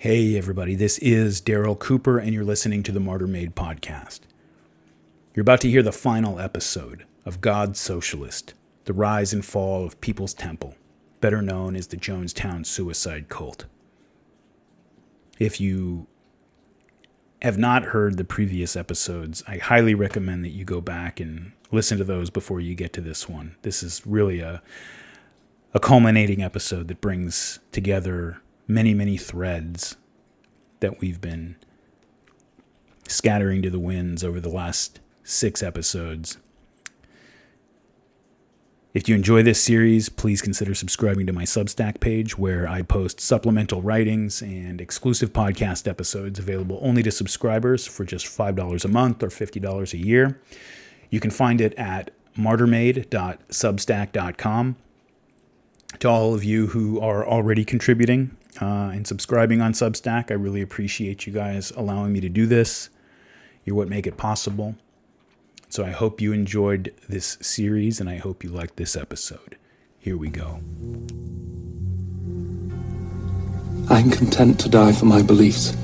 Hey everybody, this is Daryl Cooper and you're listening to the Martyr Made podcast. You're about to hear the final episode of God's Socialist, the rise and fall of People's Temple, better known as the Jonestown suicide cult. If you have not heard the previous episodes, I highly recommend that you go back and listen to those before you get to this one. This is really a culminating episode that brings together many threads that we've been scattering to the winds over the last 6 episodes. If you enjoy this series, please consider subscribing to my Substack page where I post supplemental writings and exclusive podcast episodes available only to subscribers for just $5 a month or $50 a year. You can find it at martyrmade.substack.com. To all of you who are already contributing and subscribing on Substack, I really appreciate you guys allowing me to do this. You're what make it possible. So I hope you enjoyed this series, and I hope you liked this episode. Here we go. I'm content to die for my beliefs.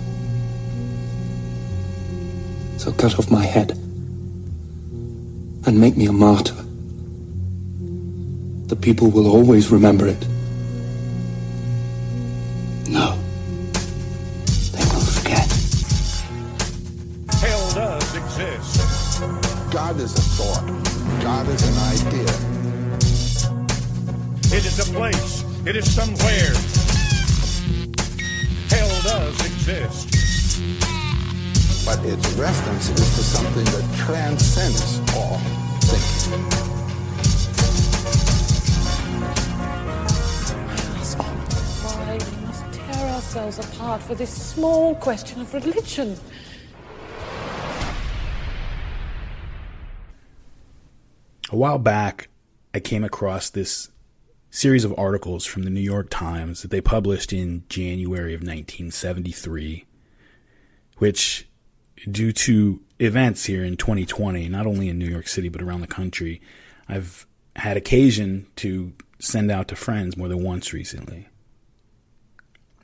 So cut off my head and make me a martyr. The people will always remember it. No. They will forget. Hell does exist. God is a thought. God is an idea. It is a place. It is somewhere. Hell does exist. But its reference is to something that transcends all thinking. Why we must tear ourselves apart for this small question of religion. A while back, I came across this series of articles from the New York Times that they published in January of 1973, which, due to events here in 2020, not only in New York City but around the country, I've had occasion to send out to friends more than once recently.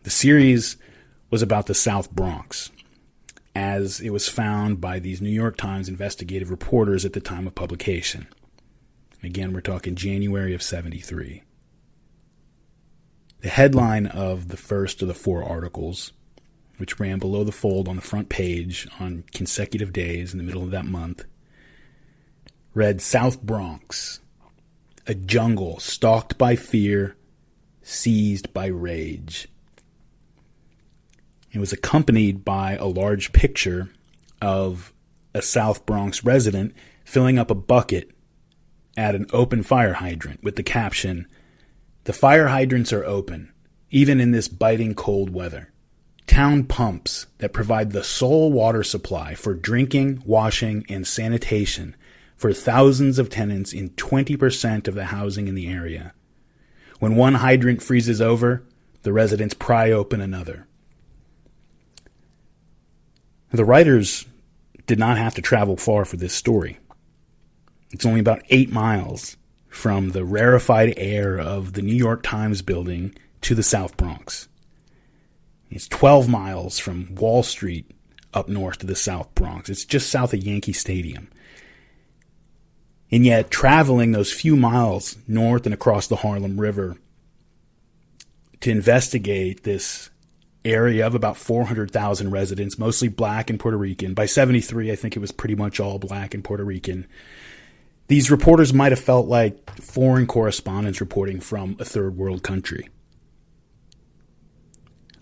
The series was about the South Bronx, as it was found by these New York Times investigative reporters at the time of publication. Again, we're talking January of 73. The headline of the first of the 4 articles, which ran below the fold on the front page on consecutive days in the middle of that month, read, "South Bronx, a jungle stalked by fear, seized by rage." It was accompanied by a large picture of a South Bronx resident filling up a bucket at an open fire hydrant with the caption, "The fire hydrants are open, even in this biting cold weather. Town pumps that provide the sole water supply for drinking, washing, and sanitation for thousands of tenants in 20% of the housing in the area. When one hydrant freezes over, the residents pry open another." The writers did not have to travel far for this story. It's only about 8 miles from the rarefied air of the New York Times building to the South Bronx. It's 12 miles from Wall Street up north to the South Bronx. It's just south of Yankee Stadium. And yet, traveling those few miles north and across the Harlem River to investigate this area of about 400,000 residents, mostly black and Puerto Rican. By 73, I think it was pretty much all black and Puerto Rican. These reporters might have felt like foreign correspondents reporting from a third world country.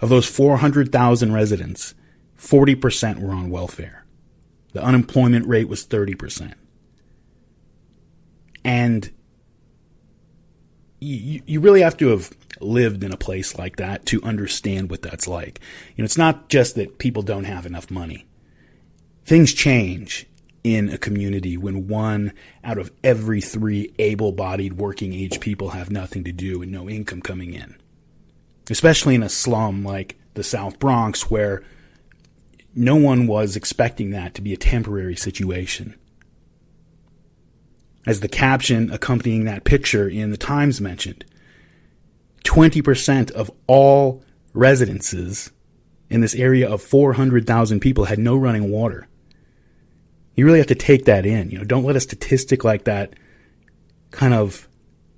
Of those 400,000 residents, 40% were on welfare. The unemployment rate was 30%. And you really have to have lived in a place like that to understand what that's like. It's not just that people don't have enough money. Things change in a community when 1 out of every 3 able-bodied working-age people have nothing to do and no income coming in. Especially in a slum like the South Bronx, where no one was expecting that to be a temporary situation. As the caption accompanying that picture in the Times mentioned, 20% of all residences in this area of 400,000 people had no running water. You really have to take that in. Don't let a statistic like that kind of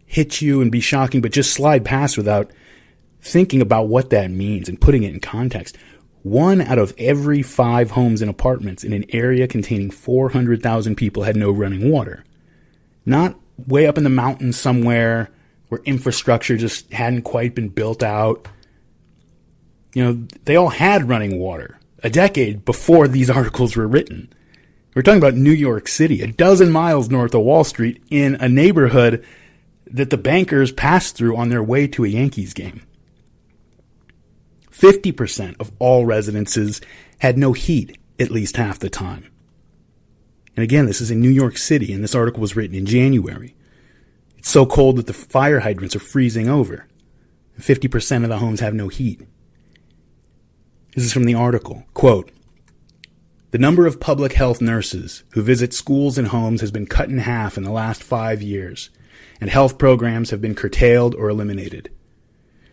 hit you and be shocking, but just slide past without thinking about what that means and putting it in context. 1 out of every 5 homes and apartments in an area containing 400,000 people had no running water. Not way up in the mountains somewhere where infrastructure just hadn't quite been built out. They all had running water a decade before these articles were written. We're talking about New York City, a dozen miles north of Wall Street, in a neighborhood that the bankers passed through on their way to a Yankees game. 50% of all residences had no heat at least half the time. And again, this is in New York City, and this article was written in January. It's so cold that the fire hydrants are freezing over. 50% of the homes have no heat. This is from the article. Quote, "The number of public health nurses who visit schools and homes has been cut in half in the last 5 years, and health programs have been curtailed or eliminated.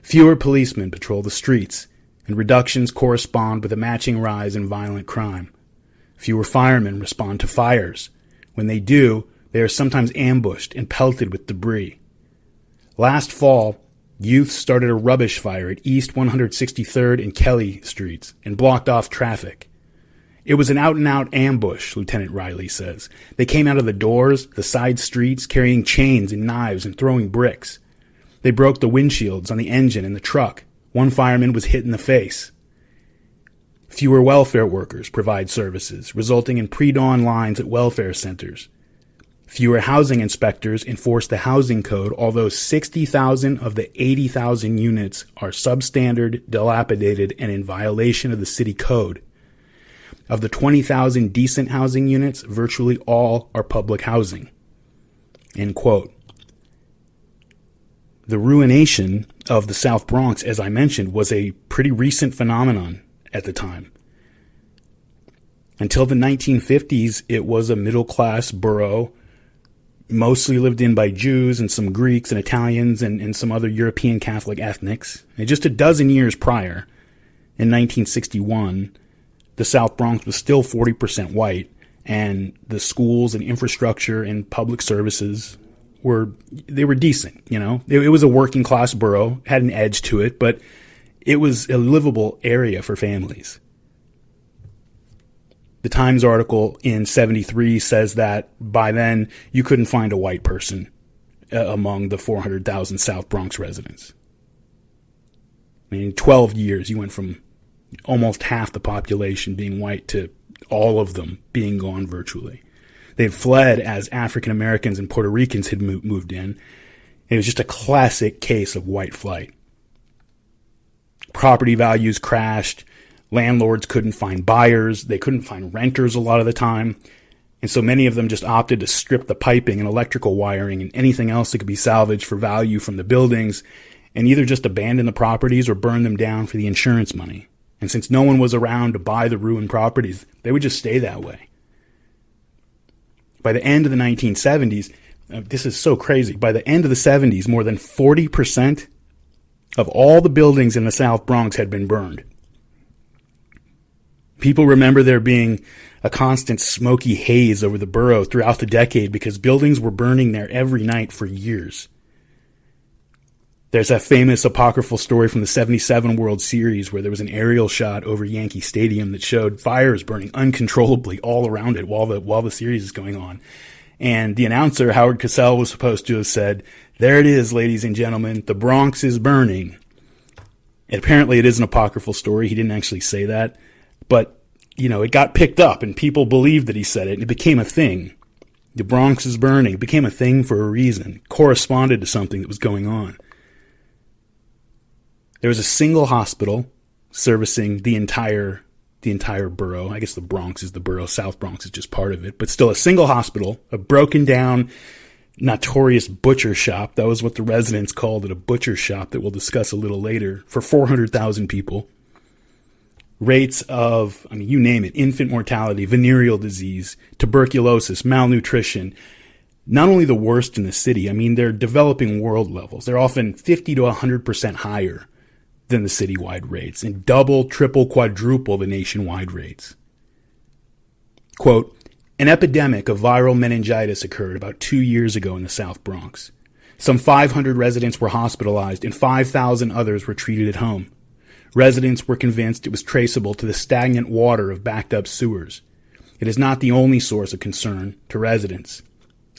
Fewer policemen patrol the streets, and reductions correspond with a matching rise in violent crime. Fewer firemen respond to fires. When they do, they are sometimes ambushed and pelted with debris. Last fall, youth started a rubbish fire at East 163rd and Kelly Streets and blocked off traffic. It was an out-and-out ambush," Lieutenant Riley says. "They came out of the doors, the side streets, carrying chains and knives and throwing bricks. They broke the windshields on the engine and the truck. One fireman was hit in the face. Fewer welfare workers provide services, resulting in pre-dawn lines at welfare centers. Fewer housing inspectors enforce the housing code, although 60,000 of the 80,000 units are substandard, dilapidated, and in violation of the city code. Of the 20,000 decent housing units, virtually all are public housing." End quote. The ruination of the South Bronx, as I mentioned, was a pretty recent phenomenon at the time. Until the 1950s, it was a middle-class borough, mostly lived in by Jews and some Greeks and Italians and some other European Catholic ethnics. And just a dozen years prior, in 1961, the South Bronx was still 40% white, and the schools and infrastructure and public services were decent. It was a working class borough, had an edge to it, but it was a livable area for families. The Times article in 73 says that by then you couldn't find a white person among the 400,000 South Bronx residents. In 12 years, you went from almost half the population being white to all of them being gone virtually. They had fled as African Americans and Puerto Ricans had moved in. It was just a classic case of white flight. Property values crashed. Landlords couldn't find buyers. They couldn't find renters a lot of the time. And so many of them just opted to strip the piping and electrical wiring and anything else that could be salvaged for value from the buildings and either just abandon the properties or burn them down for the insurance money. And since no one was around to buy the ruined properties, they would just stay that way. By the end of the 1970s, this is so crazy, by the end of the 70s, more than 40% of all the buildings in the South Bronx had been burned. People remember there being a constant smoky haze over the borough throughout the decade because buildings were burning there every night for years. There's that famous apocryphal story from the 77 World Series where there was an aerial shot over Yankee Stadium that showed fires burning uncontrollably all around it while the series is going on. And the announcer, Howard Cosell, was supposed to have said, "There it is, ladies and gentlemen, the Bronx is burning." And apparently it is an apocryphal story. He didn't actually say that. But, it got picked up and people believed that he said it and it became a thing. The Bronx is burning. It became a thing for a reason. Corresponded to something that was going on. There was a single hospital servicing the entire borough. I guess the Bronx is the borough. South Bronx is just part of it. But still a single hospital, a broken down, notorious butcher shop. That was what the residents called it, a butcher shop that we'll discuss a little later, for 400,000 people. Rates of, you name it, infant mortality, venereal disease, tuberculosis, malnutrition. Not only the worst in the city, they're developing world levels. They're often 50 to 100% higher than the citywide rates and double, triple, quadruple the nationwide rates. Quote, an epidemic of viral meningitis occurred about 2 years ago in the South Bronx. Some 500 residents were hospitalized and 5,000 others were treated at home. Residents were convinced it was traceable to the stagnant water of backed up sewers. It is not the only source of concern to residents.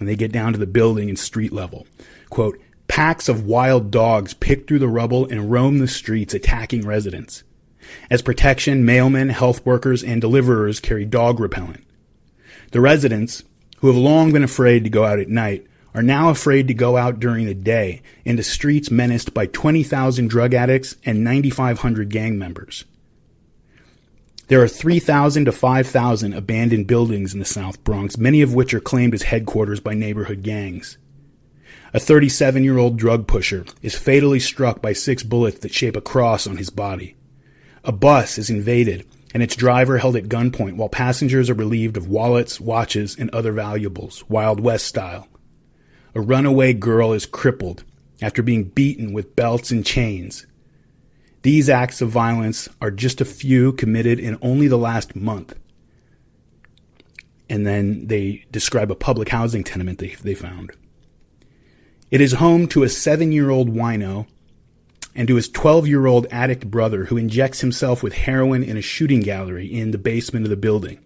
And they get down to the building and street level. Quote, packs of wild dogs pick through the rubble and roam the streets attacking residents. As protection, mailmen, health workers, and deliverers carry dog repellent. The residents, who have long been afraid to go out at night, are now afraid to go out during the day into streets menaced by 20,000 drug addicts and 9,500 gang members. There are 3,000 to 5,000 abandoned buildings in the South Bronx, many of which are claimed as headquarters by neighborhood gangs. A 37-year-old drug pusher is fatally struck by 6 bullets that shape a cross on his body. A bus is invaded and its driver held at gunpoint while passengers are relieved of wallets, watches, and other valuables, Wild West style. A runaway girl is crippled after being beaten with belts and chains. These acts of violence are just a few committed in only the last month. And then they describe a public housing tenement they found. It is home to a 7-year-old wino and to his 12-year-old addict brother who injects himself with heroin in a shooting gallery in the basement of the building.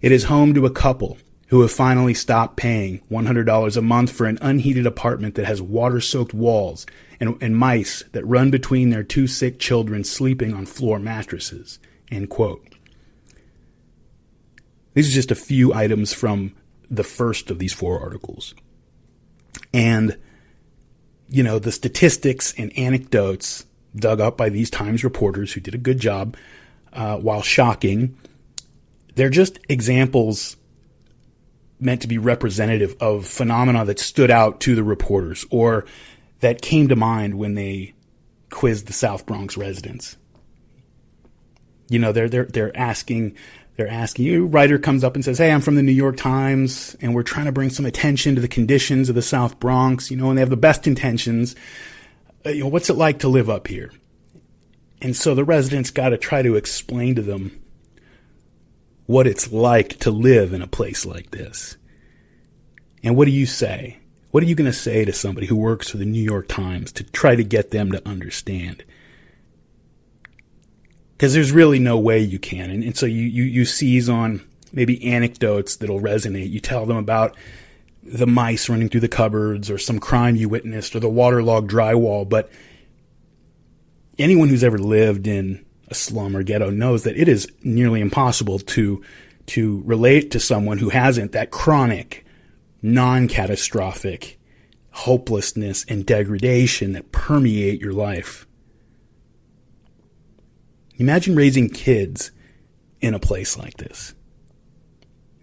It is home to a couple who have finally stopped paying $100 a month for an unheated apartment that has water-soaked walls and mice that run between their 2 sick children sleeping on floor mattresses. End quote. These are just a few items from the first of these 4 articles. And, you know, the statistics and anecdotes dug up by these Times reporters who did a good job, while shocking, they're just examples meant to be representative of phenomena that stood out to the reporters or that came to mind when they quizzed the South Bronx residents. You know, they're asking, a writer comes up and says, hey, I'm from the New York Times and we're trying to bring some attention to the conditions of the South Bronx, you know, and they have the best intentions. What's it like to live up here? And so the residents got to try to explain to them what it's like to live in a place like this. And what do you say? What are you going to say to somebody who works for the New York Times to try to get them to understand? Because there's really no way you can. And so you seize on maybe anecdotes that'll resonate. You tell them about the mice running through the cupboards or some crime you witnessed or the waterlogged drywall. But anyone who's ever lived in a slum or ghetto knows that it is nearly impossible to relate to someone who hasn't that chronic, non-catastrophic hopelessness and degradation that permeate your life. Imagine raising kids in a place like this.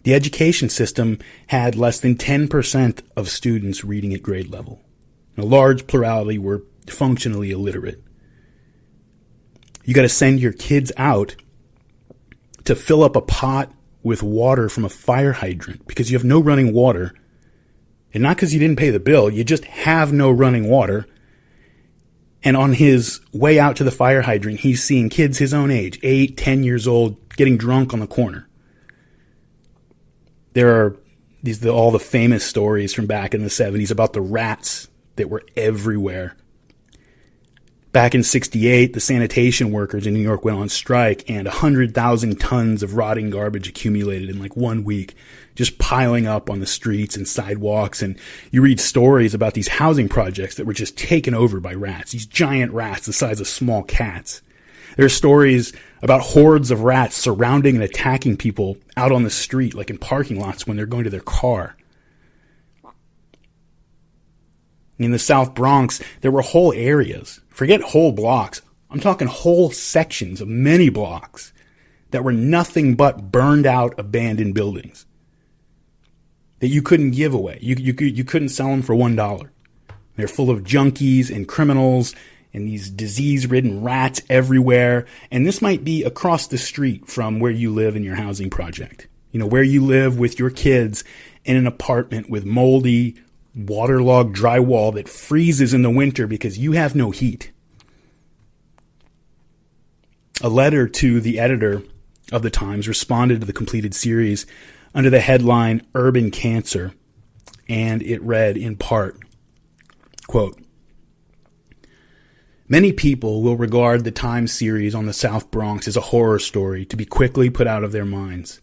The education system had less than 10% of students reading at grade level. A large plurality were functionally illiterate. You got to send your kids out to fill up a pot with water from a fire hydrant because you have no running water. And not because you didn't pay the bill, you just have no running water. And on his way out to the fire hydrant, he's seeing kids his own age, 8, 10 years old, getting drunk on the corner. There are all the famous stories from back in the 70s about the rats that were everywhere. Back in 68, the sanitation workers in New York went on strike and 100,000 tons of rotting garbage accumulated in like 1 week, just piling up on the streets and sidewalks. And you read stories about these housing projects that were just taken over by rats, these giant rats the size of small cats. There are stories about hordes of rats surrounding and attacking people out on the street, like in parking lots when they're going to their car. In the South Bronx, there were whole areas, forget whole blocks, I'm talking whole sections of many blocks that were nothing but burned out, abandoned buildings that you couldn't give away. You couldn't sell them for $1. They're full of junkies and criminals and these disease-ridden rats everywhere. And this might be across the street from where you live in your housing project. You know, where you live with your kids in an apartment with moldy, waterlogged drywall that freezes in the winter because you have no heat. A letter to the editor of the Times responded to the completed series under the headline Urban Cancer, and it read in part, quote, "Many people will regard the Times series on the South Bronx as a horror story to be quickly put out of their minds,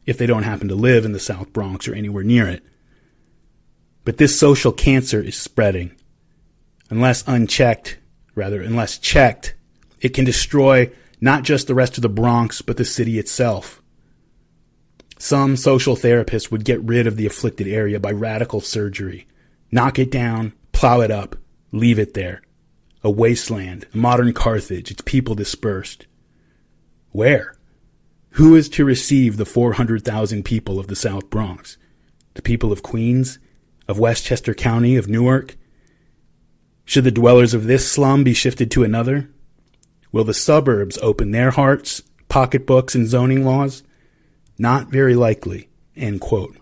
if they don't happen to live in the South Bronx or anywhere near it. But this social cancer is spreading. Unless checked, it can destroy not just the rest of the Bronx, but the city itself. Some social therapists would get rid of the afflicted area by radical surgery. Knock it down, plow it up, leave it there. A wasteland, a modern Carthage, its people dispersed. Where? Who is to receive the 400,000 people of the South Bronx? The people of Queens? Of Westchester County? Of Newark? Should the dwellers of this slum be shifted to another? Will the suburbs open their hearts, pocketbooks, and zoning laws? Not very likely." End quote.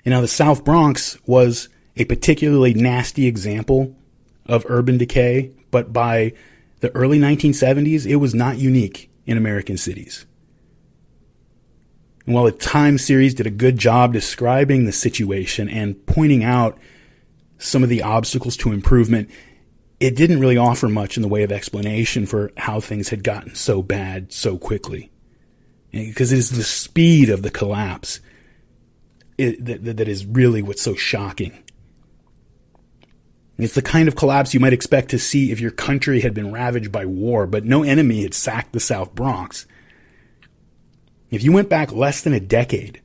And now the South Bronx was a particularly nasty example of urban decay, but by the early 1970s, it was not unique in American cities. And while the Time series did a good job describing the situation and pointing out some of the obstacles to improvement, it didn't really offer much in the way of explanation for how things had gotten so bad so quickly. Because it is the speed of the collapse that is really what's so shocking. It's the kind of collapse you might expect to see if your country had been ravaged by war, but no enemy had sacked the South Bronx. If you went back less than a decade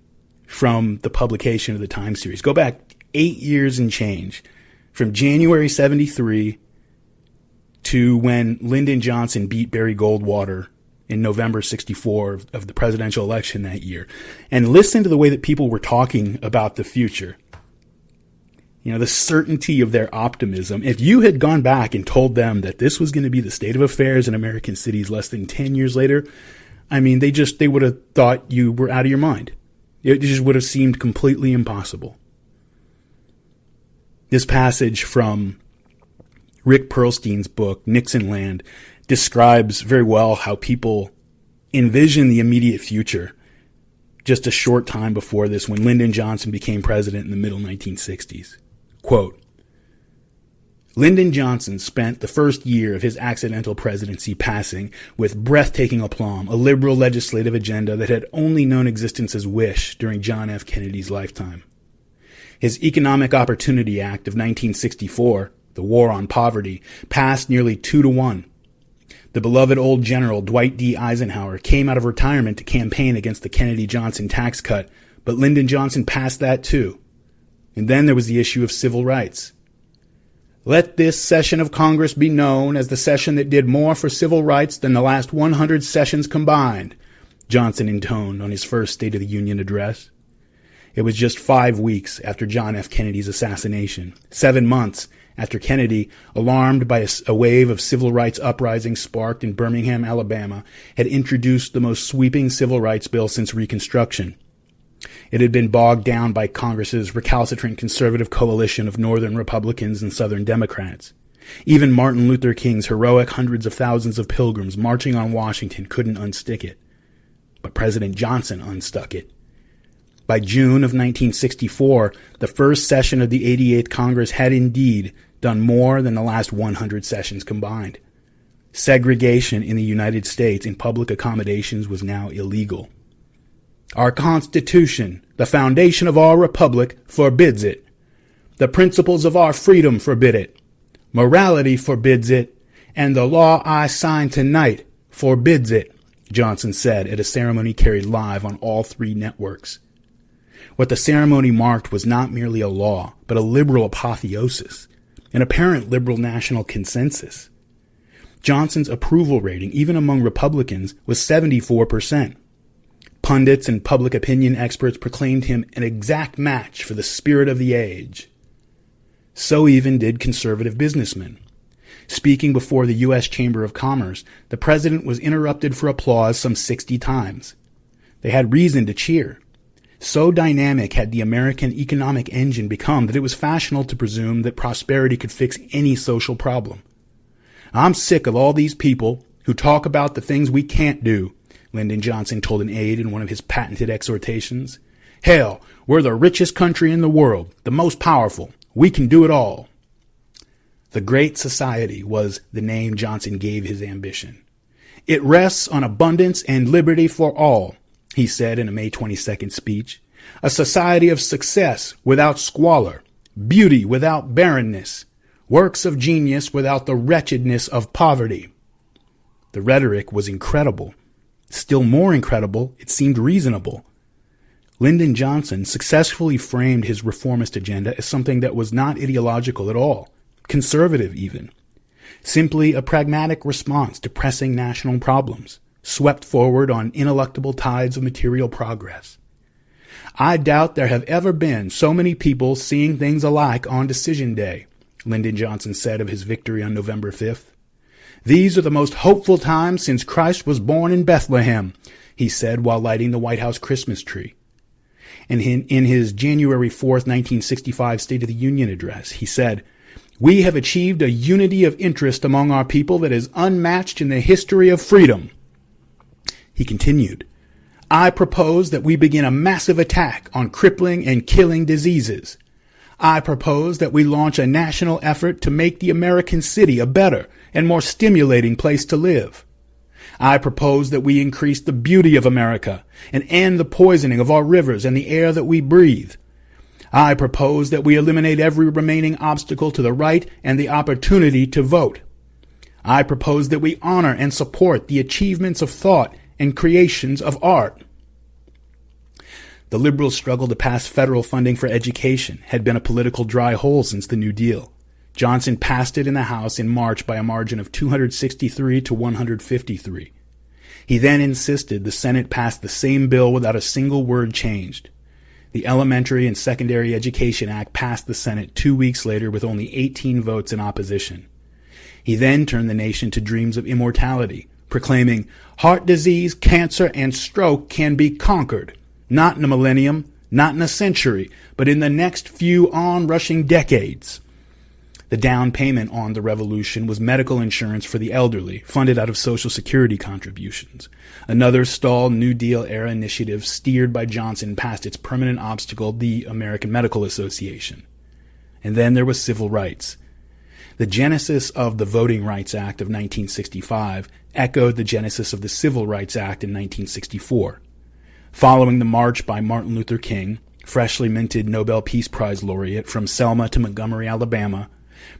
from the publication of the Time series, go back 8 years and change, from January 73 to when Lyndon Johnson beat Barry Goldwater in November 64 of the presidential election that year, and listen to the way that people were talking about the future. You know, the certainty of their optimism. If you had gone back and told them that this was going to be the state of affairs in American cities less than 10 years later, I mean, they would have thought you were out of your mind. It just would have seemed completely impossible. This passage from Rick Perlstein's book, Nixonland, describes very well how people envision the immediate future just a short time before this, when Lyndon Johnson became president in the middle 1960s. Quote, "Lyndon Johnson spent the first year of his accidental presidency passing, with breathtaking aplomb, a liberal legislative agenda that had only known existence as wish during John F. Kennedy's lifetime. His Economic Opportunity Act of 1964, the War on Poverty, passed nearly 2-1. The beloved old general Dwight D. Eisenhower came out of retirement to campaign against the Kennedy-Johnson tax cut, but Lyndon Johnson passed that too. And then there was the issue of civil rights. Let this session of Congress be known as the session that did more for civil rights than the last 100 sessions combined," Johnson intoned on his first State of the Union address. It was just 5 weeks after John F. Kennedy's assassination, 7 months after Kennedy, alarmed by a wave of civil rights uprisings sparked in Birmingham, Alabama, had introduced the most sweeping civil rights bill since Reconstruction. It had been bogged down by Congress's recalcitrant conservative coalition of Northern Republicans and Southern Democrats. Even Martin Luther King's heroic hundreds of thousands of pilgrims marching on Washington couldn't unstick it. But President Johnson unstuck it. By June of 1964, the first session of the 88th Congress had indeed done more than the last 100 sessions combined. Segregation in the United States in public accommodations was now illegal. "Our Constitution, the foundation of our republic, forbids it. The principles of our freedom forbid it. Morality forbids it. And the law I sign tonight forbids it," Johnson said at a ceremony carried live on all 3 networks. What the ceremony marked was not merely a law, but a liberal apotheosis, an apparent liberal national consensus. Johnson's approval rating, even among Republicans, was 74%. Pundits and public opinion experts proclaimed him an exact match for the spirit of the age. So even did conservative businessmen. Speaking before the U.S. Chamber of Commerce, the president was interrupted for applause some 60 times. They had reason to cheer. So dynamic had the American economic engine become that it was fashionable to presume that prosperity could fix any social problem. I'm sick of all these people who talk about the things we can't do, Lyndon Johnson told an aide in one of his patented exhortations. Hell, we're the richest country in the world, the most powerful. We can do it all. The Great Society was the name Johnson gave his ambition. It rests on abundance and liberty for all, he said in a May 22nd speech. A society of success without squalor, beauty without barrenness, works of genius without the wretchedness of poverty. The rhetoric was incredible. Still more incredible, it seemed reasonable. Lyndon Johnson successfully framed his reformist agenda as something that was not ideological at all, conservative even. Simply a pragmatic response to pressing national problems, swept forward on ineluctable tides of material progress. I doubt there have ever been so many people seeing things alike on Decision Day, Lyndon Johnson said of his victory on November 5th. These are the most hopeful times since Christ was born in Bethlehem, he said while lighting the White House Christmas tree. And in his January 4th, 1965 State of the Union address, he said, "We have achieved a unity of interest among our people that is unmatched in the history of freedom." He continued, "I propose that we begin a massive attack on crippling and killing diseases. I propose that we launch a national effort to make the American city a better and more stimulating place to live. I propose that we increase the beauty of America and end the poisoning of our rivers and the air that we breathe. I propose that we eliminate every remaining obstacle to the right and the opportunity to vote. I propose that we honor and support the achievements of thought and creations of art." The liberals' struggle to pass federal funding for education had been a political dry hole since the New Deal. Johnson passed it in the House in March by a margin of 263 to 153. He then insisted the Senate pass the same bill without a single word changed. The Elementary and Secondary Education Act passed the Senate 2 weeks later with only 18 votes in opposition. He then turned the nation to dreams of immortality, proclaiming, "Heart disease, cancer, and stroke can be conquered, not in a millennium, not in a century, but in the next few onrushing decades." The down payment on the revolution was medical insurance for the elderly, funded out of Social Security contributions. Another stalled New Deal-era initiative steered by Johnson past its permanent obstacle, the American Medical Association. And then there was civil rights. The genesis of the Voting Rights Act of 1965 echoed the genesis of the Civil Rights Act in 1964. Following the march by Martin Luther King, freshly minted Nobel Peace Prize laureate from Selma to Montgomery, Alabama,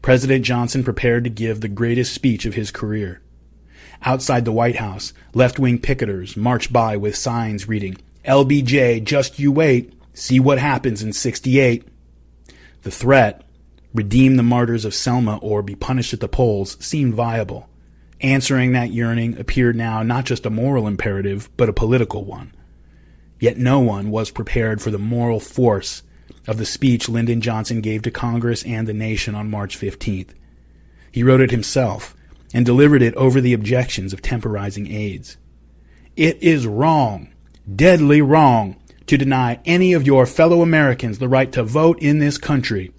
President Johnson prepared to give the greatest speech of his career. Outside the White House, left-wing picketers marched by with signs reading, "LBJ, just you wait, see what happens in '68. The threat, redeem the martyrs of Selma or be punished at the polls, seemed viable. Answering that yearning appeared now not just a moral imperative, but a political one. Yet no one was prepared for the moral force of the speech Lyndon Johnson gave to Congress and the nation on March 15th. He wrote it himself and delivered it over the objections of temporizing aides. "It is wrong, deadly wrong, to deny any of your fellow Americans the right to vote in this country.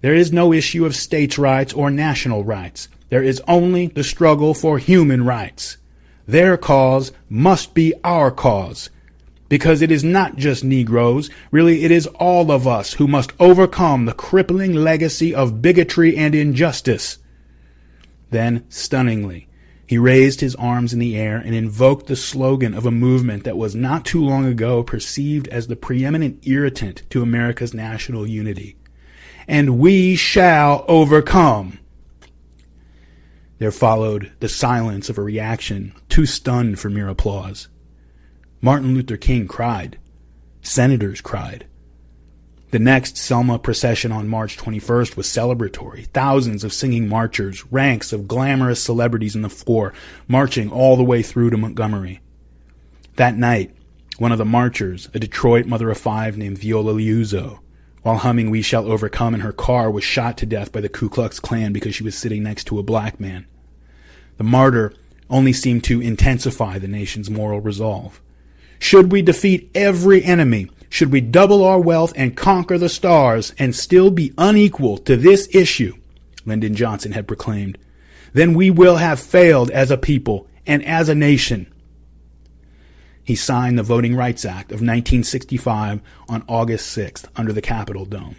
There is no issue of states' rights or national rights. There is only the struggle for human rights. Their cause must be our cause. Because it is not just Negroes, really it is all of us who must overcome the crippling legacy of bigotry and injustice." Then, stunningly, he raised his arms in the air and invoked the slogan of a movement that was not too long ago perceived as the preeminent irritant to America's national unity. "And we shall overcome." There followed the silence of a reaction too stunned for mere applause. Martin Luther King cried. Senators cried. The next Selma procession on March 21st was celebratory. Thousands of singing marchers, ranks of glamorous celebrities in the floor, marching all the way through to Montgomery. That night, one of the marchers, a Detroit mother of five named Viola Liuzzo, while humming "We Shall Overcome" in her car, was shot to death by the Ku Klux Klan because she was sitting next to a black man. The martyr only seemed to intensify the nation's moral resolve. Should we defeat every enemy, should we double our wealth and conquer the stars and still be unequal to this issue, Lyndon Johnson had proclaimed, then we will have failed as a people and as a nation. He signed the Voting Rights Act of 1965 on August 6th under the Capitol Dome.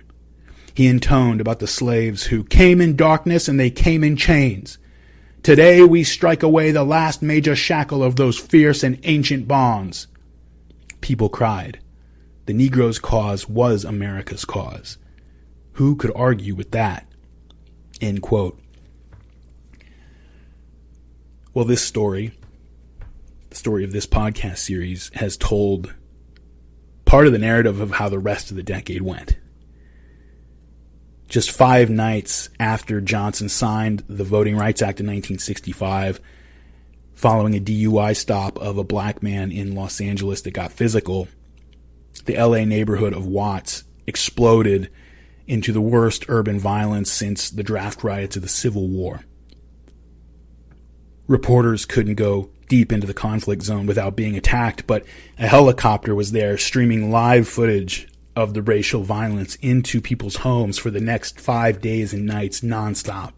He intoned about the slaves who came in darkness and they came in chains. Today we strike away the last major shackle of those fierce and ancient bonds. People cried. The Negro's cause was America's cause. Who could argue with that? End quote. Well, this story, the story of this podcast series, has told part of the narrative of how the rest of the decade went. Just 5 nights after Johnson signed the Voting Rights Act in 1965, following a DUI stop of a black man in Los Angeles that got physical, the LA neighborhood of Watts exploded into the worst urban violence since the draft riots of the Civil War. Reporters couldn't go deep into the conflict zone without being attacked, but a helicopter was there streaming live footage of the racial violence into people's homes for the next 5 days and nights nonstop.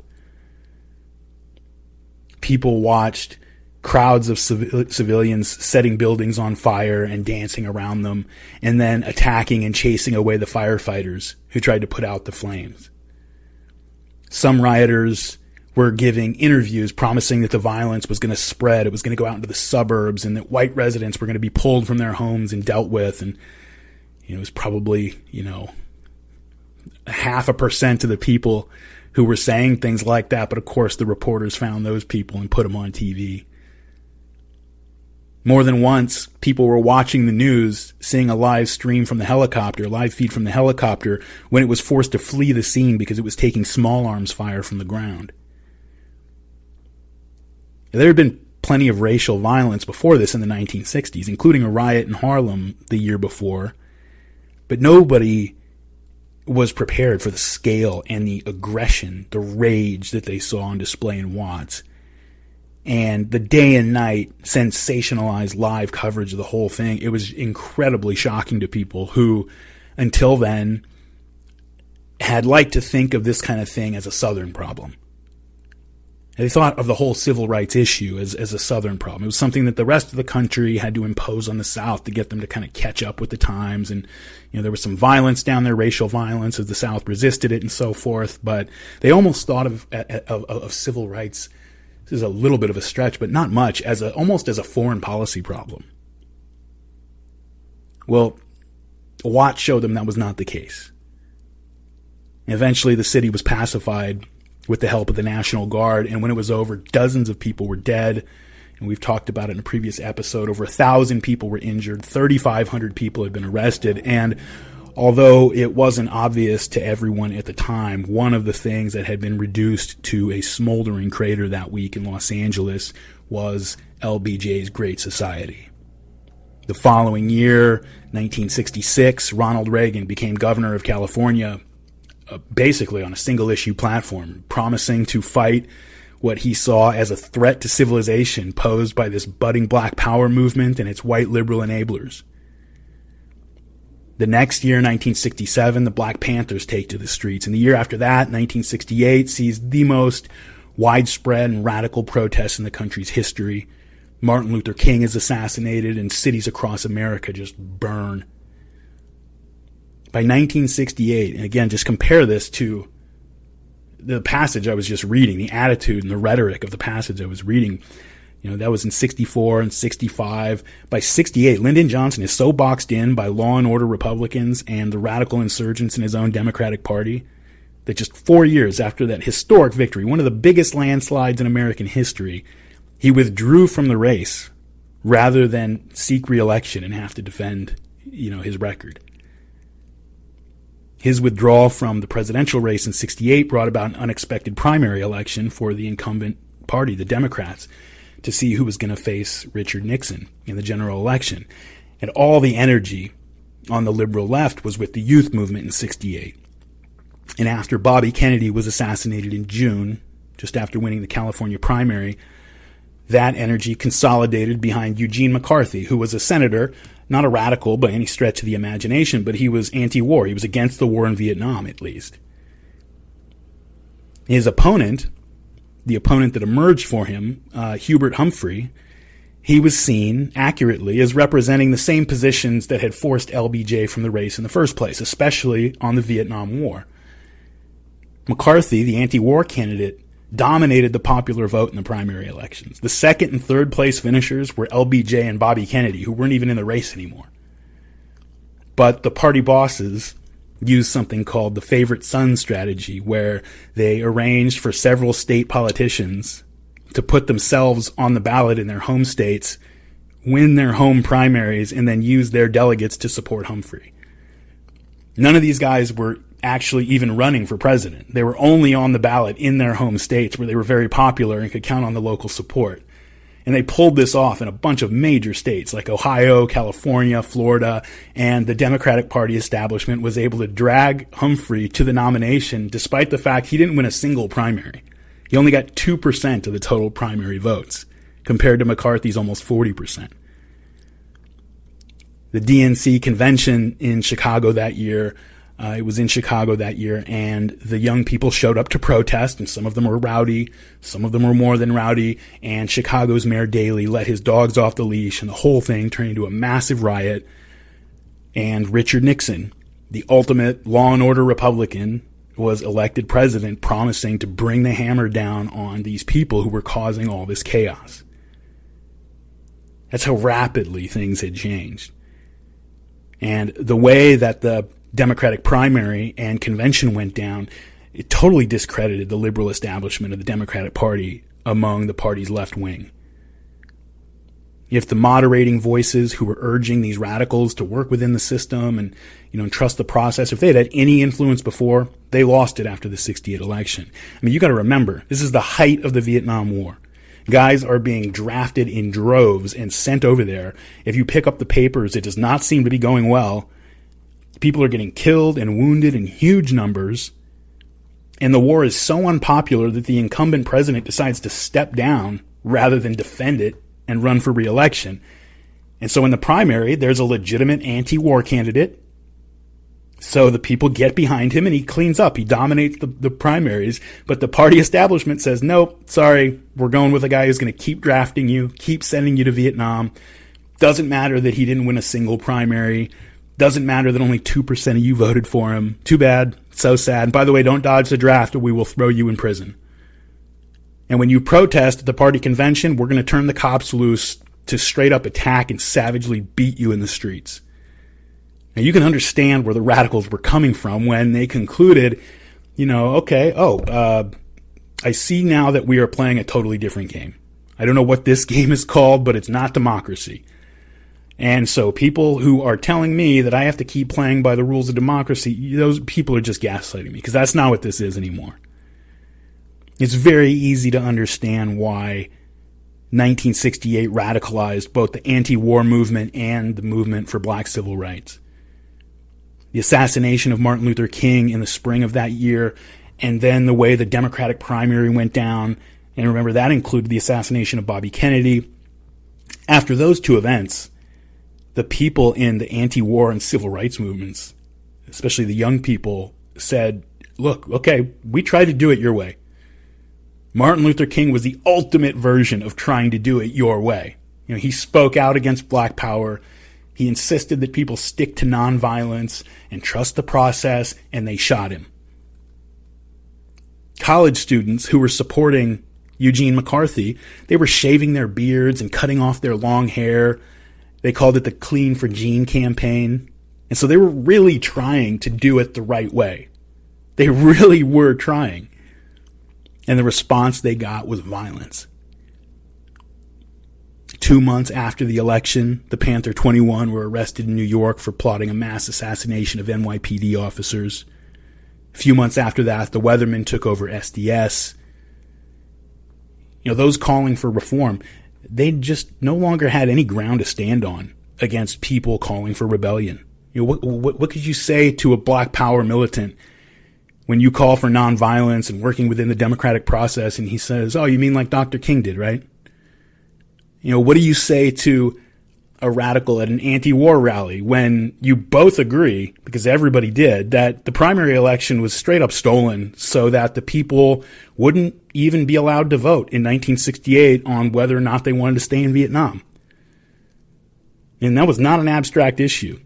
People watched crowds of civilians setting buildings on fire and dancing around them, and then attacking and chasing away the firefighters who tried to put out the flames. Some rioters were giving interviews promising that the violence was going to spread, it was going to go out into the suburbs, and that white residents were going to be pulled from their homes and dealt with. And it was probably, 0.5% of the people who were saying things like that, but of course the reporters found those people and put them on TV. More than once, people were watching the news, seeing a live stream from the helicopter, live feed from the helicopter, when it was forced to flee the scene because it was taking small arms fire from the ground. There had been plenty of racial violence before this in the 1960s, including a riot in Harlem the year before, but nobody was prepared for the scale and the aggression, the rage that they saw on display in Watts. And the day and night sensationalized live coverage of the whole thing, it was incredibly shocking to people who, until then, had liked to think of this kind of thing as a Southern problem. They thought of the whole civil rights issue as a Southern problem. It was something that the rest of the country had to impose on the South to get them to kind of catch up with the times. And, there was some violence down there, racial violence, as the South resisted it and so forth. But they almost thought of civil rights, this is a little bit of a stretch, but not much, almost as a foreign policy problem. Well, Watts showed them that was not the case. Eventually, the city was pacified with the help of the National Guard, and when it was over, dozens of people were dead, and we've talked about it in a previous episode. Over 1,000 people were injured, 3,500 people had been arrested, and although it wasn't obvious to everyone at the time, one of the things that had been reduced to a smoldering crater that week in Los Angeles was LBJ's Great Society. The following year, 1966, Ronald Reagan became governor of California, basically on a single-issue platform, promising to fight what he saw as a threat to civilization posed by this budding black power movement and its white liberal enablers. The next year, 1967, the Black Panthers take to the streets. And the year after that, 1968, sees the most widespread and radical protests in the country's history. Martin Luther King is assassinated, and cities across America just burn. By 1968, and again, just compare this to the passage I was just reading, the attitude and the rhetoric of the passage I was reading. That was in 64 and 65. By 68, Lyndon Johnson is so boxed in by law and order Republicans and the radical insurgents in his own Democratic Party that just 4 years after that historic victory, one of the biggest landslides in American history, he withdrew from the race rather than seek re-election and have to defend, his record. His withdrawal from the presidential race in 68 brought about an unexpected primary election for the incumbent party, the Democrats, to see who was going to face Richard Nixon in the general election. And all the energy on the liberal left was with the youth movement in 68. And after Bobby Kennedy was assassinated in June, just after winning the California primary, that energy consolidated behind Eugene McCarthy, who was a senator, not a radical by any stretch of the imagination, but he was anti-war. He was against the war in Vietnam, at least. His opponent, the opponent that emerged for him, Hubert Humphrey, he was seen accurately as representing the same positions that had forced LBJ from the race in the first place, especially on the Vietnam War. McCarthy, the anti-war candidate, dominated the popular vote in the primary elections. The second and third place finishers were LBJ and Bobby Kennedy, who weren't even in the race anymore. But the party bosses used something called the favorite son strategy, where they arranged for several state politicians to put themselves on the ballot in their home states, win their home primaries, and then use their delegates to support Humphrey. None of these guys were actually even running for president. They were only on the ballot in their home states where they were very popular and could count on the local support. And they pulled this off in a bunch of major states like Ohio, California, Florida, and the Democratic Party establishment was able to drag Humphrey to the nomination despite the fact he didn't win a single primary. He only got 2% of the total primary votes, compared to McCarthy's almost 40%. The DNC convention in Chicago that year, it was in Chicago that year, and the young people showed up to protest, and some of them were rowdy, some of them were more than rowdy, and Chicago's Mayor Daley let his dogs off the leash, and the whole thing turned into a massive riot. And Richard Nixon, the ultimate law and order Republican, was elected president, promising to bring the hammer down on these people who were causing all this chaos. That's how rapidly things had changed. And the way that the Democratic primary and convention went down, it totally discredited the liberal establishment of the Democratic Party among the party's left wing. If the moderating voices who were urging these radicals to work within the system and, trust the process, if they had any influence before, they lost it after the 1968 election. I mean, you got to remember, this is the height of the Vietnam War. Guys are being drafted in droves and sent over there. If you pick up the papers, it does not seem to be going well. People are getting killed and wounded in huge numbers. And the war is so unpopular that the incumbent president decides to step down rather than defend it and run for re-election. And so in the primary, there's a legitimate anti-war candidate. So the people get behind him and he cleans up. He dominates the primaries. But the party establishment says, nope, sorry, we're going with a guy who's going to keep drafting you, keep sending you to Vietnam. Doesn't matter that he didn't win a single primary. Doesn't matter that only 2% of you voted for him. Too bad. So sad. And by the way, don't dodge the draft or we will throw you in prison. And when you protest at the party convention, we're going to turn the cops loose to straight up attack and savagely beat you in the streets. Now you can understand where the radicals were coming from when they concluded, I see now that we are playing a totally different game. I don't know what this game is called, but it's not democracy. And so people who are telling me that I have to keep playing by the rules of democracy, those people are just gaslighting me, because that's not what this is anymore. It's very easy to understand why 1968 radicalized both the anti-war movement and the movement for black civil rights. The assassination of Martin Luther King in the spring of that year, and then the way the Democratic primary went down, and remember that included the assassination of Bobby Kennedy. After those two events, the people in the anti-war and civil rights movements, especially the young people, said, look, okay, we tried to do it your way. Martin Luther King was the ultimate version of trying to do it your way. He spoke out against black power. He insisted that people stick to nonviolence and trust the process, and they shot him. College students who were supporting Eugene McCarthy, they were shaving their beards and cutting off their long hair. They called it the Clean for Gene campaign. And so they were really trying to do it the right way. They really were trying. And the response they got was violence. 2 months after the election, the Panther 21 were arrested in New York for plotting a mass assassination of NYPD officers. A few months after that, the Weathermen took over SDS. Those calling for reform, they just no longer had any ground to stand on against people calling for rebellion. What could you say to a black power militant when you call for nonviolence and working within the democratic process and he says, oh, you mean like Dr. King did, right? What do you say to a radical at an anti-war rally when you both agree, because everybody did, that the primary election was straight up stolen so that the people wouldn't even be allowed to vote in 1968 on whether or not they wanted to stay in Vietnam. And that was not an abstract issue.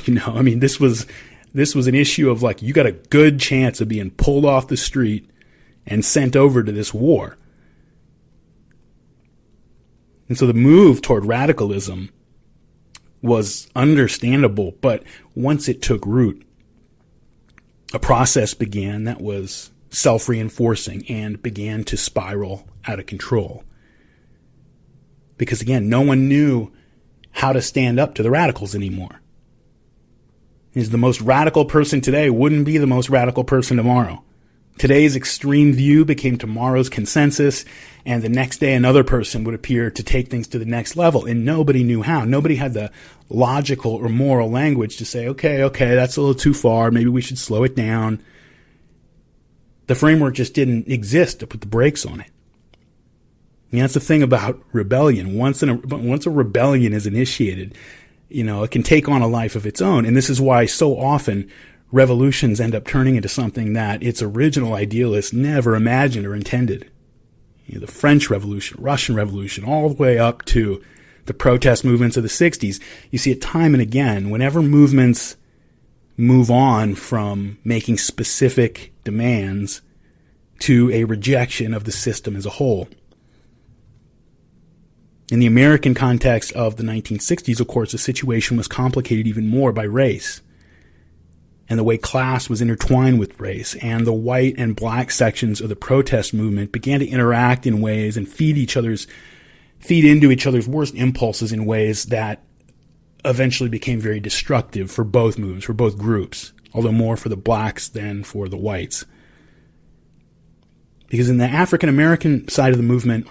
I mean, this was an issue of like, you got a good chance of being pulled off the street and sent over to this war. And so the move toward radicalism was understandable, but once it took root, a process began that was self-reinforcing and began to spiral out of control. Because again, no one knew how to stand up to the radicals anymore. Is the most radical person today wouldn't be the most radical person tomorrow. Today's extreme view became tomorrow's consensus, and the next day another person would appear to take things to the next level, and nobody knew how. Nobody had the logical or moral language to say, okay, that's a little too far, maybe we should slow it down. The framework just didn't exist to put the brakes on it. And that's the thing about rebellion. Once a rebellion is initiated, it can take on a life of its own. And this is why so often revolutions end up turning into something that its original idealists never imagined or intended. The French Revolution, Russian Revolution, all the way up to the protest movements of the 60s. You see it time and again, whenever movements move on from making specific demands to a rejection of the system as a whole. In the American context of the 1960s, of course, the situation was complicated even more by race and the way class was intertwined with race, and the white and black sections of the protest movement began to interact in ways and feed into each other's worst impulses in ways that eventually became very destructive for both movements, for both groups, although more for the blacks than for the whites. Because in the African American side of the movement,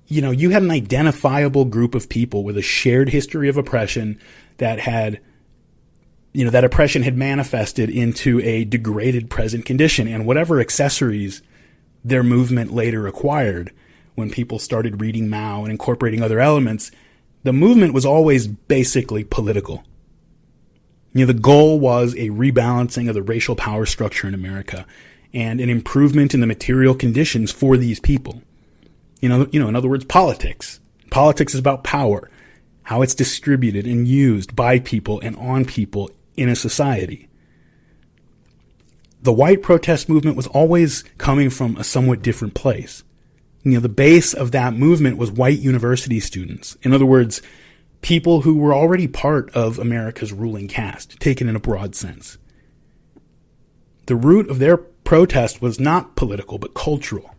you had an identifiable group of people with a shared history of oppression that had, that oppression had manifested into a degraded present condition, and whatever accessories their movement later acquired when people started reading Mao and incorporating other elements, the movement was always basically political. The goal was a rebalancing of the racial power structure in America and an improvement in the material conditions for these people. In other words, politics. Politics is about power, how it's distributed and used by people and on people in a society. The white protest movement was always coming from a somewhat different place. The base of that movement was white university students. In other words, people who were already part of America's ruling caste, taken in a broad sense. The root of their protest was not political, but cultural.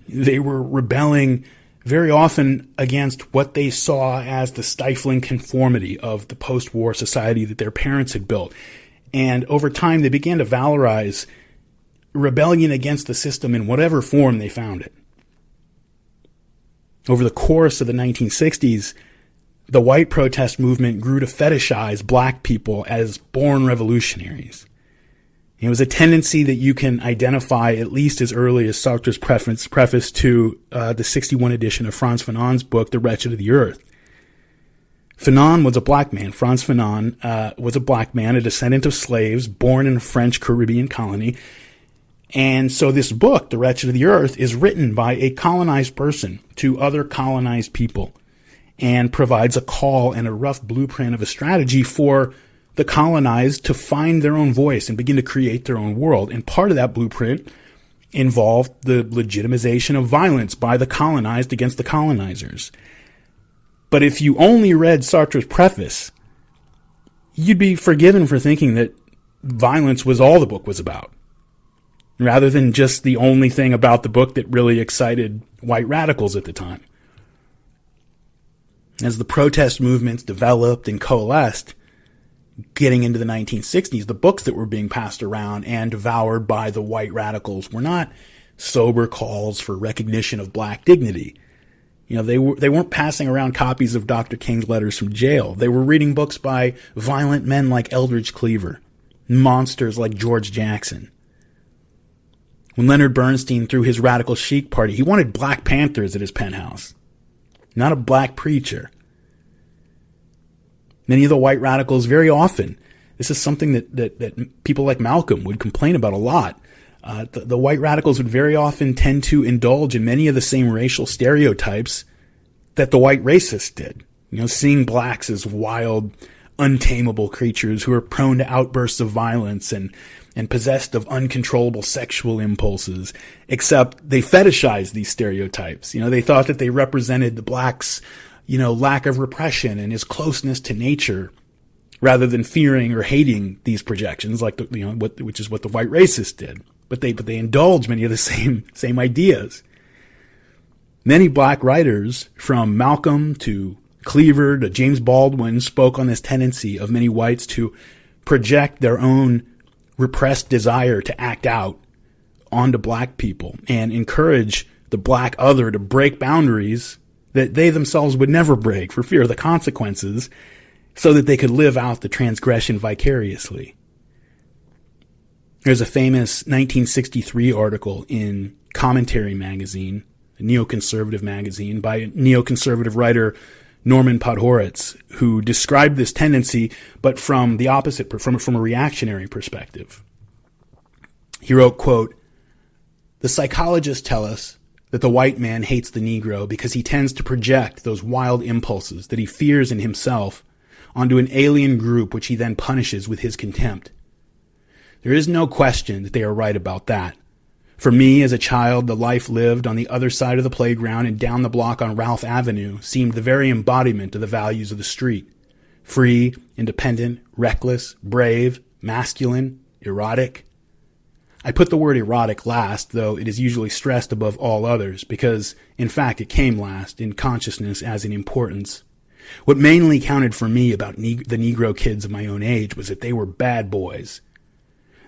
They were rebelling very often against what they saw as the stifling conformity of the post-war society that their parents had built. And over time, they began to valorize rebellion against the system in whatever form they found it. Over the course of the 1960s, the white protest movement grew to fetishize black people as born revolutionaries. It was a tendency that you can identify at least as early as Sartre's preface to the 61 edition of Frantz Fanon's book, The Wretched of the Earth. Fanon was a black man. Frantz Fanon was a black man, a descendant of slaves, born in a French Caribbean colony. And so this book, The Wretched of the Earth, is written by a colonized person to other colonized people and provides a call and a rough blueprint of a strategy for the colonized to find their own voice and begin to create their own world. And part of that blueprint involved the legitimization of violence by the colonized against the colonizers. But if you only read Sartre's preface, you'd be forgiven for thinking that violence was all the book was about, rather than just the only thing about the book that really excited white radicals at the time. As the protest movements developed and coalesced, getting into the 1960s, the books that were being passed around and devoured by the white radicals were not sober calls for recognition of black dignity. They weren't passing around copies of Dr. King's letters from jail. They were reading books by violent men like Eldridge Cleaver, monsters like George Jackson. When Leonard Bernstein threw his radical chic party, he wanted Black Panthers at his penthouse, not a black preacher. Many of the white radicals very often, this is something that people like Malcolm would complain about a lot. The white radicals would very often tend to indulge in many of the same racial stereotypes that the white racists did. Seeing blacks as wild, untamable creatures who are prone to outbursts of violence and possessed of uncontrollable sexual impulses, except they fetishized these stereotypes. They thought that they represented the blacks' lack of repression and his closeness to nature, rather than fearing or hating these projections, like which is what the white racists did. But they indulge many of the same ideas. Many black writers, from Malcolm to Cleaver to James Baldwin, spoke on this tendency of many whites to project their own repressed desire to act out onto black people and encourage the black other to break boundaries that they themselves would never break for fear of the consequences, so that they could live out the transgression vicariously. There's a famous 1963 article in Commentary magazine, a neoconservative magazine, by a neoconservative writer Norman Podhoretz, who described this tendency, but from the opposite, from a reactionary perspective. He wrote, quote, "The psychologists tell us that the white man hates the Negro because he tends to project those wild impulses that he fears in himself onto an alien group, which he then punishes with his contempt. There is no question that they are right about that. For me, as a child, the life lived on the other side of the playground and down the block on Ralph Avenue seemed the very embodiment of the values of the street. Free, independent, reckless, brave, masculine, erotic. I put the word erotic last, though it is usually stressed above all others, because, in fact, it came last in consciousness as in importance. What mainly counted for me about the Negro kids of my own age was that they were bad boys.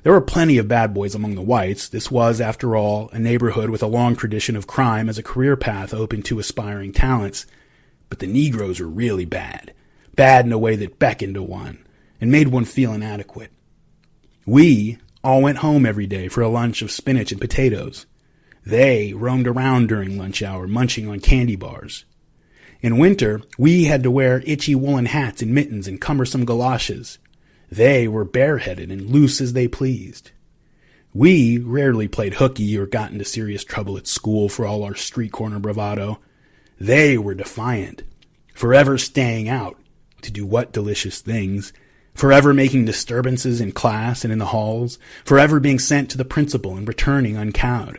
There were plenty of bad boys among the whites. This was, after all, a neighborhood with a long tradition of crime as a career path open to aspiring talents. But the Negroes were really bad. Bad in a way that beckoned to one and made one feel inadequate. We all went home every day for a lunch of spinach and potatoes. They roamed around during lunch hour, munching on candy bars. In winter, we had to wear itchy woolen hats and mittens and cumbersome galoshes. They were bareheaded and loose as they pleased. We rarely played hooky or got into serious trouble at school for all our street corner bravado. They were defiant, forever staying out to do what delicious things, forever making disturbances in class and in the halls, forever being sent to the principal and returning uncowed.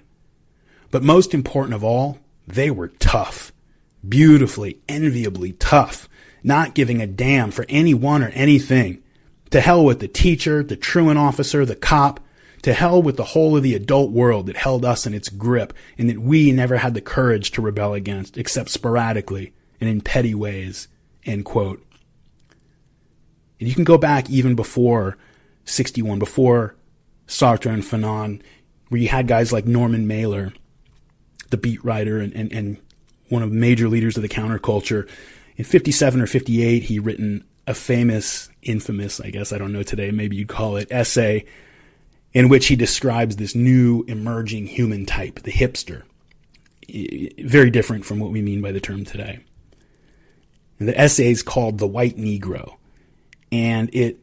But most important of all, they were tough, beautifully, enviably tough, not giving a damn for anyone or anything. To hell with the teacher, the truant officer, the cop. To hell with the whole of the adult world that held us in its grip and that we never had the courage to rebel against, except sporadically and in petty ways." End quote. And you can go back even before 61, before Sartre and Fanon, where you had guys like Norman Mailer, the beat writer and one of the major leaders of the counterculture. In 57 or 58, he written a infamous, I guess, I don't know today, maybe you'd call it, essay in which he describes this new emerging human type, the hipster. Very different from what we mean by the term today. And the essay is called The White Negro. And it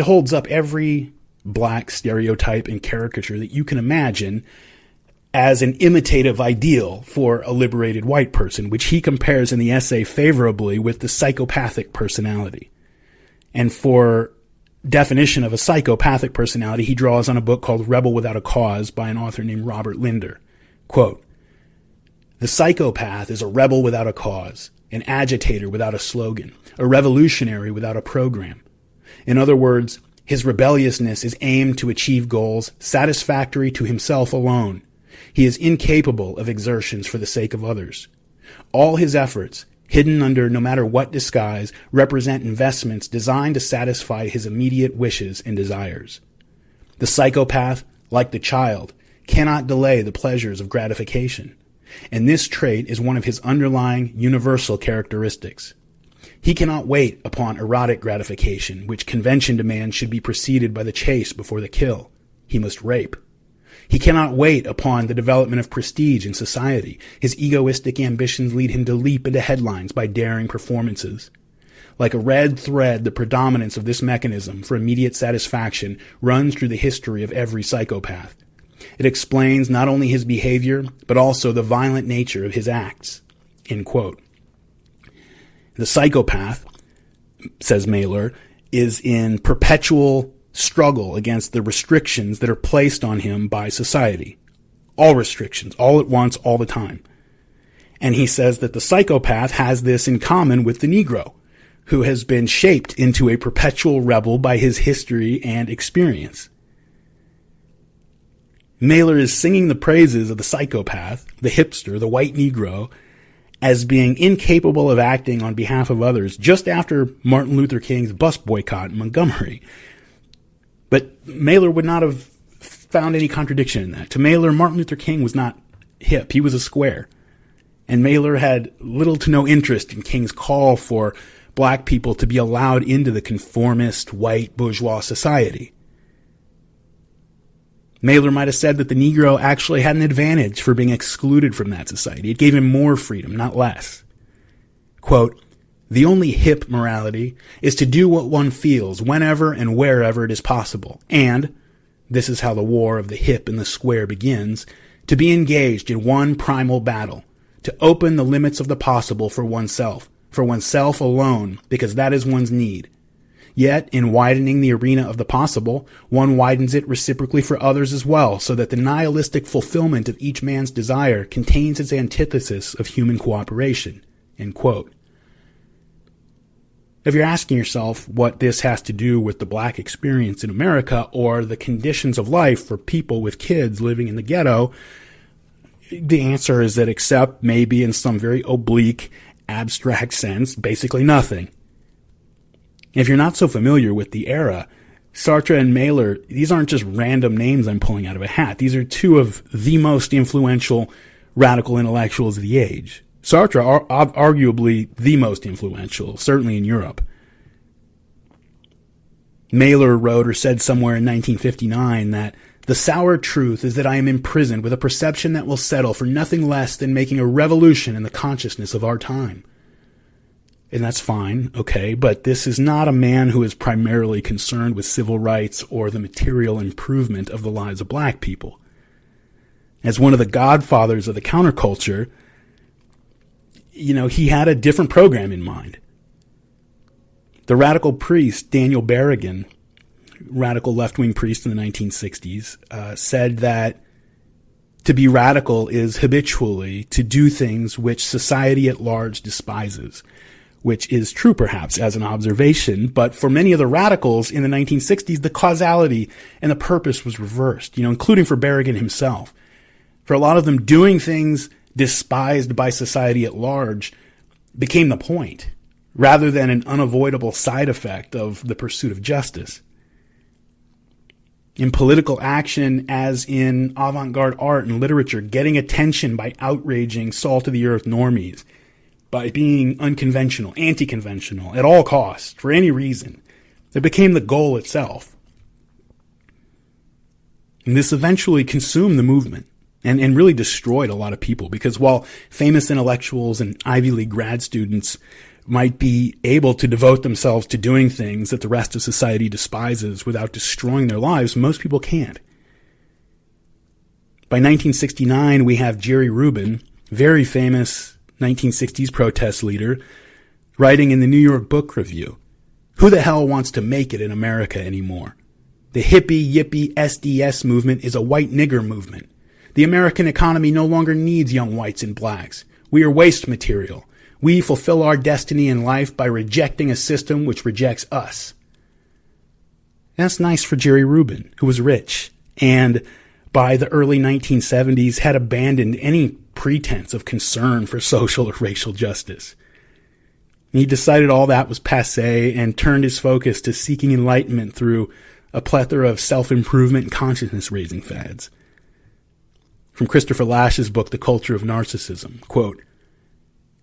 holds up every black stereotype and caricature that you can imagine as an imitative ideal for a liberated white person, which he compares in the essay favorably with the psychopathic personality. And for definition of a psychopathic personality, he draws on a book called Rebel Without a Cause by an author named Robert Linder. Quote, "The psychopath is a rebel without a cause, an agitator without a slogan, a revolutionary without a program. In other words, his rebelliousness is aimed to achieve goals satisfactory to himself alone. He is incapable of exertions for the sake of others. All his efforts, hidden under no matter what disguise, represent investments designed to satisfy his immediate wishes and desires. The psychopath, like the child, cannot delay the pleasures of gratification, and this trait is one of his underlying universal characteristics. He cannot wait upon erotic gratification, which convention demands should be preceded by the chase before the kill. He must rape. He cannot wait upon the development of prestige in society. His egoistic ambitions lead him to leap into headlines by daring performances. Like a red thread, the predominance of this mechanism for immediate satisfaction runs through the history of every psychopath. It explains not only his behavior, but also the violent nature of his acts." End quote. The psychopath, says Mailer, is in perpetual struggle against the restrictions that are placed on him by society. All restrictions, all at once, all the time. And he says that the psychopath has this in common with the Negro, who has been shaped into a perpetual rebel by his history and experience. Mailer is singing the praises of the psychopath, the hipster, the white Negro, as being incapable of acting on behalf of others just after Martin Luther King's bus boycott in Montgomery. But Mailer would not have found any contradiction in that. To Mailer, Martin Luther King was not hip. He was a square. And Mailer had little to no interest in King's call for black people to be allowed into the conformist white bourgeois society. Mailer might have said that the Negro actually had an advantage for being excluded from that society. It gave him more freedom, not less. Quote, "The only hip morality is to do what one feels whenever and wherever it is possible, and, this is how the war of the hip and the square begins, to be engaged in one primal battle, to open the limits of the possible for oneself alone, because that is one's need. Yet, in widening the arena of the possible, one widens it reciprocally for others as well, so that the nihilistic fulfillment of each man's desire contains its antithesis of human cooperation." End quote. If you're asking yourself what this has to do with the black experience in America or the conditions of life for people with kids living in the ghetto, the answer is that except maybe in some very oblique, abstract sense, basically nothing. If you're not so familiar with the era, Sartre and Mailer, these aren't just random names I'm pulling out of a hat. These are two of the most influential radical intellectuals of the age. Sartre, arguably the most influential, certainly in Europe. Mailer wrote or said somewhere in 1959 that the sour truth is that I am imprisoned with a perception that will settle for nothing less than making a revolution in the consciousness of our time. And that's fine, okay, but this is not a man who is primarily concerned with civil rights or the material improvement of the lives of black people. As one of the godfathers of the counterculture, he had a different program in mind. The radical priest, Daniel Berrigan, radical left-wing priest in the 1960s, said that to be radical is habitually to do things which society at large despises, which is true perhaps as an observation, but for many of the radicals in the 1960s, the causality and the purpose was reversed, including for Berrigan himself. For a lot of them, doing things despised by society at large became the point, rather than an unavoidable side effect of the pursuit of justice. In political action, as in avant-garde art and literature, getting attention by outraging salt-of-the-earth normies, by being unconventional, anti-conventional, at all costs, for any reason, it became the goal itself. And this eventually consumed the movement and really destroyed a lot of people, because while famous intellectuals and Ivy League grad students might be able to devote themselves to doing things that the rest of society despises without destroying their lives, most people can't. By 1969, we have Jerry Rubin, very famous 1960s protest leader, writing in the New York Book Review, "Who the hell wants to make it in America anymore? The hippie, yippie, SDS movement is a white nigger movement. The American economy no longer needs young whites and blacks. We are waste material. We fulfill our destiny in life by rejecting a system which rejects us." That's nice for Jerry Rubin, who was rich, and by the early 1970s had abandoned any pretense of concern for social or racial justice. He decided all that was passé and turned his focus to seeking enlightenment through a plethora of self-improvement and consciousness-raising fads. From Christopher Lash's book, The Culture of Narcissism, quote,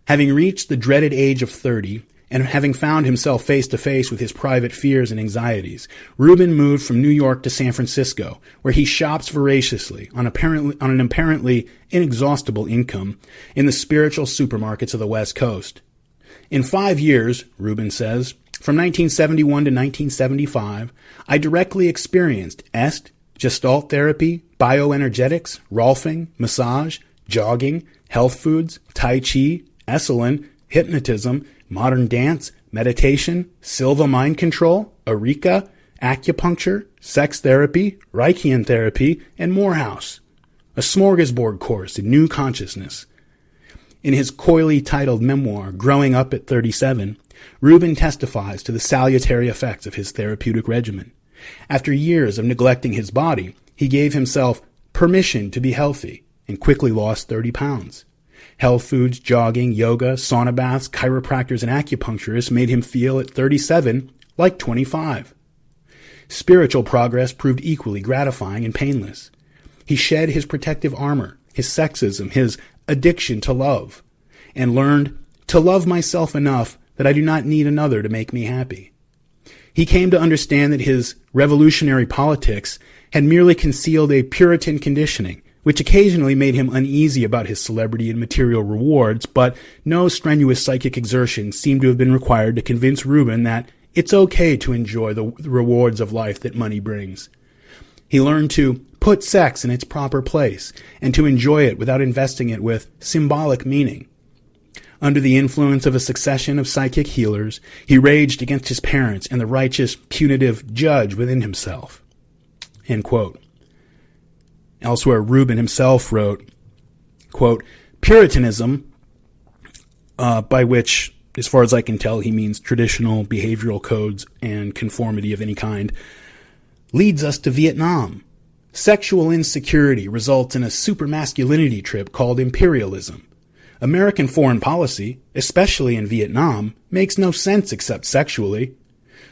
"Having reached the dreaded age of 30, and having found himself face-to-face with his private fears and anxieties, Rubin moved from New York to San Francisco, where he shops voraciously on an apparently inexhaustible income in the spiritual supermarkets of the West Coast. In 5 years, Rubin says, from 1971 to 1975, I directly experienced EST, Gestalt therapy, bioenergetics, Rolfing, massage, jogging, health foods, Tai Chi, Esalen, hypnotism, modern dance, meditation, Silva mind control, Eureka, acupuncture, sex therapy, Reichian therapy, and Morehouse. A smorgasbord course in new consciousness. In his coyly titled memoir, Growing Up at 37, Rubin testifies to the salutary effects of his therapeutic regimen. After years of neglecting his body, he gave himself permission to be healthy and quickly lost 30 pounds. Health foods, jogging, yoga, sauna baths, chiropractors, and acupuncturists made him feel at 37 like 25. Spiritual progress proved equally gratifying and painless. He shed his protective armor, his sexism, his addiction to love, and learned to love myself enough that I do not need another to make me happy. He came to understand that his revolutionary politics had merely concealed a Puritan conditioning, which occasionally made him uneasy about his celebrity and material rewards, but no strenuous psychic exertion seemed to have been required to convince Rubin that it's okay to enjoy the rewards of life that money brings. He learned to put sex in its proper place and to enjoy it without investing it with symbolic meaning. Under the influence of a succession of psychic healers, he raged against his parents and the righteous, punitive judge within himself. End quote. Elsewhere, Rubin himself wrote, quote, Puritanism, by which, as far as I can tell, he means traditional behavioral codes and conformity of any kind, leads us to Vietnam. Sexual insecurity results in a supermasculinity trip called imperialism. American foreign policy, especially in Vietnam, makes no sense except sexually.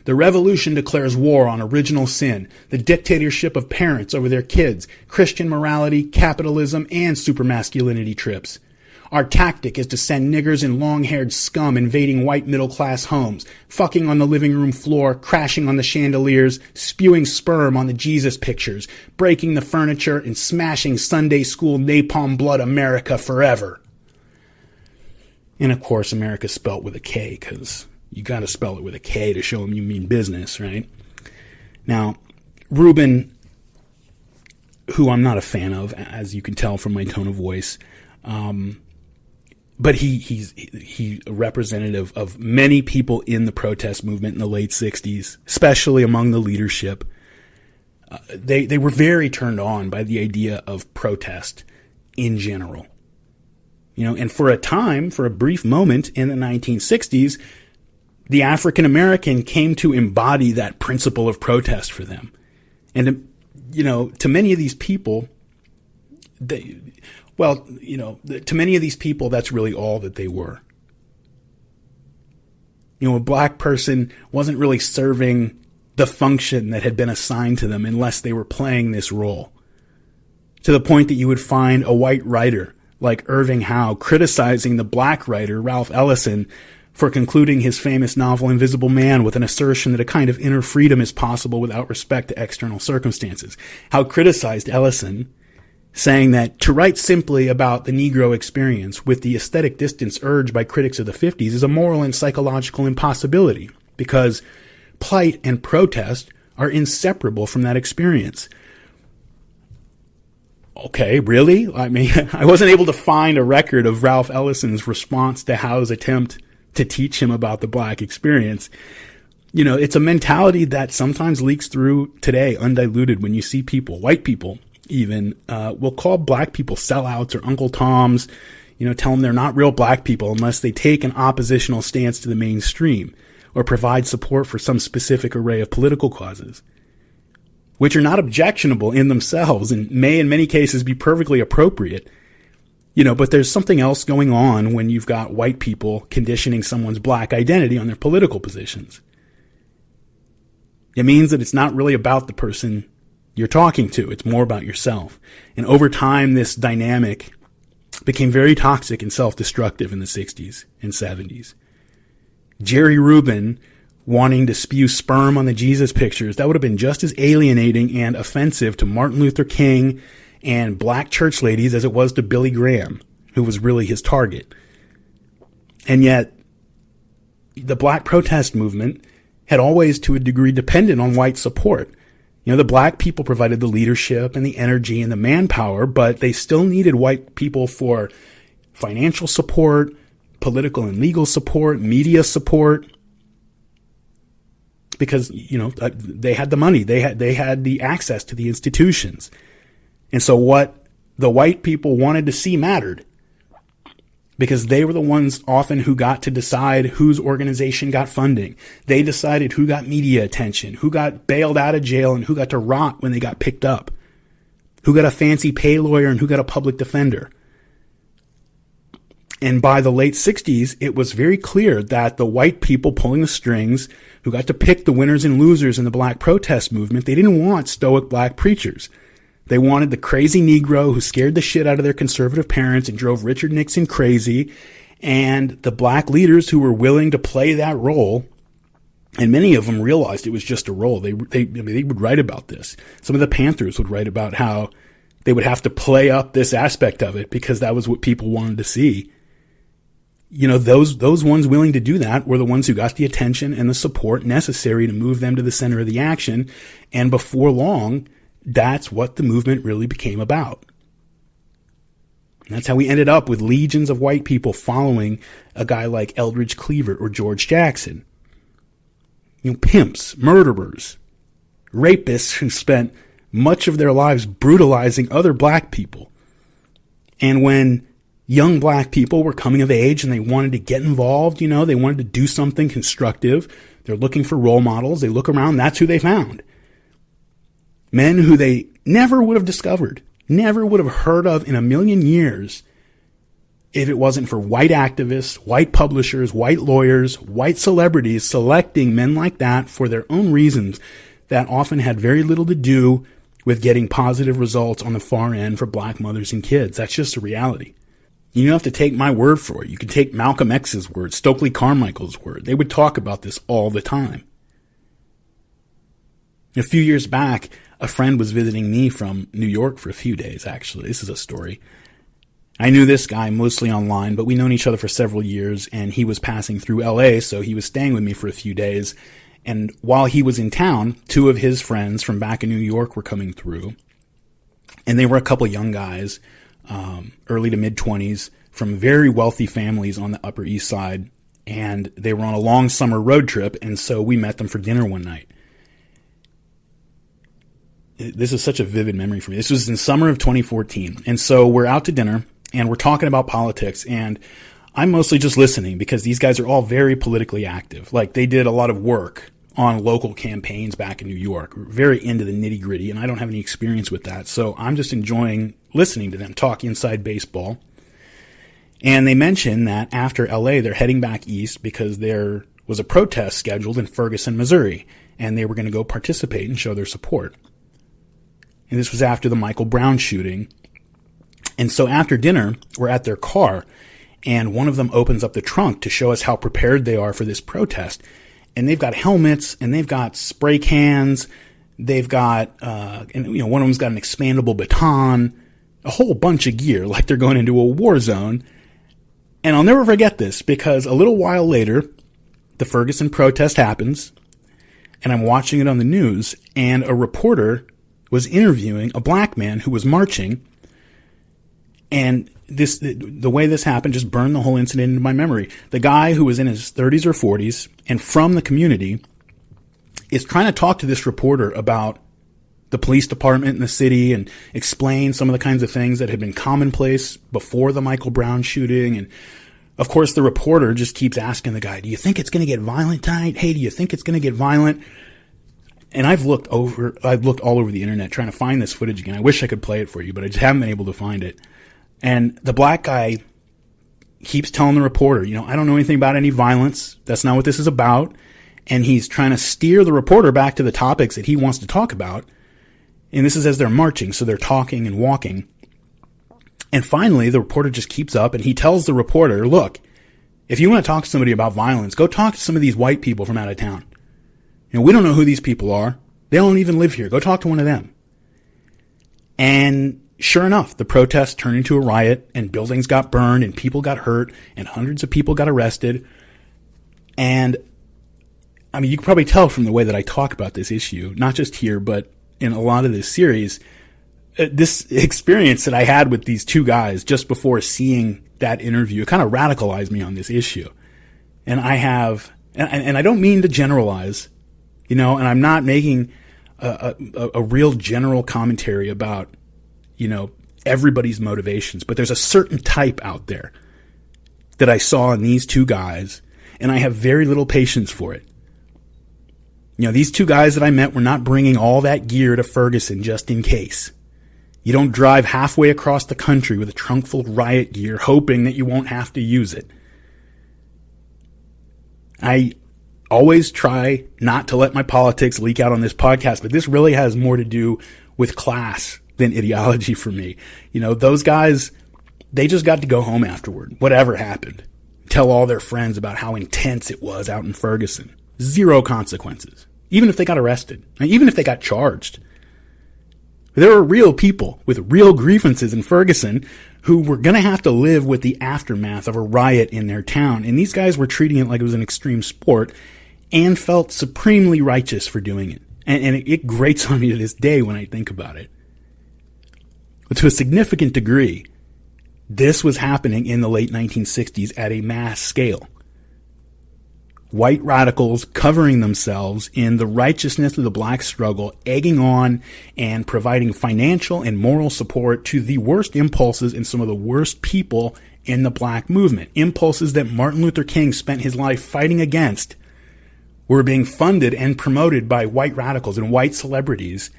The revolution declares war on original sin, the dictatorship of parents over their kids, Christian morality, capitalism, and supermasculinity trips. Our tactic is to send niggers and long-haired scum invading white middle-class homes, fucking on the living room floor, crashing on the chandeliers, spewing sperm on the Jesus pictures, breaking the furniture, and smashing Sunday school napalm blood America forever. And of course, America spelt with a K, because you got to spell it with a K to show them you mean business, right? Now, Rubin, who I'm not a fan of, as you can tell from my tone of voice, but he's a representative of many people in the protest movement in the late 60s, especially among the leadership. They were very turned on by the idea of protest in general. You know, and for a time, for a brief moment in the 1960s, the African American came to embody that principle of protest for them. And, you know, to many of these people, to many of these people, that's really all that they were. You know, a black person wasn't really serving the function that had been assigned to them unless they were playing this role. To the point that you would find a white writer like Irving Howe criticizing the black writer Ralph Ellison for concluding his famous novel Invisible Man with an assertion that a kind of inner freedom is possible without respect to external circumstances. Howe criticized Ellison, saying that to write simply about the Negro experience with the aesthetic distance urged by critics of the 50s is a moral and psychological impossibility, because plight and protest are inseparable from that experience. Okay, really? I mean, I wasn't able to find a record of Ralph Ellison's response to Howe's attempt to teach him about the black experience. You know, it's a mentality that sometimes leaks through today, undiluted, when you see people, white people even, will call black people sellouts or Uncle Toms, you know, tell them they're not real black people unless they take an oppositional stance to the mainstream or provide support for some specific array of political causes, which are not objectionable in themselves and may in many cases be perfectly appropriate. You know, but there's something else going on when you've got white people conditioning someone's black identity on their political positions. It means that it's not really about the person you're talking to. It's more about yourself. And over time, this dynamic became very toxic and self-destructive in the 60s and 70s. Jerry Rubin wanting to spew sperm on the Jesus pictures, that would have been just as alienating and offensive to Martin Luther King and black church ladies as it was to Billy Graham, who was really his target. And yet, the black protest movement had always, to a degree, depended on white support. The black people provided the leadership and the energy and the manpower, but they still needed white people for financial support, political and legal support, media support, because, they had the money, they had the access to the institutions. And so what the white people wanted to see mattered, because they were the ones often who got to decide whose organization got funding. They decided who got media attention, who got bailed out of jail, and who got to rot when they got picked up, who got a fancy pay lawyer and who got a public defender. And by the late 60s, it was very clear that the white people pulling the strings, who got to pick the winners and losers in the black protest movement, they didn't want stoic black preachers. They wanted the crazy Negro who scared the shit out of their conservative parents and drove Richard Nixon crazy, and the black leaders who were willing to play that role. And many of them realized it was just a role. They would write about this. Some of the Panthers would write about how they would have to play up this aspect of it because that was what people wanted to see. Those ones willing to do that were the ones who got the attention and the support necessary to move them to the center of the action. And before long, that's what the movement really became about. And that's how we ended up with legions of white people following a guy like Eldridge Cleaver or George Jackson. Pimps, murderers, rapists who spent much of their lives brutalizing other black people. And when young black people were coming of age and they wanted to get involved, they wanted to do something constructive, they're looking for role models, they look around, that's who they found. Men who they never would have discovered, never would have heard of in a million years if it wasn't for white activists, white publishers, white lawyers, white celebrities selecting men like that for their own reasons that often had very little to do with getting positive results on the far end for black mothers and kids. That's just a reality. You don't have to take my word for it. You can take Malcolm X's word, Stokely Carmichael's word. They would talk about this all the time. A few years back, a friend was visiting me from New York for a few days, actually. This is a story. I knew this guy mostly online, but we'd known each other for several years, and he was passing through LA, so he was staying with me for a few days. And while he was in town, two of his friends from back in New York were coming through, and they were a couple young guys, early to mid-20s, from very wealthy families on the Upper East Side, and they were on a long summer road trip, and so we met them for dinner one night. This is such a vivid memory for me. This was in summer of 2014. And so we're out to dinner and we're talking about politics, and I'm mostly just listening because these guys are all very politically active. Like, they did a lot of work on local campaigns back in New York, very into the nitty gritty, and I don't have any experience with that. So I'm just enjoying listening to them talk inside baseball. And they mentioned that after LA, they're heading back east because there was a protest scheduled in Ferguson, Missouri, and they were going to go participate and show their support. And this was after the Michael Brown shooting. And so after dinner, we're at their car, and one of them opens up the trunk to show us how prepared they are for this protest. And they've got helmets, and they've got spray cans, they've got, one of them's got an expandable baton, a whole bunch of gear, like they're going into a war zone. And I'll never forget this, because a little while later, the Ferguson protest happens, and I'm watching it on the news, and a reporter was interviewing a black man who was marching, and the way this happened just burned the whole incident into my memory. The guy who was in his 30s or 40s and from the community is trying to talk to this reporter about the police department in the city and explain some of the kinds of things that had been commonplace before the Michael Brown shooting. And of course, the reporter just keeps asking the guy, do you think it's going to get violent tonight? Hey, do you think it's going to get violent? And I've looked all over the internet trying to find this footage again. I wish I could play it for you, but I just haven't been able to find it. And the black guy keeps telling the reporter, I don't know anything about any violence. That's not what this is about. And he's trying to steer the reporter back to the topics that he wants to talk about. And this is as they're marching, so they're talking and walking. And finally, the reporter just keeps up, and he tells the reporter, look, if you want to talk to somebody about violence, go talk to some of these white people from out of town. We don't know who these people are. They don't even live here. Go talk to one of them. And sure enough, the protest turned into a riot, and buildings got burned, and people got hurt, and hundreds of people got arrested. And I mean, you can probably tell from the way that I talk about this issue, not just here, but in a lot of this series, this experience that I had with these two guys just before seeing that interview kind of radicalized me on this issue. And I have, and I don't mean to generalize, and I'm not making a real general commentary about, everybody's motivations, but there's a certain type out there that I saw in these two guys, and I have very little patience for it. These two guys that I met were not bringing all that gear to Ferguson just in case. You don't drive halfway across the country with a trunk full of riot gear hoping that you won't have to use it. I always try not to let my politics leak out on this podcast, but this really has more to do with class than ideology for me. Those guys, they just got to go home afterward, whatever happened. Tell all their friends about how intense it was out in Ferguson. Zero consequences. Even if they got arrested. Even if they got charged. There were real people with real grievances in Ferguson who were going to have to live with the aftermath of a riot in their town. And these guys were treating it like it was an extreme sport and felt supremely righteous for doing it. And it grates on me to this day when I think about it. But to a significant degree, this was happening in the late 1960s at a mass scale. White radicals covering themselves in the righteousness of the black struggle, egging on and providing financial and moral support to the worst impulses and some of the worst people in the black movement. Impulses that Martin Luther King spent his life fighting against were being funded and promoted by white radicals and white celebrities.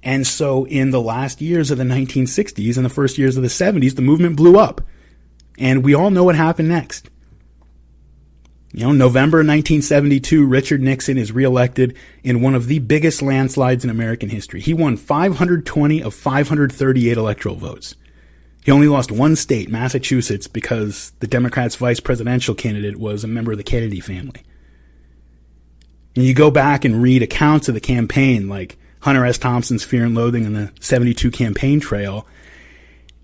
And so in the last years of the 1960s and the first years of the 70s, the movement blew up. And we all know what happened next. November 1972, Richard Nixon is reelected in one of the biggest landslides in American history. He won 520 of 538 electoral votes. He only lost one state, Massachusetts, because the Democrats' vice presidential candidate was a member of the Kennedy family. And you go back and read accounts of the campaign, like Hunter S. Thompson's Fear and Loathing and the 72 campaign trail.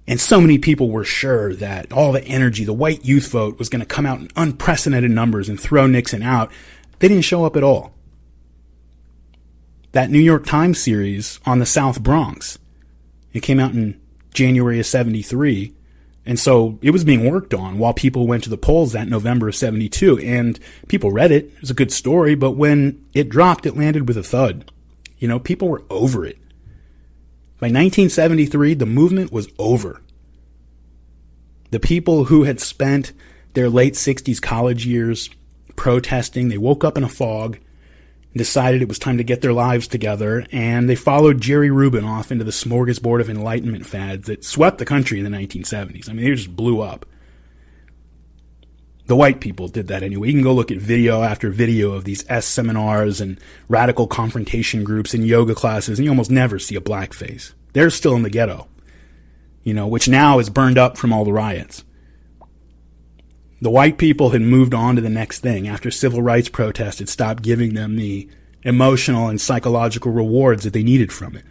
And so many people were sure that all the energy, the white youth vote, was going to come out in unprecedented numbers and throw Nixon out. They didn't show up at all. That New York Times series on the South Bronx, it came out in January of 73. And so it was being worked on while people went to the polls that November of 72. And people read it. It was a good story. But when it dropped, it landed with a thud. People were over it. By 1973, the movement was over. The people who had spent their late 60s college years protesting, they woke up in a fog and decided it was time to get their lives together, and they followed Jerry Rubin off into the smorgasbord of Enlightenment fads that swept the country in the 1970s. I mean, they just blew up. The white people did that anyway. You can go look at video after video of these S seminars and radical confrontation groups and yoga classes, and you almost never see a black face. They're still in the ghetto, which now is burned up from all the riots. The white people had moved on to the next thing after civil rights protests had stopped giving them the emotional and psychological rewards that they needed from it.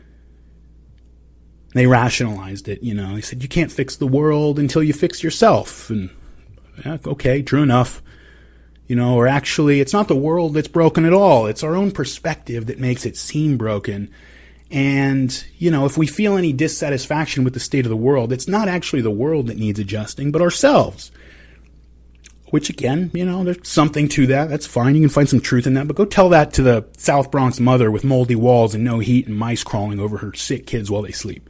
They rationalized it, They said, you can't fix the world until you fix yourself. And yeah, okay, true enough. Or actually, it's not the world that's broken at all. It's our own perspective that makes it seem broken. And, if we feel any dissatisfaction with the state of the world, it's not actually the world that needs adjusting, but ourselves. Which again, there's something to that. That's fine. You can find some truth in that. But go tell that to the South Bronx mother with moldy walls and no heat and mice crawling over her sick kids while they sleep.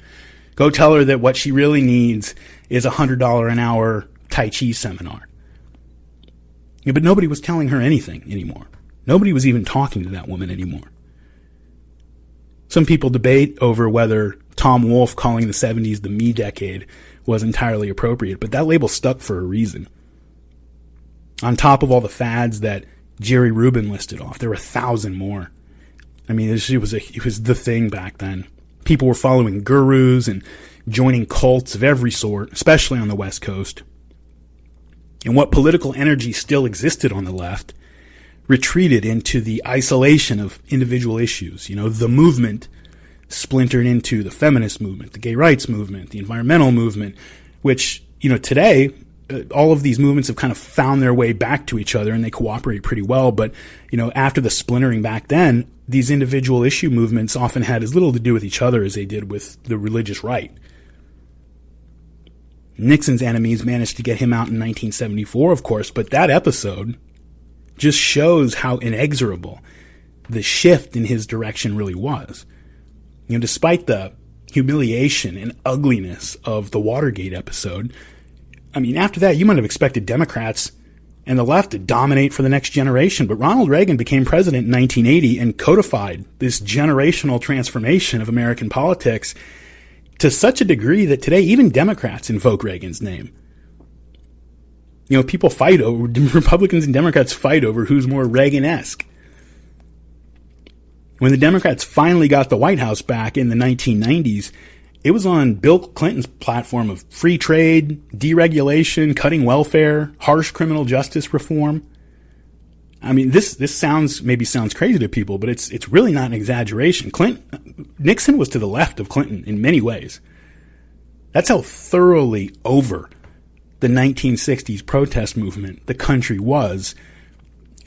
Go tell her that what she really needs is $100 an hour Tai Chi seminar. Yeah, but nobody was telling her anything anymore. Nobody was even talking to that woman anymore. Some people debate over whether Tom Wolfe calling the 70s the me decade was entirely appropriate, but that label stuck for a reason. On top of all the fads that Jerry Rubin listed off, there were 1,000 more. I mean, it was the thing back then. People were following gurus and joining cults of every sort, especially on the West Coast. And what political energy still existed on the left retreated into the isolation of individual issues. The movement splintered into the feminist movement, the gay rights movement, the environmental movement, which, today, all of these movements have kind of found their way back to each other, and they cooperate pretty well. But, after the splintering back then, these individual issue movements often had as little to do with each other as they did with the religious right. Nixon's enemies managed to get him out in 1974, of course, but that episode just shows how inexorable the shift in his direction really was. Despite the humiliation and ugliness of the Watergate episode, after that, you might have expected Democrats and the left to dominate for the next generation. But Ronald Reagan became president in 1980 and codified this generational transformation of American politics to such a degree that today even Democrats invoke Reagan's name. People fight over, Republicans and Democrats fight over who's more Reagan-esque. When the Democrats finally got the White House back in the 1990s, it was on Bill Clinton's platform of free trade, deregulation, cutting welfare, harsh criminal justice reform. This sounds crazy to people, but it's really not an exaggeration. Nixon was to the left of Clinton in many ways. That's how thoroughly over the 1960s protest movement the country was.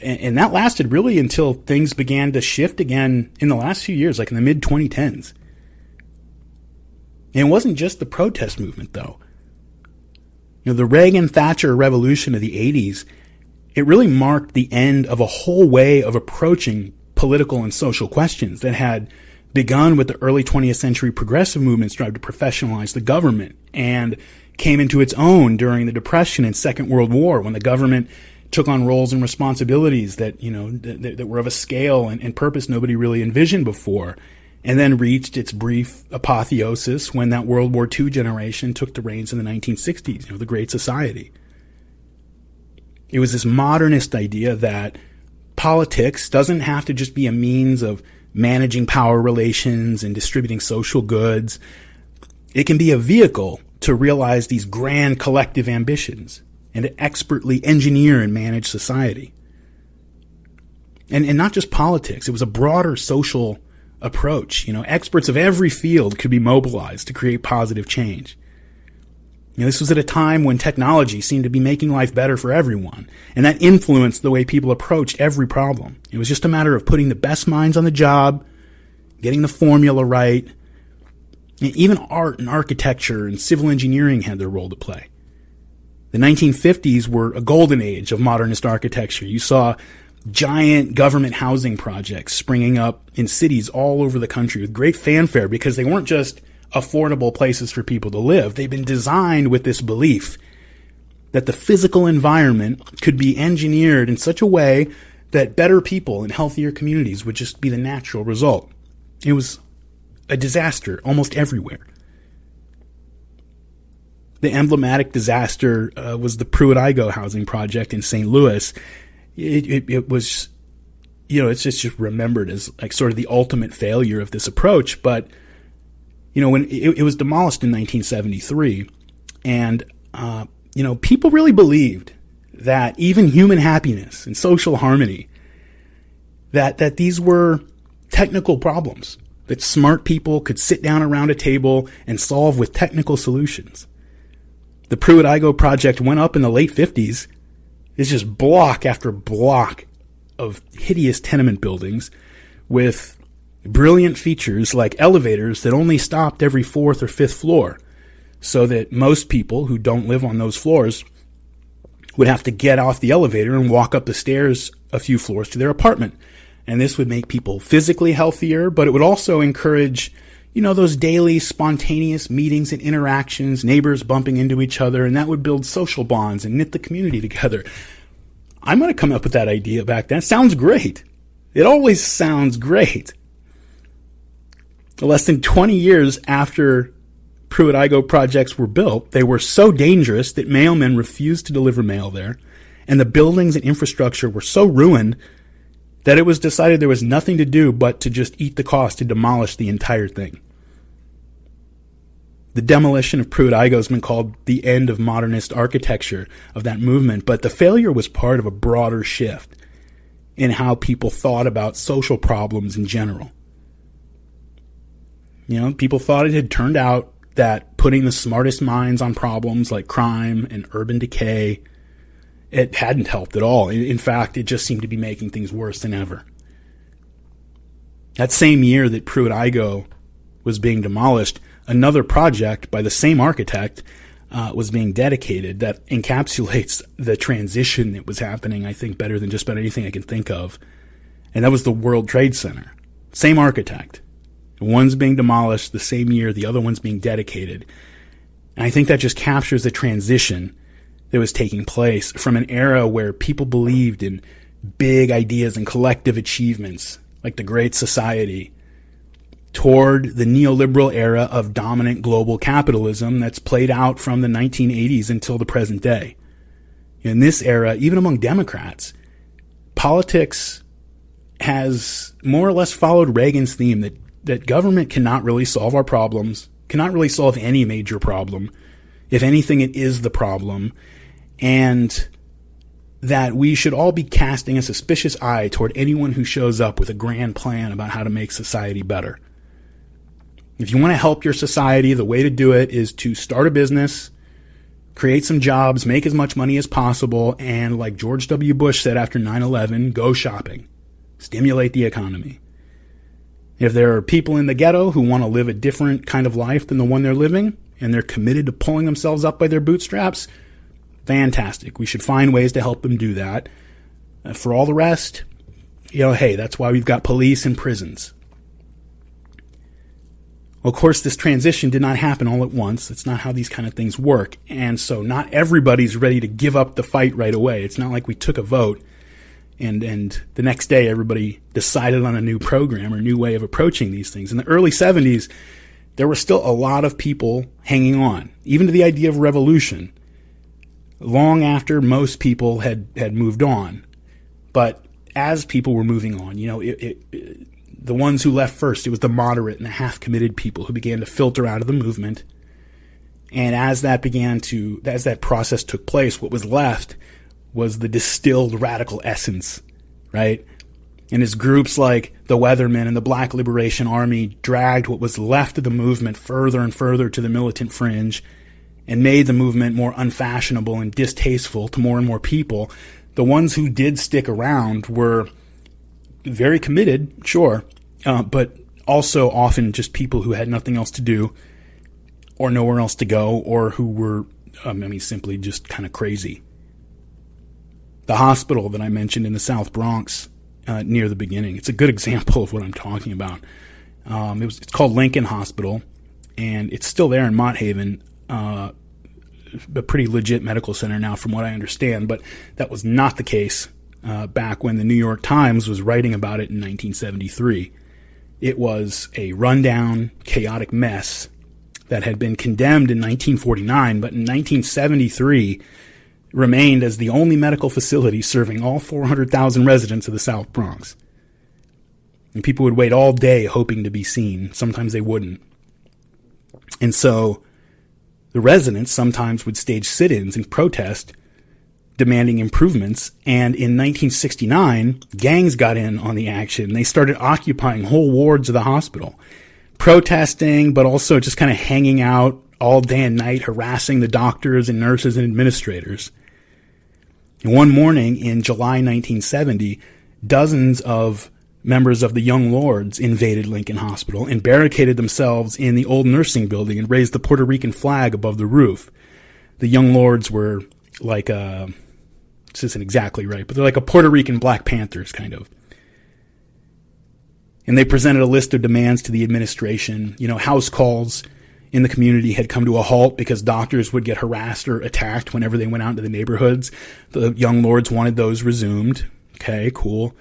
And that lasted really until things began to shift again in the last few years, like in the mid-2010s. And it wasn't just the protest movement, though. The Reagan-Thatcher revolution of the 80s, it really marked the end of a whole way of approaching political and social questions that had begun with the early 20th century progressive movements tried to professionalize the government and came into its own during the Depression and Second World War, when the government took on roles and responsibilities that, that were of a scale and purpose nobody really envisioned before, and then reached its brief apotheosis when that World War II generation took the reins in the 1960s, the Great Society. It was this modernist idea that politics doesn't have to just be a means of managing power relations and distributing social goods. It can be a vehicle to realize these grand collective ambitions and to expertly engineer and manage society. And not just politics. It was a broader social approach. Experts of every field could be mobilized to create positive change. This was at a time when technology seemed to be making life better for everyone, and that influenced the way people approached every problem. It was just a matter of putting the best minds on the job, getting the formula right. And even art and architecture and civil engineering had their role to play. The 1950s were a golden age of modernist architecture. You saw giant government housing projects springing up in cities all over the country with great fanfare because they weren't just affordable places for people to live. They've been designed with this belief that the physical environment could be engineered in such a way that better people and healthier communities would just be the natural result. It was a disaster almost everywhere. The emblematic disaster was the Pruitt-Igoe housing project in St. Louis. It was, it's just remembered as like sort of the ultimate failure of this approach. But, when it was demolished in 1973, and, people really believed that even human happiness and social harmony, that these were technical problems that smart people could sit down around a table and solve with technical solutions. The Pruitt-Igoe project went up in the late 50s. It's just block after block of hideous tenement buildings with brilliant features like elevators that only stopped every fourth or fifth floor, so that most people who don't live on those floors would have to get off the elevator and walk up the stairs a few floors to their apartment. And this would make people physically healthier, but it would also encourage, those daily spontaneous meetings and interactions, neighbors bumping into each other, and that would build social bonds and knit the community together. I might have come up with that idea back then. It sounds great. It always sounds great. Less than 20 years after Pruitt-Igoe projects were built, they were so dangerous that mailmen refused to deliver mail there, and the buildings and infrastructure were so ruined that it was decided there was nothing to do but to just eat the cost to demolish the entire thing. The demolition of Pruitt-Igoe has been called the end of modernist architecture of that movement, but the failure was part of a broader shift in how people thought about social problems in general. People thought it had turned out that putting the smartest minds on problems like crime and urban decay, it hadn't helped at all. In fact, it just seemed to be making things worse than ever. That same year that Pruitt-Igoe was being demolished, another project by the same architect was being dedicated that encapsulates the transition that was happening, I think, better than just about anything I can think of. And that was the World Trade Center. Same architect. One's being demolished the same year, the other one's being dedicated. And I think that just captures the transition that was taking place from an era where people believed in big ideas and collective achievements, like the Great Society, toward the neoliberal era of dominant global capitalism that's played out from the 1980s until the present day. In this era, even among Democrats, politics has more or less followed Reagan's theme that government cannot really solve our problems, cannot really solve any major problem. If anything, it is the problem. And that we should all be casting a suspicious eye toward anyone who shows up with a grand plan about how to make society better. If you want to help your society, the way to do it is to start a business, create some jobs, make as much money as possible, and like George W. Bush said after 9/11, go shopping. Stimulate the economy. If there are people in the ghetto who want to live a different kind of life than the one they're living, and they're committed to pulling themselves up by their bootstraps, fantastic. We should find ways to help them do that. For all the rest, hey, that's why we've got police and prisons. Well, of course, this transition did not happen all at once. It's not how these kind of things work. And so not everybody's ready to give up the fight right away. It's not like we took a vote and the next day everybody decided on a new program or new way of approaching these things. In the early 70s, there were still a lot of people hanging on, even to the idea of revolution, long after most people had moved on. But as people were moving on, the ones who left first, it was the moderate and the half-committed people who began to filter out of the movement. And as that process took place, what was left was the distilled radical essence, right? And as groups like the Weathermen and the Black Liberation Army dragged what was left of the movement further and further to the militant fringe and made the movement more unfashionable and distasteful to more and more people, the ones who did stick around were very committed, sure, but also often just people who had nothing else to do or nowhere else to go, or who were, simply just kind of crazy. The hospital that I mentioned in the South Bronx near the beginning, it's a good example of what I'm talking about. It's called Lincoln Hospital, and it's still there in Mott Haven, a pretty legit medical center now from what I understand, but that was not the case back when the New York Times was writing about it in 1973. It was a rundown, chaotic mess that had been condemned in 1949, but in 1973 remained as the only medical facility serving all 400,000 residents of the South Bronx. And people would wait all day hoping to be seen. Sometimes they wouldn't. And so the residents sometimes would stage sit-ins and protest, demanding improvements. And in 1969, gangs got in on the action. They started occupying whole wards of the hospital, protesting, but also just kind of hanging out all day and night, harassing the doctors and nurses and administrators. And one morning in July 1970, dozens of members of the Young Lords invaded Lincoln Hospital and barricaded themselves in the old nursing building and raised the Puerto Rican flag above the roof. The Young Lords were like this isn't exactly right, but they're like a Puerto Rican Black Panthers, kind of. And they presented a list of demands to the administration. House calls in the community had come to a halt because doctors would get harassed or attacked whenever they went out into the neighborhoods. The Young Lords wanted those resumed. Okay, cool.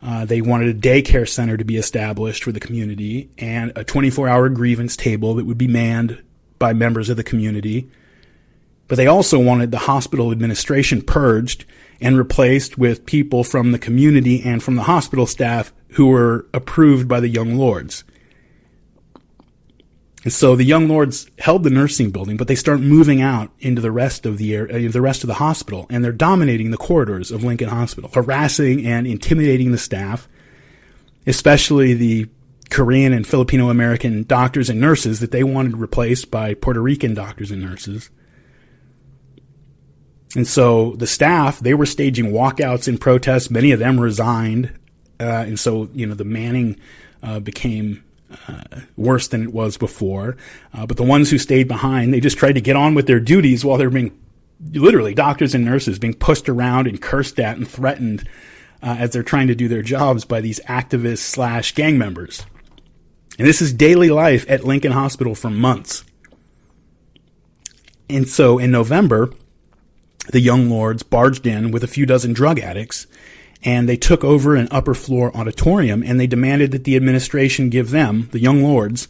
They wanted a daycare center to be established for the community and a 24-hour grievance table that would be manned by members of the community. But they also wanted the hospital administration purged and replaced with people from the community and from the hospital staff who were approved by the Young Lords. And so the Young Lords held the nursing building, but they start moving out into the rest of the hospital, and they're dominating the corridors of Lincoln Hospital, harassing and intimidating the staff, especially the Korean and Filipino American doctors and nurses that they wanted replaced by Puerto Rican doctors and nurses. And so the staff, they were staging walkouts in protest. Many of them resigned. And so, the manning became worse than it was before. But the ones who stayed behind, they just tried to get on with their duties while they're being, literally, doctors and nurses being pushed around and cursed at and threatened as they're trying to do their jobs by these activists / gang members. And this is daily life at Lincoln Hospital for months. And so in November, the Young Lords barged in with a few dozen drug addicts, and they took over an upper floor auditorium, and they demanded that the administration give them, the Young Lords,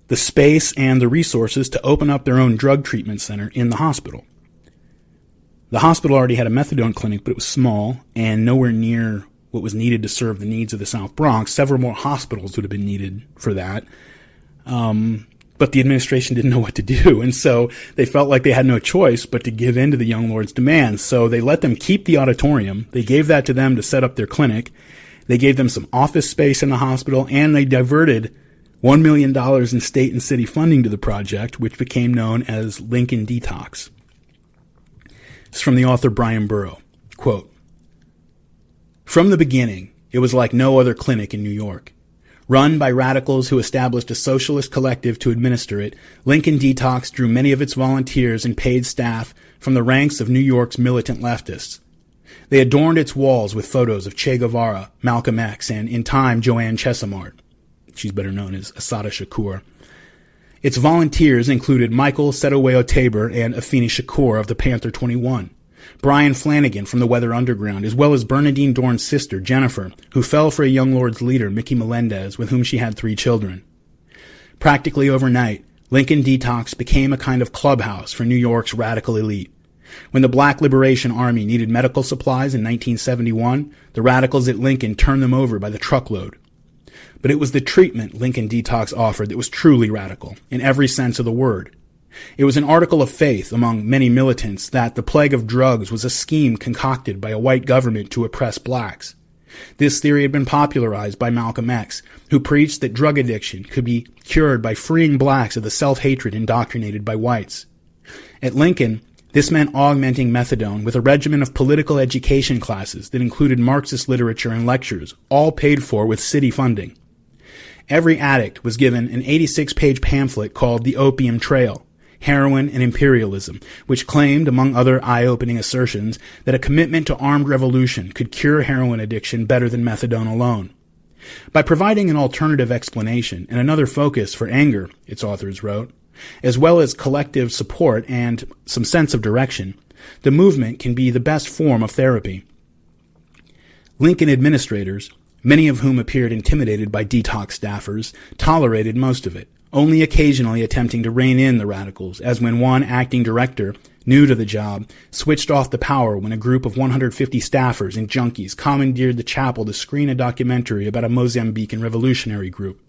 the space and the resources to open up their own drug treatment center in the hospital. The hospital already had a methadone clinic, but it was small and nowhere near what was needed to serve the needs of the South Bronx. Several more hospitals would have been needed for that. But the administration didn't know what to do. And so they felt like they had no choice but to give in to the Young Lords' demands. So they let them keep the auditorium. They gave that to them to set up their clinic. They gave them some office space in the hospital, and they diverted $1 million in state and city funding to the project, which became known as Lincoln Detox. It's from the author Brian Burrow. Quote, "From the beginning, it was like no other clinic in New York. Run by radicals who established a socialist collective to administer it, Lincoln Detox drew many of its volunteers and paid staff from the ranks of New York's militant leftists. They adorned its walls with photos of Che Guevara, Malcolm X, and, in time, Joanne Chesimard. She's better known as Assata Shakur. Its volunteers included Michael Setoweo Tabor and Afeni Shakur of the Panther 21, Brian Flanagan from the Weather Underground, as well as Bernadine Dorn's sister, Jennifer, who fell for a Young Lords leader, Mickey Melendez, with whom she had 3 children. Practically overnight, Lincoln Detox became a kind of clubhouse for New York's radical elite. When the Black Liberation Army needed medical supplies in 1971, the radicals at Lincoln turned them over by the truckload. But it was the treatment Lincoln Detox offered that was truly radical, in every sense of the word. It was an article of faith among many militants that the plague of drugs was a scheme concocted by a white government to oppress blacks. This theory had been popularized by Malcolm X, who preached that drug addiction could be cured by freeing blacks of the self-hatred indoctrinated by whites. At Lincoln, this meant augmenting methadone with a regimen of political education classes that included Marxist literature and lectures, all paid for with city funding. Every addict was given an 86-page pamphlet called The Opium Trail, Heroin and Imperialism, which claimed, among other eye-opening assertions, that a commitment to armed revolution could cure heroin addiction better than methadone alone. By providing an alternative explanation and another focus for anger, its authors wrote, as well as collective support and some sense of direction, the movement can be the best form of therapy. Lincoln administrators, many of whom appeared intimidated by detox staffers, tolerated most of it, only occasionally attempting to rein in the radicals, as when one acting director, new to the job, switched off the power when a group of 150 staffers and junkies commandeered the chapel to screen a documentary about a Mozambican revolutionary group.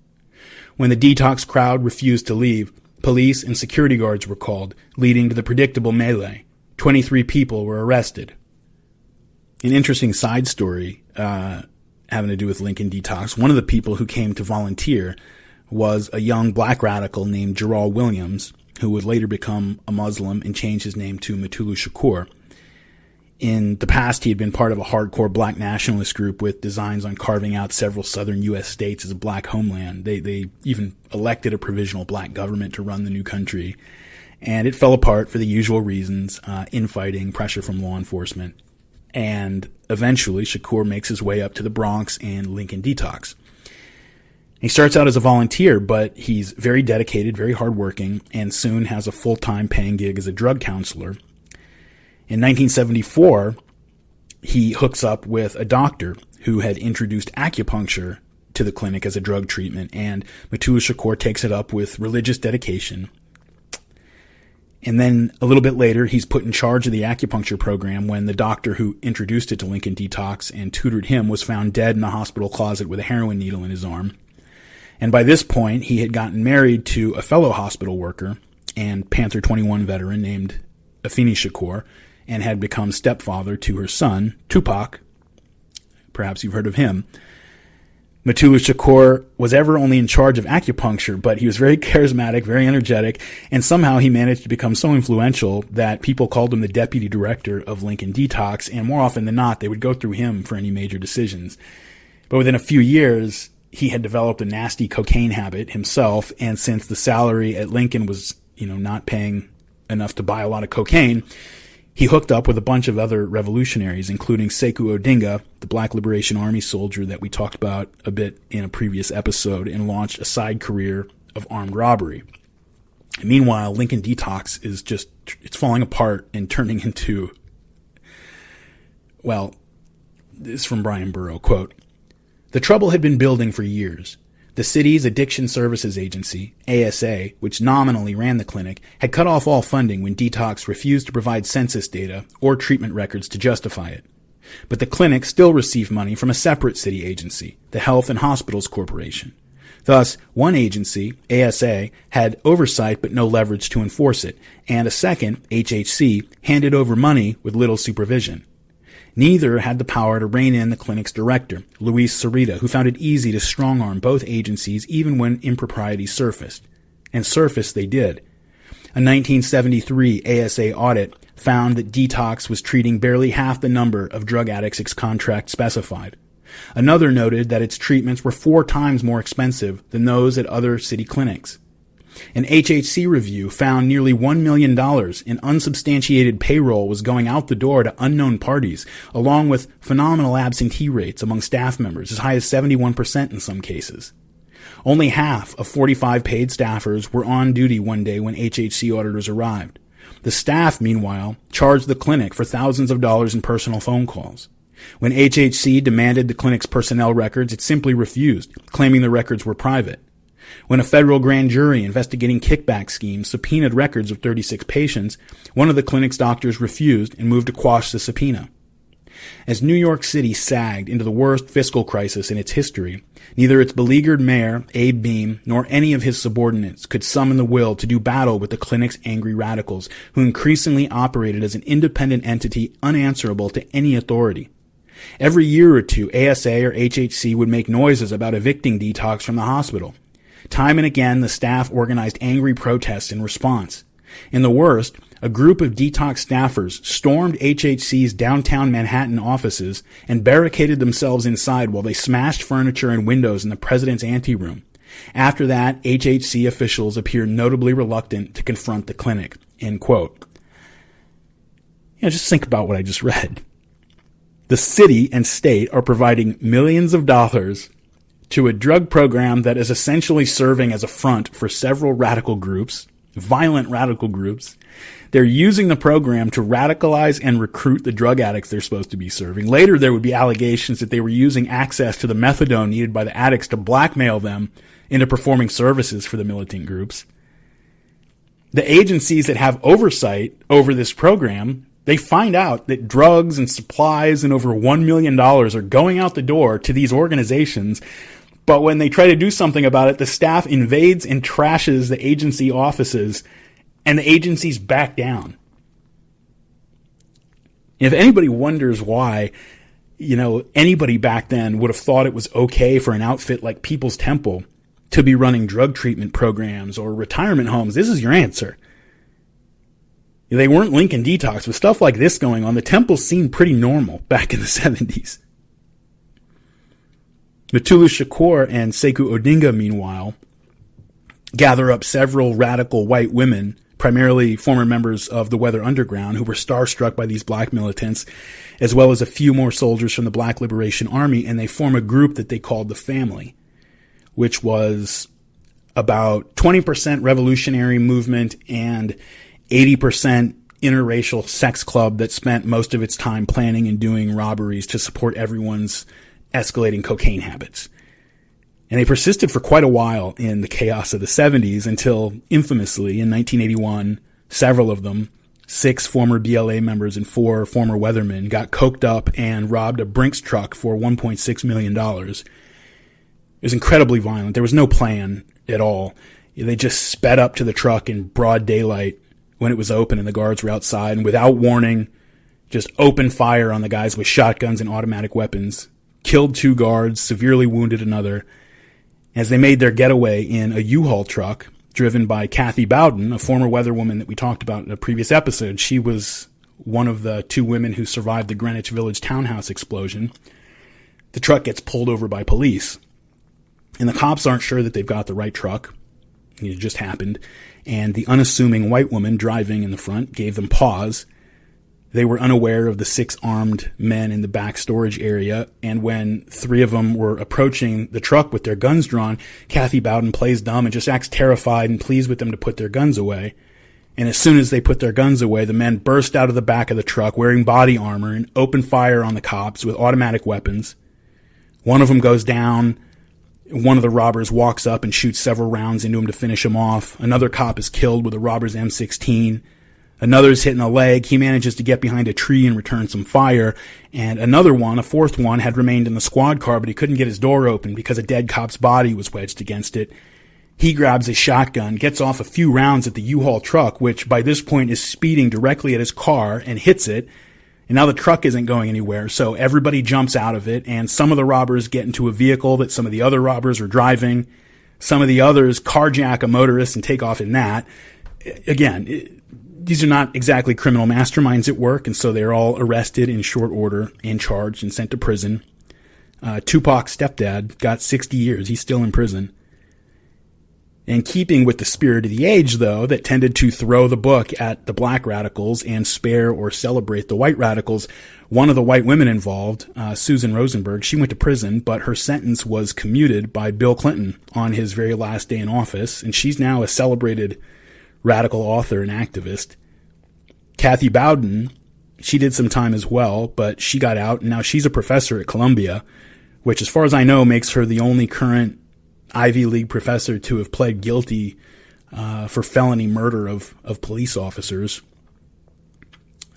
When the detox crowd refused to leave, police and security guards were called, leading to the predictable melee. 23 people were arrested. An interesting side story having to do with Lincoln Detox. One of the people who came to volunteer was a young black radical named Gerald Williams, who would later become a Muslim and change his name to Mutulu Shakur. In the past, he had been part of a hardcore black nationalist group with designs on carving out several southern U.S. states as a black homeland. They even elected a provisional black government to run the new country. And it fell apart for the usual reasons, infighting, pressure from law enforcement. And eventually, Shakur makes his way up to the Bronx and Lincoln Detox. He starts out as a volunteer, but he's very dedicated, very hardworking, and soon has a full-time paying gig as a drug counselor. In 1974, he hooks up with a doctor who had introduced acupuncture to the clinic as a drug treatment, and Mutulu Shakur takes it up with religious dedication. And then a little bit later, he's put in charge of the acupuncture program when the doctor who introduced it to Lincoln Detox and tutored him was found dead in a hospital closet with a heroin needle in his arm. And by this point, he had gotten married to a fellow hospital worker and Panther 21 veteran named Afeni Shakur, and had become stepfather to her son, Tupac. Perhaps you've heard of him. Mutulu Shakur was ever only in charge of acupuncture, but he was very charismatic, very energetic, and somehow he managed to become so influential that people called him the deputy director of Lincoln Detox, and more often than not, they would go through him for any major decisions. But within a few years, he had developed a nasty cocaine habit himself, and since the salary at Lincoln was, not paying enough to buy a lot of cocaine, he hooked up with a bunch of other revolutionaries, including Sekou Odinga, the Black Liberation Army soldier that we talked about a bit in a previous episode, and launched a side career of armed robbery. And meanwhile, Lincoln Detox is it's falling apart and turning into, well, this is from Brian Burrow, quote, "The trouble had been building for years. The city's Addiction Services Agency, ASA, which nominally ran the clinic, had cut off all funding when Detox refused to provide census data or treatment records to justify it. But the clinic still received money from a separate city agency, the Health and Hospitals Corporation. Thus, one agency, ASA, had oversight but no leverage to enforce it, and a second, HHC, handed over money with little supervision. Neither had the power to rein in the clinic's director, Luis Sarita, who found it easy to strong-arm both agencies even when improprieties surfaced. And surface they did. A 1973 ASA audit found that Detox was treating barely half the number of drug addicts its contract specified. Another noted that its treatments were 4 times more expensive than those at other city clinics. An HHC review found nearly $1 million in unsubstantiated payroll was going out the door to unknown parties, along with phenomenal absentee rates among staff members, as high as 71% in some cases. Only half of 45 paid staffers were on duty one day when HHC auditors arrived. The staff, meanwhile, charged the clinic for thousands of dollars in personal phone calls. When HHC demanded the clinic's personnel records, it simply refused, claiming the records were private. When a federal grand jury investigating kickback schemes subpoenaed records of 36 patients, one of the clinic's doctors refused and moved to quash the subpoena. As New York City sagged into the worst fiscal crisis in its history, neither its beleaguered mayor, Abe Beame, nor any of his subordinates could summon the will to do battle with the clinic's angry radicals, who increasingly operated as an independent entity unanswerable to any authority. Every year or two, ASA or HHC would make noises about evicting Detox from the hospital. Time and again, the staff organized angry protests in response. In the worst, a group of Detox staffers stormed HHC's downtown Manhattan offices and barricaded themselves inside while they smashed furniture and windows in the president's anteroom. After that, HHC officials appeared notably reluctant to confront the clinic. End quote. Just think about what I just read. The city and state are providing millions of dollars to a drug program that is essentially serving as a front for several radical groups, violent radical groups. They're using the program to radicalize and recruit the drug addicts they're supposed to be serving. Later, there would be allegations that they were using access to the methadone needed by the addicts to blackmail them into performing services for the militant groups. The agencies that have oversight over this program, they find out that drugs and supplies and over $1 million are going out the door to these organizations. But when they try to do something about it, the staff invades and trashes the agency offices, and the agencies back down. If anybody wonders why, anybody back then would have thought it was okay for an outfit like People's Temple to be running drug treatment programs or retirement homes, this is your answer. They weren't Lincoln Detox. With stuff like this going on, the Temple seemed pretty normal back in the 70s. Mutulu Shakur and Sekou Odinga, meanwhile, gather up several radical white women, primarily former members of the Weather Underground, who were starstruck by these black militants, as well as a few more soldiers from the Black Liberation Army, and they form a group that they called the Family, which was about 20% revolutionary movement and 80% interracial sex club that spent most of its time planning and doing robberies to support everyone's escalating cocaine habits. And they persisted for quite a while in the chaos of the 70s until, infamously, in 1981, several of them, 6 former BLA members and 4 former weathermen, got coked up and robbed a Brinks truck for $1.6 million. It was incredibly violent. There was no plan at all. They just sped up to the truck in broad daylight when it was open and the guards were outside, and without warning, just opened fire on the guys with shotguns and automatic weapons, killed 2 guards, severely wounded another, as they made their getaway in a U-Haul truck driven by Kathy Bowden, a former weatherwoman that we talked about in a previous episode. She was one of the 2 women who survived the Greenwich Village townhouse explosion. The truck gets pulled over by police, and the cops aren't sure that they've got the right truck. It just happened. And the unassuming white woman driving in the front gave them pause. They were unaware of the 6 armed men in the back storage area, and when 3 of them were approaching the truck with their guns drawn, Kathy Bowden plays dumb and just acts terrified and pleads with them to put their guns away. And as soon as they put their guns away, the men burst out of the back of the truck wearing body armor and open fire on the cops with automatic weapons. One of them goes down. One of the robbers walks up and shoots several rounds into him to finish him off. Another cop is killed with a robber's M16. Another's hit in the leg. He manages to get behind a tree and return some fire. And another one, a 4th one, had remained in the squad car, but he couldn't get his door open because a dead cop's body was wedged against it. He grabs his shotgun, gets off a few rounds at the U-Haul truck, which by this point is speeding directly at his car, and hits it. And now the truck isn't going anywhere, so everybody jumps out of it, and some of the robbers get into a vehicle that some of the other robbers are driving. Some of the others carjack a motorist and take off in that. Again, these are not exactly criminal masterminds at work, and so they're all arrested in short order and charged and sent to prison. Tupac's stepdad got 60 years. He's still in prison. In keeping with the spirit of the age, though, that tended to throw the book at the black radicals and spare or celebrate the white radicals, one of the white women involved, Susan Rosenberg, she went to prison, but her sentence was commuted by Bill Clinton on his very last day in office, and she's now a celebrated radical author and activist. Kathy Bowden, she did some time as well, but she got out, and now she's a professor at Columbia, which, as far as I know, makes her the only current Ivy League professor to have pled guilty for felony murder of police officers.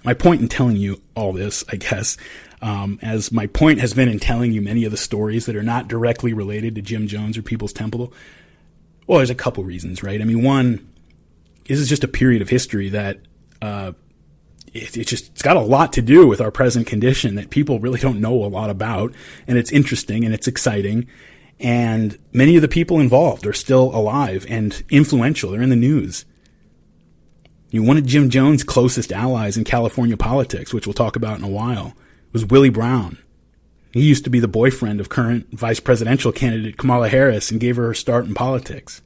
My point in telling you all this, I guess, as my point has been in telling you many of the stories that are not directly related to Jim Jones or People's Temple, well, there's a couple reasons, right? I mean, one, this is just a period of history that it's got a lot to do with our present condition that people really don't know a lot about, and it's interesting and it's exciting. And many of the people involved are still alive and influential. They're in the news. One of Jim Jones' closest allies in California politics, which we'll talk about in a while, was Willie Brown. He used to be the boyfriend of current vice presidential candidate Kamala Harris and gave her her start in politics.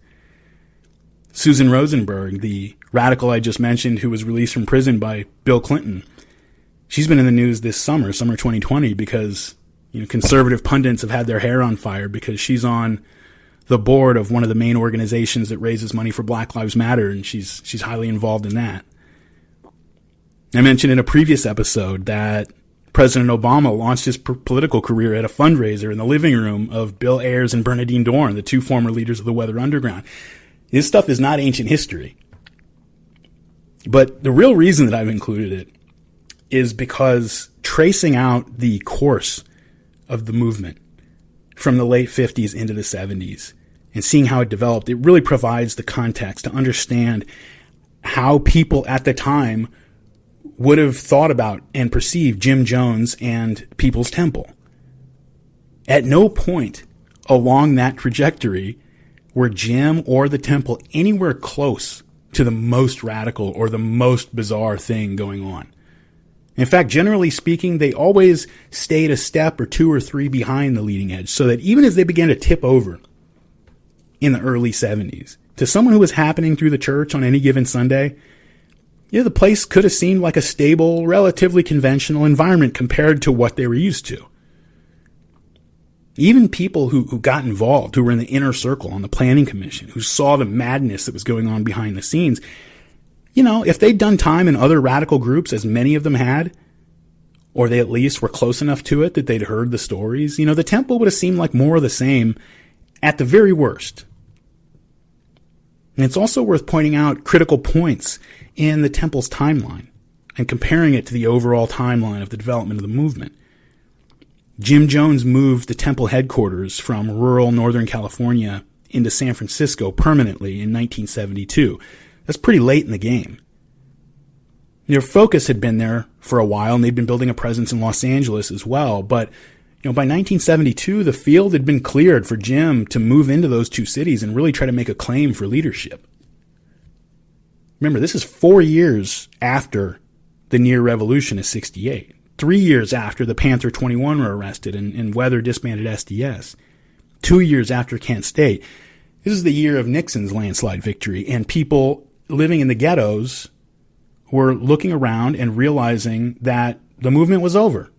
Susan Rosenberg, the radical I just mentioned who was released from prison by Bill Clinton, she's been in the news this summer 2020, because conservative pundits have had their hair on fire because she's on the board of one of the main organizations that raises money for Black Lives Matter, and she's highly involved in that. I mentioned in a previous episode that President Obama launched his political career at a fundraiser in the living room of Bill Ayers and Bernadine Dohrn, the 2 former leaders of the Weather Underground. This stuff is not ancient history. But the real reason that I've included it is because tracing out the course of the movement from the late 50s into the 70s and seeing how it developed, it really provides the context to understand how people at the time would have thought about and perceived Jim Jones and People's Temple. At no point along that trajectory were Jim or the Temple anywhere close to the most radical or the most bizarre thing going on. In fact, generally speaking, they always stayed a step or 2 or 3 behind the leading edge, so that even as they began to tip over in the early 70s, to someone who was happening through the church on any given Sunday, the place could have seemed like a stable, relatively conventional environment compared to what they were used to. Even people who got involved, who were in the inner circle on the planning commission, who saw the madness that was going on behind the scenes, if they'd done time in other radical groups, as many of them had, or they at least were close enough to it that they'd heard the stories, the Temple would have seemed like more of the same at the very worst. And it's also worth pointing out critical points in the Temple's timeline and comparing it to the overall timeline of the development of the movement. Jim Jones moved the Temple headquarters from rural Northern California into San Francisco permanently in 1972. That's pretty late in the game. Their focus had been there for a while, and they'd been building a presence in Los Angeles as well, but By 1972, the field had been cleared for Jim to move into those two cities and really try to make a claim for leadership. Remember, this is 4 years after the near revolution of 68. 3 years after the Panther 21 were arrested and Weather disbanded SDS. 2 years after Kent State. This is the year of Nixon's landslide victory, and people living in the ghettos were looking around and realizing that the movement was over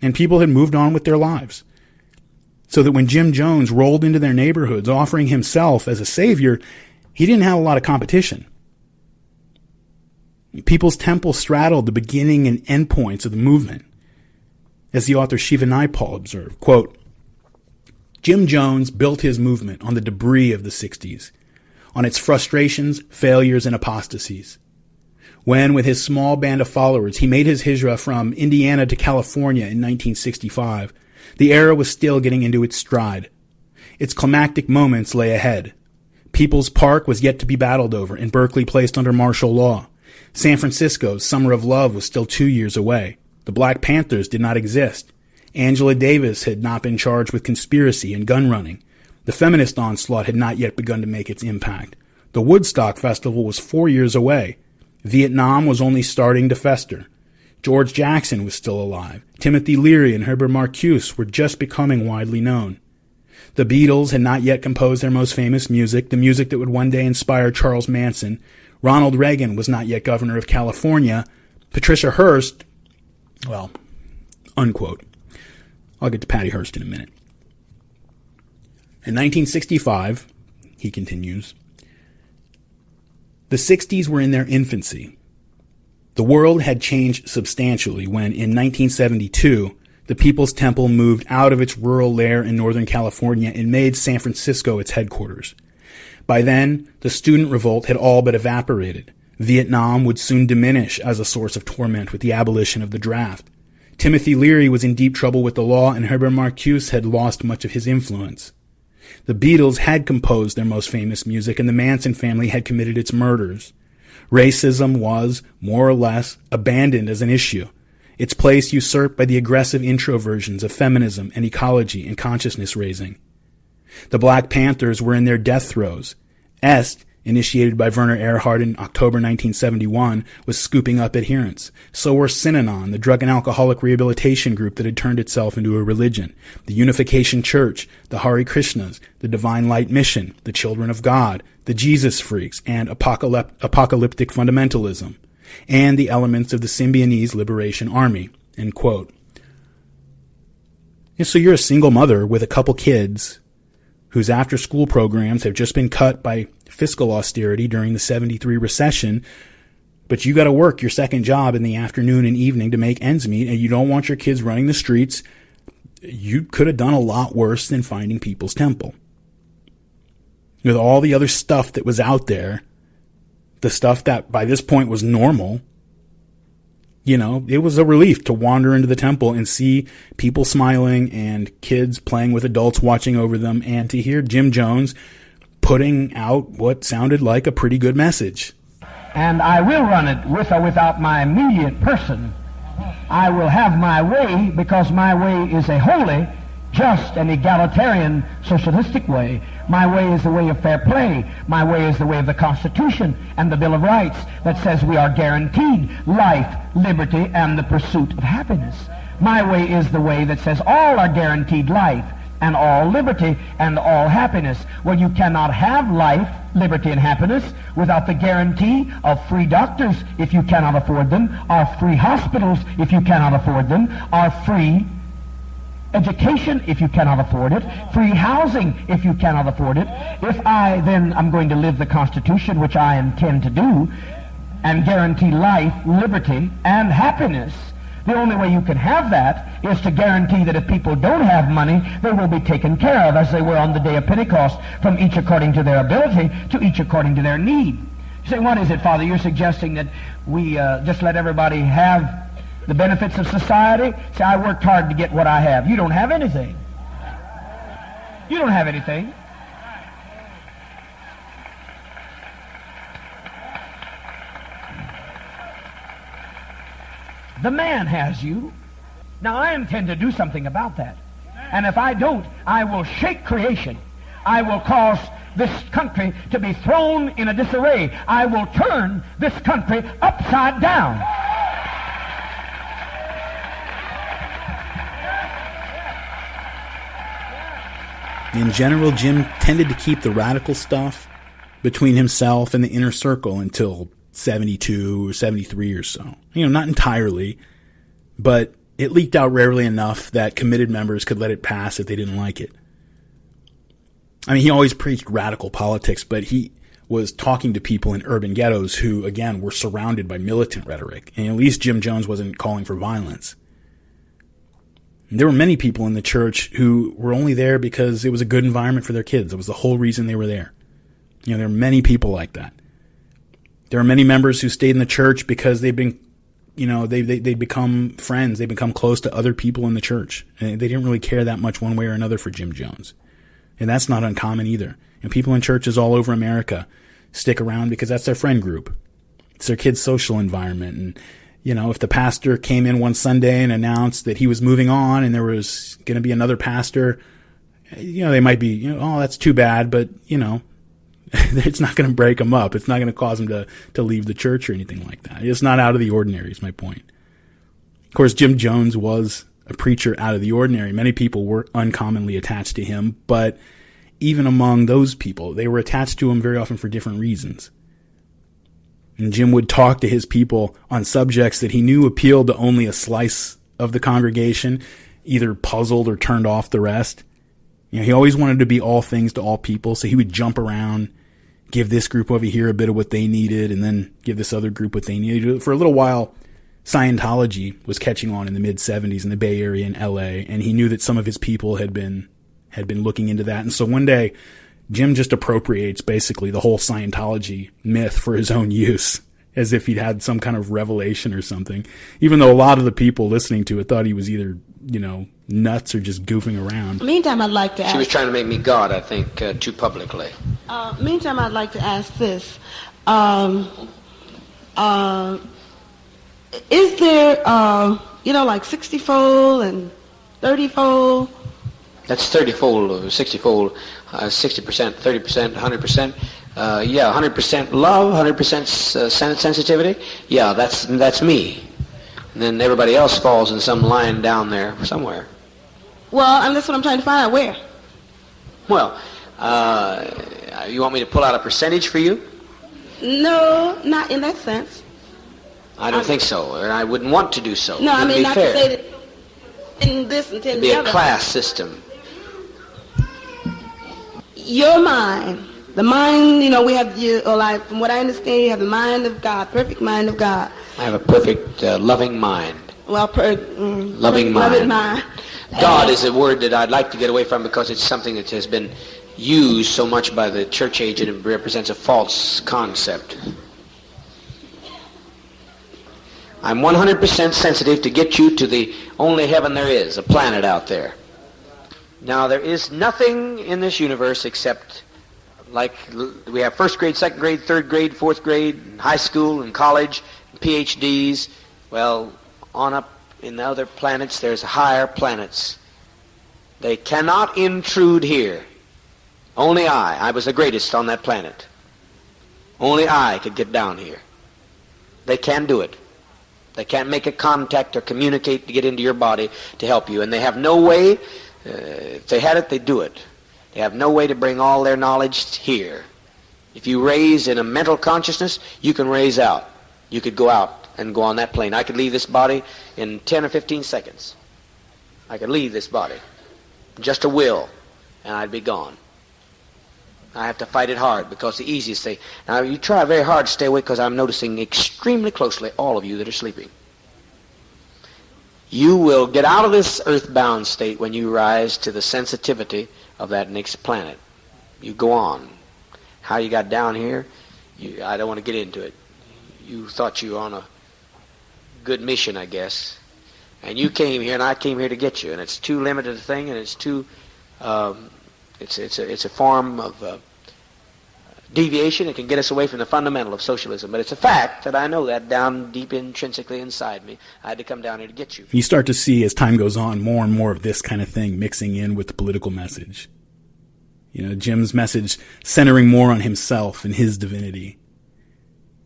and people had moved on with their lives. So that when Jim Jones rolled into their neighborhoods offering himself as a savior, he didn't have a lot of competition. People's Temple straddled the beginning and end points of the movement. As the author Shiva Naipaul observed, quote, Jim Jones built his movement on the debris of the 60s, on its frustrations, failures, and apostasies. When, with his small band of followers, he made his hijra from Indiana to California in 1965, the era was still getting into its stride. Its climactic moments lay ahead. People's Park was yet to be battled over and Berkeley placed under martial law. San Francisco's Summer of Love was still 2 years away. The Black Panthers did not exist. Angela Davis had not been charged with conspiracy and gun running. The feminist onslaught had not yet begun to make its impact. The Woodstock Festival was 4 years away. Vietnam was only starting to fester. George Jackson was still alive. Timothy Leary and Herbert Marcuse were just becoming widely known. The Beatles had not yet composed their most famous music, the music that would one day inspire Charles Manson. Ronald Reagan was not yet governor of California. Patricia Hearst, well, unquote. I'll get to Patty Hearst in a minute. In 1965, he continues, the 60s were in their infancy. The world had changed substantially when, in 1972, the People's Temple moved out of its rural lair in Northern California and made San Francisco its headquarters. By then, the student revolt had all but evaporated. Vietnam would soon diminish as a source of torment with the abolition of the draft. Timothy Leary was in deep trouble with the law, and Herbert Marcuse had lost much of his influence. The Beatles had composed their most famous music, and the Manson family had committed its murders. Racism was, more or less, abandoned as an issue, its place usurped by the aggressive introversions of feminism and ecology and consciousness raising. The Black Panthers were in their death throes. Est, initiated by Werner Erhard in October 1971, was scooping up adherents. So were Synanon, the drug and alcoholic rehabilitation group that had turned itself into a religion, the Unification Church, the Hare Krishnas, the Divine Light Mission, the Children of God, the Jesus Freaks, and apocalyptic fundamentalism, and the elements of the Symbionese Liberation Army, end quote. And so you're a single mother with a couple kids whose after-school programs have just been cut by fiscal austerity during the 73 recession, but you got to work your second job in the afternoon and evening to make ends meet, and you don't want your kids running the streets. You could have done a lot worse than finding People's Temple. With all the other stuff that was out there, the stuff that by this point was normal, it was a relief to wander into the temple and see people smiling and kids playing with adults watching over them, and to hear Jim Jones putting out what sounded like a pretty good message. And I will run it with or without my immediate person. I will have my way, because my way is a holy, just, and egalitarian socialistic way. My way is the way of fair play. My way is the way of the Constitution and the Bill of Rights that says we are guaranteed life, liberty, and the pursuit of happiness. My way is the way that says all are guaranteed life and all liberty and all happiness. Well, you cannot have life, liberty, and happiness without the guarantee of free doctors if you cannot afford them, or free hospitals if you cannot afford them, or free education if you cannot afford it, free housing if you cannot afford it. If I then am going to live the Constitution, which I intend to do, and guarantee life, liberty, and happiness, the only way you can have that is to guarantee that if people don't have money, they will be taken care of as they were on the day of Pentecost, from each according to their ability to each according to their need. You say, what is it, Father? You're suggesting that we just let everybody have the benefits of society? Say, I worked hard to get what I have. You don't have anything. You don't have anything. The man has you. Now, I intend to do something about that. And if I don't, I will shake creation. I will cause this country to be thrown in a disarray. I will turn this country upside down. In general, Jim tended to keep the radical stuff between himself and the inner circle until 72 or 73 or so. Not entirely, but it leaked out rarely enough that committed members could let it pass if they didn't like it. He always preached radical politics, but he was talking to people in urban ghettos who, again, were surrounded by militant rhetoric. And at least Jim Jones wasn't calling for violence. There were many people in the church who were only there because it was a good environment for their kids. It was the whole reason they were there. There are many people like that. There are many members who stayed in the church because they've been, they become friends. They become close to other people in the church. And they didn't really care that much one way or another for Jim Jones. And that's not uncommon either. And people in churches all over America stick around because that's their friend group. It's their kids' social environment. And if the pastor came in one Sunday and announced that he was moving on and there was going to be another pastor, they might be, oh, that's too bad, but, it's not going to break them up. It's not going to cause them to leave the church or anything like that. It's not out of the ordinary is my point. Of course, Jim Jones was a preacher out of the ordinary. Many people were uncommonly attached to him, but even among those people, they were attached to him very often for different reasons. And Jim would talk to his people on subjects that he knew appealed to only a slice of the congregation, either puzzled or turned off the rest. He always wanted to be all things to all people, so he would jump around, give this group over here a bit of what they needed, and then give this other group what they needed. For a little while, Scientology was catching on in the mid-'70s in the Bay Area in L.A., and he knew that some of his people had been looking into that. And so one day, Jim just appropriates basically the whole Scientology myth for his own use, as if he'd had some kind of revelation or something, even though a lot of the people listening to it thought he was either, nuts or just goofing around. Meantime, I'd like to ask... She was trying to make me God, I think, too publicly. Meantime, I'd like to ask this. Is there, like 60-fold and 30-fold? That's 30-fold, 60-fold, 60%, 30%, 100%. 100% love, 100% sensitivity. Yeah, that's me. And then everybody else falls in some line down there somewhere. Well, and that's what I'm trying to find out. Where? Well, you want me to pull out a percentage for you? No, not in that sense. I don't think so, or I wouldn't want to do so. No, I mean, not fair. to say that in this and It'd the be other. a class system. Your mind, the mind, we have, like, from what I understand, you have the mind of God, perfect mind of God. I have a perfect, loving mind. Well, loving mind. Loving mind. God is a word that I'd like to get away from because it's something that has been used so much by the church age and it represents a false concept. I'm 100% sensitive to get you to the only heaven there is, a planet out there. Now, there is nothing in this universe except, like, we have first grade, second grade, third grade, fourth grade, high school and college, PhDs. Well, on up in the other planets, there's higher planets. They cannot intrude here. Only I was the greatest on that planet. Only I could get down here. They can't do it. They can't make a contact or communicate to get into your body to help you. And they have no way, if they had it, they'd do it. They have no way to bring all their knowledge here. If you raise in a mental consciousness, you can raise out. You could go out and go on that plane. I could leave this body in 10 or 15 seconds. I could leave this body. Just a will, and I'd be gone. I have to fight it hard because the easiest thing... Now, you try very hard to stay awake because I'm noticing extremely closely all of you that are sleeping. You will get out of this earthbound state when you rise to the sensitivity of that next planet. You go on. How you got down here, I don't want to get into it. You thought you were on a good mission, I guess. And you came here, and I came here to get you. And it's too limited a thing, and it's too... It's a form of deviation. It can get us away from the fundamental of socialism. But it's a fact that I know that down deep intrinsically inside me. I had to come down here to get you. You start to see, as time goes on, more and more of this kind of thing mixing in with the political message. You know, Jim's message centering more on himself and his divinity.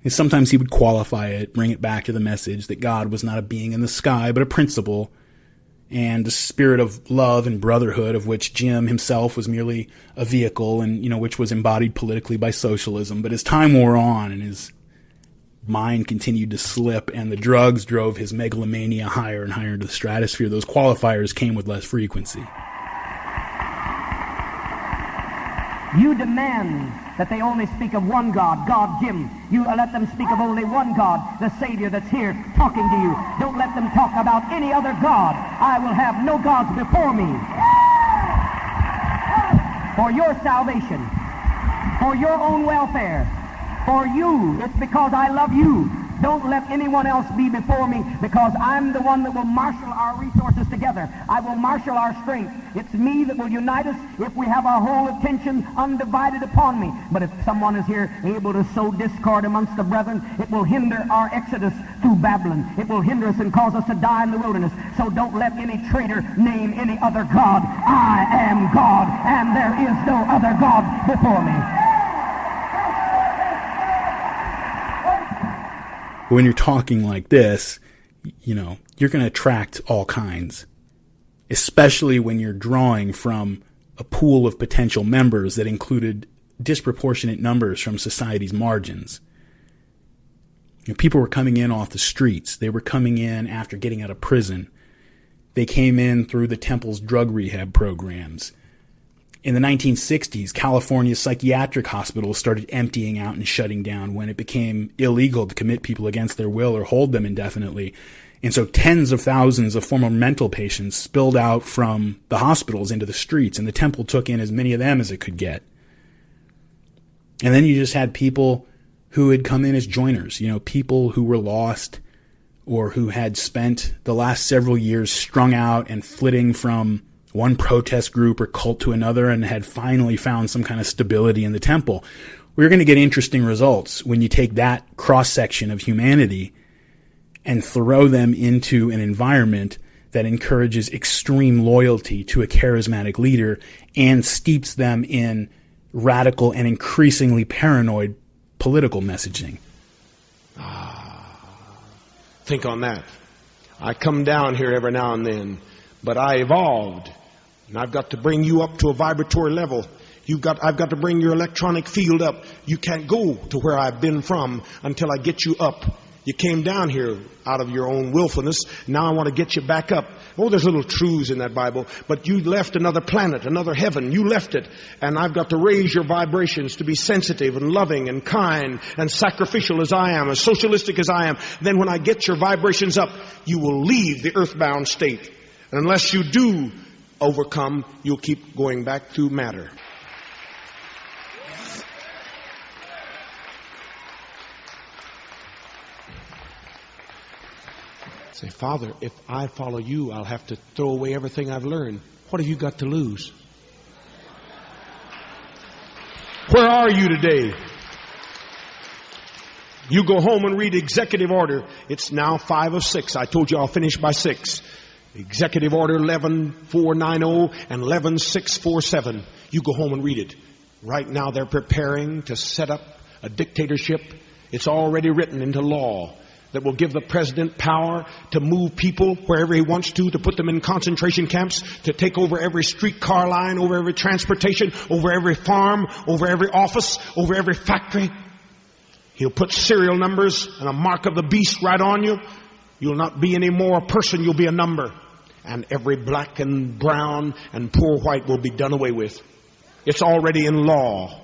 And sometimes he would qualify it, bring it back to the message that God was not a being in the sky, but a principle, and the spirit of love and brotherhood, of which Jim himself was merely a vehicle, and, you know, which was embodied politically by socialism. But as time wore on and his mind continued to slip and the drugs drove his megalomania higher and higher into the stratosphere, those qualifiers came with less frequency. You demand that they only speak of one God, God Jim. You let them speak of only one God, the Savior that's here talking to you. Don't let them talk about any other God. I will have no gods before me. For your salvation, for your own welfare, for you, it's because I love you. Don't let anyone else be before me, because I'm the one that will marshal our resources together. I will marshal our strength. It's me that will unite us if we have our whole attention undivided upon me. But if someone is here able to sow discord amongst the brethren, it will hinder our exodus through Babylon. It will hinder us and cause us to die in the wilderness. So don't let any traitor name any other God. I am God, and there is no other God before me. When you're talking like this, you know, you're going to attract all kinds, especially when you're drawing from a pool of potential members that included disproportionate numbers from society's margins. You know, people were coming in off the streets. They were coming in after getting out of prison. They came in through the temple's drug rehab programs. In the 1960s, California's psychiatric hospitals started emptying out and shutting down when it became illegal to commit people against their will or hold them indefinitely. And so tens of thousands of former mental patients spilled out from the hospitals into the streets, and the temple took in as many of them as it could get. And then you just had people who had come in as joiners, you know, people who were lost or who had spent the last several years strung out and flitting from one protest group or cult to another and had finally found some kind of stability in the temple. We're going to get interesting results when you take that cross-section of humanity and throw them into an environment that encourages extreme loyalty to a charismatic leader and steeps them in radical and increasingly paranoid political messaging. Think on that. I come down here every now and then, but I evolved. And I've got to bring you up to a vibratory level. I've got to bring your electronic field up. You can't go to where I've been from until I get you up. You came down here out of your own willfulness. Now I want to get you back up. Oh, there's little truths in that Bible. But you left another planet, another heaven. You left it. And I've got to raise your vibrations to be sensitive and loving and kind and sacrificial as I am, as socialistic as I am. Then when I get your vibrations up, you will leave the earthbound state. And unless you do overcome, you'll keep going back through matter. Say, Father, if I follow you, I'll have to throw away everything I've learned. What have you got to lose? Where are you today? You go home and read Executive Order. It's now 5 of 6. I told you I'll finish by 6. Executive Order 11490 and 11647. You go home and read it. Right now they're preparing to set up a dictatorship. It's already written into law that will give the president power to move people wherever he wants to put them in concentration camps, to take over every streetcar line, over every transportation, over every farm, over every office, over every factory. He'll put serial numbers and a mark of the beast right on you. You'll not be any more a person, you'll be a number. And every black and brown and poor white will be done away with. It's already in law.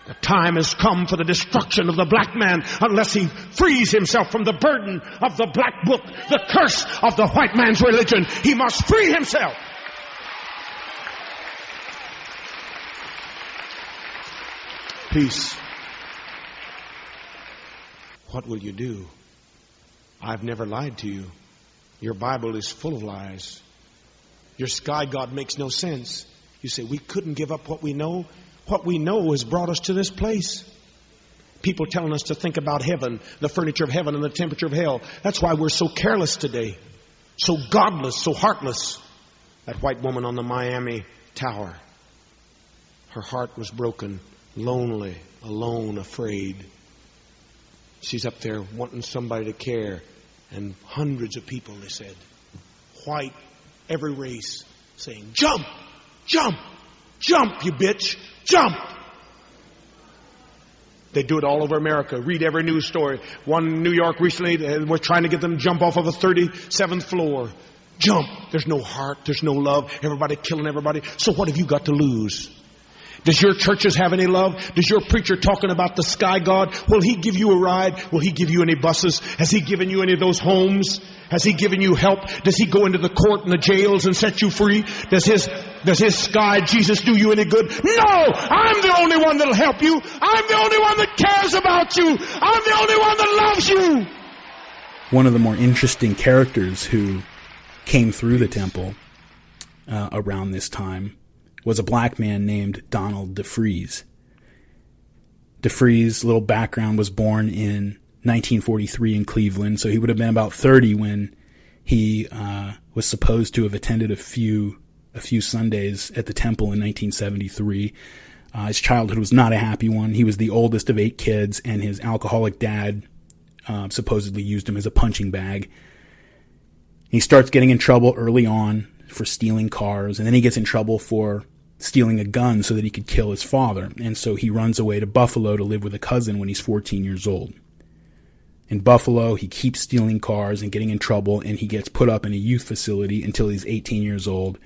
The time has come for the destruction of the black man unless he frees himself from the burden of the black book, the curse of the white man's religion. He must free himself. Peace. What will you do? I've never lied to you. Your Bible is full of lies. Your sky God makes no sense. You say, we couldn't give up what we know. What we know has brought us to this place. People telling us to think about heaven, the furniture of heaven and the temperature of hell. That's why we're so careless today, so godless, so heartless. That white woman on the Miami tower, her heart was broken, lonely, alone, afraid. She's up there wanting somebody to care. And hundreds of people, they said, white, every race, saying, jump, jump, jump, you bitch, jump. They do it all over America. Read every news story. One in New York recently, we're trying to get them to jump off of a 37th floor. Jump. There's no heart. There's no love. Everybody killing everybody. So what have you got to lose? Does your churches have any love? Does your preacher talking about the sky God? Will he give you a ride? Will he give you any buses? Has he given you any of those homes? Has he given you help? Does he go into the court and the jails and set you free? Does his sky Jesus do you any good? No! I'm the only one that'll help you. I'm the only one that cares about you. I'm the only one that loves you. One of the more interesting characters who came through the temple around this time was a black man named Donald DeFreeze. DeFreeze's little background was born in 1943 in Cleveland, so he would have been about 30 when he was supposed to have attended a few Sundays at the temple in 1973. His childhood was not a happy one. He was the oldest of 8 kids, and his alcoholic dad supposedly used him as a punching bag. He starts getting in trouble early on for stealing cars, and then he gets in trouble for stealing a gun so that he could kill his father. And so he runs away to Buffalo to live with a cousin when he's 14 years old. In Buffalo, he keeps stealing cars and getting in trouble, and he gets put up in a youth facility until he's 18 years old,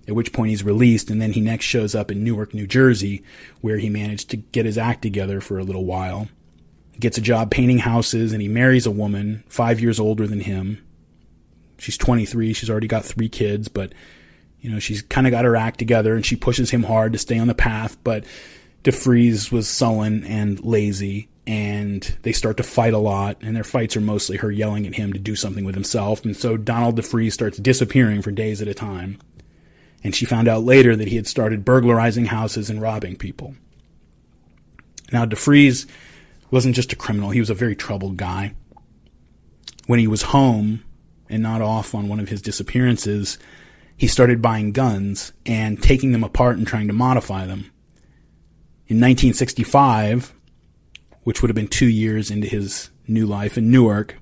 at which point he's released, and then he next shows up in Newark, New Jersey, where he managed to get his act together for a little while. He gets a job painting houses, and he marries a woman 5 years older than him. She's 23. She's already got 3 kids, but she's kind of got her act together, and she pushes him hard to stay on the path. But DeFreeze was sullen and lazy, and they start to fight a lot, and their fights are mostly her yelling at him to do something with himself. And so Donald DeFreeze starts disappearing for days at a time. And she found out later that he had started burglarizing houses and robbing people. Now, DeFreeze wasn't just a criminal. He was a very troubled guy. When he was home and not off on one of his disappearances, he started buying guns and taking them apart and trying to modify them. In 1965, which would have been 2 years into his new life in Newark,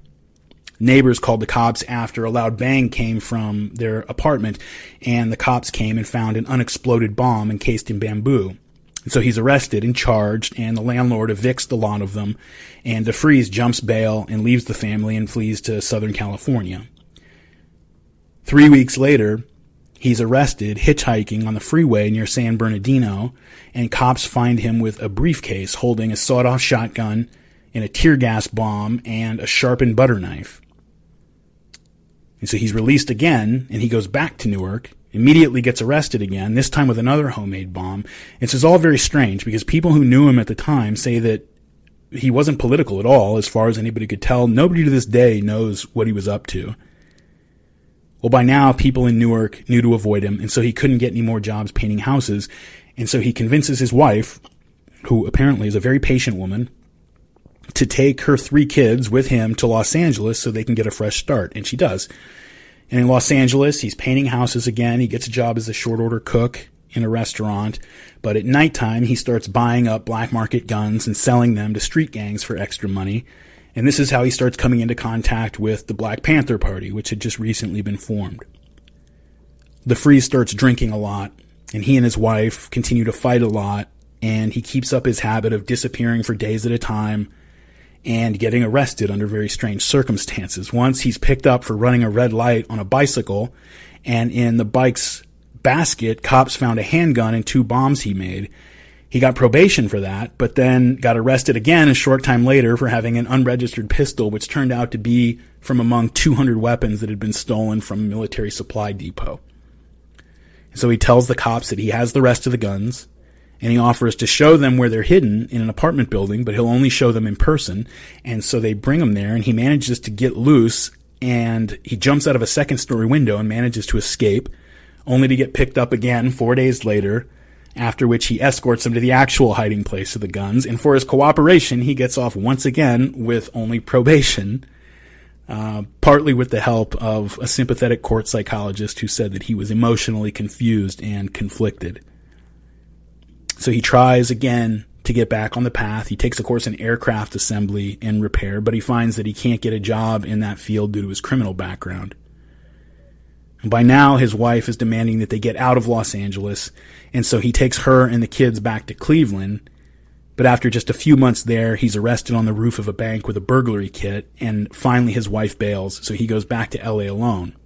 neighbors called the cops after a loud bang came from their apartment, and the cops came and found an unexploded bomb encased in bamboo. And so he's arrested and charged, and the landlord evicts the lot of them, and DeFreeze jumps bail and leaves the family and flees to Southern California. 3 weeks later, he's arrested hitchhiking on the freeway near San Bernardino, and cops find him with a briefcase holding a sawed-off shotgun and a tear gas bomb and a sharpened butter knife. And so he's released again, and he goes back to Newark, immediately gets arrested again, this time with another homemade bomb. This is all very strange because people who knew him at the time say that he wasn't political at all, as far as anybody could tell. Nobody to this day knows what he was up to. Well, by now, people in Newark knew to avoid him, and so he couldn't get any more jobs painting houses. And so he convinces his wife, who apparently is a very patient woman, to take her 3 kids with him to Los Angeles so they can get a fresh start. And she does. And in Los Angeles, he's painting houses again. He gets a job as a short-order cook in a restaurant. But at nighttime, he starts buying up black market guns and selling them to street gangs for extra money. And this is how he starts coming into contact with the Black Panther Party, which had just recently been formed. DeFreeze starts drinking a lot, and he and his wife continue to fight a lot, and he keeps up his habit of disappearing for days at a time and getting arrested under very strange circumstances. Once he's picked up for running a red light on a bicycle, and in the bike's basket, cops found a handgun and 2 bombs he made. He got probation for that, but then got arrested again a short time later for having an unregistered pistol, which turned out to be from among 200 weapons that had been stolen from a military supply depot. So he tells the cops that he has the rest of the guns, and he offers to show them where they're hidden in an apartment building, but he'll only show them in person. And so they bring him there, and he manages to get loose, and he jumps out of a second-story window and manages to escape, only to get picked up again 4 days later after which he escorts him to the actual hiding place of the guns, and for his cooperation, he gets off once again with only probation, partly with the help of a sympathetic court psychologist who said that he was emotionally confused and conflicted. So he tries again to get back on the path. He takes a course in aircraft assembly and repair, but he finds that he can't get a job in that field due to his criminal background. And by now, his wife is demanding that they get out of Los Angeles, and so he takes her and the kids back to Cleveland. But after just a few months there, he's arrested on the roof of a bank with a burglary kit, and finally his wife bails, so he goes back to LA alone.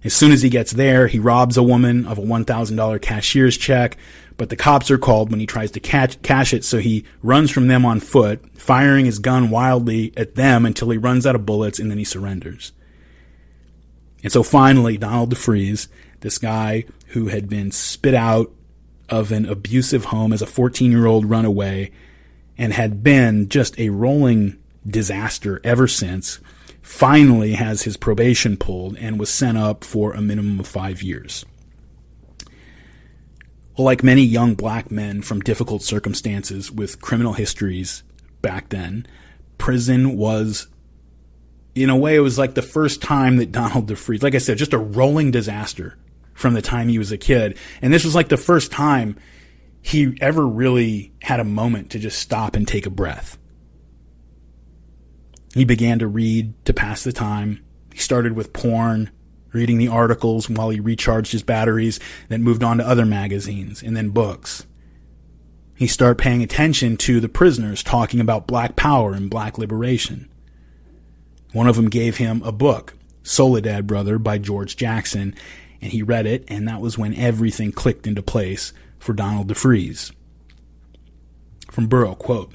As soon as he gets there, he robs a woman of a $1,000 cashier's check, but the cops are called when he tries to cash it, so he runs from them on foot, firing his gun wildly at them until he runs out of bullets, and then he surrenders. And so finally, Donald DeFreeze, this guy who had been spit out of an abusive home as a 14-year-old runaway and had been just a rolling disaster ever since, finally has his probation pulled and was sent up for a minimum of 5 years. Well, like many young black men from difficult circumstances with criminal histories back then, prison was, in a way, it was like the first time that Donald DeFreeze, like I said, just a rolling disaster from the time he was a kid. And this was like the first time he ever really had a moment to just stop and take a breath. He began to read to pass the time. He started with porn, reading the articles while he recharged his batteries, then moved on to other magazines and then books. He started paying attention to the prisoners talking about black power and black liberation. One of them gave him a book, Soledad Brother by George Jackson, and he read it, and that was when everything clicked into place for Donald DeFreeze. From Burrow, quote,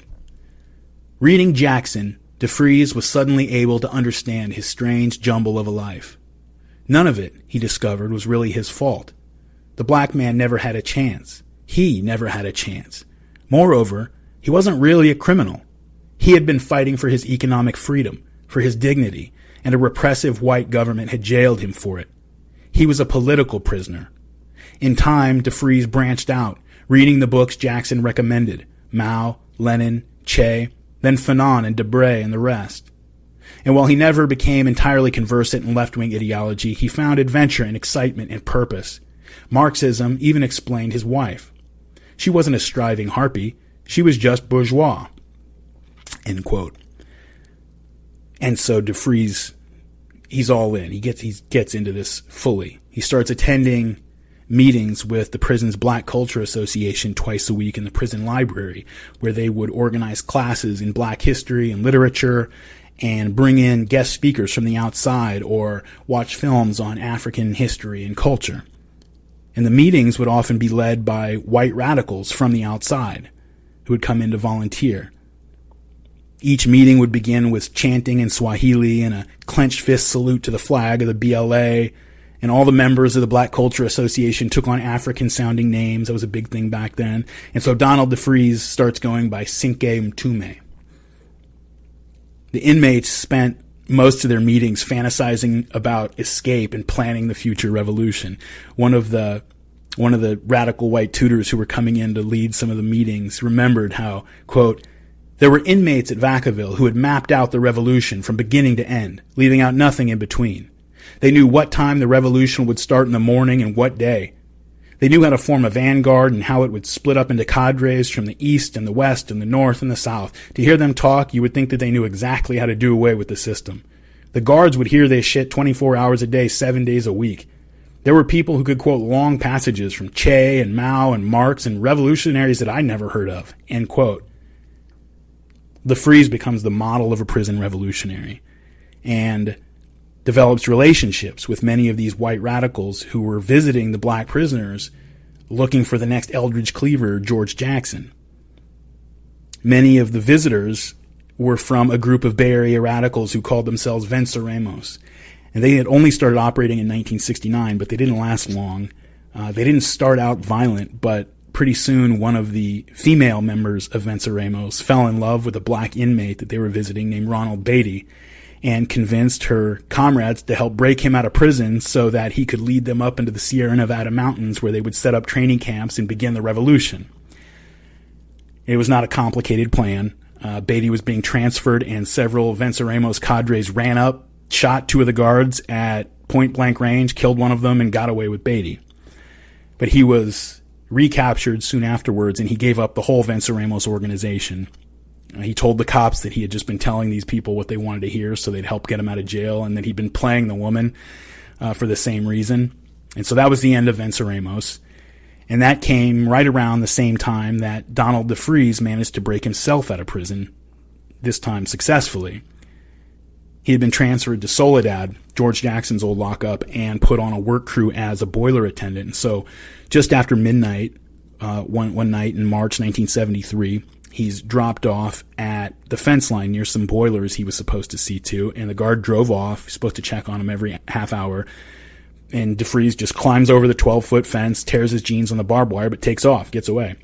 "Reading Jackson, DeFreeze was suddenly able to understand his strange jumble of a life. None of it, he discovered, was really his fault. The black man never had a chance. He never had a chance. Moreover, he wasn't really a criminal. He had been fighting for his economic freedom, for his dignity, and a repressive white government had jailed him for it. He was a political prisoner. In time, DeFreeze branched out, reading the books Jackson recommended, Mao, Lenin, Che, then Fanon and Debray and the rest. And while he never became entirely conversant in left-wing ideology, he found adventure and excitement and purpose. Marxism even explained his wife. She wasn't a striving harpy. She was just bourgeois." End quote. And so DeFreeze, he's all in. He gets into this fully. He starts attending meetings with the prison's Black Culture Association twice a week in the prison library, where they would organize classes in black history and literature and bring in guest speakers from the outside or watch films on African history and culture. And the meetings would often be led by white radicals from the outside who would come in to volunteer. Each meeting would begin with chanting in Swahili and a clenched fist salute to the flag of the BLA, and all the members of the Black Culture Association took on African-sounding names. That was a big thing back then. And so Donald DeFreeze starts going by Cinque Mtume. The inmates spent most of their meetings fantasizing about escape and planning the future revolution. One of the radical white tutors who were coming in to lead some of the meetings remembered how, quote, "There were inmates at Vacaville who had mapped out the revolution from beginning to end, leaving out nothing in between. They knew what time the revolution would start in the morning and what day. They knew how to form a vanguard and how it would split up into cadres from the east and the west and the north and the south. To hear them talk, you would think that they knew exactly how to do away with the system. The guards would hear this shit 24 hours a day, 7 days a week. There were people who could quote long passages from Che and Mao and Marx and revolutionaries that I never heard of." End quote. DeFreeze becomes the model of a prison revolutionary and develops relationships with many of these white radicals who were visiting the black prisoners looking for the next Eldridge Cleaver, George Jackson. Many of the visitors were from a group of Bay Area radicals who called themselves Venceremos. And they had only started operating in 1969, but they didn't last long. They didn't start out violent, but pretty soon one of the female members of Venceremos fell in love with a black inmate that they were visiting named Ronald Beatty. and convinced her comrades to help break him out of prison so that he could lead them up into the Sierra Nevada mountains where they would set up training camps and begin the revolution. It was not a complicated plan. Beatty was being transferred, and several Venceremos cadres ran up, shot 2 of the guards at point-blank range, killed one of them, and got away with Beatty. But he was recaptured soon afterwards, and he gave up the whole Venceremos organization. He told the cops that he had just been telling these people what they wanted to hear so they'd help get him out of jail, and that he'd been playing the woman for the same reason. And so that was the end of Venceremos. And that came right around the same time that Donald DeFreeze managed to break himself out of prison, this time successfully. He had been transferred to Soledad, George Jackson's old lockup, and put on a work crew as a boiler attendant. And so just after midnight, one night in March 1973, he's dropped off at the fence line near some boilers he was supposed to see to, and the guard drove off. He's supposed to check on him every half hour. And DeFreeze just climbs over the 12-foot fence, tears his jeans on the barbed wire, but takes off, gets away.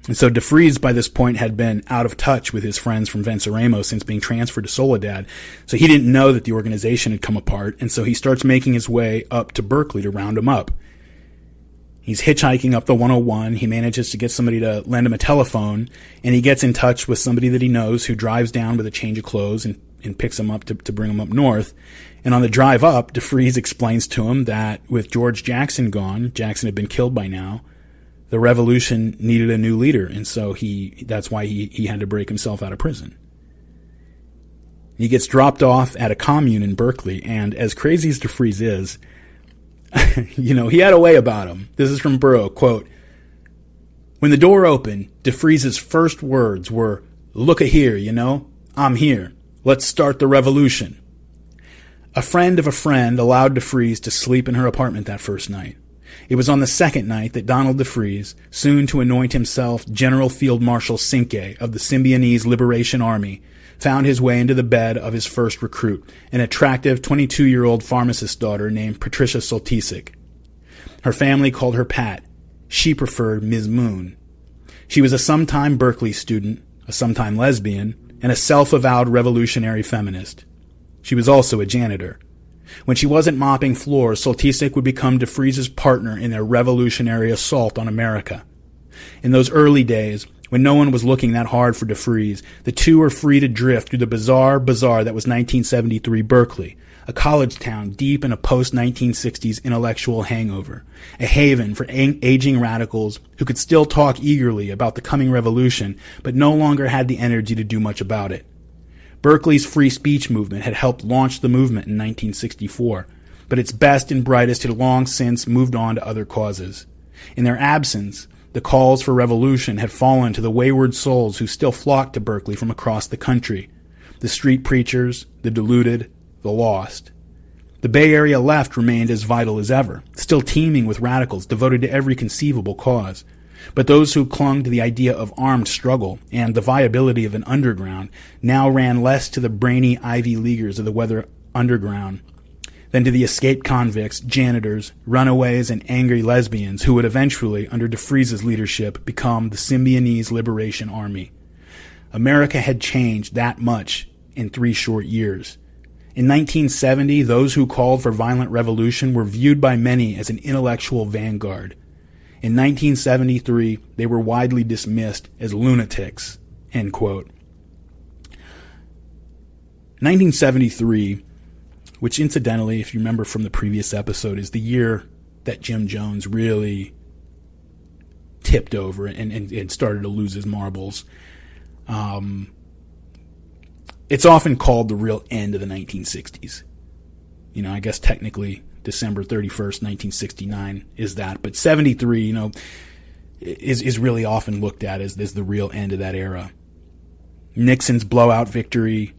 And so DeFreeze, by this point, had been out of touch with his friends from Venceremos since being transferred to Soledad. So he didn't know that the organization had come apart, and so he starts making his way up to Berkeley to round them up. He's hitchhiking up the 101. He manages to get somebody to lend him a telephone, and he gets in touch with somebody that he knows who drives down with a change of clothes and picks him up to bring him up north. And on the drive up, DeFreeze explains to him that with George Jackson gone, Jackson had been killed by now, the revolution needed a new leader, and so that's why he had to break himself out of prison. He gets dropped off at a commune in Berkeley, and as crazy as DeFreeze is, he had a way about him. This is from Burrow, quote, "When the door opened, DeFreeze's first words were, 'Look a here, I'm here. Let's start the revolution.' A friend of a friend allowed DeFreeze to sleep in her apartment that first night. It was on the second night that Donald DeFreeze, soon to anoint himself General Field Marshal Cinque of the Symbionese Liberation Army, found his way into the bed of his first recruit, an attractive 22-year-old pharmacist daughter named Patricia Soltisic. Her family called her Pat. She preferred Ms. Moon. She was a sometime Berkeley student, a sometime lesbian, and a self-avowed revolutionary feminist. She was also a janitor. When she wasn't mopping floors, Soltisic would become DeFreeze's partner in their revolutionary assault on America. In those early days, when no one was looking that hard for DeFreeze, the two were free to drift through the bizarre bazaar that was 1973 Berkeley, a college town deep in a post-1960s intellectual hangover, a haven for aging radicals who could still talk eagerly about the coming revolution, but no longer had the energy to do much about it. Berkeley's free speech movement had helped launch the movement in 1964, but its best and brightest had long since moved on to other causes. In their absence, the calls for revolution had fallen to the wayward souls who still flocked to Berkeley from across the country, the street preachers, the deluded, the lost. The Bay Area left remained as vital as ever, still teeming with radicals devoted to every conceivable cause. But those who clung to the idea of armed struggle and the viability of an underground now ran less to the brainy Ivy Leaguers of the weather underground than to the escaped convicts, janitors, runaways, and angry lesbians who would eventually, under DeFreeze's leadership, become the Symbionese Liberation Army. America had changed that much in 3 short years. In 1970, those who called for violent revolution were viewed by many as an intellectual vanguard. In 1973, they were widely dismissed as lunatics, end quote. 1973, which incidentally, if you remember from the previous episode, is the year that Jim Jones really tipped over and started to lose his marbles. It's often called the real end of the 1960s. I guess technically December 31st, 1969 is that, but 73, is really often looked at as the real end of that era. Nixon's blowout victory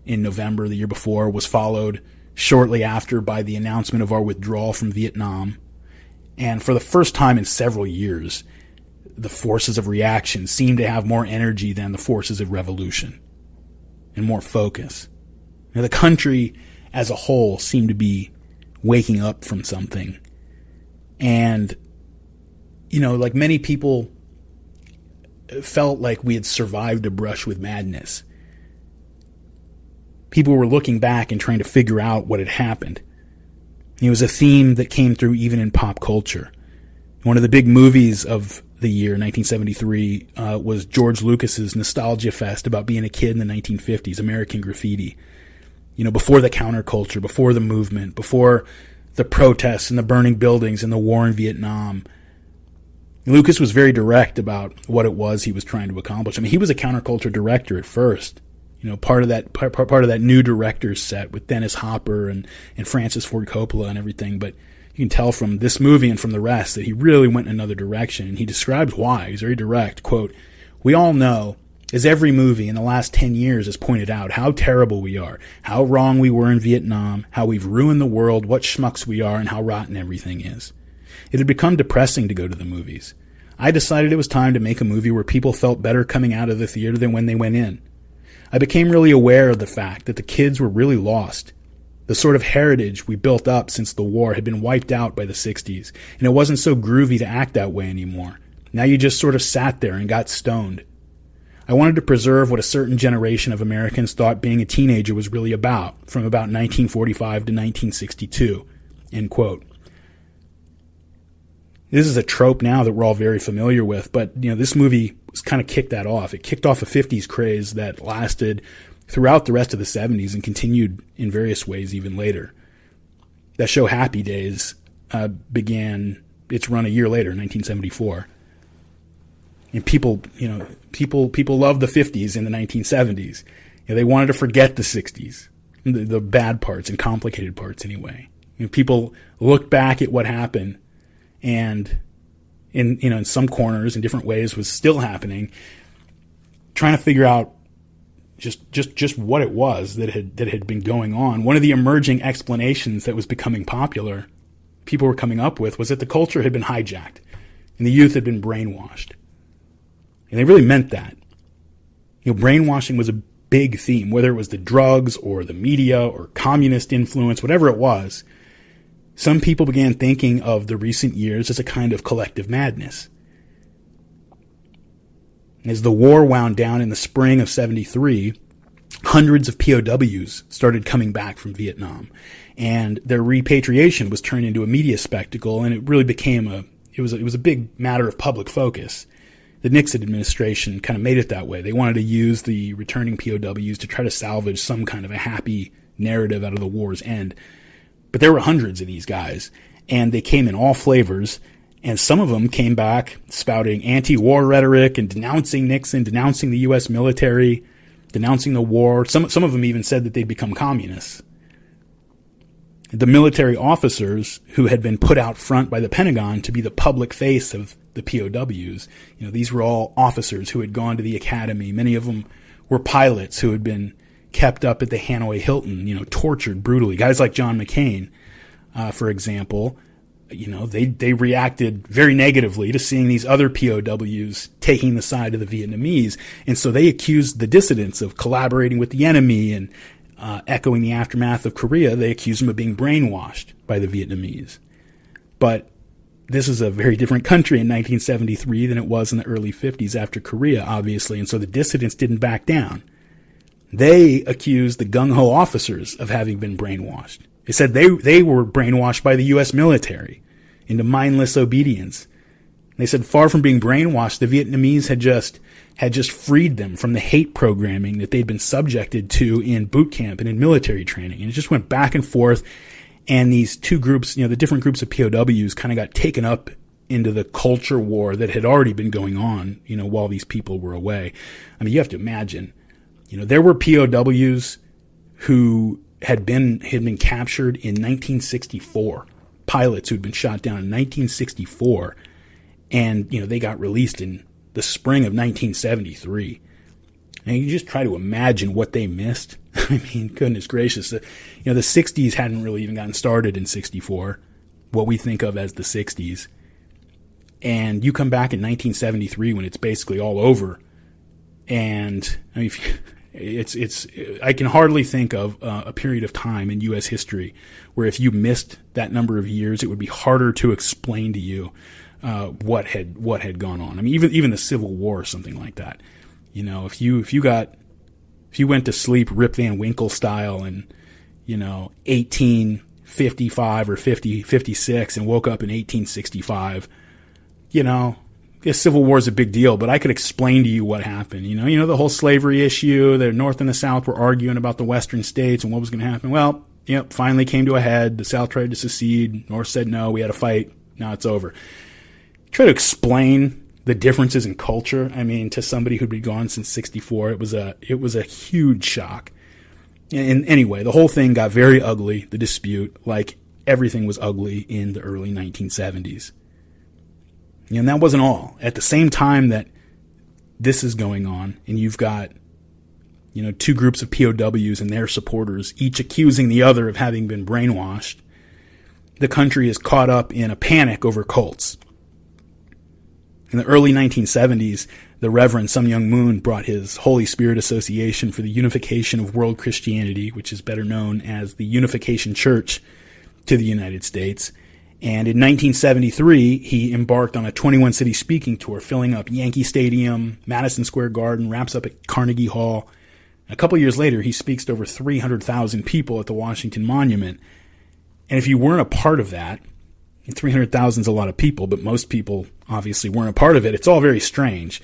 in November the year before was followed shortly after by the announcement of our withdrawal from Vietnam. And for the first time in several years, the forces of reaction seemed to have more energy than the forces of revolution and more focus. The country as a whole seemed to be waking up from something. And, like many people felt like we had survived a brush with madness. People were looking back and trying to figure out what had happened. It was a theme that came through even in pop culture. One of the big movies of the year, 1973, was George Lucas's Nostalgia Fest about being a kid in the 1950s, American Graffiti. Before the counterculture, before the movement, before the protests and the burning buildings and the war in Vietnam. Lucas was very direct about what it was he was trying to accomplish. I mean, he was a counterculture director at first. Part of that new director's set with Dennis Hopper and Francis Ford Coppola and everything. But you can tell from this movie and from the rest that he really went in another direction. And he describes why. He's very direct. Quote, "We all know, as every movie in the last 10 years has pointed out, how terrible we are, how wrong we were in Vietnam, how we've ruined the world, what schmucks we are, and how rotten everything is. It had become depressing to go to the movies. I decided it was time to make a movie where people felt better coming out of the theater than when they went in. I became really aware of the fact that the kids were really lost. The sort of heritage we built up since the war had been wiped out by the 60s, and it wasn't so groovy to act that way anymore. Now you just sort of sat there and got stoned. I wanted to preserve what a certain generation of Americans thought being a teenager was really about, from about 1945 to 1962, end quote. This is a trope now that we're all very familiar with, but this movie kind of kicked that off. It kicked off a 50s craze that lasted throughout the rest of the 70s and continued in various ways even later. That show Happy Days began its run a year later, 1974. And people loved the 50s in the 1970s. They wanted to forget the 60s, the bad parts and complicated parts anyway. People looked back at what happened, and in some corners, in different ways, was still happening, trying to figure out just what it was that had been going on. One of the emerging explanations that was becoming popular, people were coming up with, was that the culture had been hijacked and the youth had been brainwashed. And they really meant that. Brainwashing was a big theme, whether it was the drugs or the media or communist influence, whatever it was. Some people began thinking of the recent years as a kind of collective madness. As the war wound down in the spring of 73, hundreds of POWs started coming back from Vietnam, and their repatriation was turned into a media spectacle, and it really became it was a big matter of public focus. The Nixon administration kind of made it that way. They wanted to use the returning POWs to try to salvage some kind of a happy narrative out of the war's end. But there were hundreds of these guys, and they came in all flavors, and some of them came back spouting anti-war rhetoric and denouncing Nixon, denouncing the U.S. military, denouncing the war. Some of them even said that they'd become communists. The military officers who had been put out front by the Pentagon to be the public face of the POWs, these were all officers who had gone to the academy. Many of them were pilots who had been kept up at the Hanoi Hilton, tortured brutally. Guys like John McCain, for example, they reacted very negatively to seeing these other POWs taking the side of the Vietnamese. And so they accused the dissidents of collaborating with the enemy, and echoing the aftermath of Korea, they accused them of being brainwashed by the Vietnamese. But this is a very different country in 1973 than it was in the early 50s after Korea, obviously. And so the dissidents didn't back down. They accused the gung-ho officers of having been brainwashed. They said they were brainwashed by the U.S. military into mindless obedience. They said far from being brainwashed, the Vietnamese had just freed them from the hate programming that they'd been subjected to in boot camp and in military training. And it just went back and forth. And these two groups, the different groups of POWs kind of got taken up into the culture war that had already been going on, while these people were away. I mean, you have to imagine, there were POWs who had been captured in 1964, pilots who'd been shot down in 1964, and, they got released in the spring of 1973. And you just try to imagine what they missed. I mean, goodness gracious. The 60s hadn't really even gotten started in 64, what we think of as the 60s. And you come back in 1973 when it's basically all over. And I mean, I can hardly think of a period of time in U.S. history where if you missed that number of years, it would be harder to explain to you what had gone on. I mean, even the Civil War or something like that. If you got If you went to sleep Rip Van Winkle style in, 1855 or 56 and woke up in 1865, the Civil War is a big deal, but I could explain to you what happened. The whole slavery issue, the North and the South were arguing about the Western states and what was going to happen. Well, finally came to a head. The South tried to secede. North said no. We had a fight. Now it's over. Try to explain the differences in culture. To somebody who'd been gone since 64, it was a huge shock. And anyway, the whole thing got very ugly, the dispute, like everything was ugly in the early 1970s. And that wasn't all. At the same time that this is going on, and you've got, two groups of POWs and their supporters, each accusing the other of having been brainwashed, the country is caught up in a panic over cults. In the early 1970s, the Reverend Sun Myung Moon brought his Holy Spirit Association for the Unification of World Christianity, which is better known as the Unification Church, to the United States. And in 1973, he embarked on a 21-city speaking tour, filling up Yankee Stadium, Madison Square Garden, wraps up at Carnegie Hall. A couple years later, he speaks to over 300,000 people at the Washington Monument. And if you weren't a part of that, 300,000 is a lot of people, but most people obviously weren't a part of it. It's all very strange,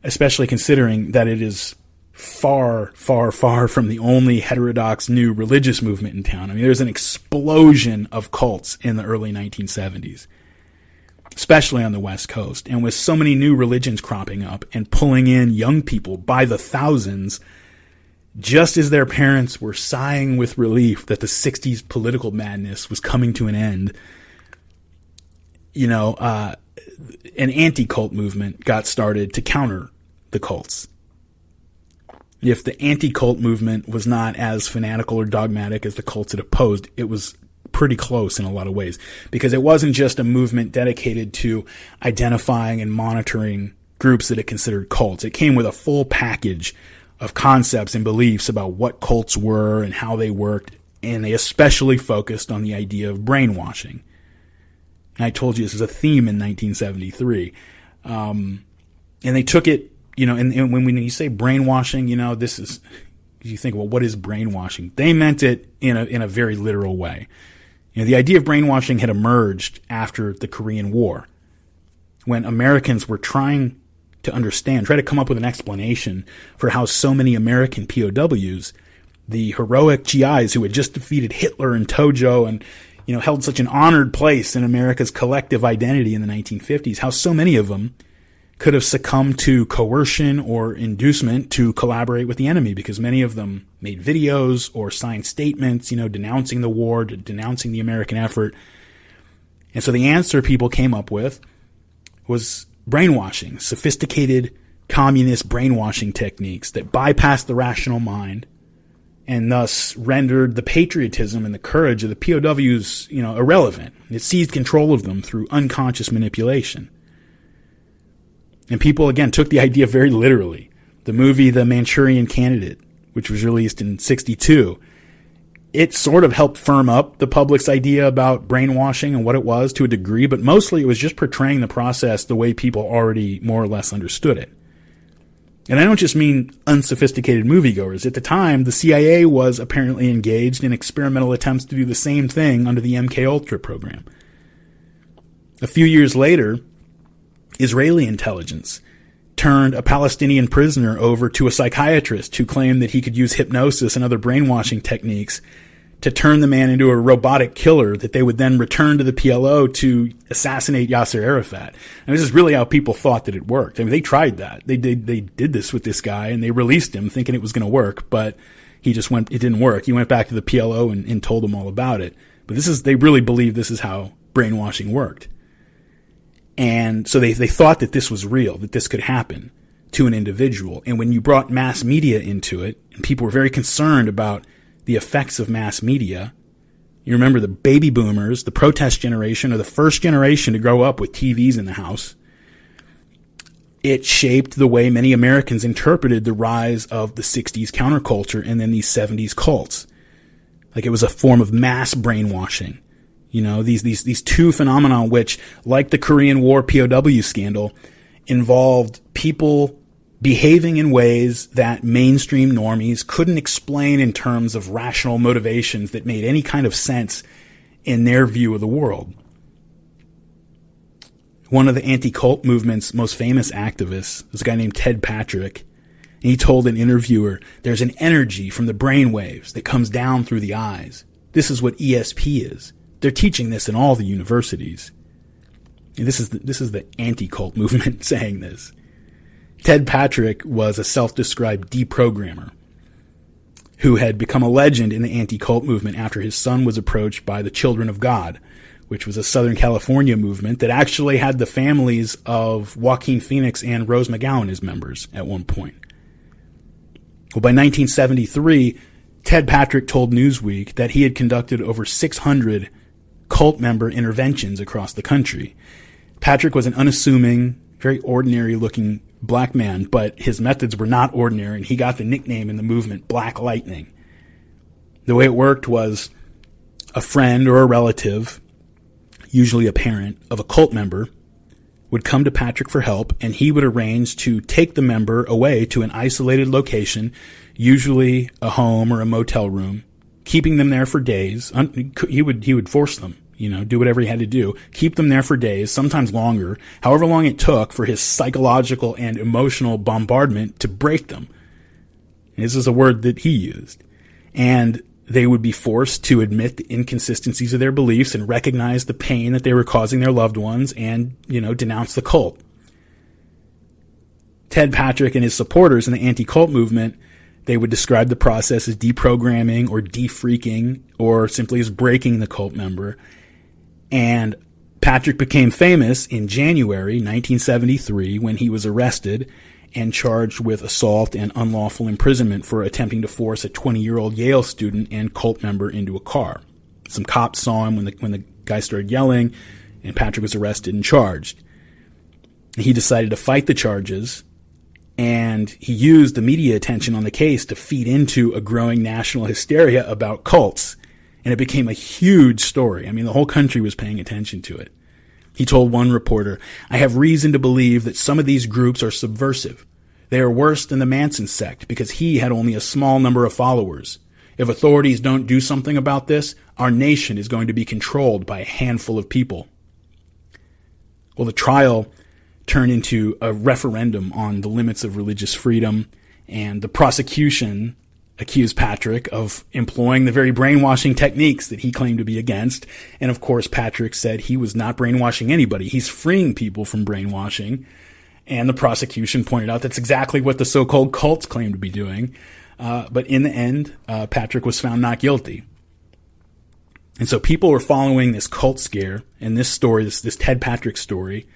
especially considering that it is far, far, far from the only heterodox new religious movement in town. There's an explosion of cults in the early 1970s, especially on the West Coast. And with so many new religions cropping up and pulling in young people by the thousands, just as their parents were sighing with relief that the 60s political madness was coming to an end, an anti-cult movement got started to counter the cults. If the anti-cult movement was not as fanatical or dogmatic as the cults it opposed, it was pretty close in a lot of ways, because it wasn't just a movement dedicated to identifying and monitoring groups that it considered cults. It came with a full package of concepts and beliefs about what cults were and how they worked, and they especially focused on the idea of brainwashing. And I told you this is a theme in 1973. And they took it, and when you say brainwashing, this is, you think, well, what is brainwashing? They meant it in a very literal way. The idea of brainwashing had emerged after the Korean War, when Americans were trying to come up with an explanation for how so many American POWs, the heroic GIs who had just defeated Hitler and Tojo and, held such an honored place in America's collective identity in the 1950s, how so many of them could have succumbed to coercion or inducement to collaborate with the enemy, because many of them made videos or signed statements, denouncing the war, denouncing the American effort. And so the answer people came up with was brainwashing, sophisticated communist brainwashing techniques that bypassed the rational mind and thus rendered the patriotism and the courage of the POWs, irrelevant. It seized control of them through unconscious manipulation. And people, again, took the idea very literally. The movie The Manchurian Candidate, which was released in 1962, it sort of helped firm up the public's idea about brainwashing and what it was to a degree, but mostly it was just portraying the process the way people already more or less understood it. And I don't just mean unsophisticated moviegoers. At the time, the CIA was apparently engaged in experimental attempts to do the same thing under the MKUltra program. A few years later, Israeli intelligence turned a Palestinian prisoner over to a psychiatrist who claimed that he could use hypnosis and other brainwashing techniques to turn the man into a robotic killer that they would then return to the PLO to assassinate Yasser Arafat. And this is really how people thought that it worked. They tried that. They did this with this guy, and they released him thinking it was going to work, but it didn't work. He went back to the PLO and told them all about it. But they really believe this is how brainwashing worked. And so they thought that this was real, that this could happen to an individual. And when you brought mass media into it, and people were very concerned about the effects of mass media, you remember the baby boomers, the protest generation, or the first generation to grow up with TVs in the house. It shaped the way many Americans interpreted the rise of the 60s counterculture and then these 70s cults. Like it was a form of mass brainwashing. These two phenomena which, like the Korean War POW scandal, involved people behaving in ways that mainstream normies couldn't explain in terms of rational motivations that made any kind of sense in their view of the world. One of the anti-cult movement's most famous activists was a guy named Ted Patrick, and he told an interviewer, "There's an energy from the brainwaves that comes down through the eyes. This is what ESP is. They're teaching this in all the universities." And this is the anti-cult movement saying this. Ted Patrick was a self-described deprogrammer who had become a legend in the anti-cult movement after his son was approached by the Children of God, which was a Southern California movement that actually had the families of Joaquin Phoenix and Rose McGowan as members at one point. Well, by 1973, Ted Patrick told Newsweek that he had conducted over 600 cult member interventions across the country. Patrick was an unassuming, very ordinary-looking black man, but his methods were not ordinary, and he got the nickname in the movement Black Lightning. The way it worked was a friend or a relative, usually a parent, of a cult member would come to Patrick for help, and he would arrange to take the member away to an isolated location, usually a home or a motel room, keeping them there for days. He would force them, do whatever he had to do, keep them there for days, sometimes longer, however long it took for his psychological and emotional bombardment to break them. And this is a word that he used. And they would be forced to admit the inconsistencies of their beliefs and recognize the pain that they were causing their loved ones and, denounce the cult. Ted Patrick and his supporters in the anti-cult movement, they would describe the process as deprogramming or defreaking or simply as breaking the cult member. And Patrick became famous in January 1973 when he was arrested and charged with assault and unlawful imprisonment for attempting to force a 20-year-old Yale student and cult member into a car. Some cops saw him when the guy started yelling, and Patrick was arrested and charged. He decided to fight the charges, and he used the media attention on the case to feed into a growing national hysteria about cults, and it became a huge story. I mean, the whole country was paying attention to it. He told one reporter, "I have reason to believe that some of these groups are subversive. They are worse than the Manson sect because he had only a small number of followers. If authorities don't do something about this, our nation is going to be controlled by a handful of people." Well, the trial turned into a referendum on the limits of religious freedom, and the prosecution accused Patrick of employing the very brainwashing techniques that he claimed to be against. And of course, Patrick said he was not brainwashing anybody. He's freeing people from brainwashing. And the prosecution pointed out that's exactly what the so-called cults claim to be doing. But in the end, Patrick was found not guilty. And so people were following this cult scare and this story, this Ted Patrick story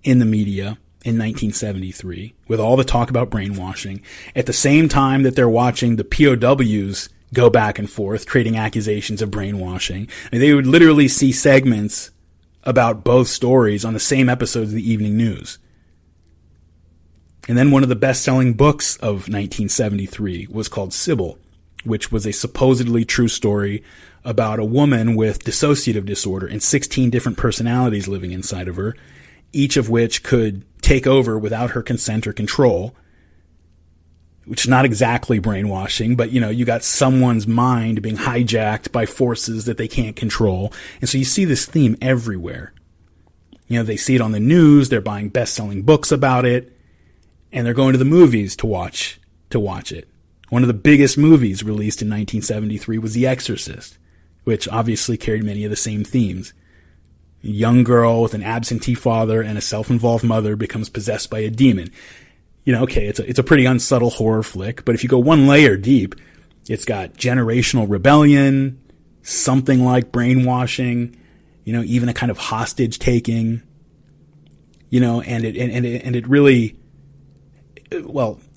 in the media in 1973, with all the talk about brainwashing, at the same time that they're watching the POWs go back and forth, creating accusations of brainwashing. And they would literally see segments about both stories on the same episodes of the evening news. And then one of the best-selling books of 1973 was called Sybil, which was a supposedly true story about a woman with dissociative disorder and 16 different personalities living inside of her, each of which could take over without her consent or control, which is not exactly brainwashing, but, you got someone's mind being hijacked by forces that they can't control. And so you see this theme everywhere. They see it on the news, they're buying best-selling books about it, and they're going to the movies to watch it. One of the biggest movies released in 1973 was The Exorcist, which obviously carried many of the same themes. A young girl with an absentee father and a self-involved mother becomes possessed by a demon. It's a pretty unsubtle horror flick, but if you go one layer deep, it's got generational rebellion, something like brainwashing, even a kind of hostage taking, and it really,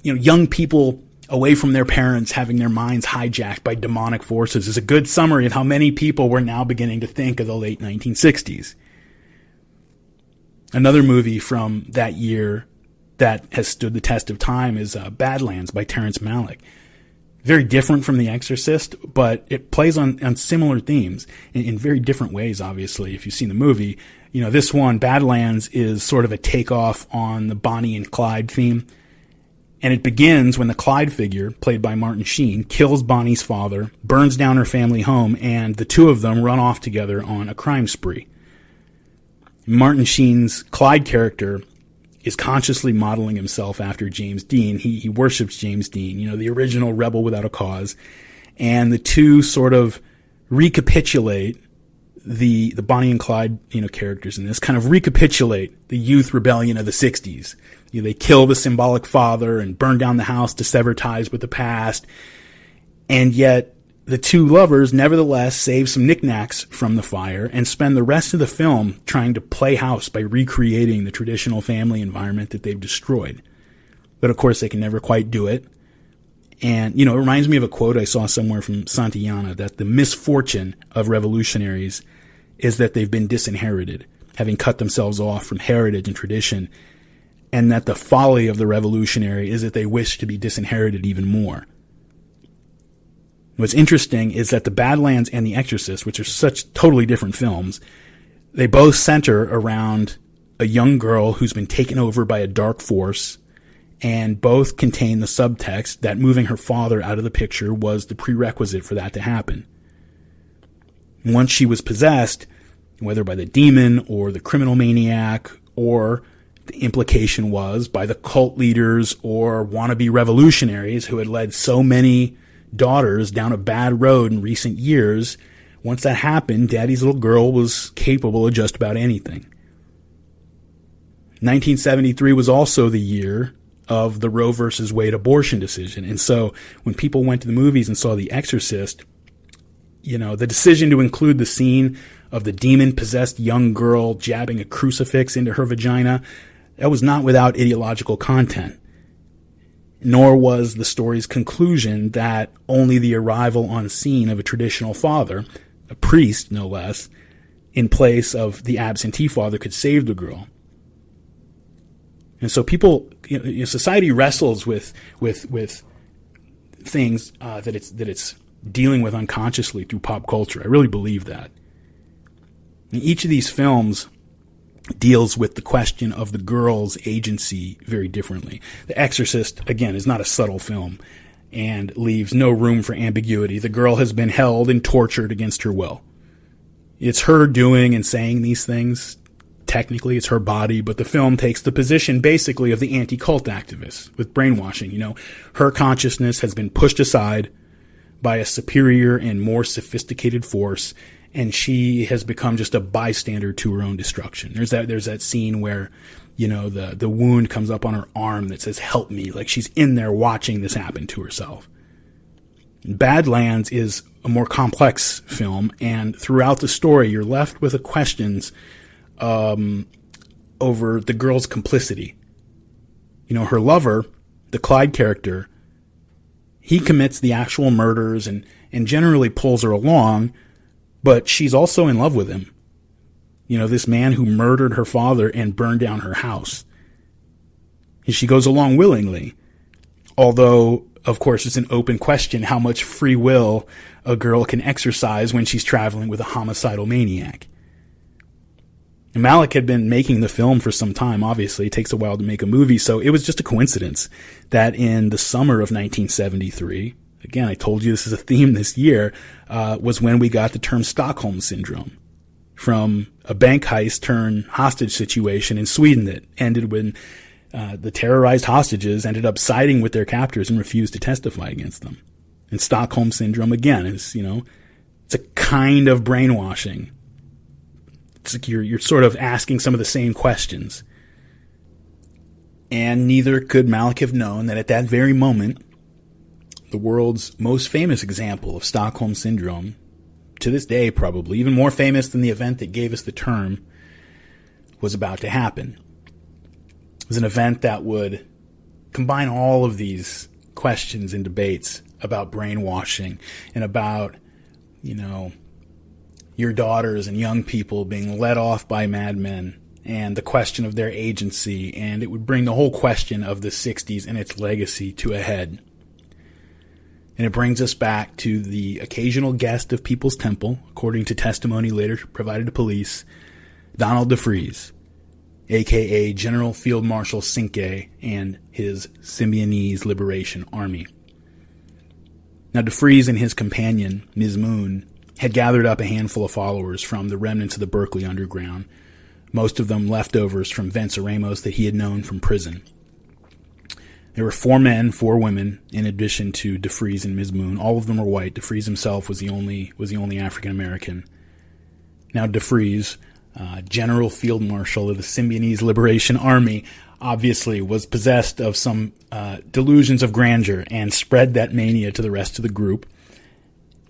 young people away from their parents having their minds hijacked by demonic forces is a good summary of how many people were now beginning to think of the late 1960s. Another movie from that year that has stood the test of time is Badlands by Terrence Malick. Very different from The Exorcist, but it plays on similar themes in very different ways, obviously, if you've seen the movie. This one, Badlands, is sort of a takeoff on the Bonnie and Clyde theme. And it begins when the Clyde figure, played by Martin Sheen, kills Bonnie's father, burns down her family home, and the two of them run off together on a crime spree. Martin Sheen's Clyde character is consciously modeling himself after James Dean. He worships James Dean, the original rebel without a cause. And the two sort of recapitulate the Bonnie and Clyde, characters in this kind of recapitulate the youth rebellion of the 60s. They kill the symbolic father and burn down the house to sever ties with the past. And yet the two lovers nevertheless save some knickknacks from the fire and spend the rest of the film trying to play house by recreating the traditional family environment that they've destroyed. But of course they can never quite do it. And, it reminds me of a quote I saw somewhere from Santayana, that the misfortune of revolutionaries is that they've been disinherited, having cut themselves off from heritage and tradition, and that the folly of the revolutionary is that they wish to be disinherited even more. What's interesting is that The Badlands and The Exorcist, which are such totally different films, they both center around a young girl who's been taken over by a dark force, and both contain the subtext that moving her father out of the picture was the prerequisite for that to happen. Once she was possessed, whether by the demon or the criminal maniac, or the implication was by the cult leaders or wannabe revolutionaries who had led so many daughters down a bad road in recent years, once that happened, Daddy's little girl was capable of just about anything. 1973 was also the year of the Roe versus Wade abortion decision. And so when people went to the movies and saw The Exorcist, the decision to include the scene of the demon-possessed young girl jabbing a crucifix into her vagina, that was not without ideological content. Nor was the story's conclusion that only the arrival on scene of a traditional father, a priest no less, in place of the absentee father could save the girl. And so people, society wrestles with things that it's dealing with unconsciously through pop culture. I really believe that. And each of these films deals with the question of the girl's agency very differently. The Exorcist, again, is not a subtle film and leaves no room for ambiguity. The girl has been held and tortured against her will. It's her doing and saying these things. Technically, it's her body, but the film takes the position basically of the anti-cult activists with brainwashing. Her consciousness has been pushed aside by a superior and more sophisticated force, and she has become just a bystander to her own destruction. There's that scene where, the wound comes up on her arm that says, "Help me," like she's in there watching this happen to herself. Badlands is a more complex film, and throughout the story, you're left with the questions over the girl's complicity. Her lover, the Clyde character, he commits the actual murders and generally pulls her along, but she's also in love with him. This man who murdered her father and burned down her house. And she goes along willingly. Although, of course, it's an open question how much free will a girl can exercise when she's traveling with a homicidal maniac. And Malick had been making the film for some time. Obviously, it takes a while to make a movie, so it was just a coincidence that in the summer of 1973, again, I told you this is a theme this year, was when we got the term Stockholm Syndrome, from a bank heist turn hostage situation in Sweden that ended when the terrorized hostages ended up siding with their captors and refused to testify against them. And Stockholm Syndrome, again, is, it's a kind of brainwashing. It's like you're sort of asking some of the same questions. And neither could Malick have known that at that very moment, the world's most famous example of Stockholm Syndrome, to this day probably, even more famous than the event that gave us the term, was about to happen. It was an event that would combine all of these questions and debates about brainwashing and about, your daughters and young people being led off by madmen and the question of their agency, and it would bring the whole question of the 60s and its legacy to a head. And it brings us back to the occasional guest of People's Temple, according to testimony later provided to police, Donald DeFreeze. aka General Field Marshal Cinque and his Symbionese Liberation Army. Now, DeFries and his companion, Ms. Moon, had gathered up a handful of followers from the remnants of the Berkeley Underground, most of them leftovers from Vince Ramos that he had known from prison. There were 4 men, 4 women, in addition to DeFries and Ms. Moon. All of them were white. DeFries himself was the only African American. Now, DeFries, General Field Marshal of the Symbionese Liberation Army, obviously was possessed of some delusions of grandeur and spread that mania to the rest of the group.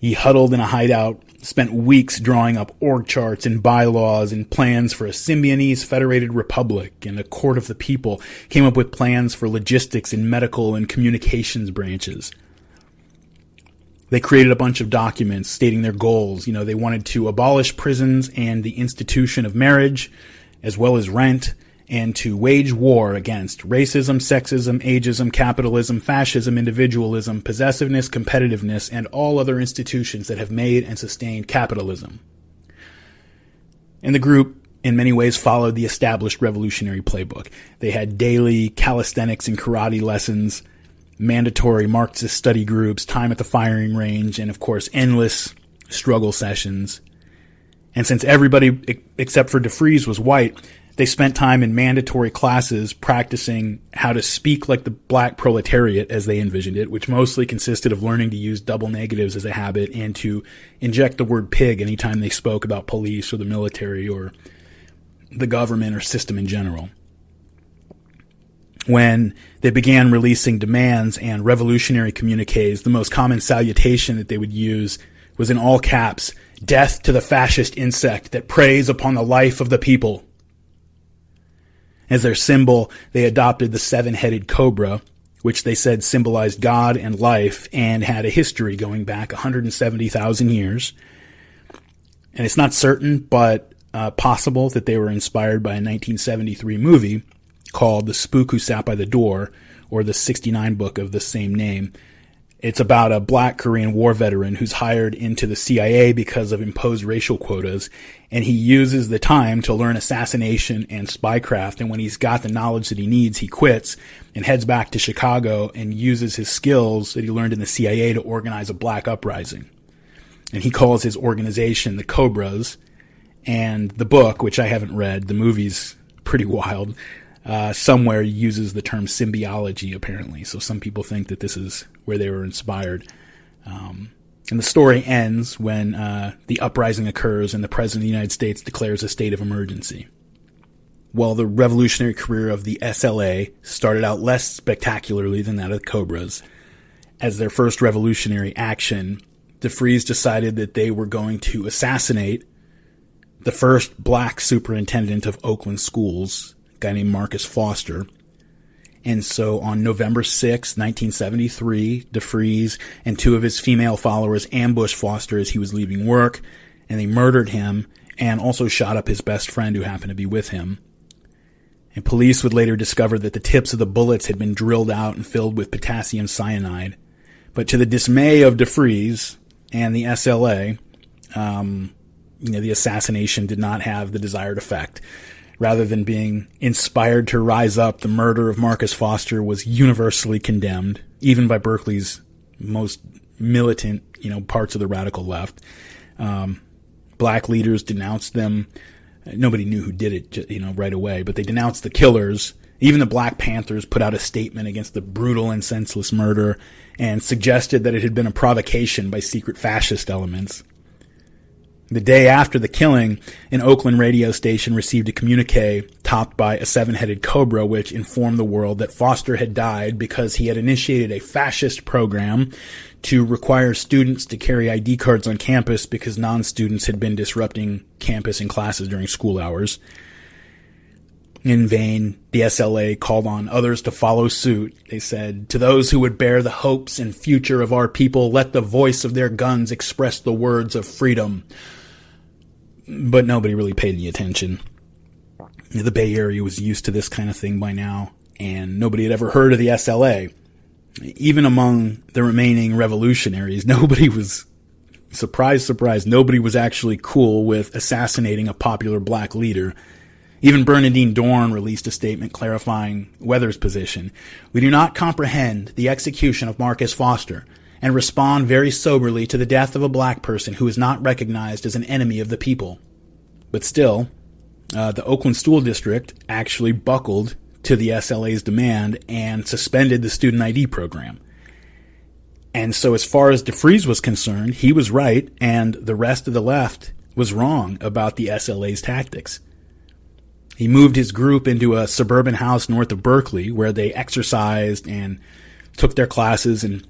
He huddled in a hideout, spent weeks drawing up org charts and bylaws and plans for a Symbionese Federated Republic and a court of the people, came up with plans for logistics and medical and communications branches. They created a bunch of documents stating their goals. They wanted to abolish prisons and the institution of marriage, as well as rent, and to wage war against racism, sexism, ageism, capitalism, fascism, individualism, possessiveness, competitiveness, and all other institutions that have made and sustained capitalism. And the group, in many ways, followed the established revolutionary playbook. They had daily calisthenics and karate lessons, mandatory Marxist study groups, time at the firing range, and, of course, endless struggle sessions. And since everybody except for DeFries was white, they spent time in mandatory classes practicing how to speak like the black proletariat as they envisioned it, which mostly consisted of learning to use double negatives as a habit and to inject the word pig anytime they spoke about police or the military or the government or system in general. When they began releasing demands and revolutionary communiques, the most common salutation that they would use was in all caps, "Death to the fascist insect that preys upon the life of the people." As their symbol, they adopted the 7-headed cobra, which they said symbolized God and life and had a history going back 170,000 years. And it's not certain, but possible that they were inspired by a 1973 movie called The Spook Who Sat by the Door, or the 69 book of the same name. It's about a black Korean war veteran who's hired into the CIA because of imposed racial quotas, and he uses the time to learn assassination and spycraft, and when he's got the knowledge that he needs, he quits and heads back to Chicago and uses his skills that he learned in the CIA to organize a black uprising. And he calls his organization the Cobras, and the book, which I haven't read, the movie's pretty wild, somewhere uses the term symbiology, apparently. So some people think that this is where they were inspired. And the story ends when the uprising occurs and the President of the United States declares a state of emergency. Well, the revolutionary career of the SLA started out less spectacularly than that of the Cobras. As their first revolutionary action, DeFries decided that they were going to assassinate the first black superintendent of Oakland schools, a guy named Marcus Foster. And so on November 6, 1973, DeFries and 2 of his female followers ambushed Foster as he was leaving work, and they murdered him and also shot up his best friend who happened to be with him. And police would later discover that the tips of the bullets had been drilled out and filled with potassium cyanide. But to the dismay of DeFries and the SLA, the assassination did not have the desired effect. Rather than being inspired to rise up, the murder of Marcus Foster was universally condemned, even by Berkeley's most militant, parts of the radical left. Black leaders denounced them. Nobody knew who did it, right away, but they denounced the killers. Even the Black Panthers put out a statement against the brutal and senseless murder and suggested that it had been a provocation by secret fascist elements. The day after the killing, an Oakland radio station received a communique topped by a 7-headed cobra, which informed the world that Foster had died because he had initiated a fascist program to require students to carry ID cards on campus because non-students had been disrupting campus and classes during school hours. In vain, the SLA called on others to follow suit. They said, "To those who would bear the hopes and future of our people, let the voice of their guns express the words of freedom." But nobody really paid any attention. The Bay Area was used to this kind of thing by now, and nobody had ever heard of the SLA. Even among the remaining revolutionaries, nobody was, surprise, surprise, nobody was actually cool with assassinating a popular black leader. Even Bernardine Dorn released a statement clarifying Weather's position. "We do not comprehend the execution of Marcus Foster and respond very soberly to the death of a black person who is not recognized as an enemy of the people." But still, the Oakland School District actually buckled to the SLA's demand and suspended the student ID program. And so as far as DeFries was concerned, he was right, and the rest of the left was wrong about the SLA's tactics. He moved his group into a suburban house north of Berkeley where they exercised and took their classes and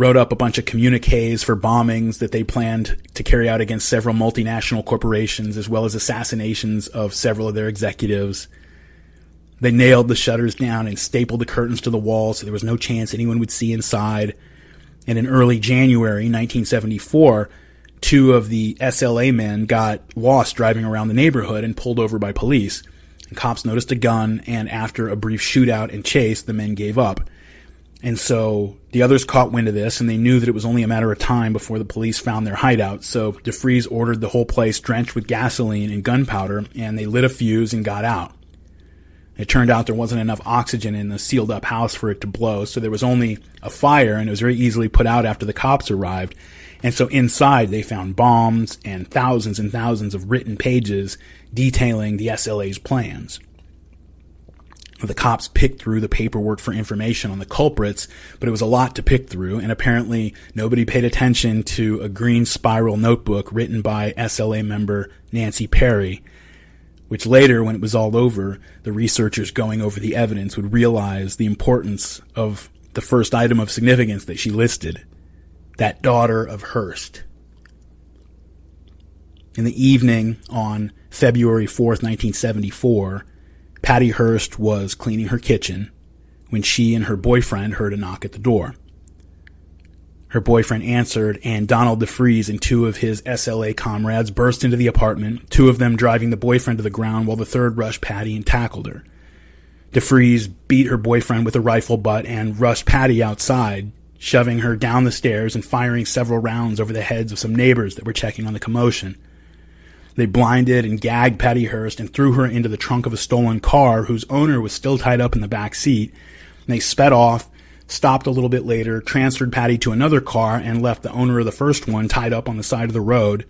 wrote up a bunch of communiques for bombings that they planned to carry out against several multinational corporations, as well as assassinations of several of their executives. They nailed the shutters down and stapled the curtains to the wall so there was no chance anyone would see inside. And in early January 1974, 2 of the SLA men got lost driving around the neighborhood and pulled over by police. And cops noticed a gun, and after a brief shootout and chase, the men gave up. And so the others caught wind of this, and they knew that it was only a matter of time before the police found their hideout. So DeFries ordered the whole place drenched with gasoline and gunpowder, and they lit a fuse and got out. It turned out there wasn't enough oxygen in the sealed-up house for it to blow, so there was only a fire, and it was very easily put out after the cops arrived. And so inside they found bombs and thousands of written pages detailing the SLA's plans. The cops picked through the paperwork for information on the culprits, but it was a lot to pick through, and apparently nobody paid attention to a green spiral notebook written by SLA member Nancy Perry, which later, when it was all over, the researchers going over the evidence would realize the importance of the first item of significance that she listed, that daughter of Hearst. In the evening on February 4th, 1974, Patty Hearst was cleaning her kitchen when she and her boyfriend heard a knock at the door. Her boyfriend answered, and Donald DeFries and 2 of his SLA comrades burst into the apartment, 2 of them driving the boyfriend to the ground while the third rushed Patty and tackled her. DeFries beat her boyfriend with a rifle butt and rushed Patty outside, shoving her down the stairs and firing several rounds over the heads of some neighbors that were checking on the commotion. They blinded and gagged Patty Hearst and threw her into the trunk of a stolen car whose owner was still tied up in the back seat. And they sped off, stopped a little bit later, transferred Patty to another car, and left the owner of the first one tied up on the side of the road.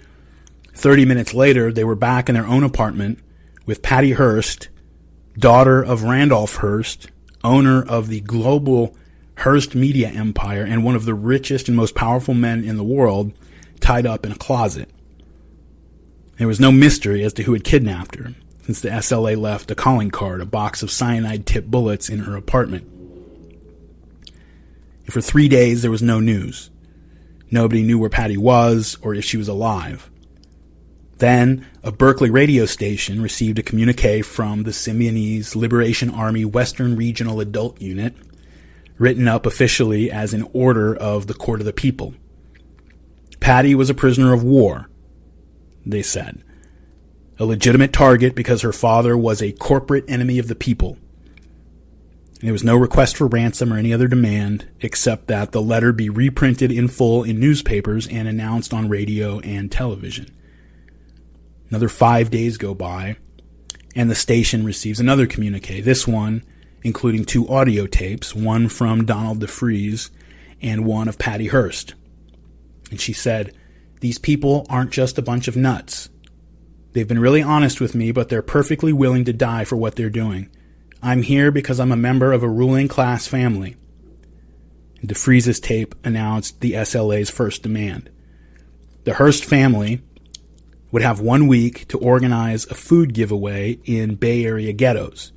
30 minutes later, they were back in their own apartment with Patty Hearst, daughter of Randolph Hearst, owner of the global Hearst media empire and one of the richest and most powerful men in the world, tied up in a closet. There was no mystery as to who had kidnapped her, since the SLA left a calling card, a box of cyanide-tipped bullets in her apartment. And for 3 days, there was no news. Nobody knew where Patty was or if she was alive. Then, a Berkeley radio station received a communique from the Symbionese Liberation Army Western Regional Adult Unit, written up officially as an order of the Court of the People. Patty was a prisoner of war, they said. A legitimate target because her father was a corporate enemy of the people. There was no request for ransom or any other demand except that the letter be reprinted in full in newspapers and announced on radio and television. Another 5 days go by, and the station receives another communique, this one including 2 audio tapes, one from Donald DeFries and one of Patty Hearst. And she said, "These people aren't just a bunch of nuts. They've been really honest with me, but they're perfectly willing to die for what they're doing. I'm here because I'm a member of a ruling class family." And DeFries' tape announced the SLA's first demand. The Hearst family would have 1 week to organize a food giveaway in Bay Area ghettos.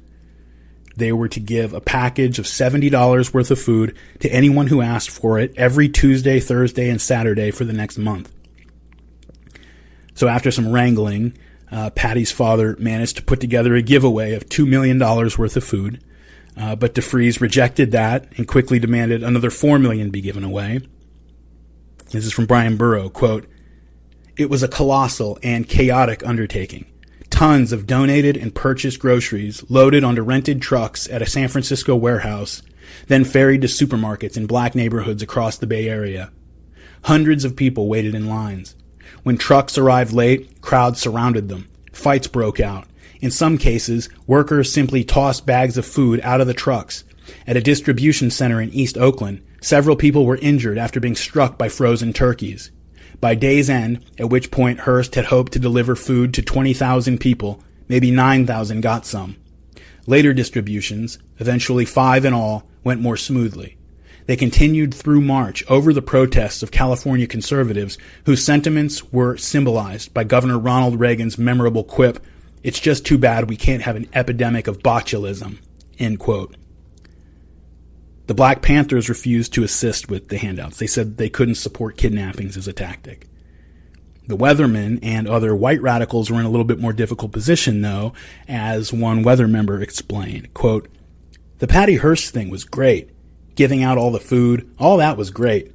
They were to give a package of $70 worth of food to anyone who asked for it every Tuesday, Thursday, and Saturday for the next month. So after some wrangling, Patty's father managed to put together a giveaway of $2 million worth of food, but DeFries rejected that and quickly demanded another $4 million be given away. This is from Brian Burrow, quote, "It was a colossal and chaotic undertaking. Tons of donated and purchased groceries loaded onto rented trucks at a San Francisco warehouse, then ferried to supermarkets in black neighborhoods across the Bay Area. Hundreds of people waited in lines. When trucks arrived late, crowds surrounded them. Fights broke out, In some cases, workers simply tossed bags of food out of the trucks. At a distribution center in East Oakland, several people were injured after being struck by frozen turkeys. By day's end, at which point Hearst had hoped to deliver food to 20,000 people, maybe 9,000 got some. Later distributions, eventually 5 in all, went more smoothly. They continued through March over the protests of California conservatives whose sentiments were symbolized by Governor Ronald Reagan's memorable quip, "It's just too bad we can't have an epidemic of botulism," end quote. The Black Panthers refused to assist with the handouts. They said they couldn't support kidnappings as a tactic. The Weathermen and other white radicals were in a little bit more difficult position, though, as one Weather member explained, quote, "The Patty Hearst thing was great. Giving out all the food, all that was great.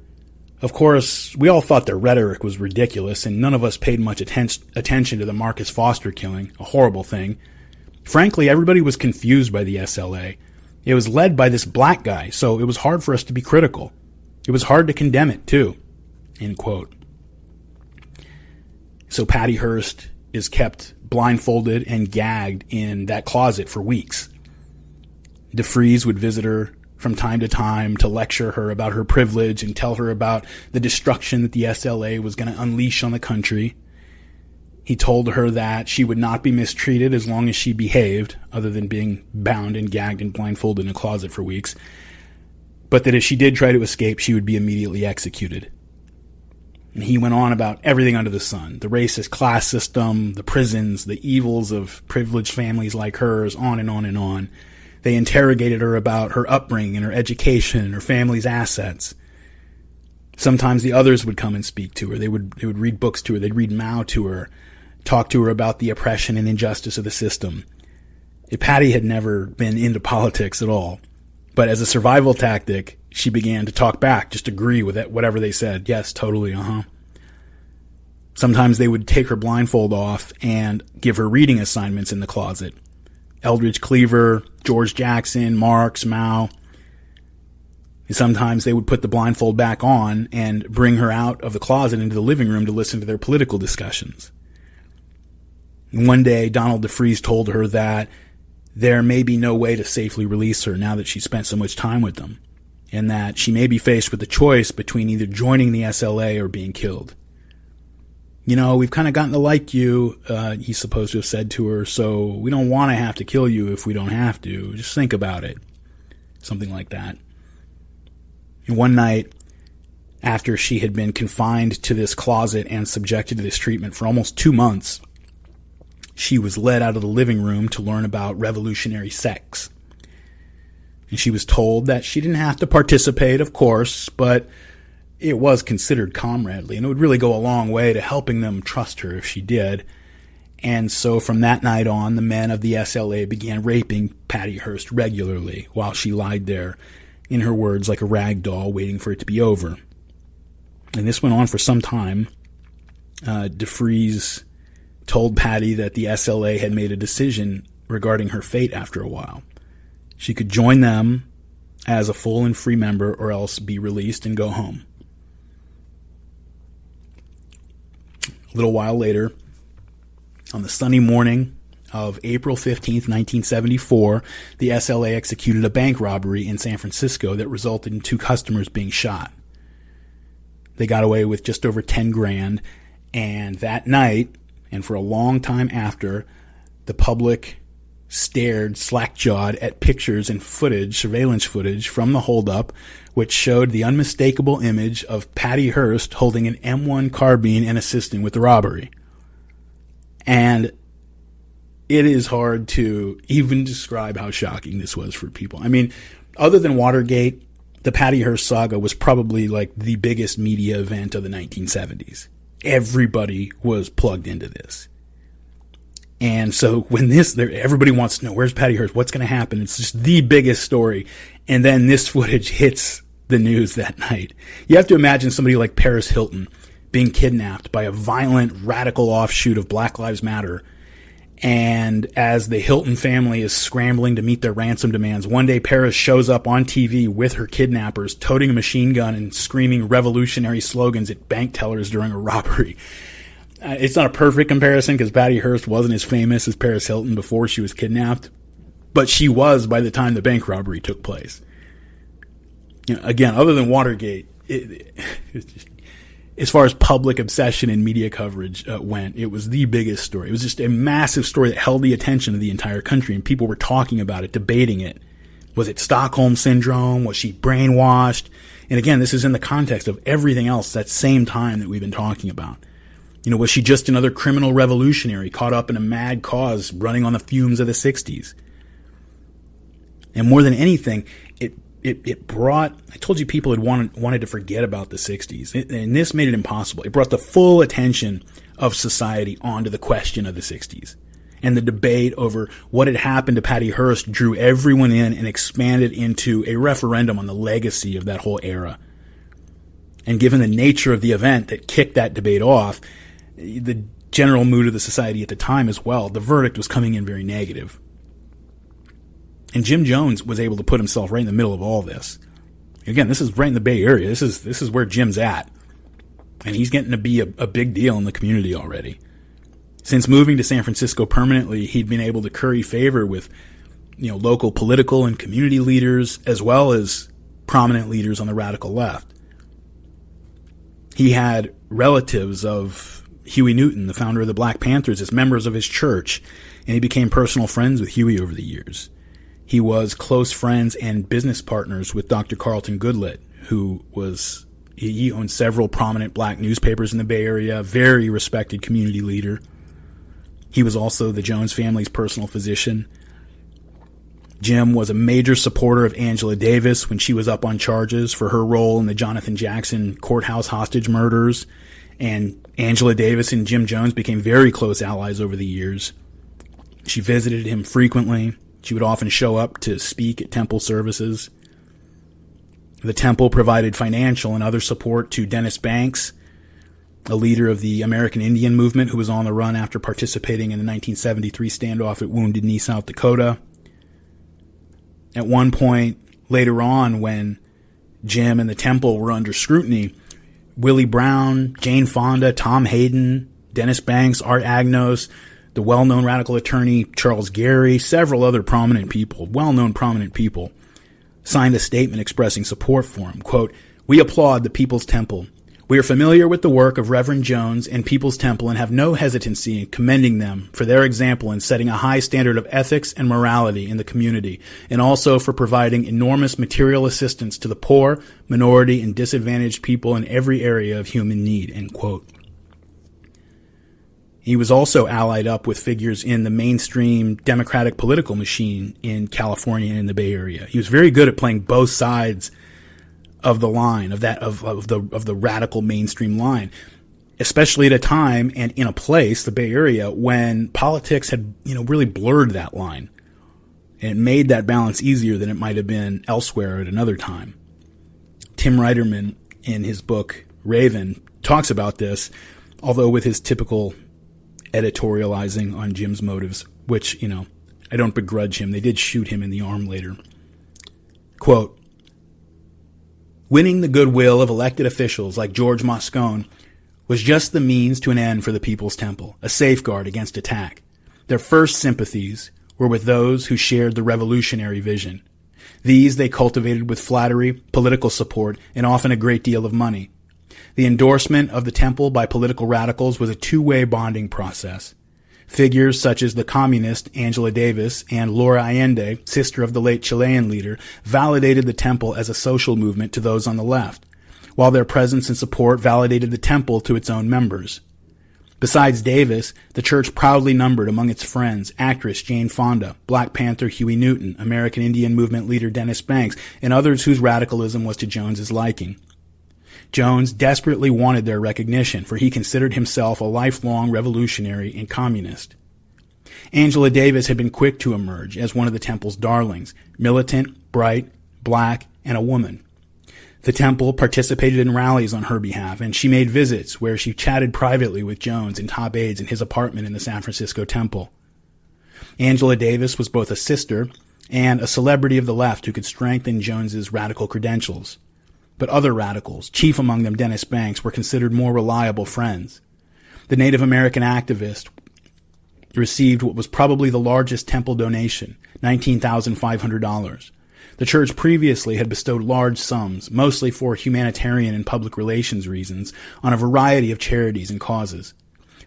Of course, we all thought their rhetoric was ridiculous, and none of us paid much attention to the Marcus Foster killing, a horrible thing. Frankly, everybody was confused by the SLA. It was led by this black guy, so it was hard for us to be critical. It was hard to condemn it, too," end quote. So Patty Hearst is kept blindfolded and gagged in that closet for weeks. DeFreeze would visit her from time to time to lecture her about her privilege and tell her about the destruction that the SLA was going to unleash on the country. He told her that she would not be mistreated as long as she behaved, other than being bound and gagged and blindfolded in a closet for weeks, but that if she did try to escape, she would be immediately executed. And he went on about everything under the sun, the racist class system, the prisons, the evils of privileged families like hers, on and on and on. They interrogated her about her upbringing and her education and her family's assets. Sometimes the others would come and speak to her. They would read books to her. They'd read Mao to her, talk to her about the oppression and injustice of the system. Patty had never been into politics at all. But as a survival tactic, she began to talk back, just agree with it, whatever they said. Yes, totally, Sometimes they would take her blindfold off and give her reading assignments in the closet. Eldridge Cleaver, George Jackson, Marx, Mao. And sometimes they would put the blindfold back on and bring her out of the closet into the living room to listen to their political discussions. And one day, Donald DeFreeze told her that there may be no way to safely release her now that she spent so much time with them, and that she may be faced with the choice between either joining the SLA or being killed. "You know, we've kind of gotten to like you," he's supposed to have said to her, "so we don't want to have to kill you if we don't have to. Just think about it." Something like that. And one night, after she had been confined to this closet and subjected to this treatment for almost 2 months, she was led out of the living room to learn about revolutionary sex. And she was told that she didn't have to participate, of course, but it was considered comradely, and it would really go a long way to helping them trust her if she did. And so from that night on, the men of the SLA began raping Patty Hearst regularly while she lied there, in her words, like a rag doll waiting for it to be over. And this went on for some time. DeFreeze told Patty that the SLA had made a decision regarding her fate after a while. She could join them as a full and free member or else be released and go home. A little while later, on the sunny morning of April 15th, 1974, the SLA executed a bank robbery in San Francisco that resulted in 2 customers being shot. They got away with just over 10 grand, and that night, and for a long time after, the public stared slack-jawed at pictures and footage, surveillance footage from the holdup, which showed the unmistakable image of Patty Hearst holding an M1 carbine and assisting with the robbery. And it is hard to even describe how shocking this was for people. I mean, other than Watergate, the Patty Hearst saga was probably like the biggest media event of the 1970s. Everybody was plugged into this. And so when everybody wants to know, where's Patty Hearst? What's going to happen? It's just the biggest story. And then this footage hits the news that night. You have to imagine somebody like Paris Hilton being kidnapped by a violent, radical offshoot of Black Lives Matter. And as the Hilton family is scrambling to meet their ransom demands, one day Paris shows up on TV with her kidnappers, toting a machine gun and screaming revolutionary slogans at bank tellers during a robbery. It's not a perfect comparison because Patty Hearst wasn't as famous as Paris Hilton before she was kidnapped, but she was by the time the bank robbery took place. Again, other than Watergate, as far as public obsession and media coverage went, it was the biggest story. It was just a massive story that held the attention of the entire country, and people were talking about it, debating it. Was it Stockholm Syndrome? Was she brainwashed? And again, this is in the context of everything else that same time that we've been talking about. Was she just another criminal revolutionary caught up in a mad cause running on the fumes of the 60s? And more than anything, it brought, I told you people had wanted to forget about the 60s, and this made it impossible. It brought the full attention of society onto the question of the 60s. And the debate over what had happened to Patty Hearst drew everyone in and expanded into a referendum on the legacy of that whole era. And given the nature of the event that kicked that debate off, the general mood of the society at the time as well, the verdict was coming in very negative. And Jim Jones was able to put himself right in the middle of all this. Again, this is right in the Bay Area. This is where Jim's at. And he's getting to be a big deal in the community already. Since moving to San Francisco permanently, he'd been able to curry favor with, local political and community leaders, as well as prominent leaders on the radical left. He had relatives of Huey Newton, the founder of the Black Panthers, as members of his church, and he became personal friends with Huey over the years. He was close friends and business partners with Dr. Carlton Goodlett, he owned several prominent black newspapers in the Bay Area, very respected community leader. He was also the Jones family's personal physician. Jim was a major supporter of Angela Davis when she was up on charges for her role in the Jonathan Jackson courthouse hostage murders. And Angela Davis and Jim Jones became very close allies over the years. She visited him frequently. She would often show up to speak at temple services. The temple provided financial and other support to Dennis Banks, a leader of the American Indian movement who was on the run after participating in the 1973 standoff at Wounded Knee, South Dakota. At one point later on, when Jim and the temple were under scrutiny, Willie Brown, Jane Fonda, Tom Hayden, Dennis Banks, Art Agnos, the well-known radical attorney Charles Gary, several other prominent people, well-known prominent people, signed a statement expressing support for him. Quote, "We applaud the People's Temple. We are familiar with the work of Reverend Jones and People's Temple and have no hesitancy in commending them for their example in setting a high standard of ethics and morality in the community, and also for providing enormous material assistance to the poor, minority, and disadvantaged people in every area of human need." End quote. He was also allied up with figures in the mainstream Democratic political machine in California and in the Bay Area. He was very good at playing both sides of the line, of the radical mainstream line, especially at a time and in a place, the Bay Area, when politics had, really blurred that line. And it made that balance easier than it might have been elsewhere at another time. Tim Reiterman, in his book Raven, talks about this, although with his typical editorializing on Jim's motives, which, I don't begrudge him. They did shoot him in the arm later. Quote, "Winning the goodwill of elected officials like George Moscone was just the means to an end for the People's Temple, a safeguard against attack. Their first sympathies were with those who shared the revolutionary vision. These they cultivated with flattery, political support, and often a great deal of money. The endorsement of the temple by political radicals was a two-way bonding process. Figures such as the communist Angela Davis and Laura Allende, sister of the late Chilean leader, validated the temple as a social movement to those on the left, while their presence and support validated the temple to its own members. Besides Davis, the church proudly numbered among its friends actress Jane Fonda, Black Panther Huey Newton, American Indian movement leader Dennis Banks, and others whose radicalism was to Jones's liking. Jones desperately wanted their recognition, for he considered himself a lifelong revolutionary and communist. Angela Davis had been quick to emerge as one of the temple's darlings, militant, bright, black, and a woman. The temple participated in rallies on her behalf, and she made visits where she chatted privately with Jones and top aides in his apartment in the San Francisco temple. Angela Davis was both a sister and a celebrity of the left who could strengthen Jones's radical credentials. But other radicals, chief among them Dennis Banks, were considered more reliable friends. The Native American activist received what was probably the largest temple donation, $19,500. The church previously had bestowed large sums, mostly for humanitarian and public relations reasons, on a variety of charities and causes.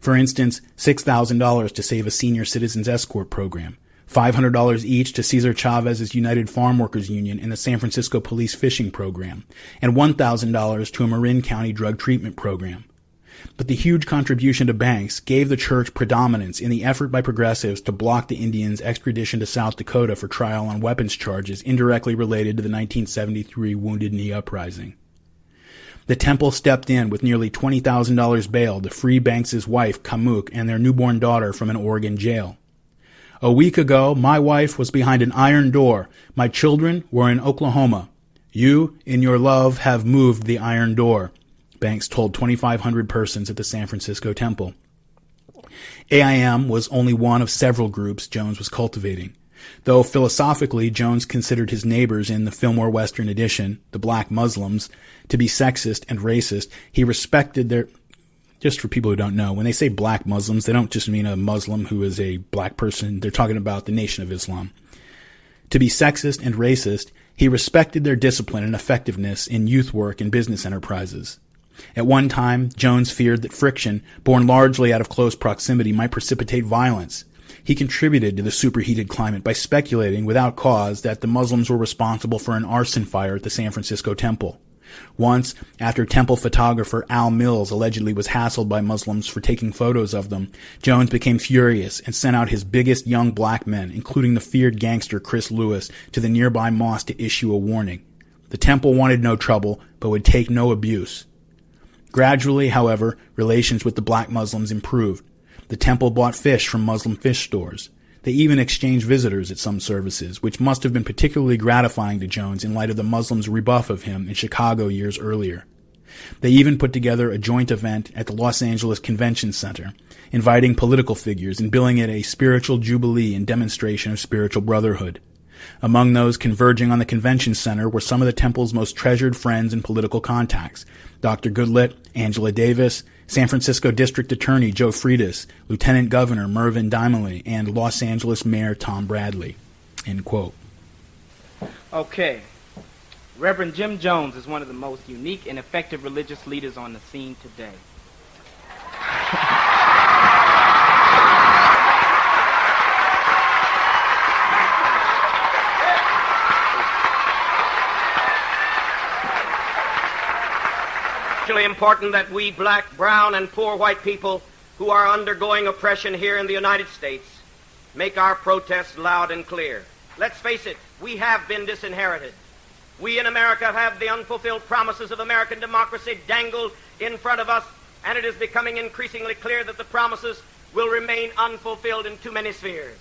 For instance, $6,000 to save a senior citizens escort program, $500 each to Cesar Chavez's United Farm Workers Union and the San Francisco Police Fishing Program, and $1,000 to a Marin County drug treatment program. But the huge contribution to banks gave the church predominance in the effort by progressives to block the Indians' extradition to South Dakota for trial on weapons charges indirectly related to the 1973 Wounded Knee Uprising. The temple stepped in with nearly $20,000 bail to free Banks's wife, Kamuk, and their newborn daughter from an Oregon jail. A week ago, my wife was behind an iron door. My children were in Oklahoma. You, in your love, have moved the iron door, Banks told 2,500 persons at the San Francisco temple. AIM was only one of several groups Jones was cultivating. Though philosophically Jones considered his neighbors in the Fillmore Western edition, the black Muslims, to be sexist and racist, he respected their... Just for people who don't know, when they say black Muslims, they don't just mean a Muslim who is a black person. They're talking about the Nation of Islam. To be sexist and racist, he respected their discipline and effectiveness in youth work and business enterprises. At one time, Jones feared that friction, born largely out of close proximity, might precipitate violence. He contributed to the superheated climate by speculating without cause that the Muslims were responsible for an arson fire at the San Francisco temple. Once, after temple photographer Al Mills allegedly was hassled by Muslims for taking photos of them, Jones became furious and sent out his biggest young black men, including the feared gangster Chris Lewis, to the nearby mosque to issue a warning. The temple wanted no trouble, but would take no abuse. Gradually, however, relations with the black Muslims improved. The temple bought fish from Muslim fish stores. They even exchanged visitors at some services, which must have been particularly gratifying to Jones in light of the Muslims' rebuff of him in Chicago years earlier. They even put together a joint event at the Los Angeles Convention Center, inviting political figures and billing it a spiritual jubilee and demonstration of spiritual brotherhood. Among those converging on the convention center were some of the temple's most treasured friends and political contacts, Dr. Goodlett, Angela Davis, San Francisco District Attorney Joe Freitas, Lieutenant Governor Mervyn Dimely, and Los Angeles Mayor Tom Bradley. End quote. Okay. Reverend Jim Jones is one of the most unique and effective religious leaders on the scene today. It's really important that we black, brown, and poor white people who are undergoing oppression here in the United States make our protests loud and clear. Let's face it, we have been disinherited. We in America have the unfulfilled promises of American democracy dangled in front of us, and it is becoming increasingly clear that the promises will remain unfulfilled in too many spheres.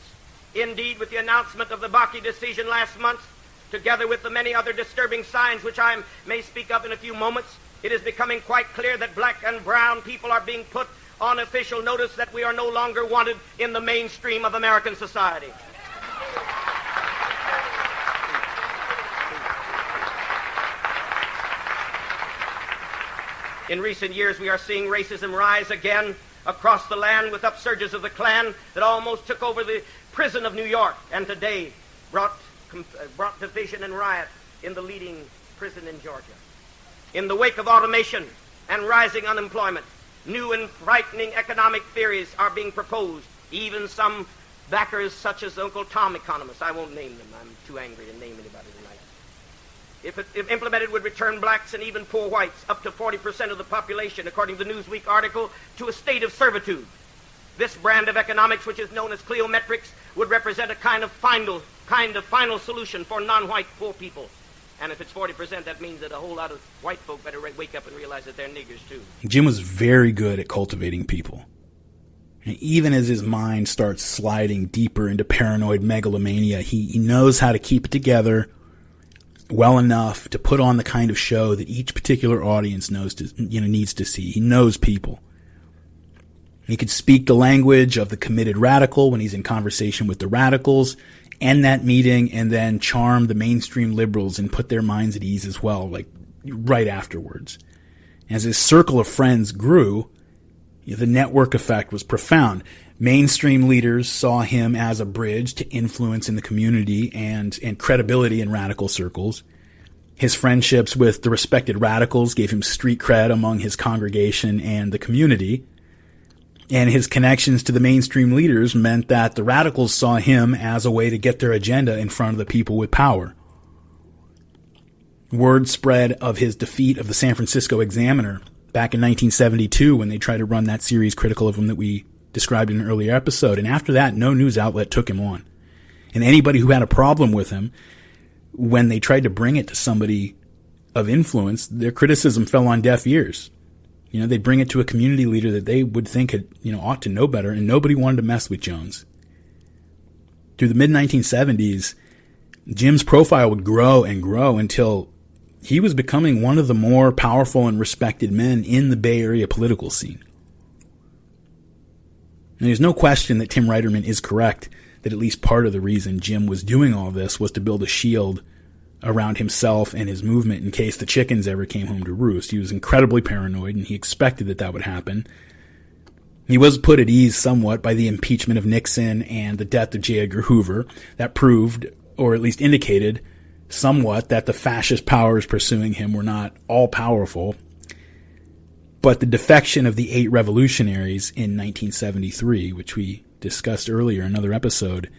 Indeed, with the announcement of the Bakke decision last month, together with the many other disturbing signs which I may speak of in a few moments, it is becoming quite clear that black and brown people are being put on official notice that we are no longer wanted in the mainstream of American society. In recent years, we are seeing racism rise again across the land with upsurges of the Klan that almost took over the prison of New York and today brought division and riot in the leading prison in Georgia. In the wake of automation and rising unemployment, new and frightening economic theories are being proposed. Even some backers such as Uncle Tom economists, I won't name them, I'm too angry to name anybody tonight. If implemented, would return blacks and even poor whites, up to 40% of the population, according to the Newsweek article, to a state of servitude. This brand of economics, which is known as Cleometrics, would represent a kind of final solution for non-white poor people. And if it's 40%, that means that a whole lot of white folk better wake up and realize that they're niggers too. Jim was very good at cultivating people. And even as his mind starts sliding deeper into paranoid megalomania, he knows how to keep it together well enough to put on the kind of show that each particular audience needs to see. He knows people. He could speak the language of the committed radical when he's in conversation with the radicals, end that meeting, and then charm the mainstream liberals and put their minds at ease as well, like right afterwards. As his circle of friends grew, The network effect was profound. Mainstream leaders saw him as a bridge to influence in the community and credibility in radical circles. His friendships with the respected radicals gave him street cred among his congregation and the community. And his connections to the mainstream leaders meant that the radicals saw him as a way to get their agenda in front of the people with power. Word spread of his defeat of the San Francisco Examiner back in 1972 when they tried to run that series critical of him that we described in an earlier episode. And after that, no news outlet took him on. And anybody who had a problem with him, when they tried to bring it to somebody of influence, their criticism fell on deaf ears. They'd bring it to a community leader that they would think had, ought to know better, and nobody wanted to mess with Jones. Through the mid-1970s, Jim's profile would grow and grow until he was becoming one of the more powerful and respected men in the Bay Area political scene. And there's no question that Tim Reiterman is correct that at least part of the reason Jim was doing all this was to build a shield around himself and his movement in case the chickens ever came home to roost. He was incredibly paranoid, and he expected that would happen. He was put at ease somewhat by the impeachment of Nixon and the death of J. Edgar Hoover. That proved, or at least indicated, somewhat that the fascist powers pursuing him were not all powerful. But the defection of the 8 revolutionaries in 1973, which we discussed earlier in another episode,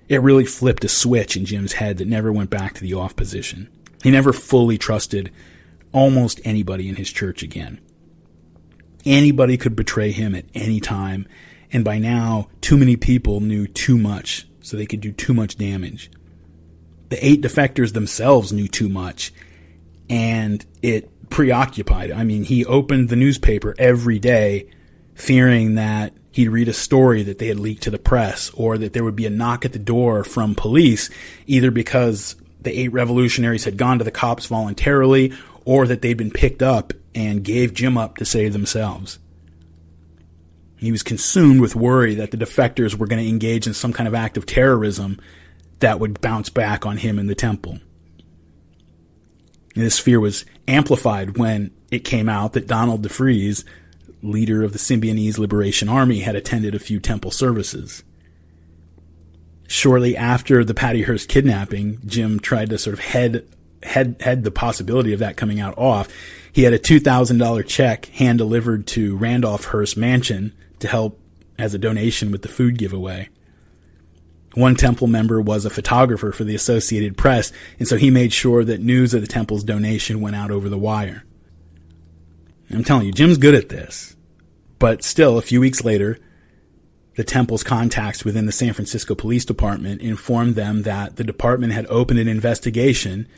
it really flipped a switch in Jim's head that never went back to the off position. He never fully trusted almost anybody in his church again. Anybody could betray him at any time, and by now, too many people knew too much, so they could do too much damage. The 8 defectors themselves knew too much, and it preoccupied. He opened the newspaper every day fearing that he'd read a story that they had leaked to the press, or that there would be a knock at the door from police, either because the 8 revolutionaries had gone to the cops voluntarily, or that they'd been picked up and gave Jim up to save themselves. He was consumed with worry that the defectors were going to engage in some kind of act of terrorism that would bounce back on him in the temple. And this fear was amplified when it came out that Donald DeFreeze, leader of the Symbionese Liberation Army, had attended a few temple services. Shortly after the Patty Hearst kidnapping, Jim tried to sort of head the possibility of that coming out off. He had a $2,000 check hand-delivered to Randolph Hearst's mansion to help as a donation with the food giveaway. One temple member was a photographer for the Associated Press, and so he made sure that news of the temple's donation went out over the wire. I'm telling you, Jim's good at this. But still, a few weeks later, the temple's contacts within the San Francisco Police Department informed them that the department had opened an investigation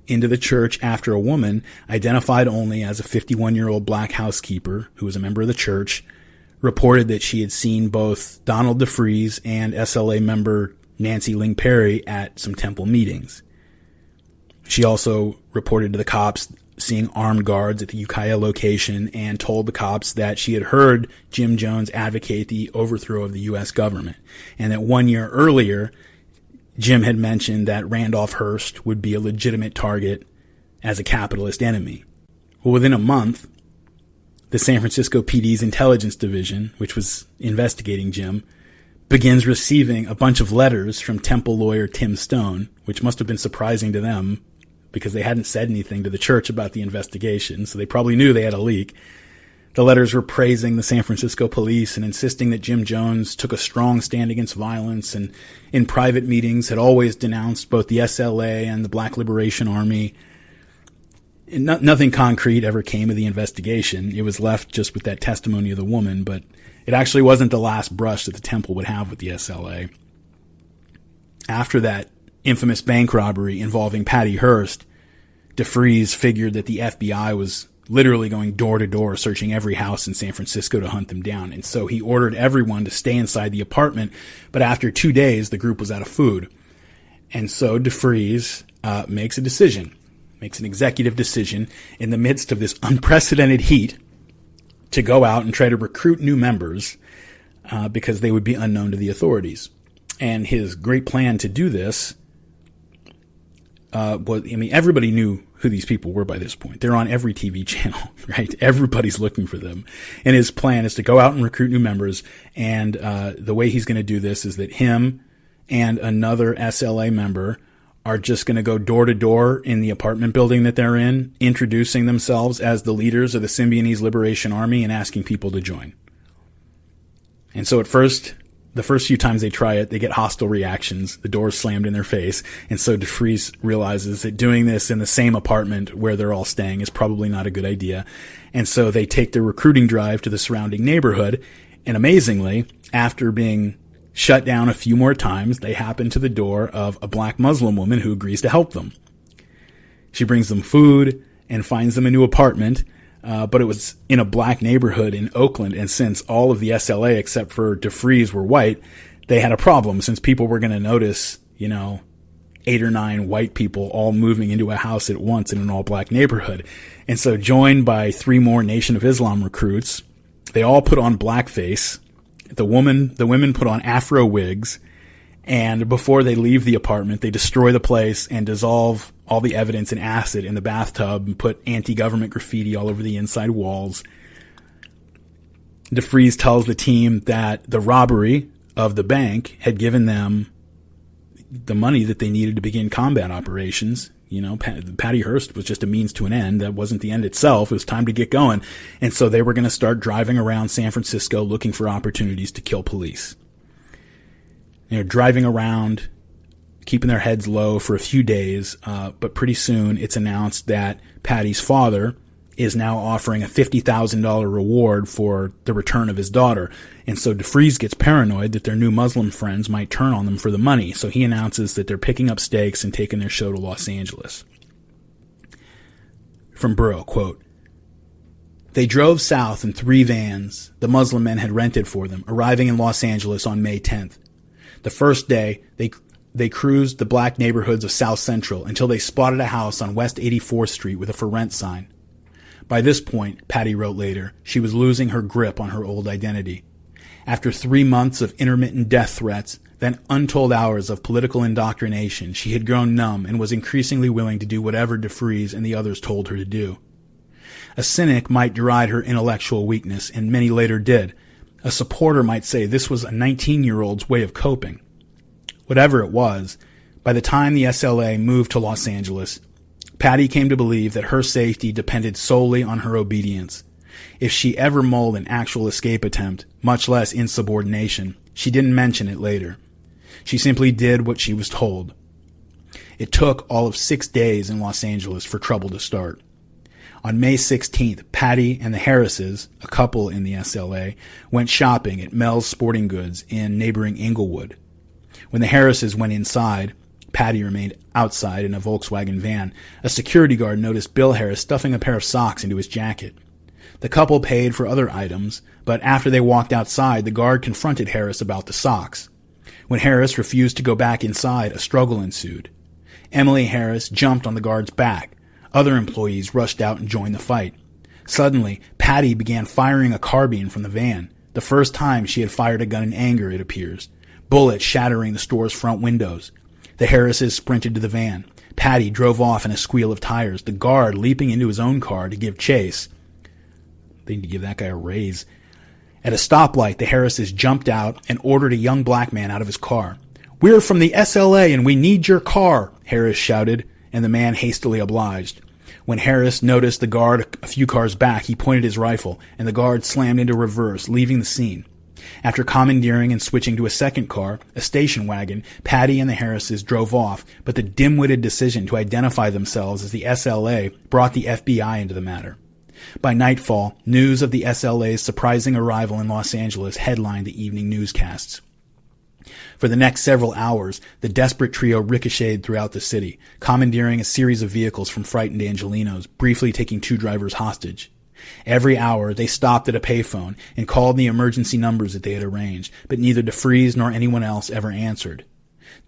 into the church after a woman, identified only as a 51-year-old black housekeeper who was a member of the church, reported that she had seen both Donald DeFreeze and SLA member Nancy Ling Perry at some temple meetings. She also reported to the cops seeing armed guards at the Ukiah location, and told the cops that she had heard Jim Jones advocate the overthrow of the U.S. government, and that 1 year earlier, Jim had mentioned that Randolph Hearst would be a legitimate target as a capitalist enemy. Well, within a month, the San Francisco PD's intelligence division, which was investigating Jim, begins receiving a bunch of letters from temple lawyer Tim Stone, which must have been surprising to them because they hadn't said anything to the church about the investigation, so they probably knew they had a leak. The letters were praising the San Francisco police and insisting that Jim Jones took a strong stand against violence, and in private meetings had always denounced both the SLA and the Black Liberation Army. Nothing concrete ever came of the investigation. It was left just with that testimony of the woman, but it actually wasn't the last brush that the temple would have with the SLA. After that infamous bank robbery involving Patty Hearst, DeFreeze figured that the FBI was literally going door to door searching every house in San Francisco to hunt them down, and so he ordered everyone to stay inside the apartment, but after 2 days the group was out of food. And so DeFreeze makes an executive decision in the midst of this unprecedented heat to go out and try to recruit new members because they would be unknown to the authorities. And his great plan to do this everybody knew who these people were by this point. They're on every TV channel, right? Everybody's looking for them. And his plan is to go out and recruit new members. And the way he's going to do this is that him and another SLA member are just going to go door to door in the apartment building that they're in, introducing themselves as the leaders of the Symbionese Liberation Army and asking people to join. And so at first, the first few times they try it, they get hostile reactions. The door's slammed in their face. And so DeFries realizes that doing this in the same apartment where they're all staying is probably not a good idea. And so they take their recruiting drive to the surrounding neighborhood. And amazingly, after being shut down a few more times, they happen to the door of a black Muslim woman who agrees to help them. She brings them food and finds them a new apartment. But it was in a black neighborhood in Oakland, and since all of the SLA except for DeFries were white, they had a problem since people were going to notice, 8 or 9 white people all moving into a house at once in an all-black neighborhood. And so joined by 3 more Nation of Islam recruits, they all put on blackface. The women put on Afro wigs, and before they leave the apartment, they destroy the place and dissolve all the evidence in acid in the bathtub and put anti-government graffiti all over the inside walls. DeFries tells the team that the robbery of the bank had given them the money that they needed to begin combat operations. Patty Hearst was just a means to an end. That wasn't the end itself. It was time to get going. And so they were going to start driving around San Francisco looking for opportunities to kill police. They're driving around, keeping their heads low for a few days, but pretty soon it's announced that Patty's father is now offering a $50,000 reward for the return of his daughter. And so DeFries gets paranoid that their new Muslim friends might turn on them for the money, so he announces that they're picking up stakes and taking their show to Los Angeles. From Burrow, quote, "They drove south in 3 vans the Muslim men had rented for them, arriving in Los Angeles on May 10th. The first day, they cruised the black neighborhoods of South Central until they spotted a house on West 84th Street with a for rent sign. By this point, Patty wrote later, she was losing her grip on her old identity. After 3 months of intermittent death threats, then untold hours of political indoctrination, she had grown numb and was increasingly willing to do whatever DeFries and the others told her to do. A cynic might deride her intellectual weakness, and many later did. A supporter might say this was a 19-year-old's way of coping. Whatever it was, by the time the SLA moved to Los Angeles, Patty came to believe that her safety depended solely on her obedience. If she ever mulled an actual escape attempt, much less insubordination, she didn't mention it later. She simply did what she was told. It took all of 6 days in Los Angeles for trouble to start. On May 16th, Patty and the Harrises, a couple in the SLA, went shopping at Mel's Sporting Goods in neighboring Inglewood. When the Harrises went inside, Patty remained outside in a Volkswagen van. A security guard noticed Bill Harris stuffing a pair of socks into his jacket. The couple paid for other items, but after they walked outside, the guard confronted Harris about the socks. When Harris refused to go back inside, a struggle ensued. Emily Harris jumped on the guard's back. Other employees rushed out and joined the fight. Suddenly, Patty began firing a carbine from the van, the first time she had fired a gun in anger, it appears. Bullets shattering the store's front windows. The Harrises sprinted to the van. Patty drove off in a squeal of tires, the guard leaping into his own car to give chase. They need to give that guy a raise. At a stoplight, the Harrises jumped out and ordered a young black man out of his car. "We're from the SLA and we need your car," Harris shouted, and the man hastily obliged. When Harris noticed the guard a few cars back, he pointed his rifle, and the guard slammed into reverse, leaving the scene. After commandeering and switching to a second car, a station wagon, Patty and the Harrises drove off, but the dim-witted decision to identify themselves as the SLA brought the FBI into the matter. By nightfall, news of the SLA's surprising arrival in Los Angeles headlined the evening newscasts. For the next several hours, the desperate trio ricocheted throughout the city, commandeering a series of vehicles from frightened Angelinos, briefly taking 2 drivers hostage. Every hour, they stopped at a payphone and called the emergency numbers that they had arranged, but neither DeFries nor anyone else ever answered.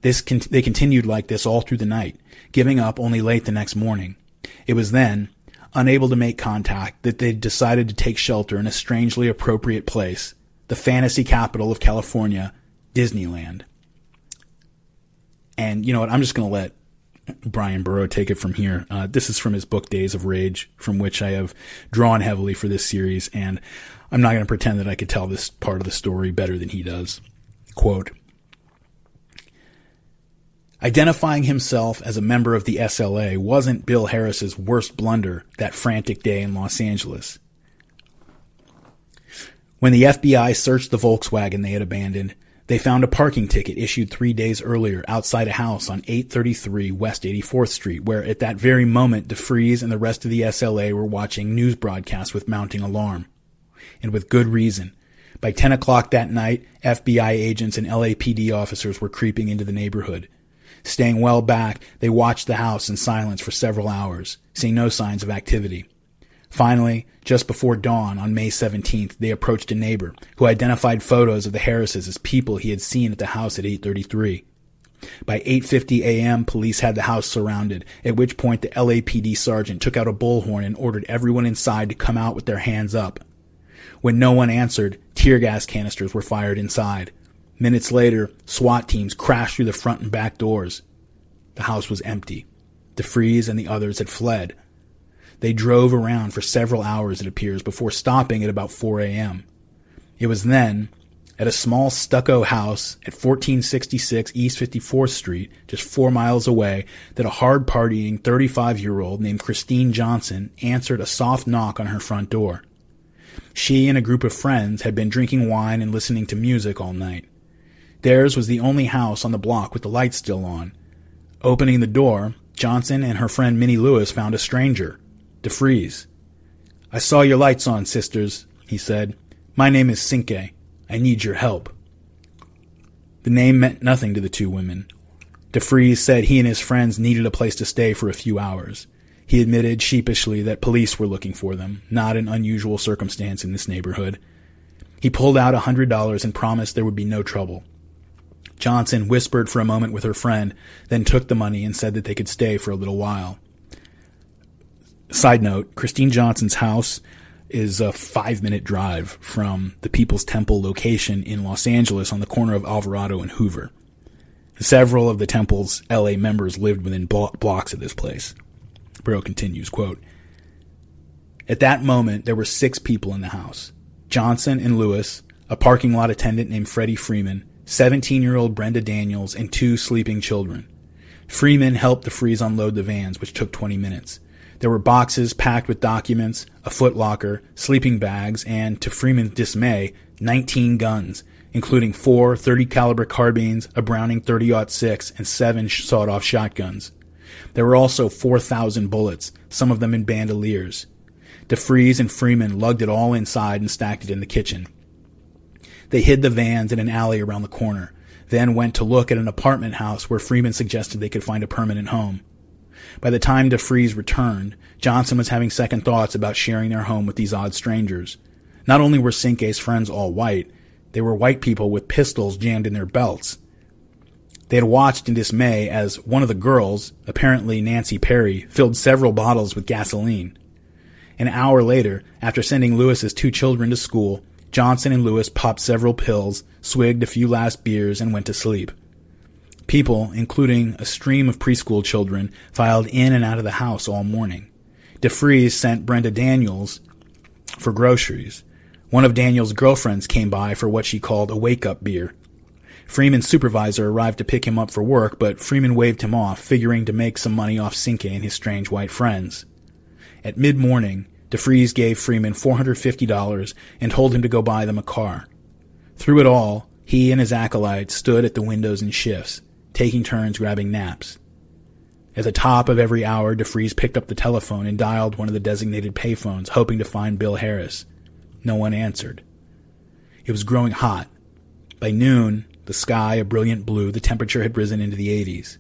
They continued like this all through the night, giving up only late the next morning. It was then, unable to make contact, that they decided to take shelter in a strangely appropriate place, the fantasy capital of California, Disneyland. And you know what? I'm just going to let Brian Burrow take it from here. This is from his book Days of Rage, from which I have drawn heavily for this series, and I'm not going to pretend that I could tell this part of the story better than he does. Quote, identifying himself as a member of the SLA wasn't Bill Harris's worst blunder that frantic day in Los Angeles. When the FBI searched the Volkswagen they had abandoned, they found a parking ticket issued 3 days earlier outside a house on 833 West 84th Street, where at that very moment DeFries and the rest of the SLA were watching news broadcasts with mounting alarm. And with good reason. By 10 o'clock that night, FBI agents and LAPD officers were creeping into the neighborhood. Staying well back, they watched the house in silence for several hours, seeing no signs of activity. Finally, just before dawn on May 17th, they approached a neighbor who identified photos of the Harrises as people he had seen at the house at 833. By 8:50 a.m., police had the house surrounded, at which point the LAPD sergeant took out a bullhorn and ordered everyone inside to come out with their hands up. When no one answered, tear gas canisters were fired inside. Minutes later, SWAT teams crashed through the front and back doors. The house was empty. DeFries and the others had fled. They drove around for several hours, it appears, before stopping at about 4 a.m. It was then, at a small stucco house at 1466 East 54th Street, just 4 miles away, that a hard-partying 35-year-old named Christine Johnson answered a soft knock on her front door. She and a group of friends had been drinking wine and listening to music all night. Theirs was the only house on the block with the lights still on. Opening the door, Johnson and her friend Minnie Lewis found a stranger, DeFries. "I saw your lights on, sisters," he said. "My name is Cinque. I need your help." The name meant nothing to the two women. DeFries said he and his friends needed a place to stay for a few hours. He admitted sheepishly that police were looking for them, not an unusual circumstance in this neighborhood. He pulled out $100 and promised there would be no trouble. Johnson whispered for a moment with her friend, then took the money and said that they could stay for a little while. Side note, Christine Johnson's house is a 5-minute drive from the People's Temple location in Los Angeles on the corner of Alvarado and Hoover. Several of the Temple's LA members lived within blocks of this place. Burrow continues, quote, "At that moment, there were 6 people in the house. Johnson and Lewis, a parking lot attendant named Freddie Freeman, 17-year-old Brenda Daniels, and 2 sleeping children. Freeman helped DeFries unload the vans, which took 20 minutes. There were boxes packed with documents, a footlocker, sleeping bags, and, to Freeman's dismay, 19 guns, including 4 .30-caliber carbines, a Browning .30-06, and 7 sawed-off shotguns. There were also 4,000 bullets, some of them in bandoliers. DeFries and Freeman lugged it all inside and stacked it in the kitchen. They hid the vans in an alley around the corner, then went to look at an apartment house where Freeman suggested they could find a permanent home. By the time DeFries returned, Johnson was having second thoughts about sharing their home with these odd strangers. Not only were Cinque's friends all white, they were white people with pistols jammed in their belts. They had watched in dismay as one of the girls, apparently Nancy Perry, filled several bottles with gasoline. An hour later, after sending Lewis's 2 children to school, Johnson and Lewis popped several pills, swigged a few last beers, and went to sleep. People, including a stream of preschool children, filed in and out of the house all morning. DeFries sent Brenda Daniels for groceries. One of Daniels' girlfriends came by for what she called a wake-up beer. Freeman's supervisor arrived to pick him up for work, but Freeman waved him off, figuring to make some money off Cinque and his strange white friends. At mid-morning, DeFries gave Freeman $450 and told him to go buy them a car. Through it all, he and his acolytes stood at the windows in shifts, taking turns grabbing naps. At the top of every hour, DeFries picked up the telephone and dialed one of the designated payphones, hoping to find Bill Harris. No one answered. It was growing hot. By noon, the sky a brilliant blue, the temperature had risen into the 80s.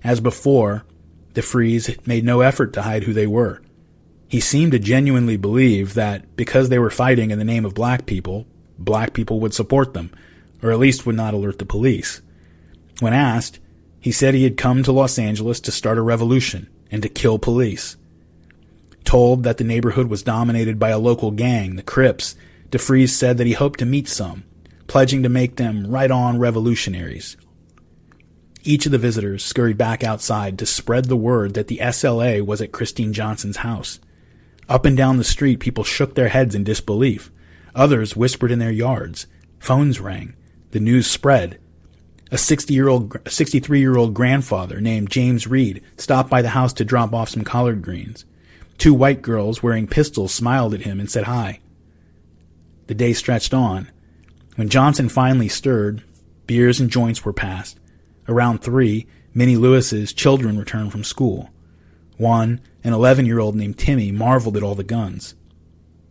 As before, DeFries made no effort to hide who they were. He seemed to genuinely believe that because they were fighting in the name of black people would support them, or at least would not alert the police. When asked, he said he had come to Los Angeles to start a revolution and to kill police. Told that the neighborhood was dominated by a local gang, the Crips, DeFries said that he hoped to meet some, pledging to make them right-on revolutionaries. Each of the visitors scurried back outside to spread the word that the SLA was at Christine Johnson's house. Up and down the street, people shook their heads in disbelief. Others whispered in their yards. Phones rang. The news spread. A 63-year-old grandfather named James Reed stopped by the house to drop off some collard greens. 2 white girls wearing pistols smiled at him and said hi. The day stretched on. When Johnson finally stirred, beers and joints were passed. Around 3, Minnie Lewis's children returned from school. One, an 11-year-old named Timmy, marveled at all the guns.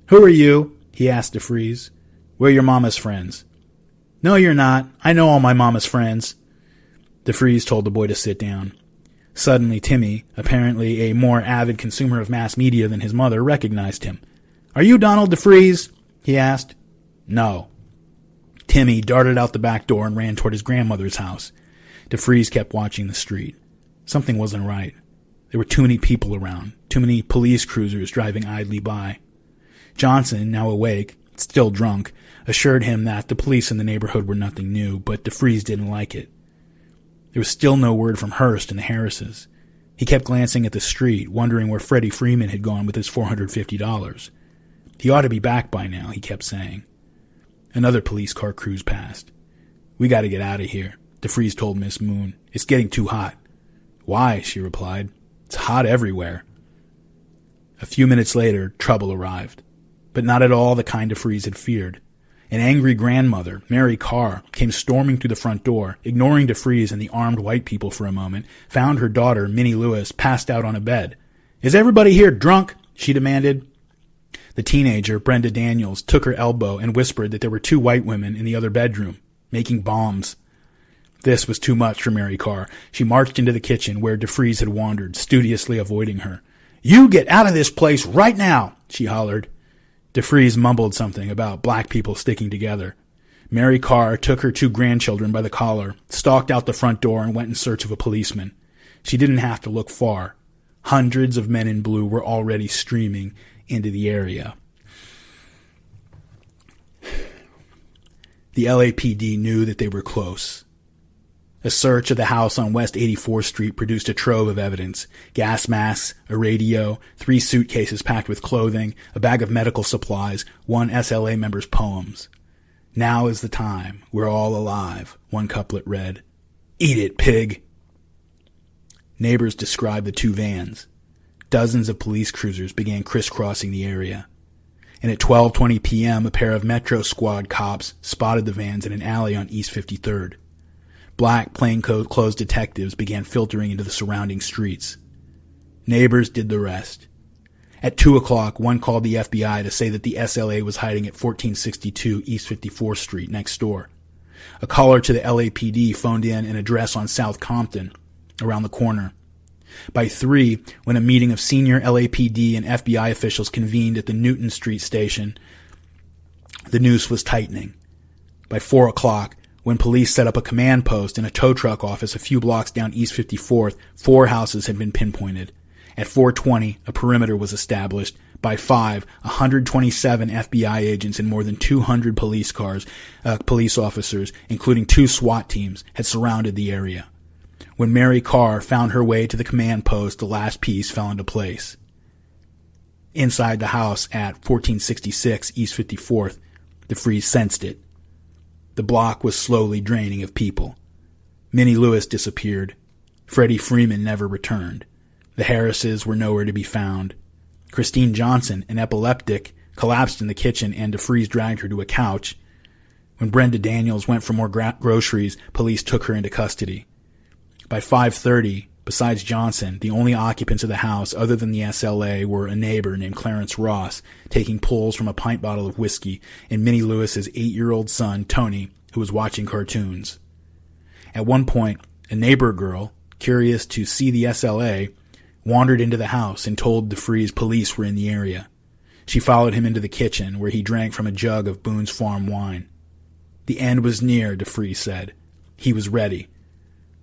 "Who are you?" he asked DeFreeze. "We're your mama's friends." "No, you're not. I know all my mama's friends." DeFreeze told the boy to sit down. Suddenly, Timmy, apparently a more avid consumer of mass media than his mother, recognized him. "Are you Donald DeFreeze?" he asked. "No." Timmy darted out the back door and ran toward his grandmother's house. DeFreeze kept watching the street. Something wasn't right. There were too many people around, too many police cruisers driving idly by. Johnson, now awake, still drunk, assured him that the police in the neighborhood were nothing new, but DeFreeze didn't like it. There was still no word from Hearst and the Harrises. He kept glancing at the street, wondering where Freddie Freeman had gone with his $450. He ought to be back by now, he kept saying. Another police car cruised past. "We got to get out of here," DeFreeze told Miss Moon. "It's getting too hot." "Why?" she replied. "It's hot everywhere." A few minutes later, trouble arrived, but not at all the kind DeFreeze had feared. An angry grandmother, Mary Carr, came storming through the front door, ignoring DeFreeze and the armed white people for a moment, found her daughter, Minnie Lewis, passed out on a bed. "Is everybody here drunk?" she demanded. The teenager, Brenda Daniels, took her elbow and whispered that there were 2 white women in the other bedroom, making bombs. This was too much for Mary Carr. She marched into the kitchen where DeFreeze had wandered, studiously avoiding her. "You get out of this place right now," she hollered. DeFreeze mumbled something about black people sticking together. Mary Carr took her 2 grandchildren by the collar, stalked out the front door, and went in search of a policeman. She didn't have to look far. Hundreds of men in blue were already streaming into the area. The LAPD knew that they were close. A search of the house on West 84th Street produced a trove of evidence. Gas masks, a radio, 3 suitcases packed with clothing, a bag of medical supplies, 1 SLA member's poems. "Now is the time. We're all alive," one couplet read. "Eat it, pig." Neighbors described the 2 vans. Dozens of police cruisers began crisscrossing the area. And at 12:20 p.m., a pair of Metro Squad cops spotted the vans in an alley on East 53rd. Black plainclothes detectives began filtering into the surrounding streets. Neighbors did the rest. At 2 o'clock, one called the FBI to say that the SLA was hiding at 1462 East 54th Street next door. A caller to the LAPD phoned in an address on South Compton, around the corner. By 3, when a meeting of senior LAPD and FBI officials convened at the Newton Street station, the noose was tightening. By 4 o'clock, when police set up a command post in a tow truck office a few blocks down East 54th, 4 houses had been pinpointed. At 4:20, a perimeter was established. By 5, 127 FBI agents and more than 200 police officers, including 2 SWAT teams, had surrounded the area. When Mary Carr found her way to the command post, the last piece fell into place. Inside the house at 1466 East 54th, DeFreeze sensed it. The block was slowly draining of people. Minnie Lewis disappeared. Freddie Freeman never returned. The Harrises were nowhere to be found. Christine Johnson, an epileptic, collapsed in the kitchen and DeFreeze dragged her to a couch. When Brenda Daniels went for more groceries, police took her into custody. By 5:30, besides Johnson, the only occupants of the house other than the SLA were a neighbor named Clarence Ross, taking pulls from a pint bottle of whiskey, and Minnie Lewis's 8-year-old son, Tony, who was watching cartoons. At one point, a neighbor girl, curious to see the SLA, wandered into the house and told DeFreeze police were in the area. She followed him into the kitchen, where he drank from a jug of Boone's Farm wine. The end was near, DeFreeze said. He was ready.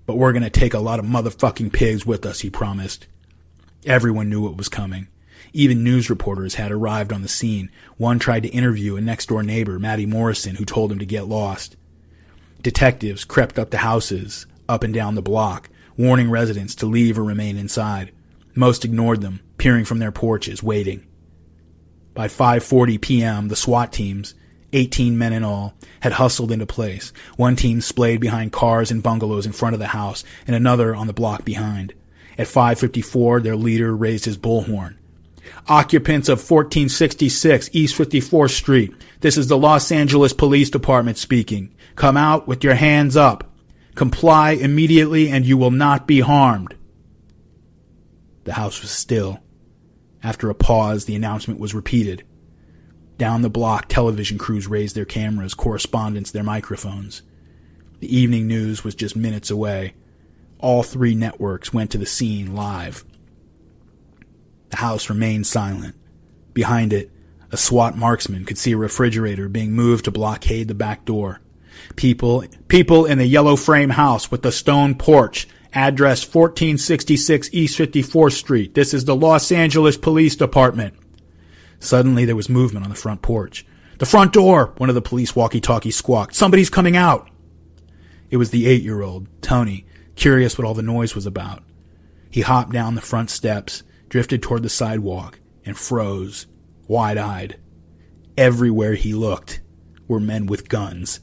"But we're going to take a lot of motherfucking pigs with us," he promised. Everyone knew what was coming. Even news reporters had arrived on the scene. One tried to interview a next-door neighbor, Mattie Morrison, who told him to get lost. Detectives crept up the houses, up and down the block, warning residents to leave or remain inside. Most ignored them, peering from their porches, waiting. By 5:40 p.m., the SWAT teams, 18 men in all, had hustled into place. One team splayed behind cars and bungalows in front of the house, and another on the block behind. At 5:54, their leader raised his bullhorn. "Occupants of 1466 East 54th Street, this is the Los Angeles Police Department speaking. Come out with your hands up. Comply immediately and you will not be harmed." The house was still. After a pause, the announcement was repeated. Down the block, television crews raised their cameras, correspondents their microphones. The evening news was just minutes away. All three networks went to the scene live. The house remained silent. Behind it, a SWAT marksman could see a refrigerator being moved to blockade the back door. People in the yellow frame house with the stone porch, address 1466 East 54th Street. This is the Los Angeles Police Department. Suddenly there was movement on the front porch. "The front door!" one of the police walkie-talkies squawked. "Somebody's coming out!" It was the 8-year-old, Tony, curious what all the noise was about. He hopped down the front steps, drifted toward the sidewalk, and froze, wide-eyed. Everywhere he looked were men with guns.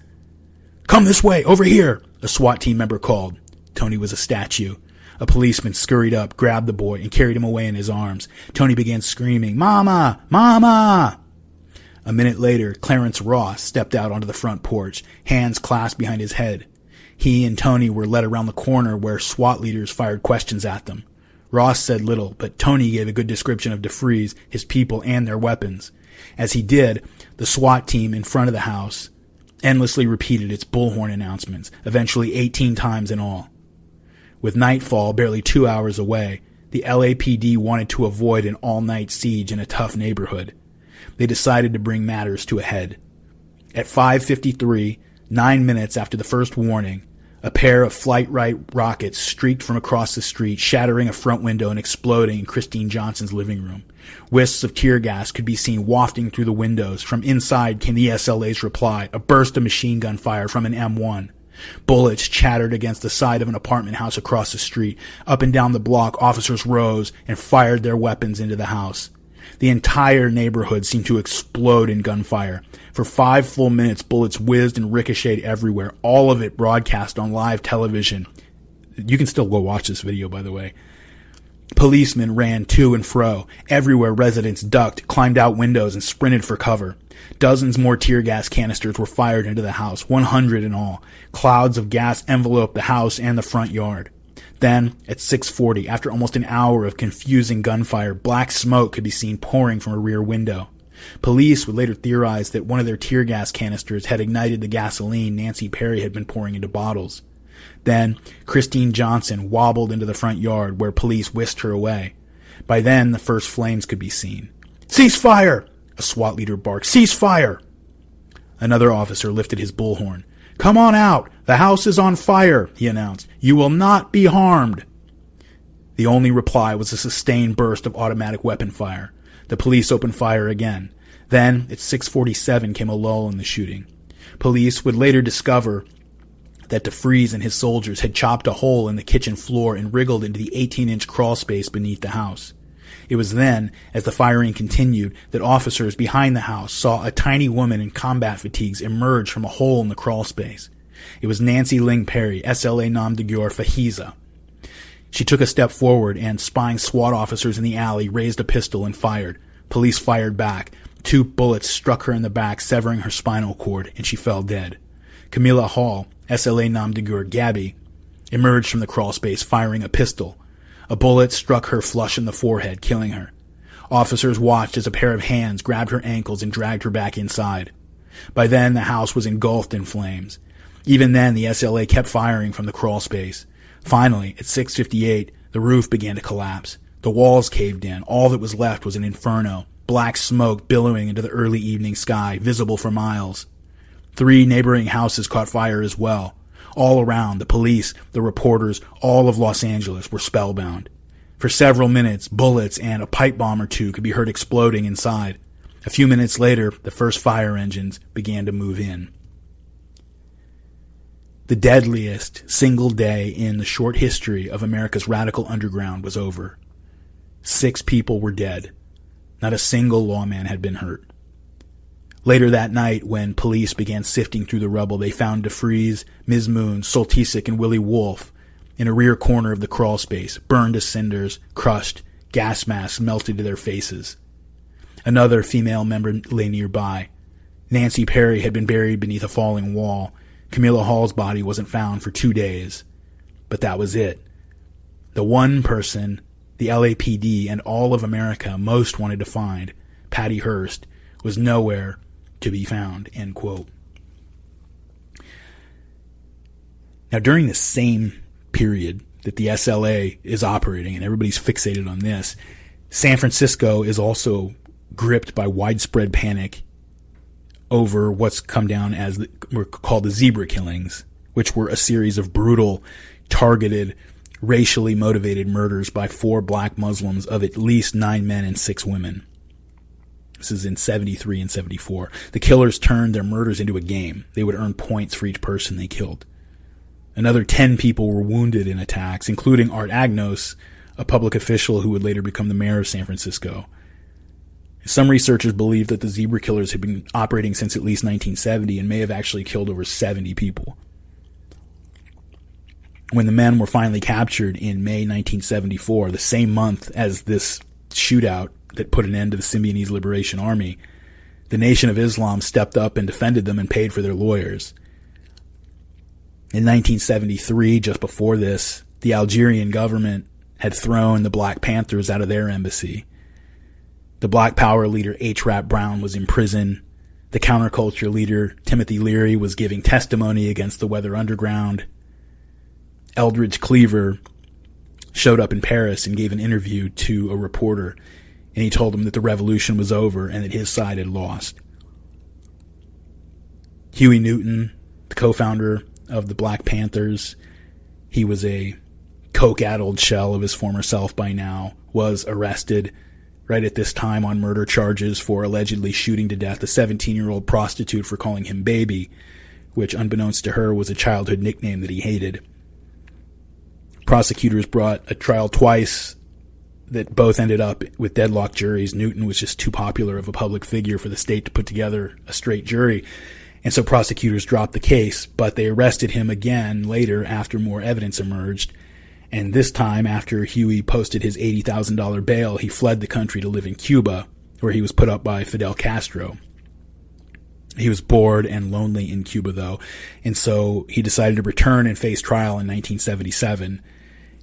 "Come this way, over here," a SWAT team member called. Tony was a statue. A policeman scurried up, grabbed the boy, and carried him away in his arms. Tony began screaming, "Mama! Mama!" A minute later, Clarence Ross stepped out onto the front porch, hands clasped behind his head. He and Tony were led around the corner where SWAT leaders fired questions at them. Ross said little, but Tony gave a good description of DeFreeze, his people, and their weapons. As he did, the SWAT team in front of the house endlessly repeated its bullhorn announcements, eventually 18 times in all. With nightfall barely 2 hours away, the LAPD wanted to avoid an all-night siege in a tough neighborhood. They decided to bring matters to a head. At 5:53, 9 minutes after the first warning, a pair of flight-right rockets streaked from across the street, shattering a front window and exploding in Christine Johnson's living room. Wisps of tear gas could be seen wafting through the windows. From inside came the SLA's reply, a burst of machine gun fire from an M1. Bullets chattered against the side of an apartment house across the street. Up and down the block, officers rose and fired their weapons into the house. The entire neighborhood seemed to explode in gunfire. For 5 full minutes, bullets whizzed and ricocheted everywhere, all of it broadcast on live television. You can still go watch this video, by the way. Policemen ran to and fro. Everywhere residents ducked, climbed out windows, and sprinted for cover. Dozens more tear gas canisters were fired into the house, 100 in all. Clouds of gas enveloped the house and the front yard. Then, at 6:40, after almost an hour of confusing gunfire, black smoke could be seen pouring from a rear window. Police would later theorize that one of their tear gas canisters had ignited the gasoline Nancy Perry had been pouring into bottles. Then, Christine Johnson wobbled into the front yard where police whisked her away. By then, the first flames could be seen. "Cease fire!" a SWAT leader barked. "Cease fire!" Another officer lifted his bullhorn. "Come on out! The house is on fire!" he announced. "You will not be harmed!" The only reply was a sustained burst of automatic weapon fire. The police opened fire again. Then, at 6:47, came a lull in the shooting. Police would later discover that DeFreeze and his soldiers had chopped a hole in the kitchen floor and wriggled into the 18-inch crawl space beneath the house. It was then, as the firing continued, that officers behind the house saw a tiny woman in combat fatigues emerge from a hole in the crawl space. It was Nancy Ling Perry, SLA nom de guerre Fajiza. She took a step forward and, spying SWAT officers in the alley, raised a pistol and fired. Police fired back. 2 bullets struck her in the back, severing her spinal cord, and she fell dead. Camilla Hall, SLA nom de guerre Gabby, emerged from the crawl space firing a pistol. A bullet struck her flush in the forehead, killing her. Officers watched as a pair of hands grabbed her ankles and dragged her back inside. By then, the house was engulfed in flames. Even then, the SLA kept firing from the crawl space. Finally, at 6:58, the roof began to collapse. The walls caved in. All that was left was an inferno, black smoke billowing into the early evening sky, visible for miles. 3 neighboring houses caught fire as well. All around, the police, the reporters, all of Los Angeles were spellbound. For several minutes, bullets and a pipe bomb or two could be heard exploding inside. A few minutes later, the first fire engines began to move in. The deadliest single day in the short history of America's radical underground was over. 6 people were dead. Not a single lawman had been hurt. Later that night, when police began sifting through the rubble, they found DeFries, Ms. Moon, Soltisic, and Willie Wolfe in a rear corner of the crawl space, burned to cinders, crushed, gas masks melted to their faces. Another female member lay nearby. Nancy Perry had been buried beneath a falling wall. Camilla Hall's body wasn't found for 2 days. But that was it. The one person the LAPD and all of America most wanted to find, Patty Hearst, was nowhere to be found, end quote. Now, during the same period that the SLA is operating, and everybody's fixated on this, San Francisco is also gripped by widespread panic over what's come down as were called the zebra killings, which were a series of brutal, targeted, racially motivated murders by 4 black Muslims of at least 9 men and 6 women. This is in 73 and 74. The killers turned their murders into a game. They would earn points for each person they killed. Another 10 people were wounded in attacks, including Art Agnos, a public official who would later become the mayor of San Francisco. Some researchers believe that the zebra killers had been operating since at least 1970 and may have actually killed over 70 people. When the men were finally captured in May 1974, the same month as this shootout that put an end to the Symbionese Liberation Army, the Nation of Islam stepped up and defended them and paid for their lawyers. In 1973, just before this, the Algerian government had thrown the Black Panthers out of their embassy. The Black Power leader H. Rap Brown was in prison. The counterculture leader Timothy Leary was giving testimony against the Weather Underground. Eldridge Cleaver showed up in Paris and gave an interview to a reporter, and he told him that the revolution was over and that his side had lost. Huey Newton, the co-founder of the Black Panthers, he was a coke-addled shell of his former self by now, was arrested right at this time on murder charges for allegedly shooting to death a 17-year-old prostitute for calling him baby, which, unbeknownst to her, was a childhood nickname that he hated. Prosecutors brought a trial twice that both ended up with deadlocked juries. Newton was just too popular of a public figure for the state to put together a straight jury, and so prosecutors dropped the case, but they arrested him again later after more evidence emerged. And this time, after Huey posted his $80,000 bail, he fled the country to live in Cuba, where he was put up by Fidel Castro. He was bored and lonely in Cuba, though, and so he decided to return and face trial in 1977.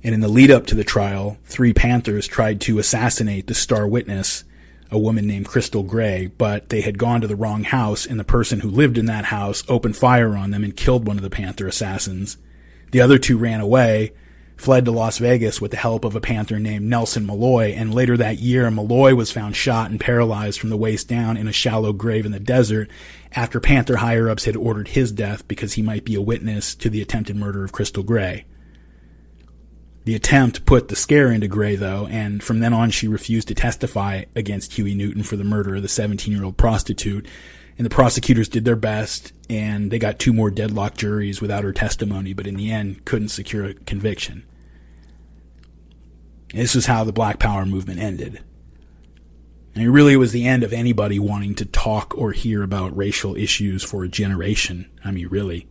And in the lead-up to the trial, 3 Panthers tried to assassinate the star witness, a woman named Crystal Gray, but they had gone to the wrong house, and the person who lived in that house opened fire on them and killed one of the Panther assassins. The other 2 ran away, fled to Las Vegas with the help of a Panther named Nelson Malloy, and later that year, Malloy was found shot and paralyzed from the waist down in a shallow grave in the desert after Panther higher-ups had ordered his death because he might be a witness to the attempted murder of Crystal Gray. The attempt put the scare into Gray, though, and from then on she refused to testify against Huey Newton for the murder of the 17-year-old prostitute, and the prosecutors did their best, and they got 2 more deadlocked juries without her testimony, but in the end couldn't secure a conviction. This is how the Black Power movement ended. And it really was the end of anybody wanting to talk or hear about racial issues for a generation. I mean, really.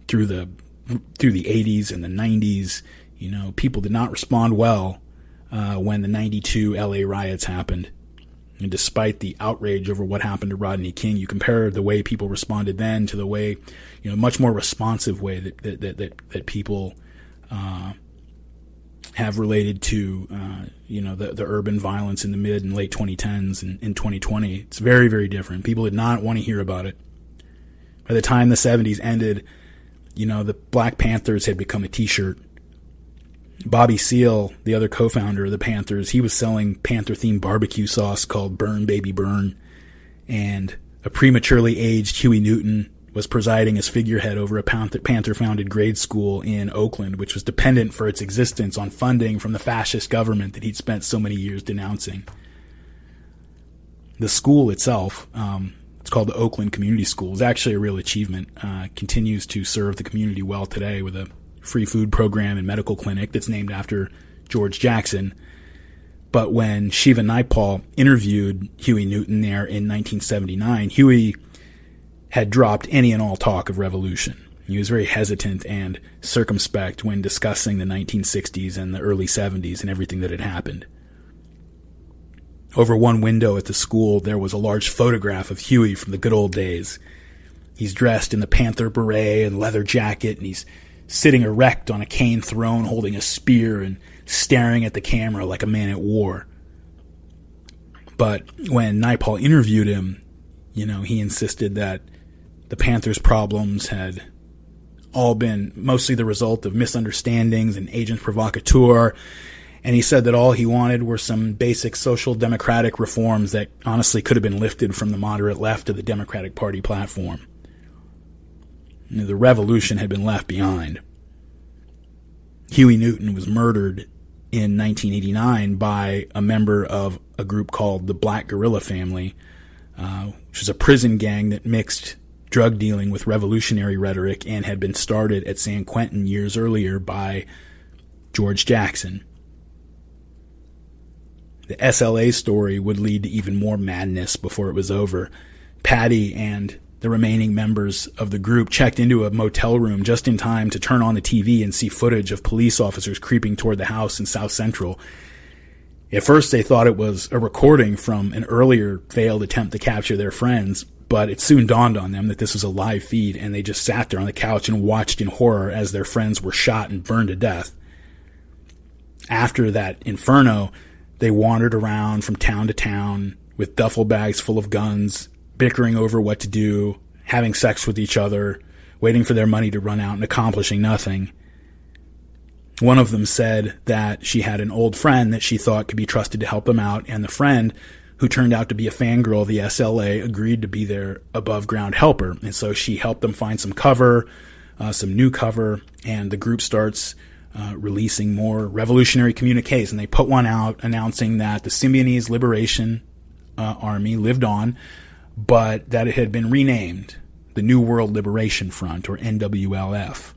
Through the 80s and the 90s, you know, people did not respond well when the 92 LA riots happened. And despite the outrage over what happened to Rodney King, you compare the way people responded then to the way, you know, much more responsive way that people have related to, the urban violence in the mid and late 2010s and in 2020. It's very, very different. People did not want to hear about it. By the time the 70s ended, you know, the Black Panthers had become a t-shirt. Bobby Seale, the other co-founder of the Panthers, he was selling Panther-themed barbecue sauce called Burn Baby Burn. And a prematurely aged Huey Newton was presiding as figurehead over a Panther-founded grade school in Oakland, which was dependent for its existence on funding from the fascist government that he'd spent so many years denouncing. The school itself, it's called the Oakland Community School. It's actually a real achievement. Continues to serve the community well today with a free food program and medical clinic that's named after George Jackson. But when Shiva Naipaul interviewed Huey Newton there in 1979, Huey had dropped any and all talk of revolution. He was very hesitant and circumspect when discussing the 1960s and the early 70s and everything that had happened. Over one window at the school, there was a large photograph of Huey from the good old days. He's dressed in the panther beret and leather jacket, and he's sitting erect on a cane throne holding a spear and staring at the camera like a man at war. But when Naipaul interviewed him, he insisted that the Panthers' problems had all been mostly the result of misunderstandings and agents provocateurs, and he said that all he wanted were some basic social democratic reforms that honestly could have been lifted from the moderate left of the Democratic Party platform. The revolution had been left behind. Huey Newton was murdered in 1989 by a member of a group called the Black Guerrilla Family, which was a prison gang that mixed drug dealing with revolutionary rhetoric and had been started at San Quentin years earlier by George Jackson. The SLA story would lead to even more madness before it was over. Patty and the remaining members of the group checked into a motel room just in time to turn on the TV and see footage of police officers creeping toward the house in South Central. At first they thought it was a recording from an earlier failed attempt to capture their friends, but it soon dawned on them that this was a live feed, and they just sat there on the couch and watched in horror as their friends were shot and burned to death. After that inferno, they wandered around from town to town with duffel bags full of guns, bickering over what to do, having sex with each other, waiting for their money to run out and accomplishing nothing. One of them said that she had an old friend that she thought could be trusted to help them out, and the friend, who turned out to be a fangirl of the SLA, agreed to be their above-ground helper. And so she helped them find some cover, some new cover, and the group starts releasing more revolutionary communiques. And they put one out announcing that the Symbionese Liberation Army lived on, but that it had been renamed the New World Liberation Front, or NWLF.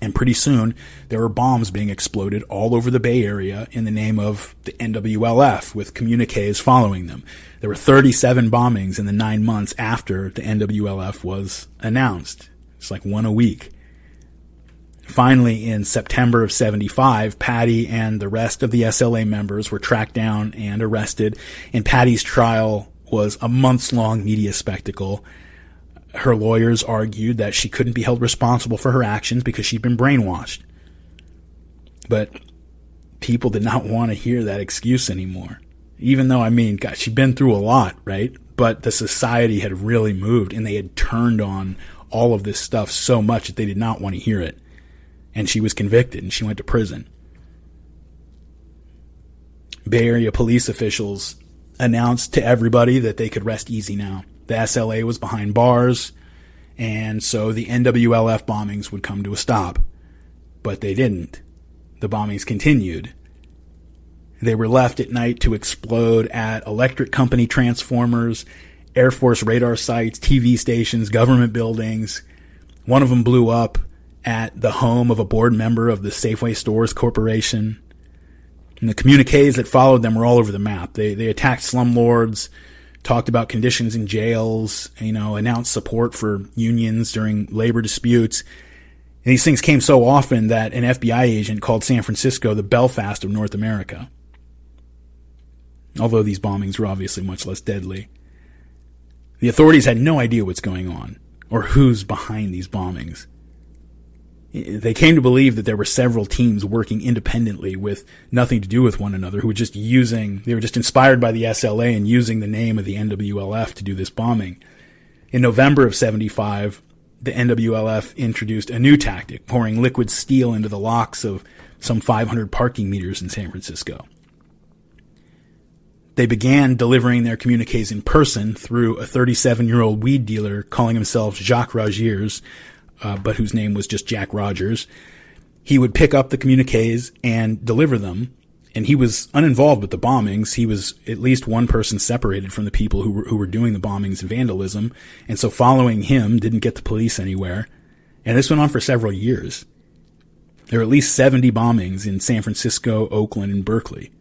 And pretty soon, there were bombs being exploded all over the Bay Area in the name of the NWLF, with communiques following them. There were 37 bombings in the 9 months after the NWLF was announced. It's like one a week. Finally, in September of 75, Patty and the rest of the SLA members were tracked down and arrested, and Patty's trial was a months-long media spectacle. Her lawyers argued that she couldn't be held responsible for her actions because she'd been brainwashed. But people did not want to hear that excuse anymore. Even though, God, she'd been through a lot, right? But the society had really moved, and they had turned on all of this stuff so much that they did not want to hear it. And she was convicted, and she went to prison. Bay Area police officials announced to everybody that they could rest easy now. The SLA was behind bars, and so the NWLF bombings would come to a stop. But they didn't. The bombings continued. They were left at night to explode at electric company transformers, Air Force radar sites, TV stations, government buildings. One of them blew up at the home of a board member of the Safeway Stores Corporation. And the communiques that followed them were all over the map. They attacked slumlords, talked about conditions in jails, announced support for unions during labor disputes. And these things came so often that an FBI agent called San Francisco the Belfast of North America. Although these bombings were obviously much less deadly. The authorities had no idea what's going on or who's behind these bombings. They came to believe that there were several teams working independently with nothing to do with one another who were just inspired by the SLA and using the name of the NWLF to do this bombing. In November of 75, the NWLF introduced a new tactic, pouring liquid steel into the locks of some 500 parking meters in San Francisco. They began delivering their communiques in person through a 37-year-old weed dealer calling himself Jacques Rogiers, but whose name was just Jack Rogers. He would pick up the communiques and deliver them, And he was uninvolved with the bombings. He was at least one person separated from the people who were doing the bombings and vandalism. And so following him didn't get the police anywhere. And this went on for several years. There were at least 70 bombings in San Francisco, Oakland, and Berkeley.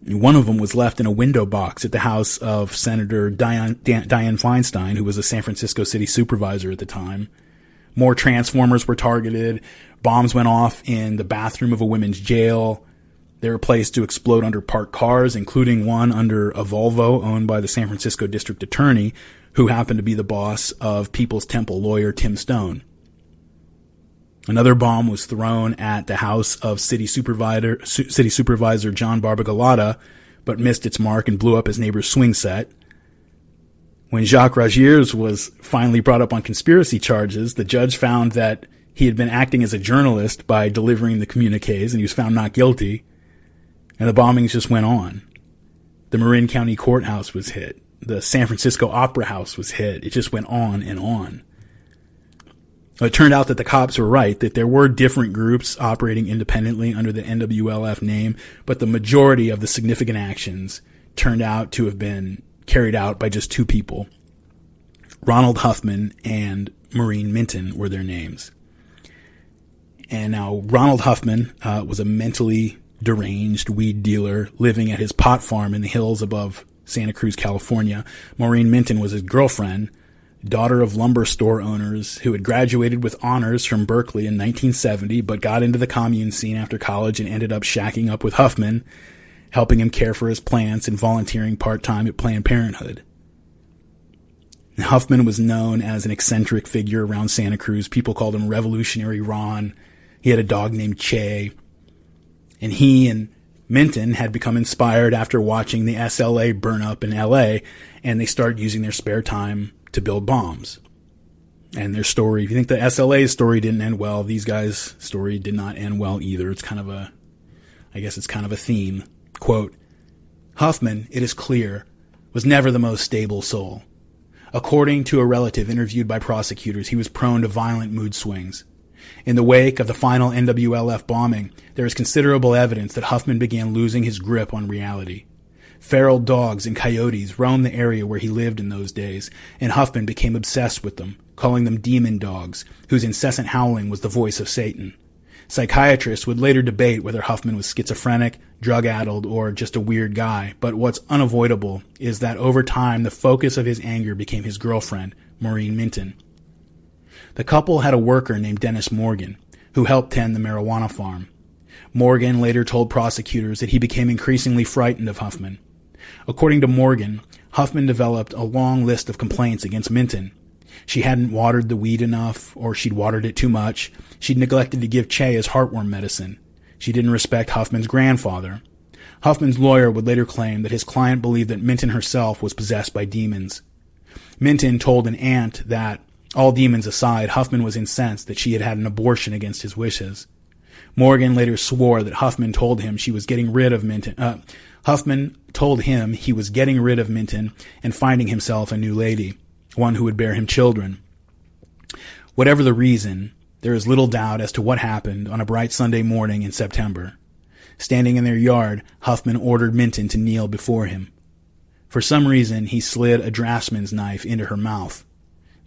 And one of them was left in a window box at the house of Senator Dianne Feinstein, who was a San Francisco city supervisor at the time. More transformers were targeted. Bombs went off in the bathroom of a women's jail. They were placed to explode under parked cars, including one under a Volvo owned by the San Francisco district attorney, who happened to be the boss of People's Temple lawyer Tim Stone. Another bomb was thrown at the house of city supervisor John Barbagallotta, but missed its mark and blew up his neighbor's swing set. When Jacques Ragiers was finally brought up on conspiracy charges, the judge found that he had been acting as a journalist by delivering the communiques, and he was found not guilty. And the bombings just went on. The Marin County Courthouse was hit. The San Francisco Opera House was hit. It just went on and on. It turned out that the cops were right, that there were different groups operating independently under the NWLF name, but the majority of the significant actions turned out to have been carried out by just two people. Ronald Huffman and Maureen Minton were their names. And now Ronald Huffman was a mentally deranged weed dealer living at his pot farm in the hills above Santa Cruz, California. Maureen Minton was his girlfriend, daughter of lumber store owners who had graduated with honors from Berkeley in 1970, but got into the commune scene after college and ended up shacking up with Huffman, helping him care for his plants and volunteering part-time at Planned Parenthood. Huffman was known as an eccentric figure around Santa Cruz. People called him Revolutionary Ron. He had a dog named Che. And he and Minton had become inspired after watching the SLA burn up in LA, and they started using their spare time to build bombs. And their story, if you think the SLA story didn't end well, these guys' story did not end well either. It's kind of a theme. Quote, Huffman, it is clear, was never the most stable soul. According to a relative interviewed by prosecutors, he was prone to violent mood swings. In the wake of the final NWLF bombing, there is considerable evidence that Huffman began losing his grip on reality. Feral dogs and coyotes roamed the area where he lived in those days, and Huffman became obsessed with them, calling them demon dogs, whose incessant howling was the voice of Satan. Psychiatrists would later debate whether Huffman was schizophrenic, drug-addled, or just a weird guy, but what's unavoidable is that over time the focus of his anger became his girlfriend, Maureen Minton. The couple had a worker named Dennis Morgan, who helped tend the marijuana farm. Morgan later told prosecutors that he became increasingly frightened of Huffman. According to Morgan, Huffman developed a long list of complaints against Minton. She hadn't watered the weed enough, or she'd watered it too much. She'd neglected to give Che his heartworm medicine. She didn't respect Huffman's grandfather. Huffman's lawyer would later claim that his client believed that Minton herself was possessed by demons. Minton told an aunt that, all demons aside, Huffman was incensed that she had had an abortion against his wishes. Morgan later swore that Huffman told him he was getting rid of Minton and finding himself a new lady, one who would bear him children. Whatever the reason, there is little doubt as to what happened on a bright Sunday morning in September. Standing in their yard, Huffman ordered Minton to kneel before him. For some reason, he slid a draftsman's knife into her mouth.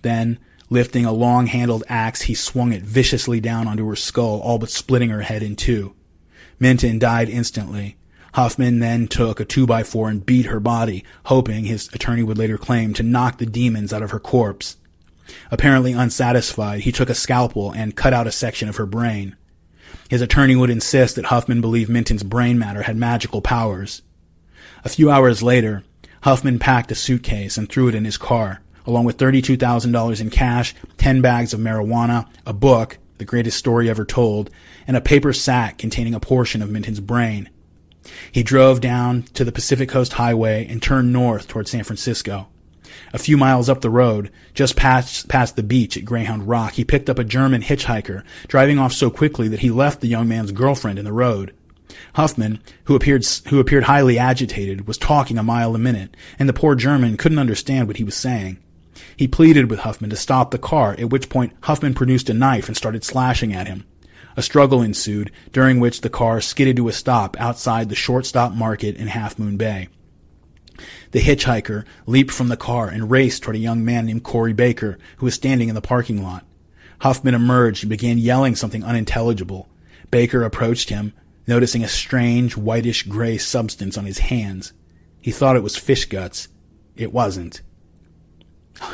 Then, lifting a long-handled axe, he swung it viciously down onto her skull, all but splitting her head in two. Minton died instantly. Huffman then took a 2x4 and beat her body, hoping, his attorney would later claim, to knock the demons out of her corpse. Apparently unsatisfied, he took a scalpel and cut out a section of her brain. His attorney would insist that Huffman believed Minton's brain matter had magical powers. A few hours later, Huffman packed a suitcase and threw it in his car, along with $32,000 in cash, 10 bags of marijuana, a book, The Greatest Story Ever Told, and a paper sack containing a portion of Minton's brain. He drove down to the Pacific Coast Highway and turned north toward San Francisco. A few miles up the road, just past the beach at Greyhound Rock, he picked up a German hitchhiker, driving off so quickly that he left the young man's girlfriend in the road. Huffman, who appeared highly agitated, was talking a mile a minute, and the poor German couldn't understand what he was saying. He pleaded with Huffman to stop the car, at which point Huffman produced a knife and started slashing at him. A struggle ensued, during which the car skidded to a stop outside the Shortstop Market in Half Moon Bay. The hitchhiker leaped from the car and raced toward a young man named Corey Baker, who was standing in the parking lot. Huffman emerged and began yelling something unintelligible. Baker approached him, noticing a strange whitish-gray substance on his hands. He thought it was fish guts. It wasn't.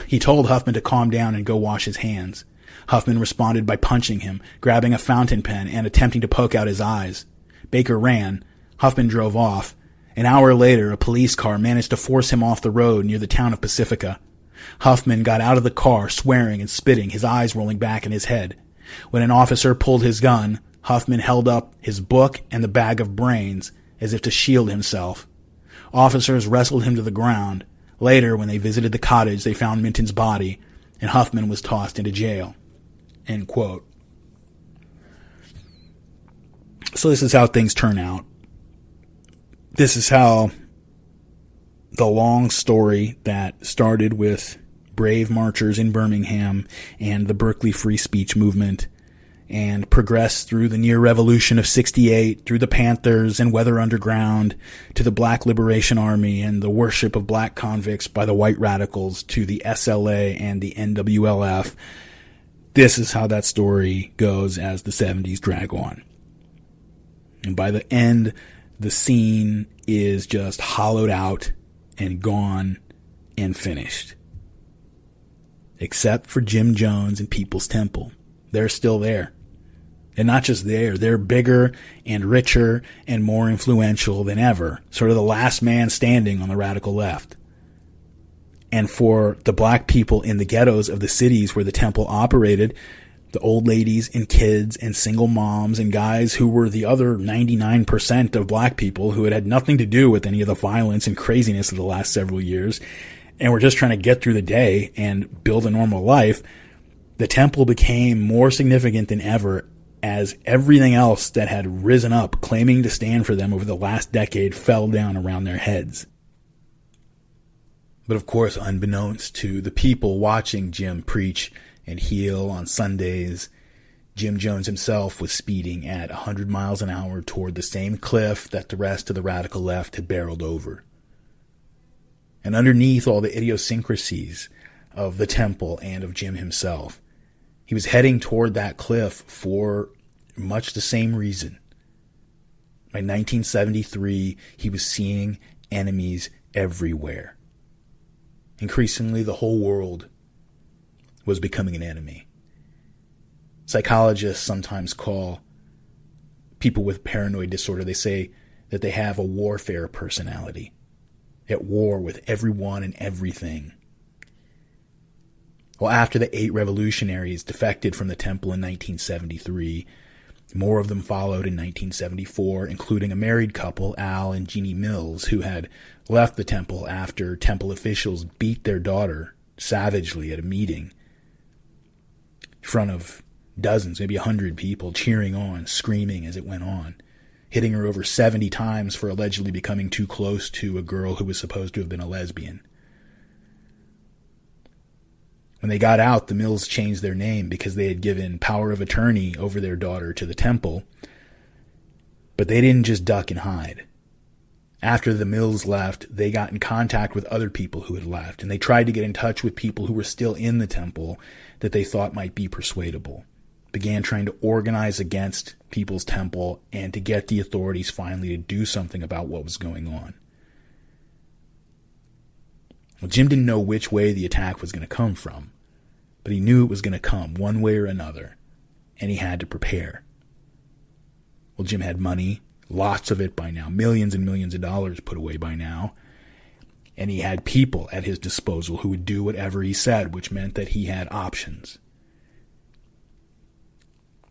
He told Huffman to calm down and go wash his hands. Huffman responded by punching him, grabbing a fountain pen, and attempting to poke out his eyes. Baker ran. Huffman drove off. An hour later, a police car managed to force him off the road near the town of Pacifica. Huffman got out of the car, swearing and spitting, his eyes rolling back in his head. When an officer pulled his gun, Huffman held up his book and the bag of brains as if to shield himself. Officers wrestled him to the ground. Later, when they visited the cottage, they found Minton's body, and Huffman was tossed into jail. End quote. So this is how things turn out. This is how the long story that started with brave marchers in Birmingham and the Berkeley free speech movement and progressed through the near revolution of 68, through the Panthers and Weather Underground, to the Black Liberation Army and the worship of black convicts by the white radicals, to the SLA and the NWLF. This is how that story goes as the 70s drag on. And by the end, the scene is just hollowed out and gone and finished. Except for Jim Jones and People's Temple. They're still there. And not just there, they're bigger and richer and more influential than ever. Sort of the last man standing on the radical left. And for the black people in the ghettos of the cities where the temple operated, the old ladies and kids and single moms and guys who were the other 99% of black people who had had nothing to do with any of the violence and craziness of the last several years and were just trying to get through the day and build a normal life, the temple became more significant than ever as everything else that had risen up claiming to stand for them over the last decade fell down around their heads. But of course, unbeknownst to the people watching Jim preach and heal on Sundays, Jim Jones himself was speeding at 100 miles an hour toward the same cliff that the rest of the radical left had barreled over. And underneath all the idiosyncrasies of the temple and of Jim himself, he was heading toward that cliff for much the same reason. By 1973, he was seeing enemies everywhere. Increasingly, the whole world was becoming an enemy. Psychologists sometimes call people with paranoid disorder, they say that they have a warfare personality, at war with everyone and everything. Well, after the 8 revolutionaries defected from the temple in 1973, more of them followed in 1974, including a married couple, Al and Jeannie Mills, who had left the temple after temple officials beat their daughter savagely at a meeting in front of dozens, maybe 100 people cheering on, screaming as it went on, hitting her over 70 times for allegedly becoming too close to a girl who was supposed to have been a lesbian. When they got out, the Mills changed their name because they had given power of attorney over their daughter to the temple. But they didn't just duck and hide. After the Mills left, they got in contact with other people who had left, and they tried to get in touch with people who were still in the temple that they thought might be persuadable. Began trying to organize against People's Temple and to get the authorities finally to do something about what was going on. Well, Jim didn't know which way the attack was going to come from, but he knew it was going to come one way or another, and he had to prepare. Well, Jim had money, lots of it by now, millions and millions of dollars put away by now, and he had people at his disposal who would do whatever he said, which meant that he had options.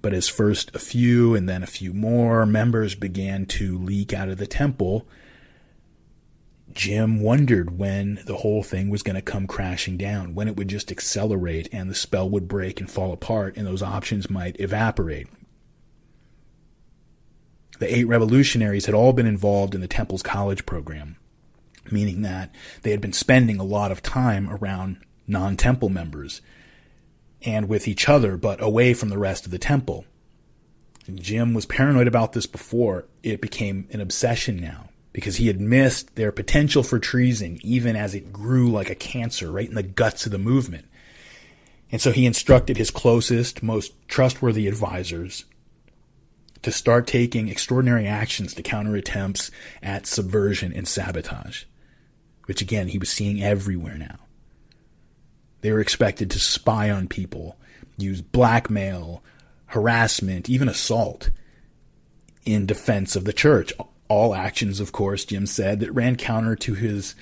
But as first a few and then a few more members began to leak out of the temple, Jim wondered when the whole thing was going to come crashing down, when it would just accelerate and the spell would break and fall apart and those options might evaporate. The 8 revolutionaries had all been involved in the temple's college program, meaning that they had been spending a lot of time around non-temple members and with each other, but away from the rest of the temple. And Jim was paranoid about this before. It became an obsession now, because he had missed their potential for treason even as it grew like a cancer right in the guts of the movement. And so he instructed his closest, most trustworthy advisors to start taking extraordinary actions to counter attempts at subversion and sabotage, which again he was seeing everywhere now. They were expected to spy on people, use blackmail, harassment, even assault in defense of the church. All actions, of course, Jim said, that ran counter to his,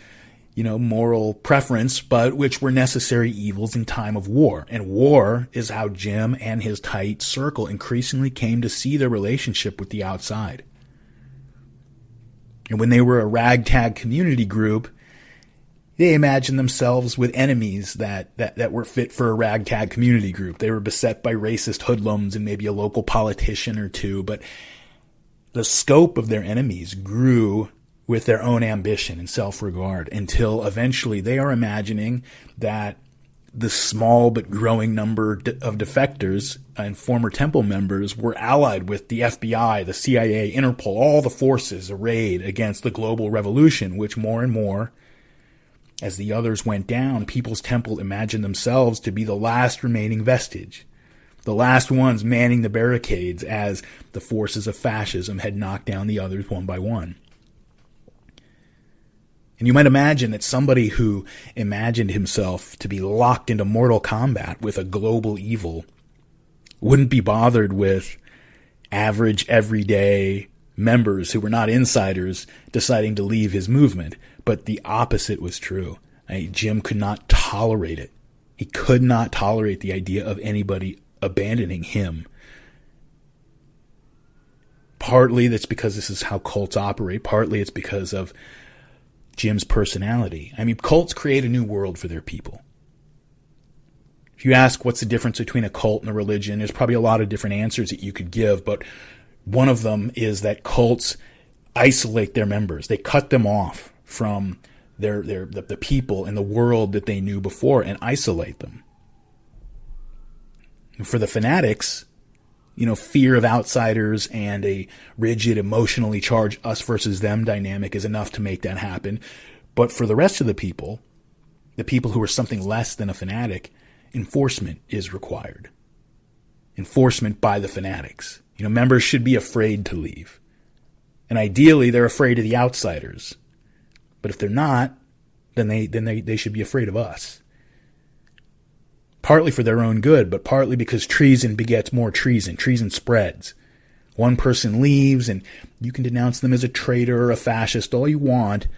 moral preference, but which were necessary evils in time of war. And war is how Jim and his tight circle increasingly came to see their relationship with the outside. And when they were a ragtag community group, they imagined themselves with enemies that were fit for a ragtag community group. They were beset by racist hoodlums and maybe a local politician or two, but the scope of their enemies grew with their own ambition and self-regard until eventually they are imagining that the small but growing number of defectors and former temple members were allied with the FBI, the CIA, Interpol, all the forces arrayed against the global revolution, which more and more, as the others went down, People's Temple imagined themselves to be the last remaining vestige, the last ones manning the barricades as the forces of fascism had knocked down the others one by one. And you might imagine that somebody who imagined himself to be locked into mortal combat with a global evil wouldn't be bothered with average, everyday members who were not insiders deciding to leave his movement. But the opposite was true. Jim could not tolerate it. He could not tolerate the idea of anybody abandoning him. Partly that's because this is how cults operate. Partly it's because of Jim's personality. Cults create a new world for their people. If you ask what's the difference between a cult and a religion, there's probably a lot of different answers that you could give, but one of them is that cults isolate their members. They cut them off from the people and the world that they knew before and isolate them. And for the fanatics, fear of outsiders and a rigid, emotionally charged us versus them dynamic is enough to make that happen. But for the rest of the people who are something less than a fanatic, enforcement is required. Enforcement by the fanatics. Members should be afraid to leave. And ideally, they're afraid of the outsiders. But if they're not, then they should be afraid of us. Partly for their own good, but partly because treason begets more treason. Treason spreads. One person leaves, and you can denounce them as a traitor or a fascist all you want,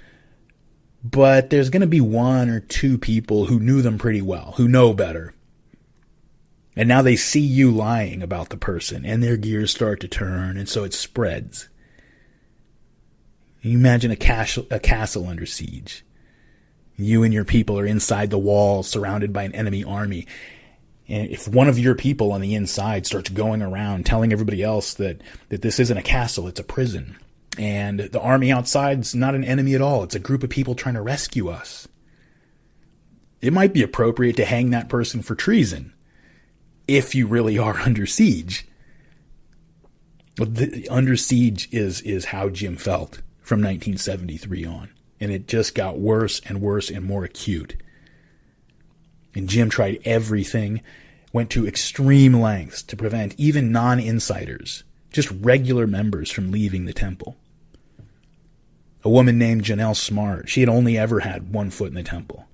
but there's going to be one or two people who knew them pretty well, who know better. And now they see you lying about the person, and their gears start to turn, and so it spreads. You imagine a castle under siege. You and your people are inside the walls, surrounded by an enemy army. And if one of your people on the inside starts going around telling everybody else that this isn't a castle, it's a prison, and the army outside's not an enemy at all, it's a group of people trying to rescue us, it might be appropriate to hang that person for treason if you really are under siege. Under siege is how Jim felt from 1973 on. And it just got worse and worse and more acute. And Jim tried everything, went to extreme lengths to prevent even non-insiders, just regular members, from leaving the temple. A woman named Janelle Smart, she had only ever had one foot in the temple.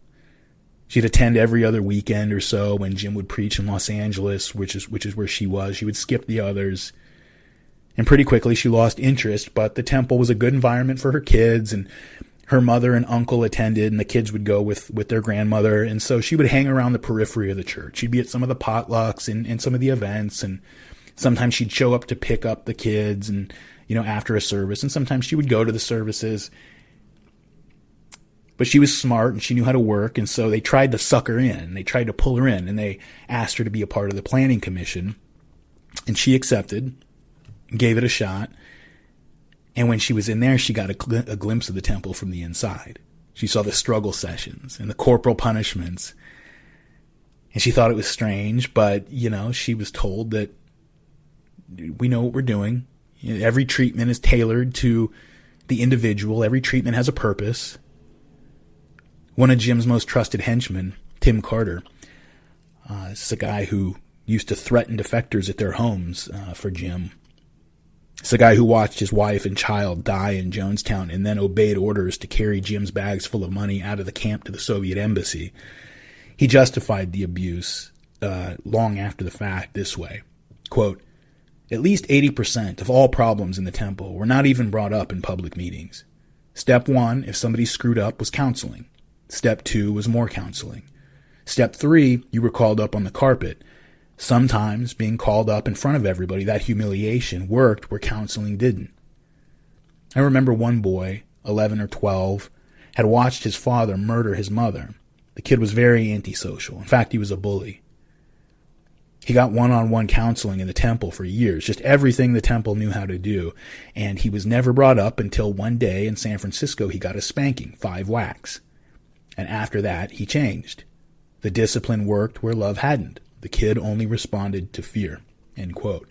She'd attend every other weekend or so when Jim would preach in Los Angeles, which is where she was. She would skip the others. And pretty quickly she lost interest, but the temple was a good environment for her kids, and her mother and uncle attended, and the kids would go with their grandmother. And so she would hang around the periphery of the church. She'd be at some of the potlucks and some of the events, and sometimes she'd show up to pick up the kids and, after a service, and sometimes she would go to the services. But she was smart and she knew how to work, and so they tried to suck her in. They tried to pull her in, and they asked her to be a part of the planning commission. And she accepted, gave it a shot. And when she was in there, she got a glimpse of the temple from the inside. She saw the struggle sessions and the corporal punishments. And she thought it was strange, but, she was told that we know what we're doing. Every treatment is tailored to the individual. Every treatment has a purpose. One of Jim's most trusted henchmen, Tim Carter, this is a guy who used to threaten defectors at their homes for Jim. It's a guy who watched his wife and child die in Jonestown and then obeyed orders to carry Jim's bags full of money out of the camp to the Soviet embassy. He justified the abuse long after the fact this way. Quote, "At least 80% of all problems in the temple were not even brought up in public meetings. Step 1, if somebody screwed up, was counseling. Step 2 was more counseling. Step 3, you were called up on the carpet. Sometimes being called up in front of everybody, that humiliation worked where counseling didn't. I remember one boy, 11 or 12, had watched his father murder his mother. The kid was very antisocial. In fact, he was a bully. He got one-on-one counseling in the temple for years, just everything the temple knew how to do, and he was never brought up until one day in San Francisco he got a spanking, 5 whacks. And after that, he changed. The discipline worked where love hadn't. The kid only responded to fear." End quote.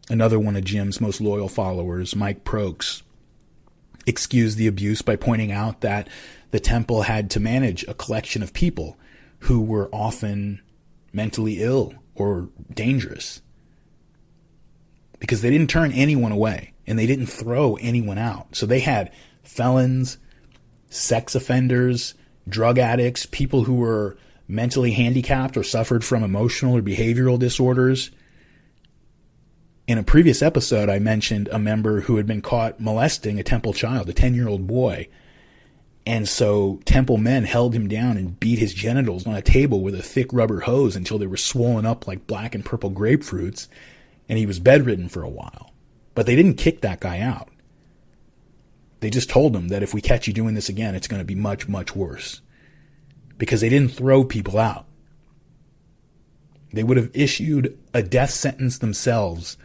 Another one of Jim's most loyal followers, Mike Prokes, excused the abuse by pointing out that the temple had to manage a collection of people who were often mentally ill or dangerous, because they didn't turn anyone away and they didn't throw anyone out. So they had felons, sex offenders, drug addicts, people who were mentally handicapped or suffered from emotional or behavioral disorders. In a previous episode, I mentioned a member who had been caught molesting a temple child, a 10-year-old boy. And so temple men held him down and beat his genitals on a table with a thick rubber hose until they were swollen up like black and purple grapefruits, and he was bedridden for a while. But they didn't kick that guy out. They just told him that if we catch you doing this again, it's going to be much, much worse. Because they didn't throw people out. They would have issued a death sentence themselves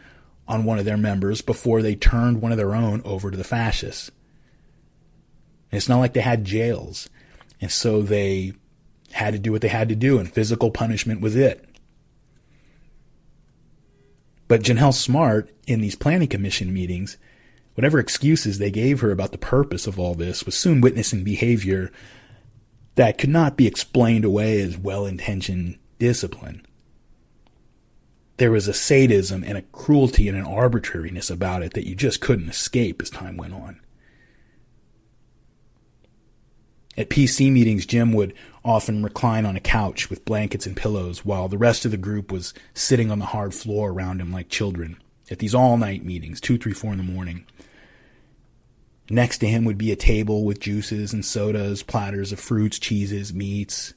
on one of their members before they turned one of their own over to the fascists. And it's not like they had jails. And so they had to do what they had to do, and physical punishment was it. But Janelle Smart, in these planning commission meetings, whatever excuses they gave her about the purpose of all this, was soon witnessing behavior that could not be explained away as well-intentioned discipline. There was a sadism and a cruelty and an arbitrariness about it that you just couldn't escape as time went on. At PC meetings, Jim would often recline on a couch with blankets and pillows while the rest of the group was sitting on the hard floor around him like children. At these all-night meetings, 2, 3, 4 in the morning. Next to him would be a table with juices and sodas, platters of fruits, cheeses, meats,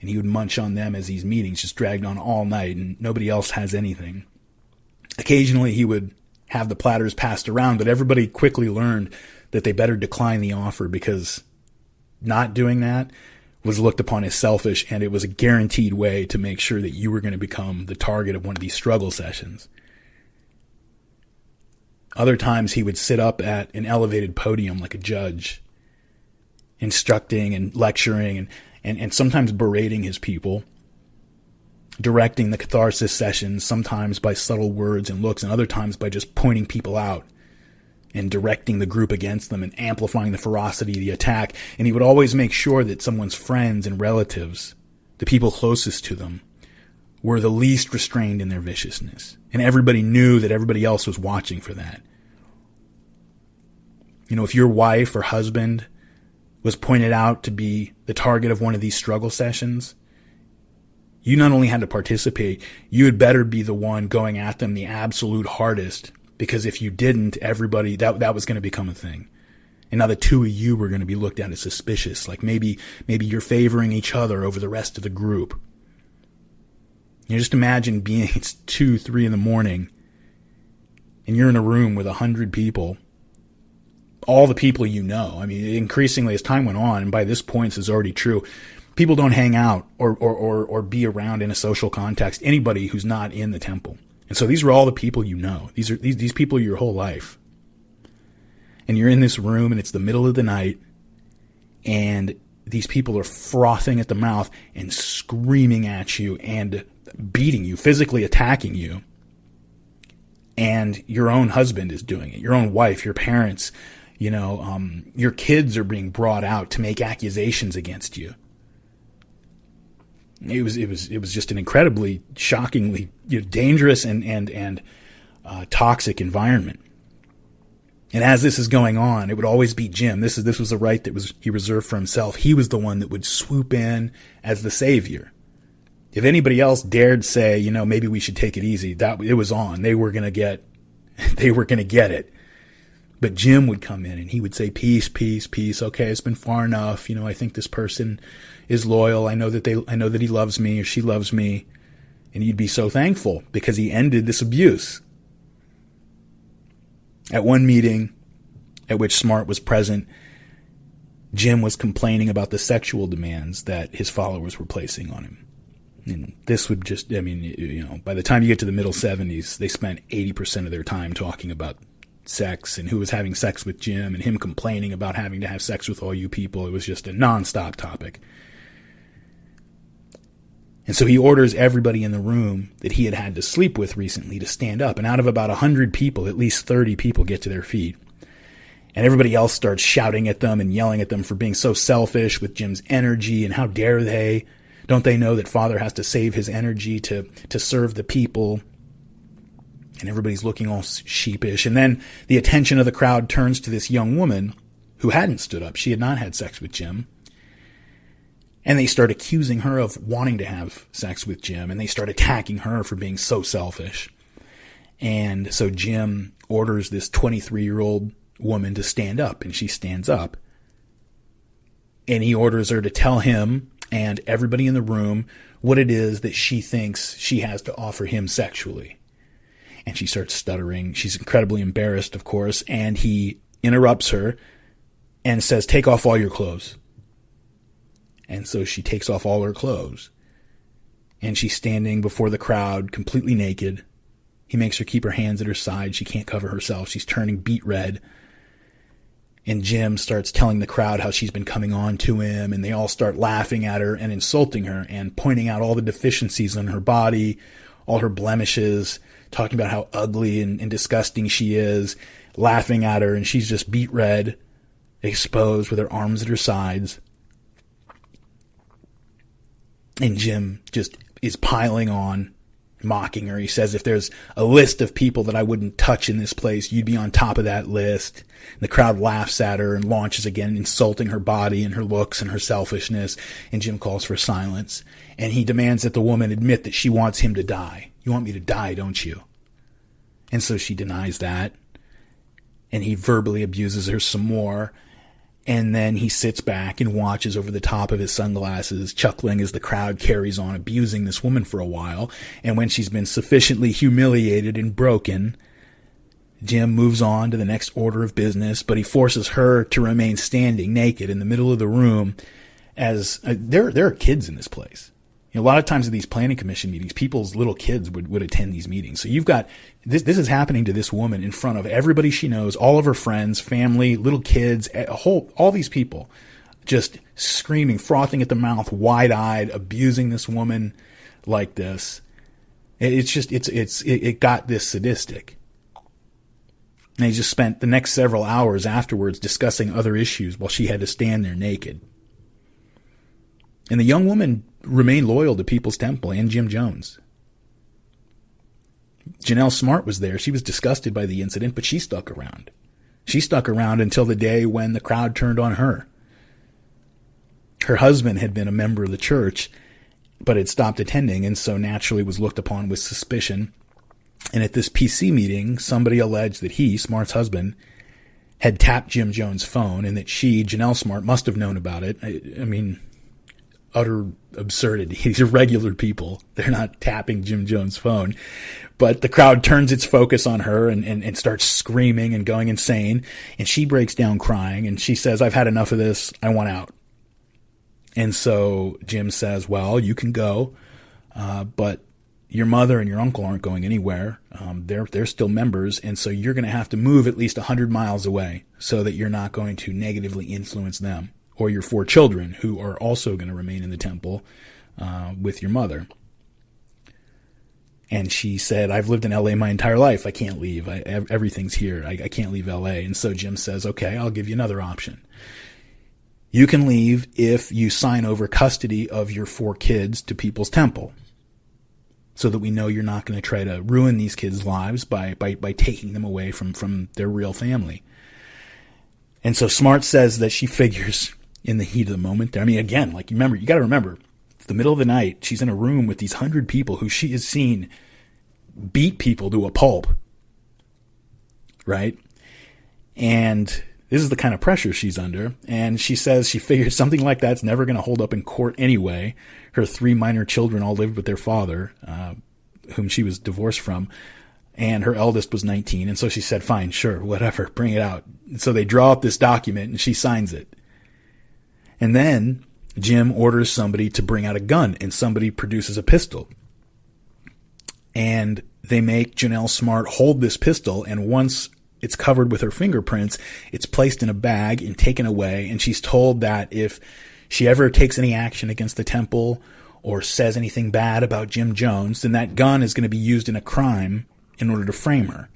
and he would munch on them as these meetings just dragged on all night and nobody else has anything. Occasionally he would have the platters passed around, but everybody quickly learned that they better decline the offer because not doing that was looked upon as selfish, and it was a guaranteed way to make sure that you were going to become the target of one of these struggle sessions. Other times he would sit up at an elevated podium like a judge, instructing and lecturing and sometimes berating his people, directing the catharsis sessions, sometimes by subtle words and looks, and other times by just pointing people out and directing the group against them and amplifying the ferocity of the attack. And he would always make sure that someone's friends and relatives, the people closest to them, were the least restrained in their viciousness. And everybody knew that everybody else was watching for that. You know, if your wife or husband was pointed out to be the target of one of these struggle sessions, you not only had to participate, you had better be the one going at them the absolute hardest, because if you didn't, everybody, that was going to become a thing. And now the two of you were going to be looked at as suspicious, like maybe you're favoring each other over the rest of the group. You just imagine being, it's 2, 3 in the morning, and you're in a room with 100 people, all the people you know. I mean, increasingly as time went on, and by this point this is already true, people don't hang out or be around in a social context anybody who's not in the temple. And so these are all the people you know. These people are your whole life. And you're in this room, and it's the middle of the night, and these people are frothing at the mouth and screaming at you and beating you, physically attacking you. and your own husband is doing it, your own wife, your parents, your kids are being brought out to make accusations against you. It was just an incredibly, shockingly dangerous and toxic environment. And as this is going on, it would always be Jim. This was a right that he reserved for himself. He was the one that would swoop in as the savior. If anybody else dared say, maybe we should take it easy, it was on. They were gonna get it. But Jim would come in and he would say, peace, peace, peace. Okay, it's been far enough. I think this person is loyal. I know that he loves me or she loves me. And you'd be so thankful because he ended this abuse. At one meeting at which Smart was present, Jim was complaining about the sexual demands that his followers were placing on him. And this would just, by the time you get to the middle 70s, they spent 80% of their time talking about sex and who was having sex with Jim and him complaining about having to have sex with all you people. It was just a nonstop topic. And so he orders everybody in the room that he had to sleep with recently to stand up. And out of about 100 people, at least 30 people get to their feet. And everybody else starts shouting at them and yelling at them for being so selfish with Jim's energy. And how dare they? Don't they know that Father has to save his energy to serve the people? And everybody's looking all sheepish. And then the attention of the crowd turns to this young woman who hadn't stood up. She had not had sex with Jim. And they start accusing her of wanting to have sex with Jim. And they start attacking her for being so selfish. And so Jim orders this 23-year-old woman to stand up. And she stands up. And he orders her to tell him and everybody in the room what it is that she thinks she has to offer him sexually. And she starts stuttering. She's incredibly embarrassed, of course. And he interrupts her and says, take off all your clothes. And so she takes off all her clothes. And she's standing before the crowd, completely naked. He makes her keep her hands at her side. She can't cover herself. She's turning beet red. And Jim starts telling the crowd how she's been coming on to him. And they all start laughing at her and insulting her and pointing out all the deficiencies in her body, all her blemishes, talking about how ugly and disgusting she is, laughing at her. And she's just beet red, exposed with her arms at her sides. And Jim just is piling on, mocking her. He says, if there's a list of people that I wouldn't touch in this place, you'd be on top of that list. And the crowd laughs at her and launches again, insulting her body and her looks and her selfishness. And Jim calls for silence. And he demands that the woman admit that she wants him to die. You want me to die, don't you? And so she denies that. And he verbally abuses her some more. And then he sits back and watches over the top of his sunglasses, chuckling as the crowd carries on abusing this woman for a while. And when she's been sufficiently humiliated and broken, Jim moves on to the next order of business, but he forces her to remain standing naked in the middle of the room as there are kids in this place. A lot of times at these planning commission meetings, people's little kids would attend these meetings. So you've got this is happening to this woman in front of everybody she knows, all of her friends, family, little kids, all these people just screaming, frothing at the mouth, wide-eyed, abusing this woman like this. It got this sadistic. And he just spent the next several hours afterwards discussing other issues while she had to stand there naked. And the young woman remained loyal to People's Temple and Jim Jones. Janelle Smart was there. She was disgusted by the incident, but she stuck around. She stuck around until the day when the crowd turned on her. Her husband had been a member of the church, but had stopped attending, and so naturally was looked upon with suspicion. And at this PC meeting, somebody alleged that he, Smart's husband, had tapped Jim Jones' phone, and that she, Janelle Smart, must have known about it. I mean, utter absurdity. These are regular people. They're not tapping Jim Jones' phone. But the crowd turns its focus on her and starts screaming and going insane. And she breaks down crying, and she says, I've had enough of this. I want out. And so Jim says, well, you can go, but your mother and your uncle aren't going anywhere. They're still members, and so you're going to have to move at least 100 miles away so that you're not going to negatively influence them or your 4 children who are also going to remain in the temple with your mother. And she said, I've lived in LA my entire life. I can't leave. Everything's here. I can't leave LA. And so Jim says, okay, I'll give you another option. You can leave if you sign over custody of your 4 kids to People's Temple, so that we know you're not going to try to ruin these kids' lives by taking them away from their real family. And so Smart says that she figures in the heat of the moment. I mean, again, like, you got to remember, it's the middle of the night. She's in a room with these 100 people who she has seen beat people to a pulp. Right? And this is the kind of pressure she's under. And she says she figures something like that's never going to hold up in court anyway. Her 3 minor children all lived with their father, whom she was divorced from. And her eldest was 19. And so she said, fine, sure, whatever, bring it out. And so they draw up this document and she signs it. And then Jim orders somebody to bring out a gun, and somebody produces a pistol. And they make Janelle Smart hold this pistol, and once it's covered with her fingerprints, it's placed in a bag and taken away. And she's told that if she ever takes any action against the temple or says anything bad about Jim Jones, then that gun is going to be used in a crime in order to frame her.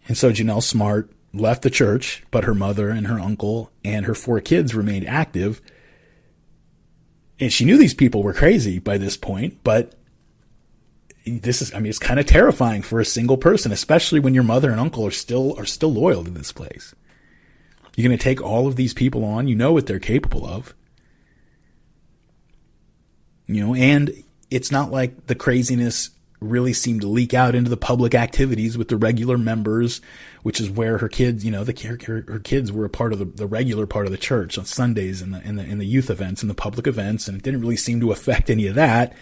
And so Janelle Smart left the church, but her mother and her uncle and her 4 kids remained active. And she knew these people were crazy by this point, but it's kind of terrifying for a single person, especially when your mother and uncle are still loyal to this place. You're going to take all of these people on. You know what they're capable of. And it's not like the craziness really seemed to leak out into the public activities with the regular members, which is where her kids, her kids were a part of the regular part of the church on Sundays in the youth events and the public events, and it didn't really seem to affect any of that.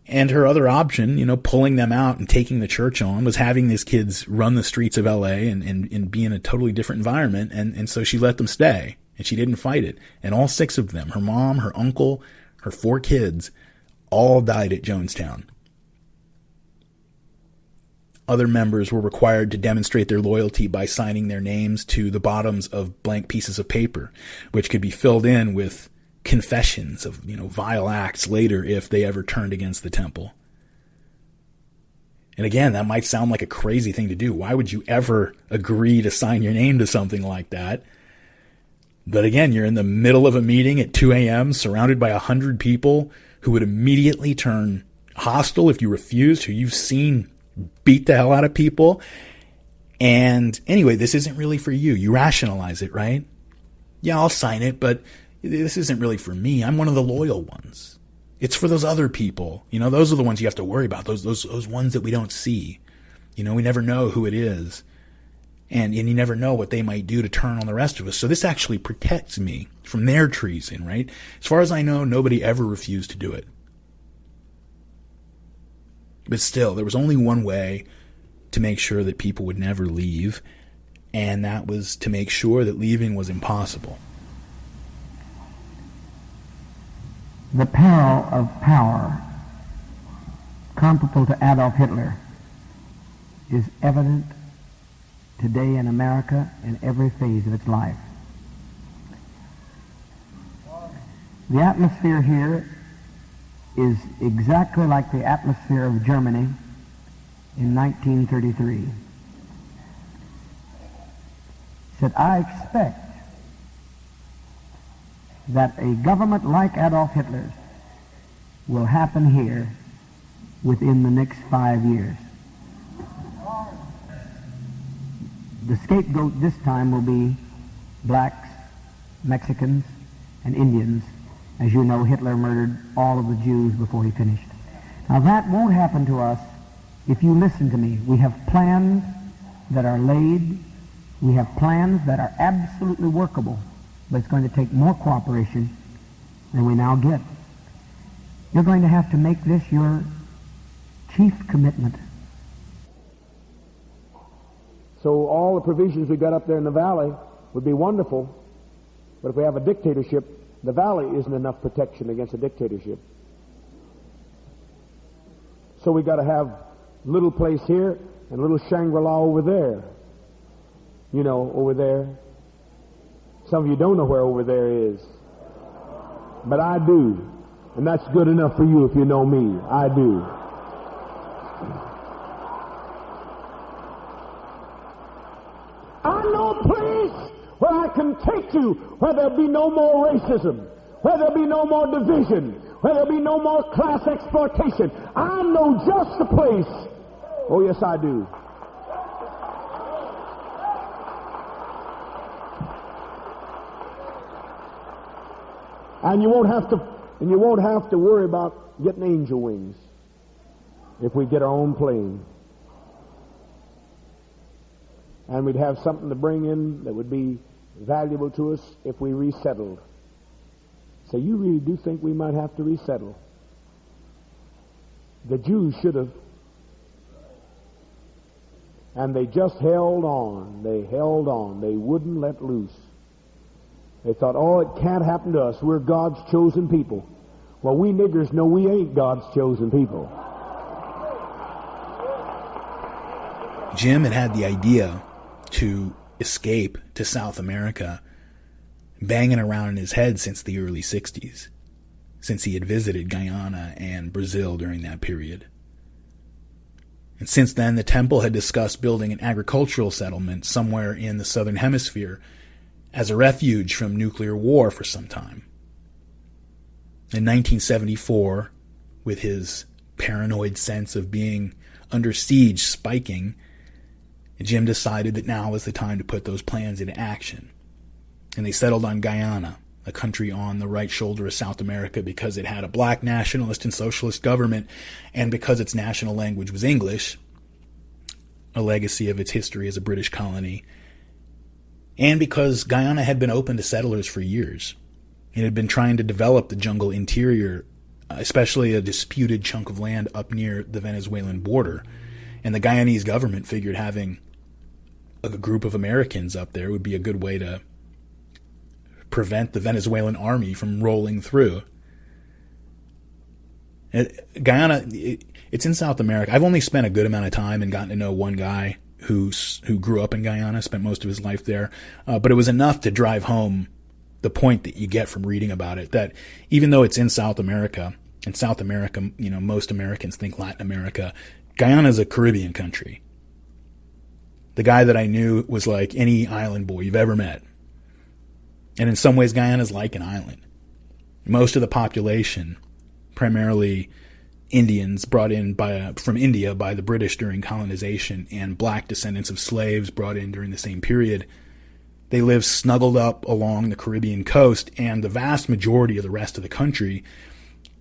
And her other option, pulling them out and taking the church on, was having these kids run the streets of LA and be in a totally different environment. And so she let them stay, and she didn't fight it. And all 6 of them, her mom, her uncle, her 4 kids, all died at Jonestown. Other members were required to demonstrate their loyalty by signing their names to the bottoms of blank pieces of paper, which could be filled in with confessions of, vile acts later if they ever turned against the temple. And again, that might sound like a crazy thing to do. Why would you ever agree to sign your name to something like that? But again, you're in the middle of a meeting at 2 a.m. surrounded by 100 people who would immediately turn hostile if you refused, who you've seen beat the hell out of people. And anyway, this isn't really for you. You rationalize it, right? Yeah, I'll sign it, but this isn't really for me. I'm one of the loyal ones. It's for those other people. Those are the ones you have to worry about. Those ones that we don't see. We never know who it is. And you never know what they might do to turn on the rest of us. So this actually protects me from their treason, right? As far as I know, nobody ever refused to do it. But still, there was only one way to make sure that people would never leave, and that was to make sure that leaving was impossible. The peril of power comparable to Adolf Hitler is evident today in America in every phase of its life. The atmosphere here is exactly like the atmosphere of Germany in 1933. Said, I expect that a government like Adolf Hitler's will happen here within the next 5 years. The scapegoat this time will be blacks, Mexicans, and Indians. As you know, Hitler murdered all of the Jews before he finished. Now that won't happen to us if you listen to me. We have plans that are laid. We have plans that are absolutely workable, but it's going to take more cooperation than we now get. You're going to have to make this your chief commitment. So all the provisions we got up there in the valley would be wonderful, but if we have a dictatorship, the valley isn't enough protection against a dictatorship. So we got to have a little place here and a little Shangri-La over there. Over there. Some of you don't know where over there is, but I do. And that's good enough for you if you know me. I do. I know a place where I can take you where there'll be no more racism, where there'll be no more division, where there'll be no more class exploitation. I know just the place. Oh, yes, I do. And you won't have to worry about getting angel wings if we get our own plane. And we'd have something to bring in that would be valuable to us if we resettled. So you really do think we might have to resettle? The Jews should have. And they just held on. They held on. They wouldn't let loose. They thought, oh, it can't happen to us. We're God's chosen people. Well, we niggers know we ain't God's chosen people. Jim had the idea to escape to South America banging around in his head since the early 60s, since he had visited Guyana and Brazil during that period. And since then, the temple had discussed building an agricultural settlement somewhere in the southern hemisphere as a refuge from nuclear war for some time. In 1974, with his paranoid sense of being under siege spiking, Jim decided that now was the time to put those plans into action. And they settled on Guyana, a country on the right shoulder of South America because it had a black nationalist and socialist government, and because its national language was English, a legacy of its history as a British colony, and because Guyana had been open to settlers for years. It had been trying to develop the jungle interior, especially a disputed chunk of land up near the Venezuelan border. And the Guyanese government figured having a group of Americans up there would be a good way to prevent the Venezuelan army from rolling through. Guyana, it's in South America. I've only spent a good amount of time and gotten to know one guy who grew up in Guyana, spent most of his life there. But it was enough to drive home the point that you get from reading about it, that even though it's in South America, and South America, most Americans think Latin America, Guyana is a Caribbean country. The guy that I knew was like any island boy you've ever met. And in some ways, Guyana is like an island. Most of the population, primarily Indians brought in from India by the British during colonization, and black descendants of slaves brought in during the same period, they live snuggled up along the Caribbean coast, and the vast majority of the rest of the country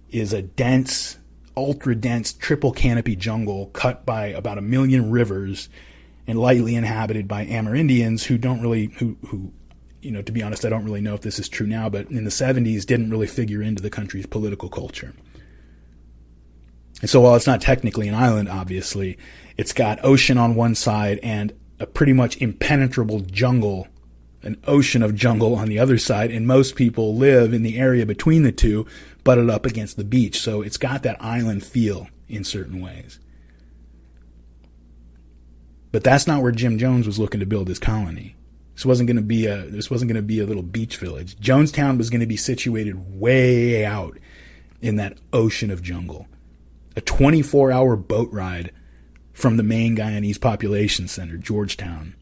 is a dense, ultra-dense, triple canopy jungle cut by about 1 million rivers and lightly inhabited by Amerindians who don't really, to be honest, I don't really know if this is true now, but in the 70s didn't really figure into the country's political culture. And so while it's not technically an island, obviously, it's got ocean on one side and a pretty much impenetrable jungle, an ocean of jungle on the other side, and most people live in the area between the two, butted up against the beach. So it's got that island feel in certain ways. But that's not where Jim Jones was looking to build his colony. This wasn't going to be a little beach village. Jonestown was going to be situated way out in that ocean of jungle. A 24-hour boat ride from the main Guyanese population center, Georgetown,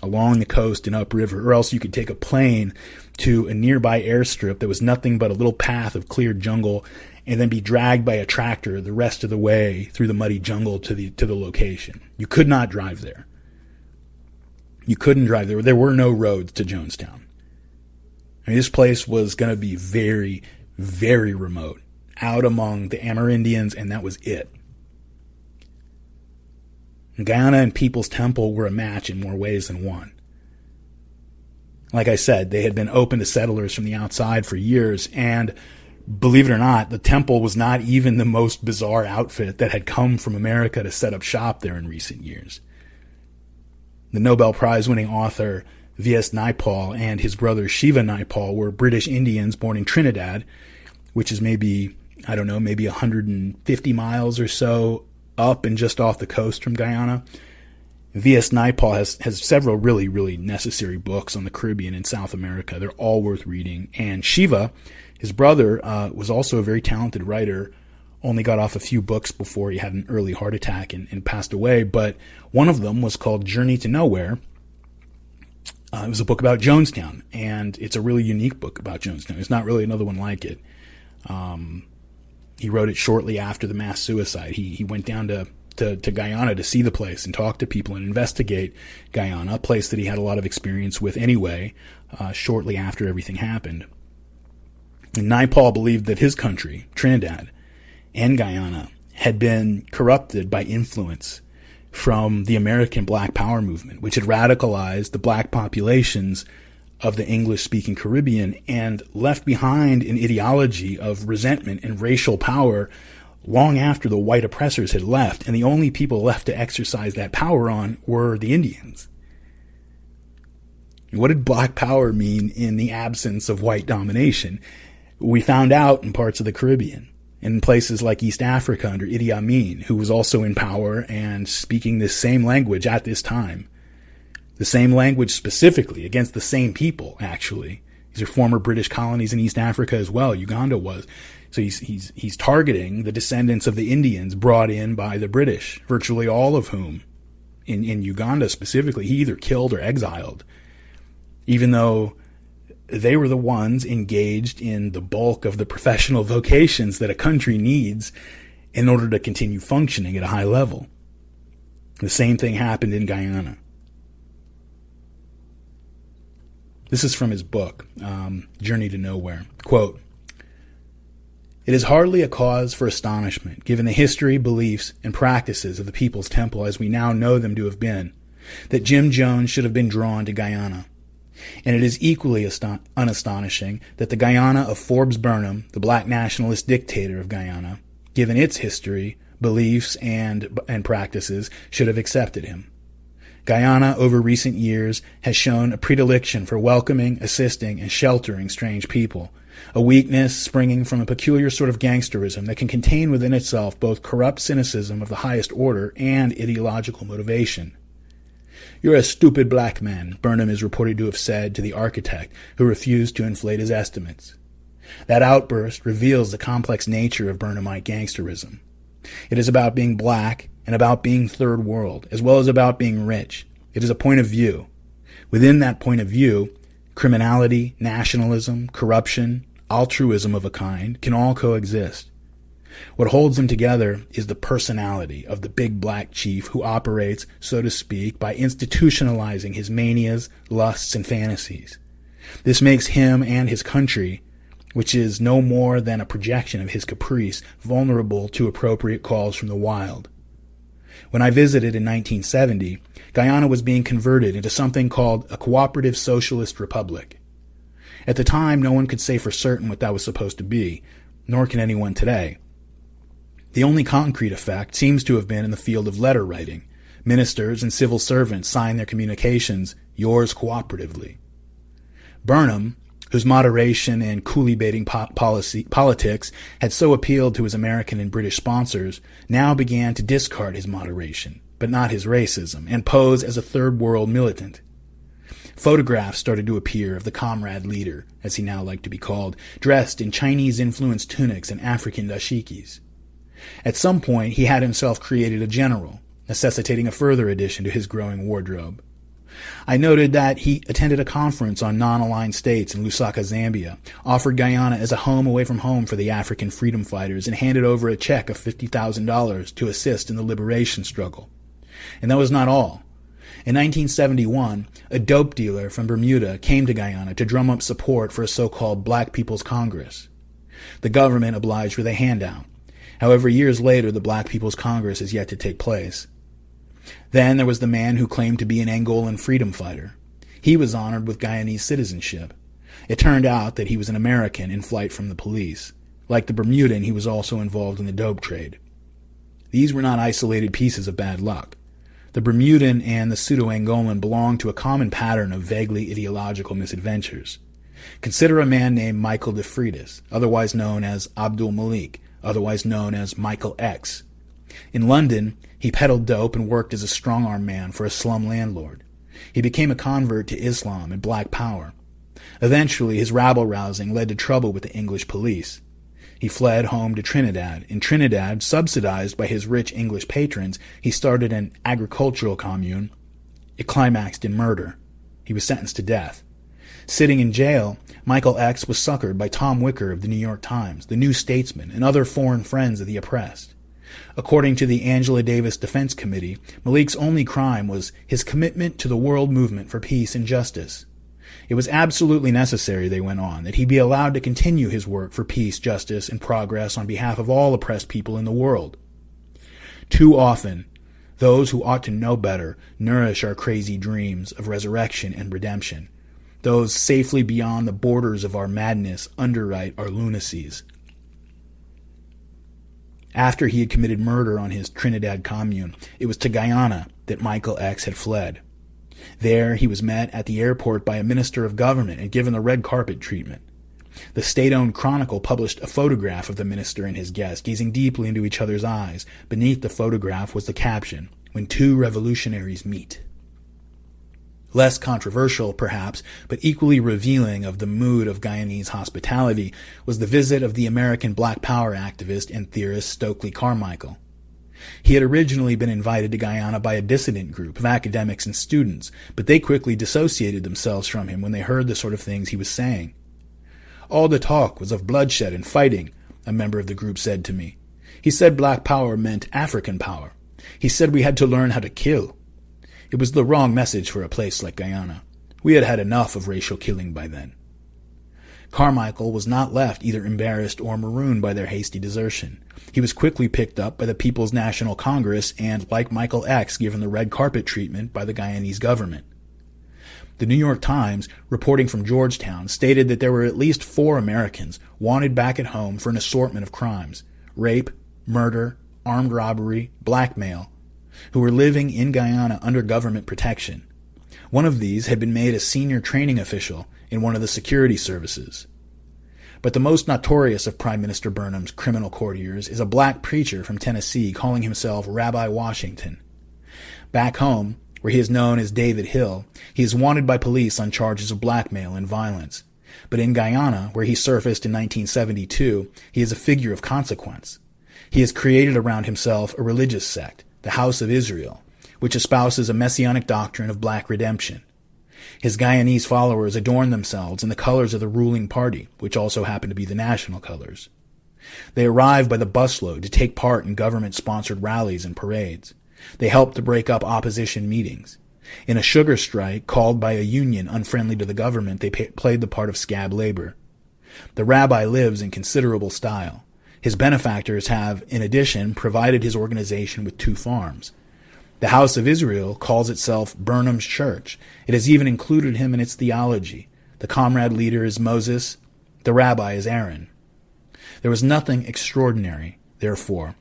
along the coast and upriver, or else you could take a plane to a nearby airstrip that was nothing but a little path of cleared jungle and then be dragged by a tractor the rest of the way through the muddy jungle to the location. You could not drive there. You couldn't drive there. There were no roads to Jonestown. I mean, this place was going to be very, very remote, out among the Amerindians, and that was it. Guyana and People's Temple were a match in more ways than one. Like I said, they had been open to settlers from the outside for years, and believe it or not, the temple was not even the most bizarre outfit that had come from America to set up shop there in recent years. The Nobel Prize-winning author V.S. Naipaul and his brother Shiva Naipaul were British Indians born in Trinidad, which is maybe 150 miles or so up and just off the coast from Guyana. V.S. Naipaul has several really, really necessary books on the Caribbean and South America. They're all worth reading. And Shiva, His brother was also a very talented writer, only got off a few books before he had an early heart attack and passed away, but one of them was called Journey to Nowhere. It was a book about Jonestown, and it's a really unique book about Jonestown. There's not really another one like it. He wrote it shortly after the mass suicide. He went down to Guyana to see the place and talk to people and investigate Guyana, a place that he had a lot of experience with anyway, shortly after everything happened. And Naipaul believed that his country, Trinidad, and Guyana had been corrupted by influence from the American Black Power movement, which had radicalized the black populations of the English-speaking Caribbean and left behind an ideology of resentment and racial power long after the white oppressors had left, and the only people left to exercise that power on were the Indians. What did black power mean in the absence of white domination? We found out in parts of the Caribbean, in places like East Africa under Idi Amin, who was also in power and speaking this same language at this time. The same language specifically against the same people, actually. These are former British colonies in East Africa as well. Uganda was. So he's targeting the descendants of the Indians brought in by the British, virtually all of whom, in Uganda specifically, he either killed or exiled, even though they were the ones engaged in the bulk of the professional vocations that a country needs in order to continue functioning at a high level. The same thing happened in Guyana. This is from his book, Journey to Nowhere. Quote, "It is hardly a cause for astonishment, given the history, beliefs, and practices of the People's Temple as we now know them to have been, that Jim Jones should have been drawn to Guyana. And it is equally unastonishing that the Guyana of Forbes Burnham, the black nationalist dictator of Guyana, given its history, beliefs, and practices, should have accepted him. Guyana, over recent years, has shown a predilection for welcoming, assisting, and sheltering strange people, a weakness springing from a peculiar sort of gangsterism that can contain within itself both corrupt cynicism of the highest order and ideological motivation. You're a stupid black man, Burnham is reported to have said to the architect who refused to inflate his estimates. That outburst reveals the complex nature of Burnhamite gangsterism. It is about being black and about being third world, as well as about being rich. It is a point of view. Within that point of view, criminality, nationalism, corruption, altruism of a kind can all coexist. What holds them together is the personality of the big black chief who operates, so to speak, by institutionalizing his manias, lusts, and fantasies. This makes him and his country, which is no more than a projection of his caprice, vulnerable to appropriate calls from the wild. When I visited in 1970, Guyana was being converted into something called a cooperative socialist republic. At the time, no one could say for certain what that was supposed to be, nor can anyone today. The only concrete effect seems to have been in the field of letter writing. Ministers and civil servants sign their communications, yours cooperatively. Burnham, whose moderation and coolie-baiting politics had so appealed to his American and British sponsors, now began to discard his moderation, but not his racism, and pose as a third-world militant. Photographs started to appear of the comrade leader, as he now liked to be called, dressed in Chinese-influenced tunics and African dashikis. At some point, he had himself created a general, necessitating a further addition to his growing wardrobe. I noted that he attended a conference on non-aligned states in Lusaka, Zambia, offered Guyana as a home away from home for the African freedom fighters, and handed over a check of $50,000 to assist in the liberation struggle. And that was not all. In 1971, a dope dealer from Bermuda came to Guyana to drum up support for a so-called Black People's Congress. The government obliged with a handout. However, years later, the Black People's Congress is yet to take place. Then there was the man who claimed to be an Angolan freedom fighter. He was honored with Guyanese citizenship. It turned out that he was an American in flight from the police. Like the Bermudan, he was also involved in the dope trade. These were not isolated pieces of bad luck. The Bermudan and the pseudo-Angolan belonged to a common pattern of vaguely ideological misadventures. Consider a man named Michael de Freitas, otherwise known as Abdul Malik, otherwise known as Michael X. In London, he peddled dope and worked as a strong-arm man for a slum landlord. He became a convert to Islam and black power. Eventually, his rabble-rousing led to trouble with the English police. He fled home to Trinidad. In Trinidad, subsidized by his rich English patrons, he started an agricultural commune. It climaxed in murder. He was sentenced to death. Sitting in jail, Michael X was succored by Tom Wicker of the New York Times, the New Statesman, and other foreign friends of the oppressed. According to the Angela Davis Defense Committee, Malik's only crime was his commitment to the world movement for peace and justice. It was absolutely necessary, they went on, that he be allowed to continue his work for peace, justice, and progress on behalf of all oppressed people in the world. Too often, those who ought to know better nourish our crazy dreams of resurrection and redemption. Those safely beyond the borders of our madness underwrite our lunacies. After he had committed murder on his Trinidad commune, it was to Guyana that Michael X had fled. There he was met at the airport by a minister of government and given the red carpet treatment. The state-owned Chronicle published a photograph of the minister and his guest, gazing deeply into each other's eyes. Beneath the photograph was the caption, "When two revolutionaries meet." Less controversial, perhaps, but equally revealing of the mood of Guyanese hospitality was the visit of the American Black Power activist and theorist Stokely Carmichael. He had originally been invited to Guyana by a dissident group of academics and students, but they quickly dissociated themselves from him when they heard the sort of things he was saying. "All the talk was of bloodshed and fighting," a member of the group said to me. "He said Black Power meant African power. He said we had to learn how to kill. It was the wrong message for a place like Guyana. We had had enough of racial killing by then." Carmichael was not left either embarrassed or marooned by their hasty desertion. He was quickly picked up by the People's National Congress and, like Michael X, given the red carpet treatment by the Guyanese government. The New York Times, reporting from Georgetown, stated that there were at least 4 Americans wanted back at home for an assortment of crimes: rape, murder, armed robbery, blackmail, who were living in Guyana under government protection. One of these had been made a senior training official in one of the security services. But the most notorious of Prime Minister Burnham's criminal courtiers is a black preacher from Tennessee calling himself Rabbi Washington. Back home, where he is known as David Hill, he is wanted by police on charges of blackmail and violence. But in Guyana, where he surfaced in 1972, he is a figure of consequence. He has created around himself a religious sect, the House of Israel, which espouses a messianic doctrine of black redemption. His Guyanese followers adorn themselves in the colors of the ruling party, which also happen to be the national colors. They arrive by the busload to take part in government-sponsored rallies and parades. They help to break up opposition meetings. In a sugar strike called by a union unfriendly to the government, they played the part of scab labor. The rabbi lives in considerable style. His benefactors have, in addition, provided his organization with 2 farms. The House of Israel calls itself Burnham's Church. It has even included him in its theology. The comrade leader is Moses. The rabbi is Aaron. There was nothing extraordinary, therefore,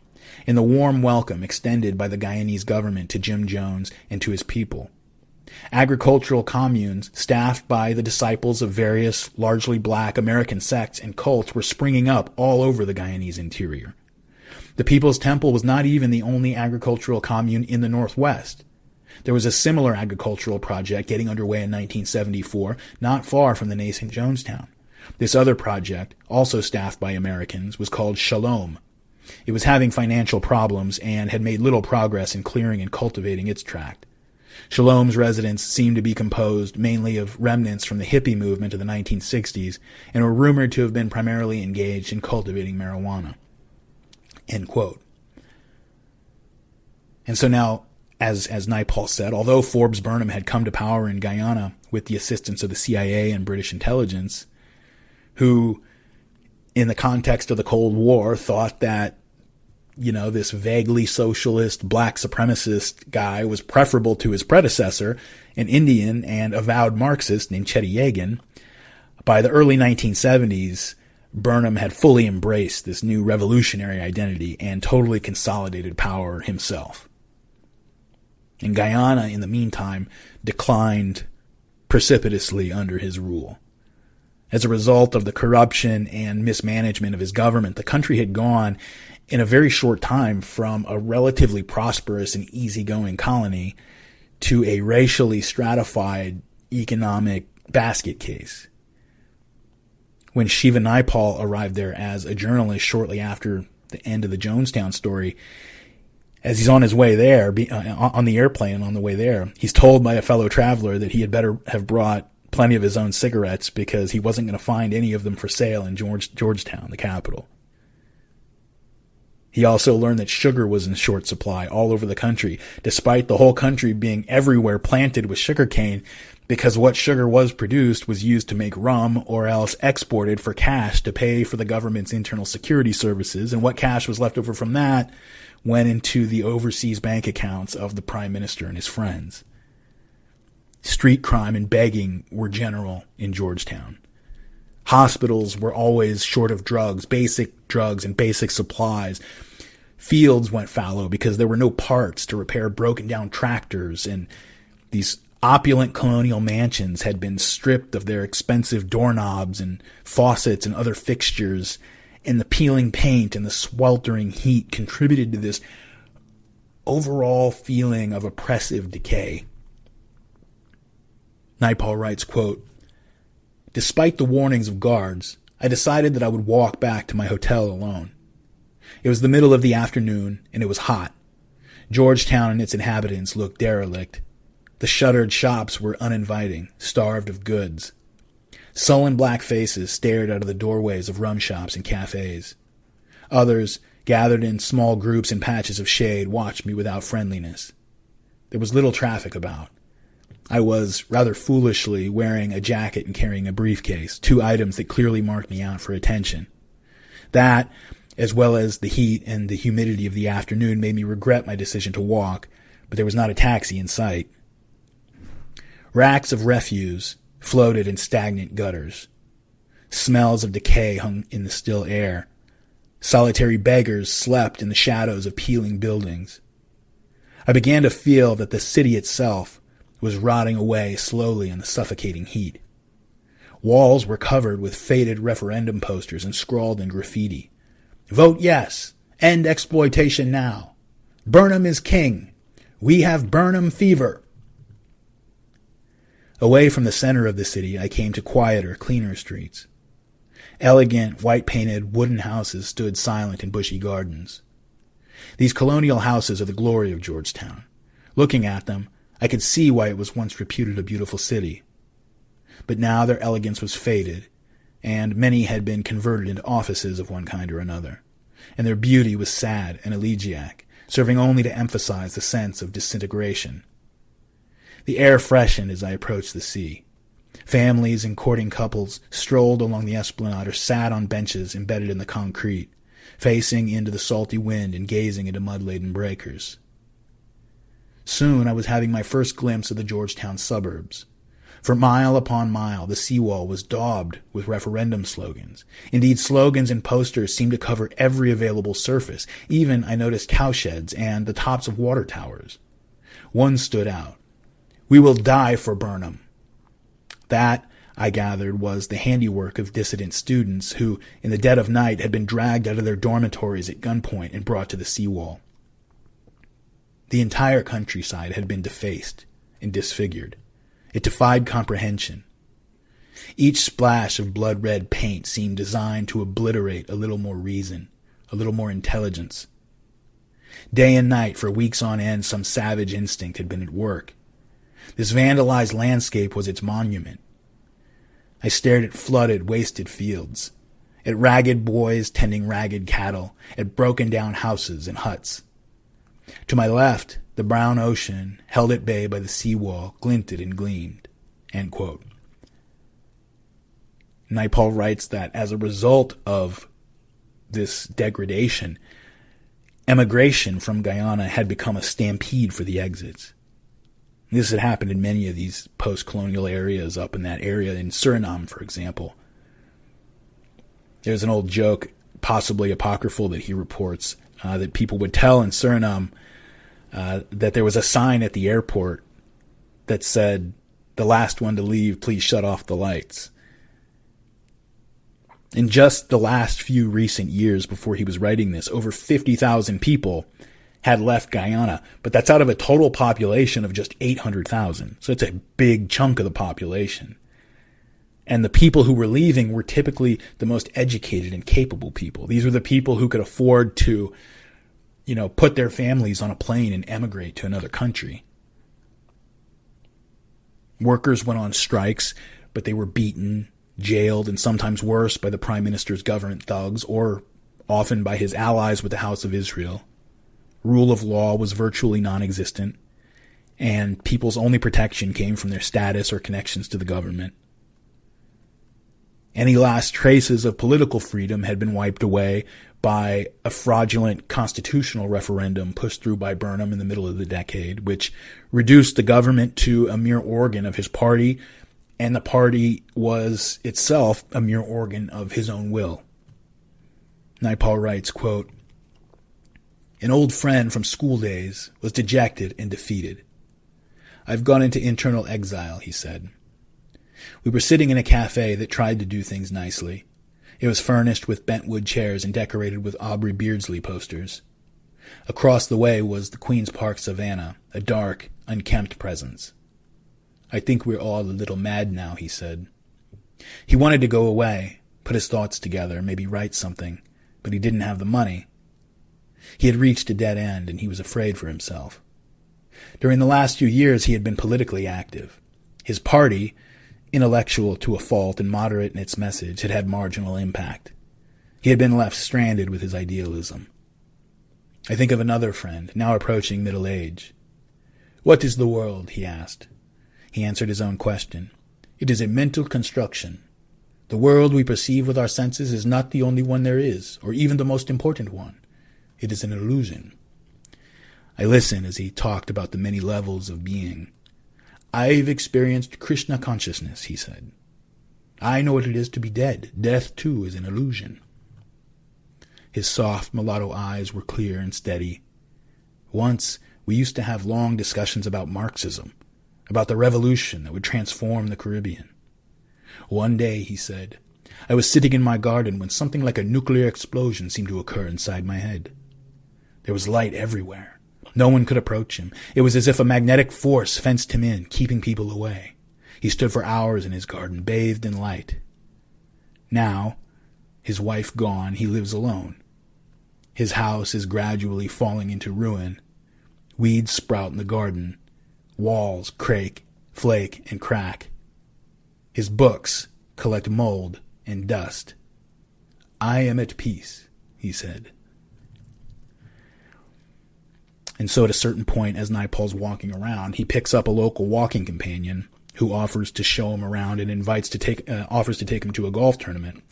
in the warm welcome extended by the Guyanese government to Jim Jones and to his people. Agricultural communes, staffed by the disciples of various largely black American sects and cults, were springing up all over the Guyanese interior. The People's Temple was not even the only agricultural commune in the Northwest. There was a similar agricultural project getting underway in 1974, not far from the nascent Jonestown. This other project, also staffed by Americans, was called Shalom. It was having financial problems and had made little progress in clearing and cultivating its tract. Shalom's residents seemed to be composed mainly of remnants from the hippie movement of the 1960s and were rumored to have been primarily engaged in cultivating marijuana. End quote. And so now, as Naipaul said, although Forbes Burnham had come to power in Guyana with the assistance of the CIA and British intelligence, who, in the context of the Cold War, thought that, this vaguely socialist, black supremacist guy was preferable to his predecessor, an Indian and avowed Marxist named Chetty Yagan, by the early 1970s, Burnham had fully embraced this new revolutionary identity and totally consolidated power himself. And Guyana, in the meantime, declined precipitously under his rule. As a result of the corruption and mismanagement of his government, the country had gone, in a very short time, from a relatively prosperous and easygoing colony to a racially stratified economic basket case. when Shiva Naipaul arrived there as a journalist shortly after the end of the Jonestown story, as he's on his way there, on the airplane on the way there, he's told by a fellow traveler that he had better have brought plenty of his own cigarettes because he wasn't going to find any of them for sale in Georgetown, the capital. He also learned that sugar was in short supply all over the country, despite the whole country being everywhere planted with sugarcane, because what sugar was produced was used to make rum or else exported for cash to pay for the government's internal security services, and what cash was left over from that went into the overseas bank accounts of the prime minister and his friends. Street crime and begging were general in Georgetown. Hospitals were always short of drugs and basic supplies. Fields went fallow because there were no parts to repair broken down tractors, and these opulent colonial mansions had been stripped of their expensive doorknobs and faucets and other fixtures, and the peeling paint and the sweltering heat contributed to this overall feeling of oppressive decay. Naipaul writes, quote, "Despite the warnings of guards, I decided that I would walk back to my hotel alone. It was the middle of the afternoon, and it was hot. Georgetown and its inhabitants looked derelict. The shuttered shops were uninviting, starved of goods. Sullen black faces stared out of the doorways of rum shops and cafes. Others, gathered in small groups in patches of shade, watched me without friendliness. There was little traffic about. I was, rather foolishly, wearing a jacket and carrying a briefcase, two items that clearly marked me out for attention. That, as well as the heat and the humidity of the afternoon, made me regret my decision to walk, but there was not a taxi in sight. Racks of refuse floated in stagnant gutters. Smells of decay hung in the still air. Solitary beggars slept in the shadows of peeling buildings. I began to feel that the city itself was rotting away slowly in the suffocating heat. Walls were covered with faded referendum posters and scrawled in graffiti. Vote yes. End exploitation now. Burnham is king. We have Burnham fever. Away from the center of the city, I came to quieter, cleaner streets. Elegant, white-painted wooden houses stood silent in bushy gardens. These colonial houses are the glory of Georgetown. Looking at them, I could see why it was once reputed a beautiful city. But now their elegance was faded, and many had been converted into offices of one kind or another, and their beauty was sad and elegiac, serving only to emphasize the sense of disintegration. The air freshened as I approached the sea. Families and courting couples strolled along the esplanade or sat on benches embedded in the concrete, facing into the salty wind and gazing into mud-laden breakers. Soon I was having my first glimpse of the Georgetown suburbs. For mile upon mile, the seawall was daubed with referendum slogans. Indeed, slogans and posters seemed to cover every available surface. Even I noticed cowsheds and the tops of water towers. One stood out. We will die for Burnham. That, I gathered, was the handiwork of dissident students who, in the dead of night, had been dragged out of their dormitories at gunpoint and brought to the seawall. The entire countryside had been defaced and disfigured. It defied comprehension. Each splash of blood-red paint seemed designed to obliterate a little more reason, a little more intelligence. Day and night, for weeks on end, some savage instinct had been at work. This vandalized landscape was its monument. I stared at flooded, wasted fields, at ragged boys tending ragged cattle, at broken-down houses and huts. To my left, the brown ocean, held at bay by the seawall, glinted and gleamed." End quote. Naipaul writes that as a result of this degradation, emigration from Guyana had become a stampede for the exits. This had happened in many of these post-colonial areas up in that area, in Suriname, for example. There's an old joke, possibly apocryphal, that he reports that people would tell in Suriname that there was a sign at the airport that said, "The last one to leave, please shut off the lights." In just the last few recent years before he was writing this, over 50,000 people had left Guyana, but that's out of a total population of just 800,000. So it's a big chunk of the population. And the people who were leaving were typically the most educated and capable people. These were the people who could afford to, put their families on a plane and emigrate to another country. Workers went on strikes, but they were beaten, jailed, and sometimes worse by the Prime Minister's government thugs, or often by his allies with the House of Israel. Rule of law was virtually non-existent, and people's only protection came from their status or connections to the government. Any last traces of political freedom had been wiped away by a fraudulent constitutional referendum pushed through by Burnham in the middle of the decade, which reduced the government to a mere organ of his party, and the party was itself a mere organ of his own will. Naipaul writes, quote, "An old friend from school days was dejected and defeated. I've gone into internal exile," he said. We were sitting in a cafe that tried to do things nicely. It was furnished with bentwood chairs and decorated with Aubrey Beardsley posters. Across the way was the Queen's Park Savannah, a dark, unkempt presence. "I think we're all a little mad now," he said. He wanted to go away, put his thoughts together, maybe write something, but he didn't have the money. He had reached a dead end, and he was afraid for himself. During the last few years, he had been politically active. His party, intellectual to a fault and moderate in its message, had had marginal impact. He had been left stranded with his idealism. I think of another friend, now approaching middle age. "What is the world?" he asked. He answered his own question. "It is a mental construction. The world we perceive with our senses is not the only one there is, or even the most important one. It is an illusion." I listened as he talked about the many levels of being. "I've experienced Krishna consciousness," he said. "I know what it is to be dead. Death, too, is an illusion." His soft mulatto eyes were clear and steady. "Once, we used to have long discussions about Marxism, about the revolution that would transform the Caribbean. One day," he said, "I was sitting in my garden when something like a nuclear explosion seemed to occur inside my head. There was light everywhere. No one could approach him. It was as if a magnetic force fenced him in, keeping people away. He stood for hours in his garden, bathed in light. Now, his wife gone, he lives alone. His house is gradually falling into ruin. Weeds sprout in the garden. Walls flake, and crack. His books collect mold and dust. I am at peace," he said. And so at a certain point, as Naipaul's walking around, he picks up a local walking companion who offers to show him around and offers to take him to a golf tournament.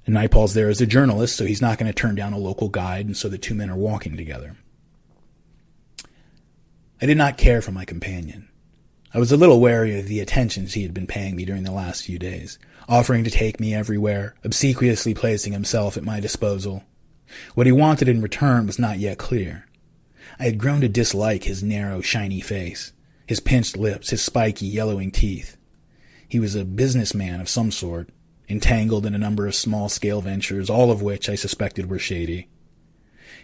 And Naipaul's there as a journalist, so he's not going to turn down a local guide, and so the two men are walking together. I did not care for my companion. I was a little wary of the attentions he had been paying me during the last few days, offering to take me everywhere, obsequiously placing himself at my disposal. What he wanted in return was not yet clear. I had grown to dislike his narrow, shiny face, his pinched lips, his spiky, yellowing teeth. He was a businessman of some sort, entangled in a number of small-scale ventures, all of which I suspected were shady.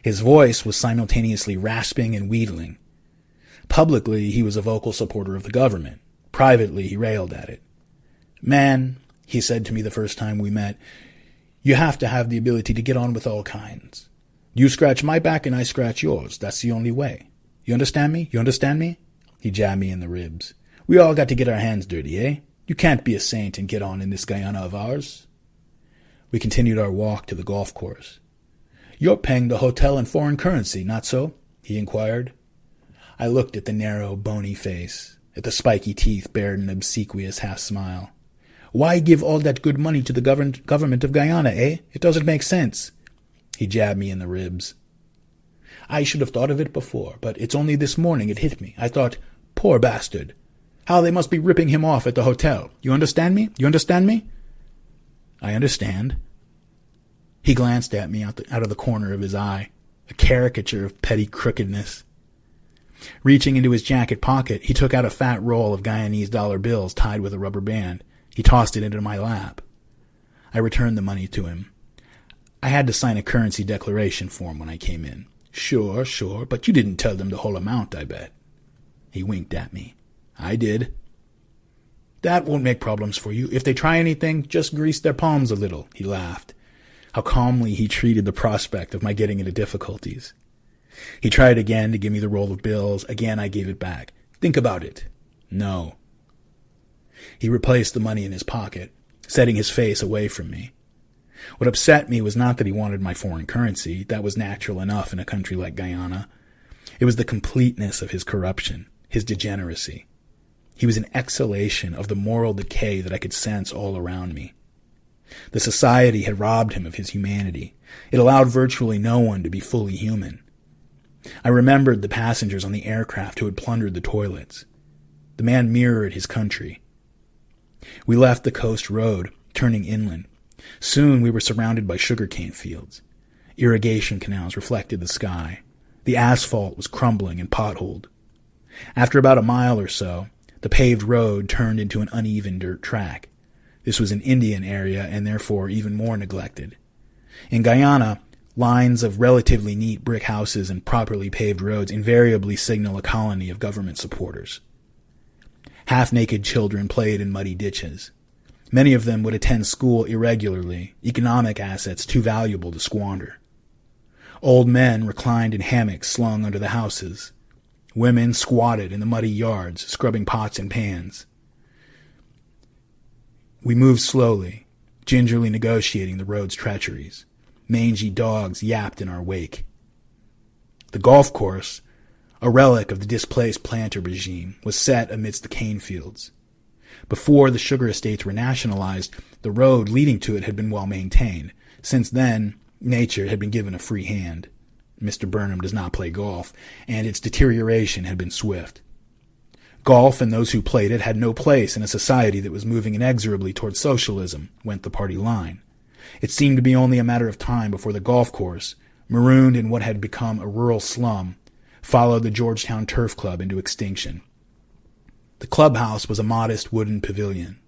His voice was simultaneously rasping and wheedling. Publicly, he was a vocal supporter of the government. Privately, he railed at it. "Man," he said to me the first time we met, "you have to have the ability to get on with all kinds. You scratch my back and I scratch yours. That's the only way. You understand me? You understand me?" He jabbed me in the ribs. "We all got to get our hands dirty, eh? You can't be a saint and get on in this Guyana of ours." We continued our walk to the golf course. "You're paying the hotel in foreign currency, not so?" he inquired. I looked at the narrow, bony face, at the spiky teeth bared in an obsequious half-smile. "Why give all that good money to the government of Guyana, eh? It doesn't make sense." He jabbed me in the ribs. "I should have thought of it before, but it's only this morning it hit me. I thought, poor bastard. How they must be ripping him off at the hotel. You understand me? You understand me?" "I understand." He glanced at me out of the corner of his eye, a caricature of petty crookedness. Reaching into his jacket pocket, he took out a fat roll of Guyanese dollar bills tied with a rubber band. He tossed it into my lap. I returned the money to him. I had to sign a currency declaration form when I came in. Sure, but you didn't tell them the whole amount, I bet." He winked at me. "I did." That won't make problems for you. If they try anything, just grease their palms a little, he laughed. How calmly he treated the prospect of my getting into difficulties. He tried again to give me the roll of bills. Again, I gave it back. Think about it. No. He replaced the money in his pocket, setting his face away from me. What upset me was not that he wanted my foreign currency. That was natural enough in a country like Guyana. It was the completeness of his corruption, his degeneracy. He was an exhalation of the moral decay that I could sense all around me. The society had robbed him of his humanity. It allowed virtually no one to be fully human. I remembered the passengers on the aircraft who had plundered the toilets. The man mirrored his country. We left the coast road, turning inland. Soon we were surrounded by sugarcane fields. Irrigation canals reflected the sky. The asphalt was crumbling and potholed. After about a mile or so, the paved road turned into an uneven dirt track. This was an Indian area and therefore even more neglected. In Guyana, lines of relatively neat brick houses and properly paved roads invariably signal a colony of government supporters. Half-naked children played in muddy ditches. Many of them would attend school irregularly, economic assets too valuable to squander. Old men reclined in hammocks slung under the houses. Women squatted in the muddy yards, scrubbing pots and pans. We moved slowly, gingerly negotiating the road's treacheries. Mangy dogs yapped in our wake. The golf course, a relic of the displaced planter regime, was set amidst the cane fields. Before the sugar estates were nationalized, the road leading to it had been well maintained. Since then, nature had been given a free hand. Mr. Burnham does not play golf, and its deterioration had been swift. Golf and those who played it had no place in a society that was moving inexorably towards socialism, went the party line. It seemed to be only a matter of time before the golf course, marooned in what had become a rural slum, followed the Georgetown Turf Club into extinction. The clubhouse was a modest wooden pavilion.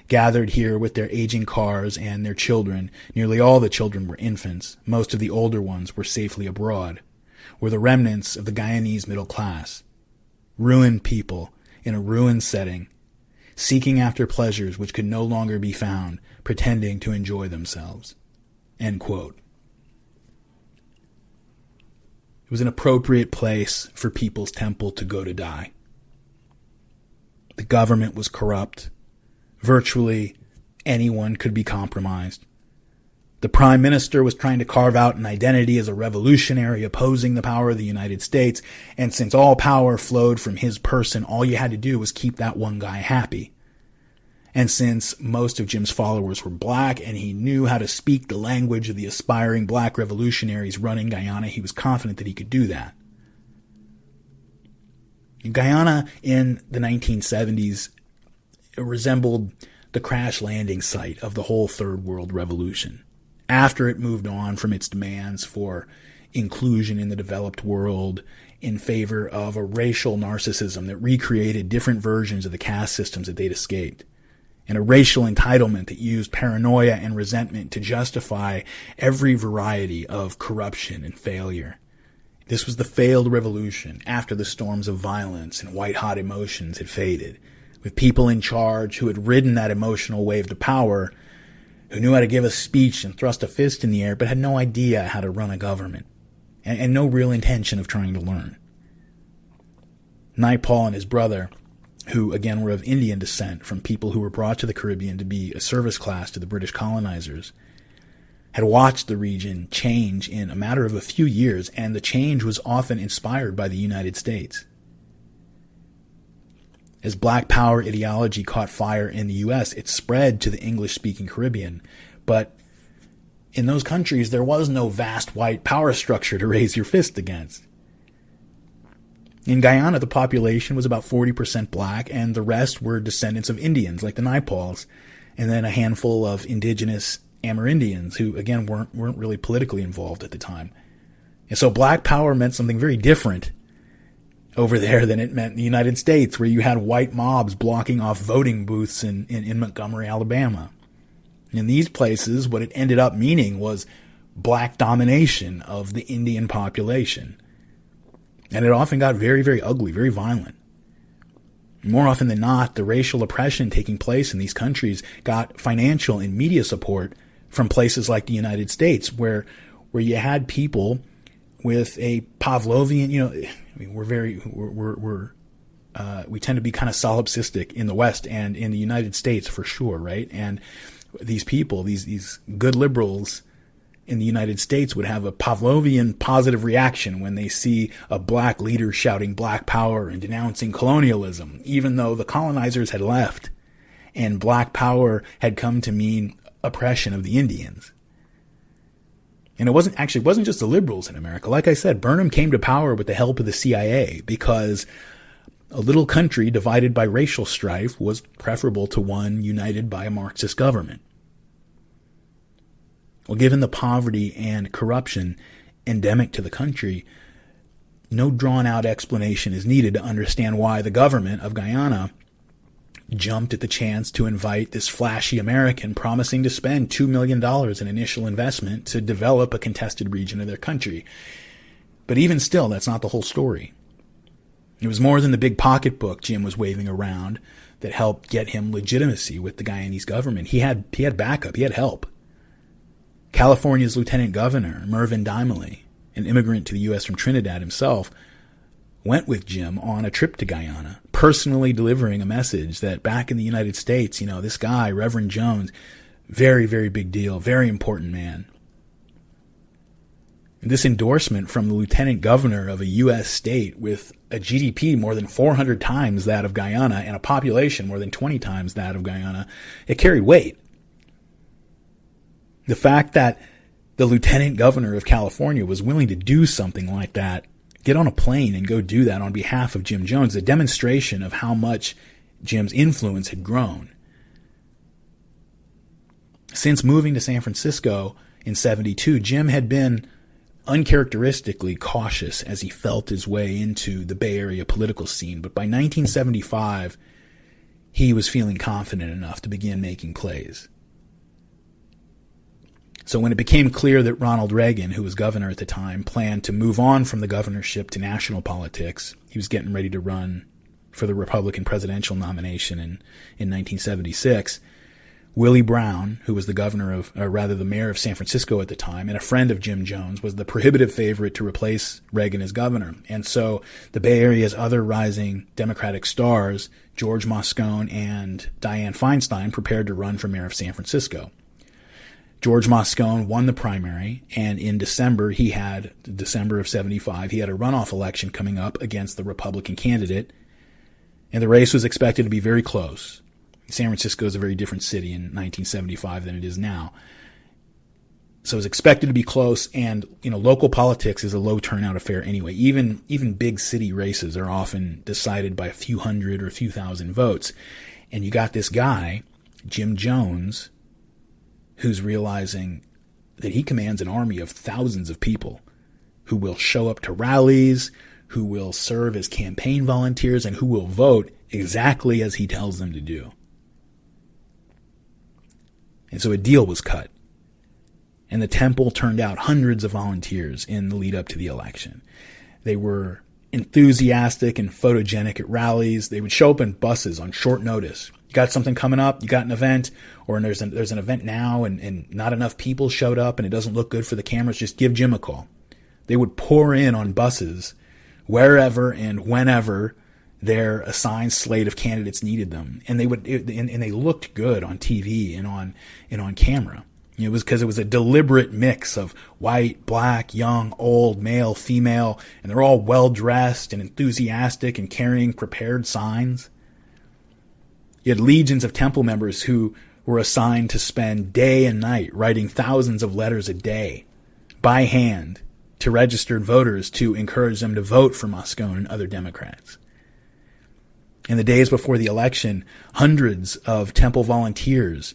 Gathered here with their aging cars and their children, nearly all the children were infants, most of the older ones were safely abroad, were the remnants of the Guyanese middle class. Ruined people in a ruined setting, seeking after pleasures which could no longer be found, pretending to enjoy themselves. End quote. It was an appropriate place for People's Temple to go to die. The government was corrupt. Virtually anyone could be compromised. The Prime Minister was trying to carve out an identity as a revolutionary opposing the power of the United States, and since all power flowed from his person, all you had to do was keep that one guy happy. And since most of Jim's followers were black and he knew how to speak the language of the aspiring black revolutionaries running Guyana, he was confident that he could do that. Guyana in the 1970s resembled the crash landing site of the whole Third World Revolution. After it moved on from its demands for inclusion in the developed world in favor of a racial narcissism that recreated different versions of the caste systems that they'd escaped, and a racial entitlement that used paranoia and resentment to justify every variety of corruption and failure. This was the failed revolution after the storms of violence and white-hot emotions had faded, with people in charge who had ridden that emotional wave to power, who knew how to give a speech and thrust a fist in the air, but had no idea how to run a government, and no real intention of trying to learn. Naipaul and his brother, who again were of Indian descent from people who were brought to the Caribbean to be a service class to the British colonizers, had watched the region change in a matter of a few years, and the change was often inspired by the United States. As black power ideology caught fire in the U.S., it spread to the English-speaking Caribbean. But in those countries, there was no vast white power structure to raise your fist against. In Guyana, the population was about 40% black, and the rest were descendants of Indians, like the Naipauls, and then a handful of indigenous Amerindians who, again, weren't really politically involved at the time. And so black power meant something very different over there than it meant in the United States, where you had white mobs blocking off voting booths in Montgomery, Alabama. In these places, what it ended up meaning was black domination of the Indian population. And it often got very, very ugly, very violent. More often than not, the racial oppression taking place in these countries got financial and media support from places like the United States, where you had people with a Pavlovian, I mean, we tend to be kind of solipsistic in the West and in the United States for sure, right? And these people, these good liberals in the United States would have a Pavlovian positive reaction when they see a black leader shouting black power and denouncing colonialism, even though the colonizers had left and black power had come to mean oppression of the Indians. And it wasn't just the liberals in America. Like I said, Burnham came to power with the help of the CIA because a little country divided by racial strife was preferable to one united by a Marxist government. Well, given the poverty and corruption endemic to the country, no drawn-out explanation is needed to understand why the government of Guyana jumped at the chance to invite this flashy American promising to spend $2 million in initial investment to develop a contested region of their country. But even still, that's not the whole story. It was more than the big pocketbook Jim was waving around that helped get him legitimacy with the Guyanese government. He had backup. He had help. California's Lieutenant Governor, Mervyn Dimely, an immigrant to the U.S. from Trinidad himself, went with Jim on a trip to Guyana, personally delivering a message that back in the United States, this guy, Reverend Jones, very, very big deal, very important man. And this endorsement from the lieutenant governor of a U.S. state with a GDP more than 400 times that of Guyana and a population more than 20 times that of Guyana, it carried weight. The fact that the lieutenant governor of California was willing to do something like that, get on a plane and go do that on behalf of Jim Jones, a demonstration of how much Jim's influence had grown. Since moving to San Francisco in 1972, Jim had been uncharacteristically cautious as he felt his way into the Bay Area political scene. But by 1975, he was feeling confident enough to begin making plays. So when it became clear that Ronald Reagan, who was governor at the time, planned to move on from the governorship to national politics, he was getting ready to run for the Republican presidential nomination in 1976, Willie Brown, who was the the mayor of San Francisco at the time, and a friend of Jim Jones, was the prohibitive favorite to replace Reagan as governor. And so the Bay Area's other rising Democratic stars, George Moscone and Dianne Feinstein, prepared to run for mayor of San Francisco. George Moscone won the primary, and in December of 1975, he had a runoff election coming up against the Republican candidate, and the race was expected to be very close. San Francisco is a very different city in 1975 than it is now. So it was expected to be close, and local politics is a low turnout affair anyway. Even big city races are often decided by a few hundred or a few thousand votes. And you got this guy, Jim Jones, who's realizing that he commands an army of thousands of people who will show up to rallies, who will serve as campaign volunteers, and who will vote exactly as he tells them to do. And so a deal was cut. And the temple turned out hundreds of volunteers in the lead up to the election. They were enthusiastic and photogenic at rallies. They would show up in buses on short notice. You got something coming up, you got an event, or there's an event now and not enough people showed up and it doesn't look good for the cameras, just give Jim a call. They would pour in on buses wherever and whenever their assigned slate of candidates needed them. And they looked good on TV and on camera. It was because it was a deliberate mix of white, black, young, old, male, female, and they're all well dressed and enthusiastic and carrying prepared signs. You had legions of temple members who were assigned to spend day and night writing thousands of letters a day by hand to registered voters to encourage them to vote for Moscone and other Democrats. In the days before the election, hundreds of temple volunteers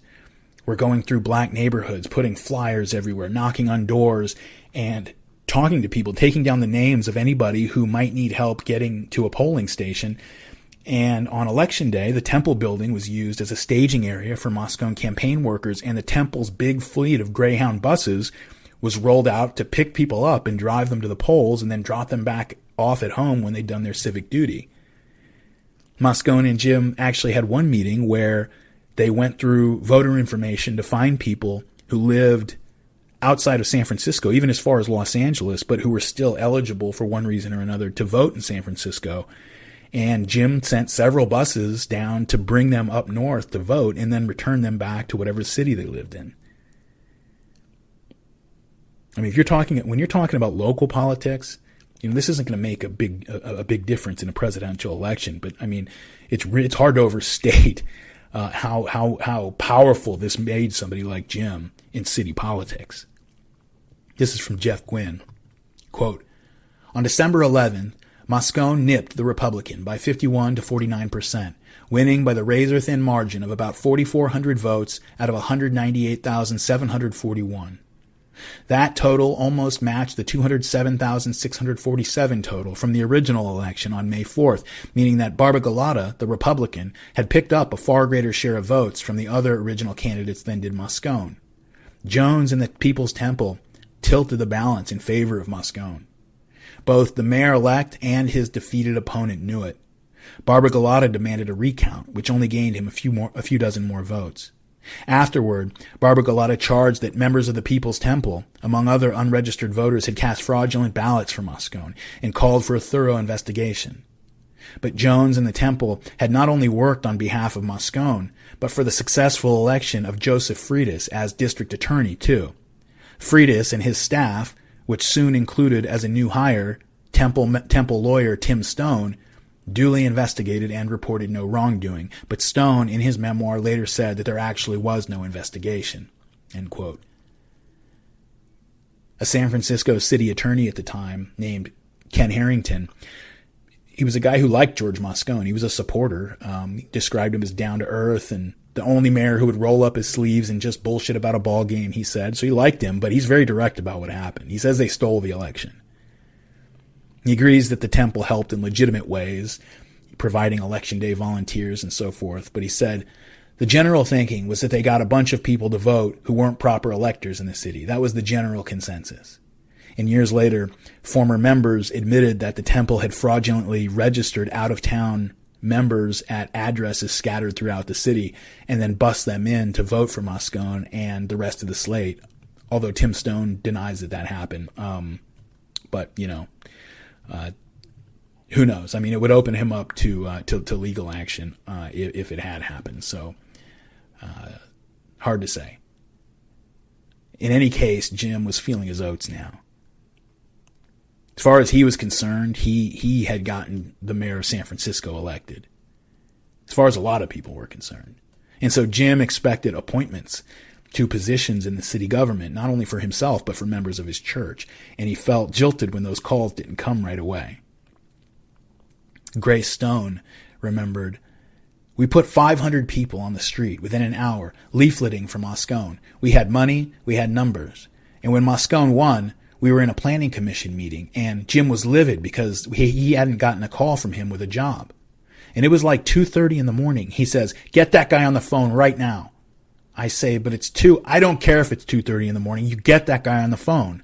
were going through black neighborhoods, putting flyers everywhere, knocking on doors, and talking to people, taking down the names of anybody who might need help getting to a polling station. And on election day, the temple building was used as a staging area for Moscone campaign workers, and the temple's big fleet of Greyhound buses was rolled out to pick people up and drive them to the polls and then drop them back off at home when they'd done their civic duty. Moscone and Jim actually had one meeting where they went through voter information to find people who lived outside of San Francisco, even as far as Los Angeles, but who were still eligible for one reason or another to vote in San Francisco. And Jim sent several buses down to bring them up north to vote and then return them back to whatever city they lived in. I mean, when you're talking about local politics, this isn't going to make a big difference in a presidential election. But I mean, it's hard to overstate how powerful this made somebody like Jim in city politics. This is from Jeff Gwynn. Quote, on December 11th, Moscone nipped the Republican by 51 to 49%, winning by the razor-thin margin of about 4,400 votes out of 198,741. That total almost matched the 207,647 total from the original election on May 4th, meaning that Barbagallotta, the Republican, had picked up a far greater share of votes from the other original candidates than did Moscone. Jones and the People's Temple tilted the balance in favor of Moscone. Both the mayor-elect and his defeated opponent knew it. Barbagallotta demanded a recount, which only gained him a few dozen more votes. Afterward, Barbagallotta charged that members of the People's Temple, among other unregistered voters, had cast fraudulent ballots for Moscone and called for a thorough investigation. But Jones and the Temple had not only worked on behalf of Moscone, but for the successful election of Joseph Freitas as district attorney, too. Freitas and his staff, which soon included as a new hire Temple lawyer Tim Stone, duly investigated and reported no wrongdoing, but Stone, in his memoir, later said that there actually was no investigation. End quote. A San Francisco city attorney at the time, named Ken Harrington, he was a guy who liked George Moscone. He was a supporter. He described him as down-to-earth and the only mayor who would roll up his sleeves and just bullshit about a ball game, he said. So he liked him, but he's very direct about what happened. He says they stole the election. He agrees that the Temple helped in legitimate ways, providing election day volunteers and so forth, but he said the general thinking was that they got a bunch of people to vote who weren't proper electors in the city. That was the general consensus. And years later, former members admitted that the Temple had fraudulently registered out-of-town members at addresses scattered throughout the city and then bussed them in to vote for Moscone and the rest of the slate, although Tim Stone denies that happened. But, who knows? I mean, it would open him up to legal action if it had happened. So, hard to say. In any case, Jim was feeling his oats now. As far as he was concerned, he had gotten the mayor of San Francisco elected. As far as a lot of people were concerned. And so Jim expected appointments to positions in the city government, not only for himself, but for members of his church. And he felt jilted when those calls didn't come right away. Grace Stone remembered, we put 500 people on the street within an hour, leafleting for Moscone. We had money, we had numbers. And when Moscone won, we were in a planning commission meeting, and Jim was livid because he hadn't gotten a call from him with a job. And it was like 2:30 in the morning. He says, get that guy on the phone right now. I say, but it's I don't care if it's 2:30 in the morning. You get that guy on the phone.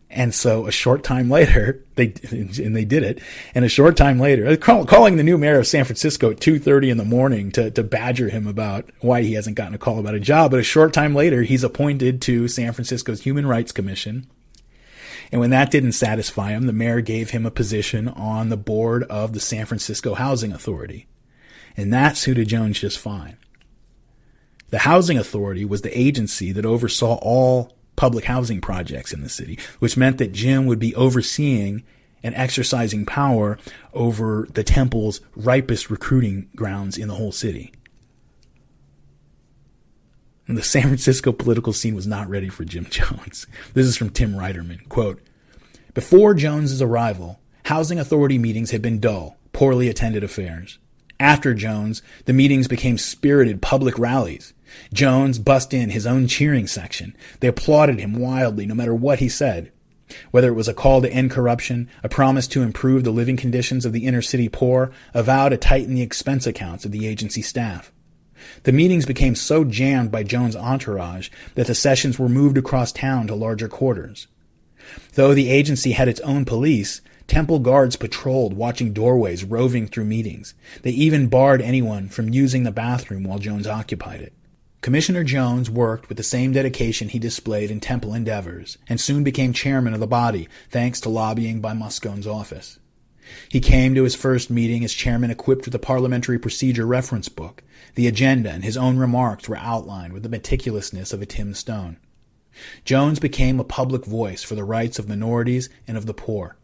And so a short time later, they did it. And a short time later, calling the new mayor of San Francisco at 2:30 in the morning to badger him about why he hasn't gotten a call about a job. But a short time later, he's appointed to San Francisco's Human Rights Commission. And when that didn't satisfy him, the mayor gave him a position on the board of the San Francisco Housing Authority. And that suited Jones just fine. The Housing Authority was the agency that oversaw all public housing projects in the city, which meant that Jim would be overseeing and exercising power over the Temple's ripest recruiting grounds in the whole city. And the San Francisco political scene was not ready for Jim Jones. This is from Tim Reiterman. Quote, before Jones's arrival, housing authority meetings had been dull, poorly attended affairs. After Jones, the meetings became spirited public rallies. Jones bussed in his own cheering section. They applauded him wildly no matter what he said. Whether it was a call to end corruption, a promise to improve the living conditions of the inner city poor, a vow to tighten the expense accounts of the agency staff. The meetings became so jammed by Jones' entourage that the sessions were moved across town to larger quarters. Though the agency had its own police, Temple guards patrolled, watching doorways, roving through meetings. They even barred anyone from using the bathroom while Jones occupied it. Commissioner Jones worked with the same dedication he displayed in Temple endeavors, and soon became chairman of the body, thanks to lobbying by Moscone's office. He came to his first meeting as chairman equipped with a parliamentary procedure reference book. The agenda and his own remarks were outlined with the meticulousness of a Tim Stone. Jones became a public voice for the rights of minorities and of the poor.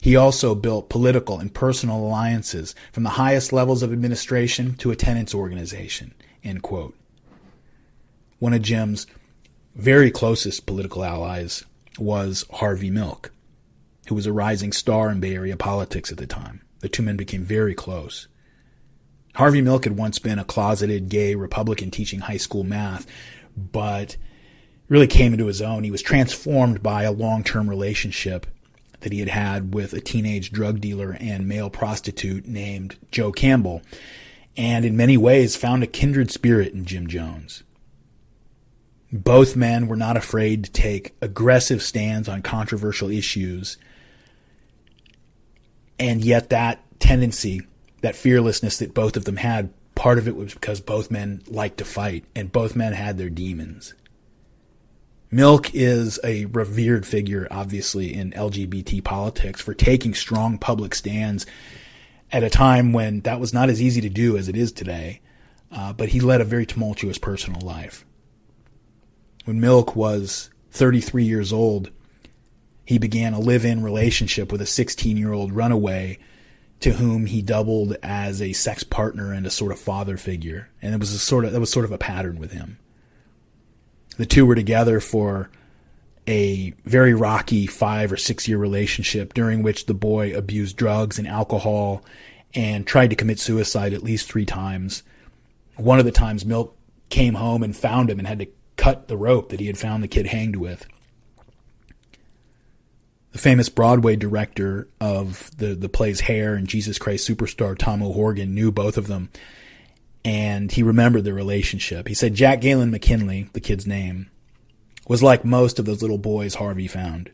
He also built political and personal alliances from the highest levels of administration to a tenants organization." End quote. One of Jim's very closest political allies was Harvey Milk, who was a rising star in Bay Area politics at the time. The two men became very close. Harvey Milk had once been a closeted gay Republican teaching high school math, but really came into his own. He was transformed by a long-term relationship that he had had with a teenage drug dealer and male prostitute named Joe Campbell, and in many ways found a kindred spirit in Jim Jones. Both men were not afraid to take aggressive stands on controversial issues, and yet that tendency, that fearlessness that both of them had, part of it was because both men liked to fight, and both men had their demons. Milk is a revered figure, obviously, in LGBT politics for taking strong public stands at a time when that was not as easy to do as it is today, but he led a very tumultuous personal life. When Milk was 33 years old, he began a live-in relationship with a 16-year-old runaway to whom he doubled as a sex partner and a sort of father figure. And that was sort of a pattern with him. The two were together for a very rocky 5 or 6 year relationship during which the boy abused drugs and alcohol and tried to commit suicide at least 3 times. One of the times Milk came home and found him and had to cut the rope that he had found the kid hanged with. The famous Broadway director of the plays Hair and Jesus Christ Superstar, Tom O'Horgan, knew both of them, and he remembered their relationship. He said Jack Galen McKinley, the kid's name, was like most of those little boys Harvey found.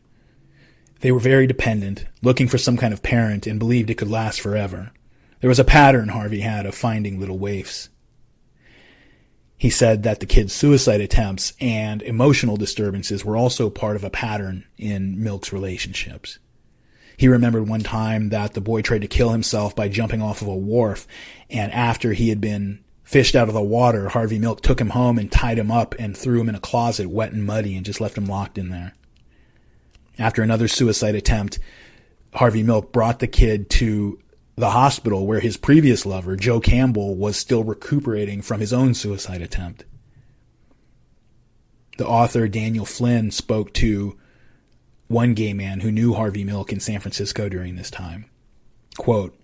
They were very dependent, looking for some kind of parent, and believed it could last forever. There was a pattern Harvey had of finding little waifs. He said that the kid's suicide attempts and emotional disturbances were also part of a pattern in Milk's relationships. He remembered one time that the boy tried to kill himself by jumping off of a wharf, and after he had been fished out of the water, Harvey Milk took him home and tied him up and threw him in a closet wet and muddy and just left him locked in there. After another suicide attempt, Harvey Milk brought the kid to the hospital where his previous lover, Joe Campbell, was still recuperating from his own suicide attempt. The author Daniel Flynn spoke to one gay man who knew Harvey Milk in San Francisco during this time. Quote,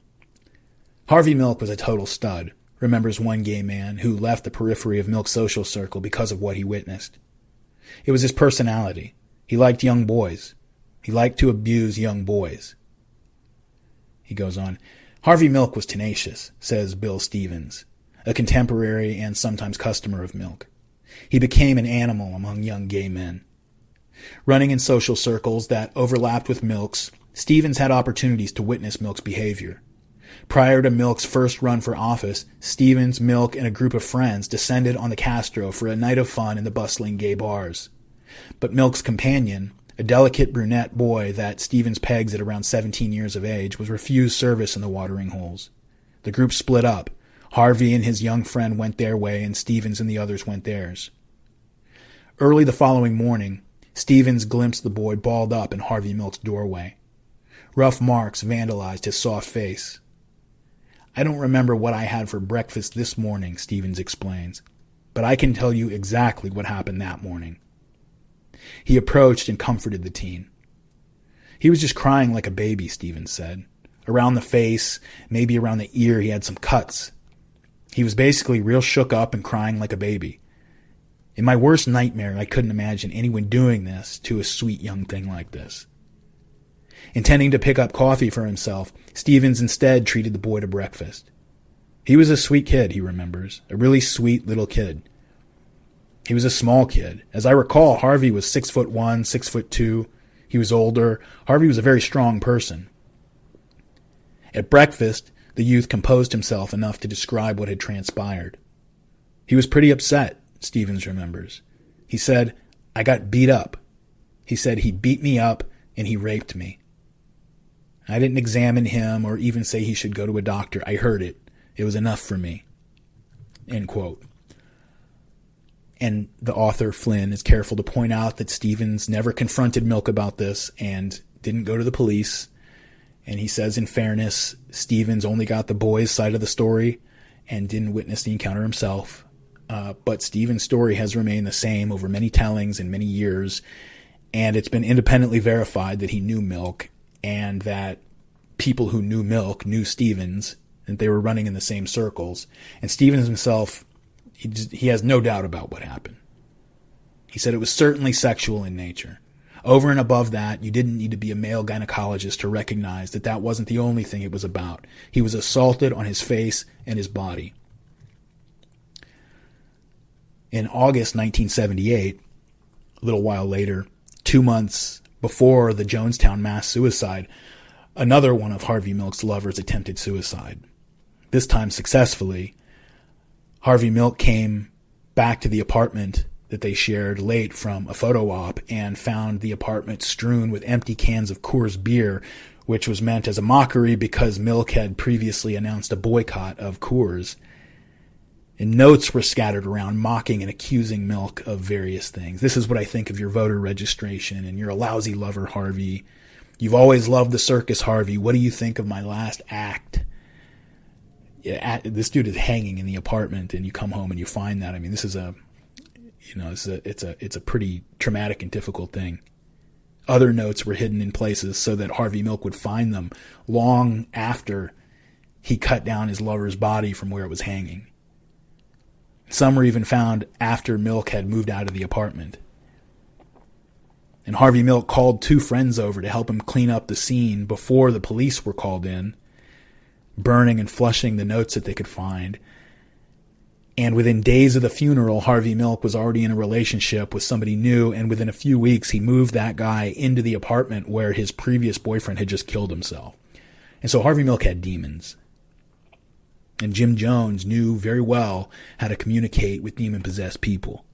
"Harvey Milk was a total stud," remembers one gay man who left the periphery of Milk's social circle because of what he witnessed. "It was his personality. He liked young boys. He liked to abuse young boys." He goes on, "Harvey Milk was tenacious," says Bill Stevens, a contemporary and sometimes customer of Milk. "He became an animal among young gay men." Running in social circles that overlapped with Milk's, Stevens had opportunities to witness Milk's behavior. Prior to Milk's first run for office, Stevens, Milk, and a group of friends descended on the Castro for a night of fun in the bustling gay bars. But Milk's companion, a delicate brunette boy that Stevens pegs at around 17 years of age, was refused service in the watering holes. The group split up. Harvey and his young friend went their way, and Stevens and the others went theirs. Early the following morning, Stevens glimpsed the boy balled up in Harvey Milk's doorway. Rough marks vandalized his soft face. "I don't remember what I had for breakfast this morning," Stevens explains, "but I can tell you exactly what happened that morning." He approached and comforted the teen. "He was just crying like a baby," Stevens said. "Around the face, maybe around the ear, he had some cuts. He was basically real shook up and crying like a baby. In my worst nightmare, I couldn't imagine anyone doing this to a sweet young thing like this." Intending to pick up coffee for himself, Stevens instead treated the boy to breakfast. He was a sweet kid, he remembers, a really sweet little kid. He was a small kid. As I recall, Harvey was 6'1", 6'2". He was older. Harvey was a very strong person. At breakfast, the youth composed himself enough to describe what had transpired. He was pretty upset, Stevens remembers. He said, "I got beat up." He said he beat me up and he raped me. I didn't examine him or even say he should go to a doctor. I heard it. It was enough for me. End quote. And the author, Flynn, is careful to point out that Stevens never confronted Milk about this and didn't go to the police. And he says, in fairness, Stevens only got the boys' side of the story and didn't witness the encounter himself. But Stevens' story has remained the same over many tellings and many years. And it's been independently verified that he knew Milk and that people who knew Milk knew Stevens, and they were running in the same circles. And Stevens himself, he has no doubt about what happened. He said it was certainly sexual in nature. Over and above that, you didn't need to be a male gynecologist to recognize that that wasn't the only thing it was about. He was assaulted on his face and his body. In August 1978, a little while later, 2 months before the Jonestown mass suicide, another one of Harvey Milk's lovers attempted suicide. This time successfully. Harvey Milk came back to the apartment that they shared late from a photo op and found the apartment strewn with empty cans of Coors beer, which was meant as a mockery because Milk had previously announced a boycott of Coors. And notes were scattered around mocking and accusing Milk of various things. This is what I think of your voter registration, and you're a lousy lover, Harvey. You've always loved the circus, Harvey. What do you think of my last act? Yeah, this dude is hanging in the apartment, and you come home and you find that. I mean, this is it's a pretty traumatic and difficult thing. Other notes were hidden in places so that Harvey Milk would find them long after he cut down his lover's body from where it was hanging. Some were even found after Milk had moved out of the apartment. And Harvey Milk called 2 friends over to help him clean up the scene before the police were called in, burning and flushing the notes that they could find. And within days of the funeral, Harvey Milk was already in a relationship with somebody new, and within a few weeks, he moved that guy into the apartment where his previous boyfriend had just killed himself. And so Harvey Milk had demons. And Jim Jones knew very well how to communicate with demon-possessed people.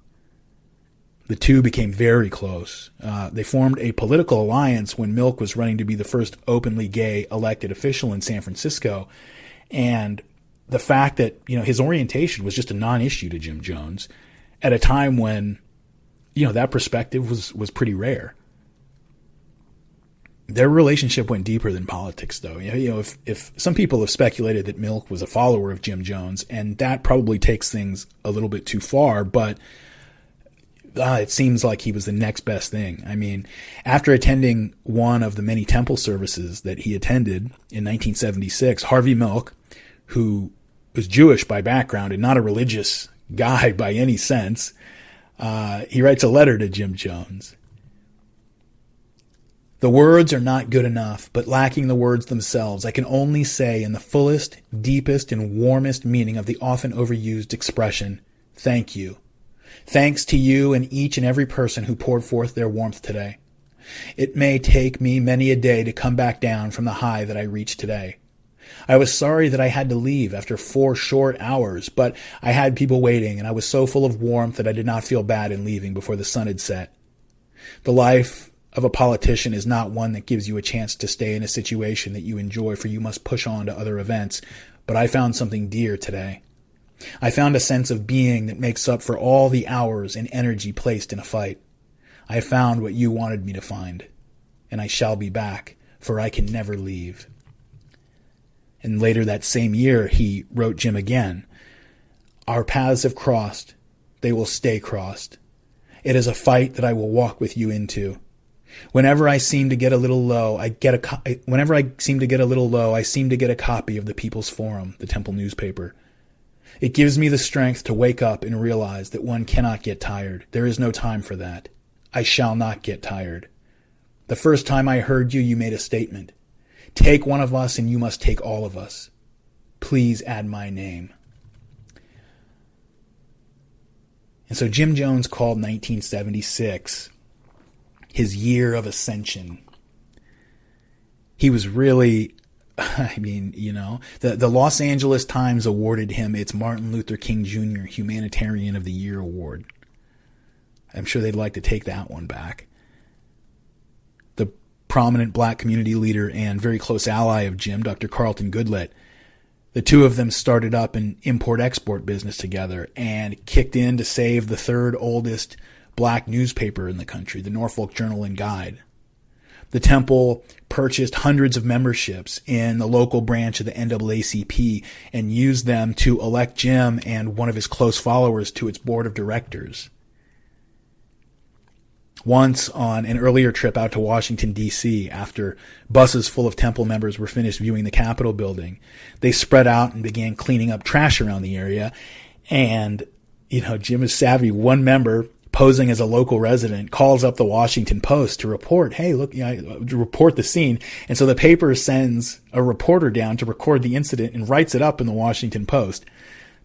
The two became very close. They formed a political alliance when Milk was running to be the first openly gay elected official in San Francisco. And the fact that, his orientation was just a non-issue to Jim Jones at a time when, that perspective was pretty rare. Their relationship went deeper than politics, though. If some people have speculated that Milk was a follower of Jim Jones, and that probably takes things a little bit too far, but it seems like he was the next best thing. I mean, after attending one of the many temple services that he attended in 1976, Harvey Milk, who was Jewish by background and not a religious guy by any sense, he writes a letter to Jim Jones. The words are not good enough, but lacking the words themselves, I can only say in the fullest, deepest, and warmest meaning of the often overused expression, thank you. Thanks to you and each and every person who poured forth their warmth today. It may take me many a day to come back down from the high that I reached today. I was sorry that I had to leave after 4 short hours, but I had people waiting, and I was so full of warmth that I did not feel bad in leaving before the sun had set. The life of a politician is not one that gives you a chance to stay in a situation that you enjoy, for you must push on to other events, but I found something dear today. I found a sense of being that makes up for all the hours and energy placed in a fight. I found what you wanted me to find, and I shall be back, for I can never leave. And later that same year, he wrote Jim again, our paths have crossed. They will stay crossed. It is a fight that I will walk with you into. Whenever I seem to get a little low, I seem to get a copy of the People's Forum, the Temple newspaper. It gives me the strength to wake up and realize that one cannot get tired. There is no time for that. I shall not get tired. The first time I heard you, you made a statement. Take one of us and you must take all of us. Please add my name. And so Jim Jones called 1976 his year of ascension. He was really I mean, the Los Angeles Times awarded him its Martin Luther King Jr. Humanitarian of the Year award. I'm sure they'd like to take that one back. The prominent black community leader and very close ally of Jim, Dr. Carlton Goodlett, the two of them started up an import-export business together and kicked in to save the third oldest black newspaper in the country, the Norfolk Journal and Guide. The Temple purchased hundreds of memberships in the local branch of the NAACP and used them to elect Jim and one of his close followers to its board of directors. Once, on an earlier trip out to Washington, D.C., after buses full of Temple members were finished viewing the Capitol building, they spread out and began cleaning up trash around the area. And, Jim is savvy. One member, posing as a local resident, calls up the Washington Post to report, hey, look, to report the scene. And so the paper sends a reporter down to record the incident and writes it up in the Washington Post.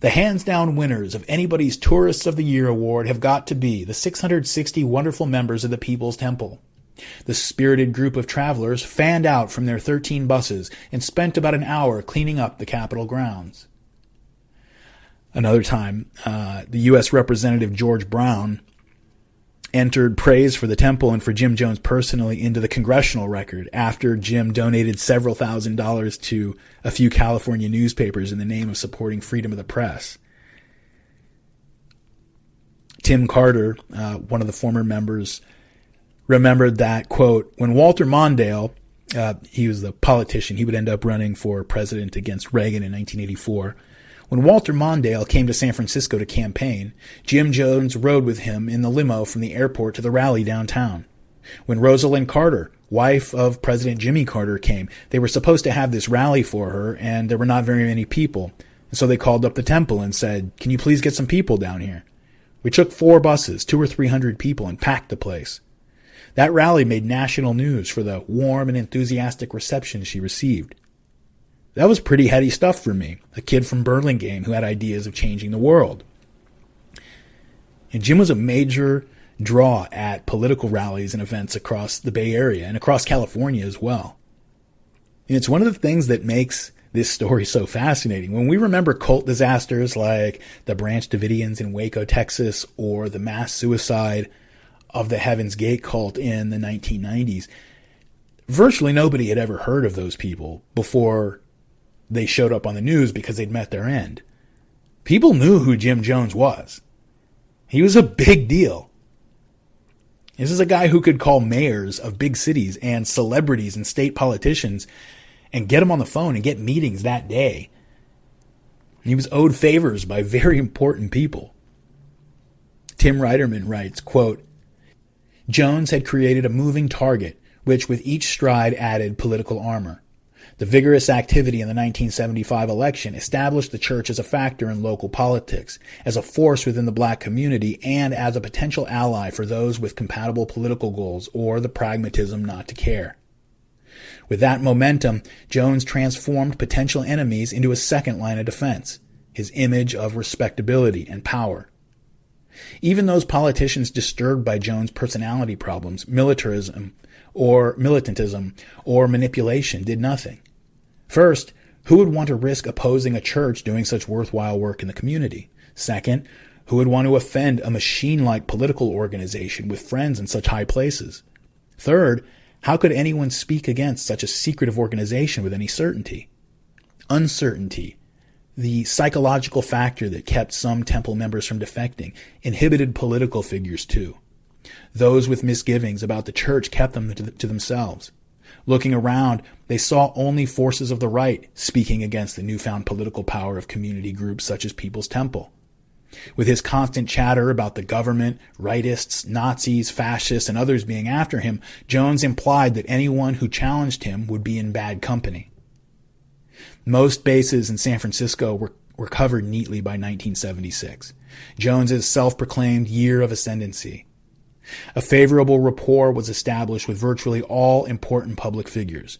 The hands-down winners of anybody's Tourists of the Year award have got to be the 660 wonderful members of the People's Temple. The spirited group of travelers fanned out from their 13 buses and spent about an hour cleaning up the Capitol grounds. Another time, the U.S. Representative George Brown entered praise for the Temple and for Jim Jones personally into the congressional record after Jim donated several $1,000s to a few California newspapers in the name of supporting freedom of the press. Tim Carter, one of the former members, remembered that, quote, when Walter Mondale, he was the politician, he would end up running for president against Reagan in 1984, when Walter Mondale came to San Francisco to campaign, Jim Jones rode with him in the limo from the airport to the rally downtown. When Rosalind Carter, wife of President Jimmy Carter, came, they were supposed to have this rally for her, and there were not very many people. And so they called up the Temple and said, can you please get some people down here? We took 4 buses, 200 or 300 people, and packed the place. That rally made national news for the warm and enthusiastic reception she received. That was pretty heady stuff for me, a kid from Burlingame who had ideas of changing the world. And Jim was a major draw at political rallies and events across the Bay Area and across California as well. And it's one of the things that makes this story so fascinating. When we remember cult disasters like the Branch Davidians in Waco, Texas, or the mass suicide of the Heaven's Gate cult in the 1990s, virtually nobody had ever heard of those people before they showed up on the news because they'd met their end. People knew who Jim Jones was. He was a big deal. This is a guy who could call mayors of big cities and celebrities and state politicians and get them on the phone and get meetings that day. He was owed favors by very important people. Tim Reiterman writes, quote, Jones had created a moving target, which with each stride added political armor. The vigorous activity in the 1975 election established the church as a factor in local politics, as a force within the black community, and as a potential ally for those with compatible political goals or the pragmatism not to care. With that momentum, Jones transformed potential enemies into a second line of defense, his image of respectability and power. Even those politicians disturbed by Jones' personality problems, militantism, or manipulation did nothing. First, who would want to risk opposing a church doing such worthwhile work in the community? Second, who would want to offend a machine-like political organization with friends in such high places? Third, how could anyone speak against such a secretive organization with any certainty? Uncertainty, the psychological factor that kept some Temple members from defecting, inhibited political figures too. Those with misgivings about the church kept them to themselves. Looking around, they saw only forces of the right speaking against the newfound political power of community groups such as People's Temple. With his constant chatter about the government, rightists, Nazis, fascists, and others being after him, Jones implied that anyone who challenged him would be in bad company. Most bases in San Francisco were covered neatly by 1976, Jones's self-proclaimed year of ascendancy. A favorable rapport was established with virtually all important public figures.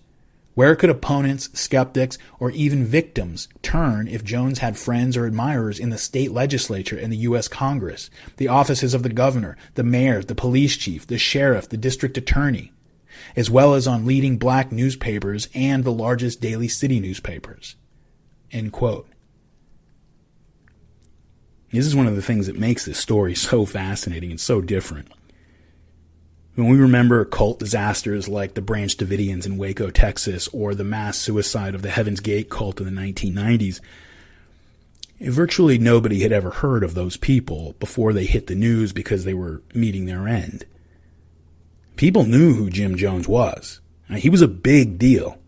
Where could opponents, skeptics, or even victims turn if Jones had friends or admirers in the state legislature and the U.S. Congress, the offices of the governor, the mayor, the police chief, the sheriff, the district attorney? as well as on leading black newspapers and the largest daily city newspapers. End quote. This is one of the things that makes this story so fascinating and so different. When we remember cult disasters like the Branch Davidians in Waco, Texas, or the mass suicide of the Heaven's Gate cult in the 1990s, virtually nobody had ever heard of those people before they hit the news because they were meeting their end. People knew who Jim Jones was. He was a big deal.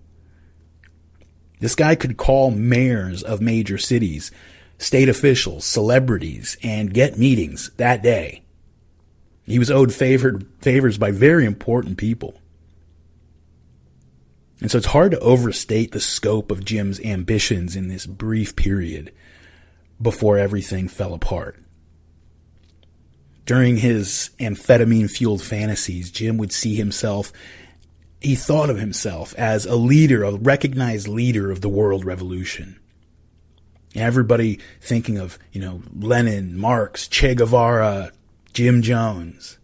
This guy could call mayors of major cities, state officials, celebrities, and get meetings that day. He was owed favors by very important people. And so it's hard to overstate the scope of Jim's ambitions in this brief period before everything fell apart. During his amphetamine-fueled fantasies, Jim would see himself, he thought of himself as a leader, a recognized leader of the world revolution. Everybody thinking of, Lenin, Marx, Che Guevara, Jim Jones,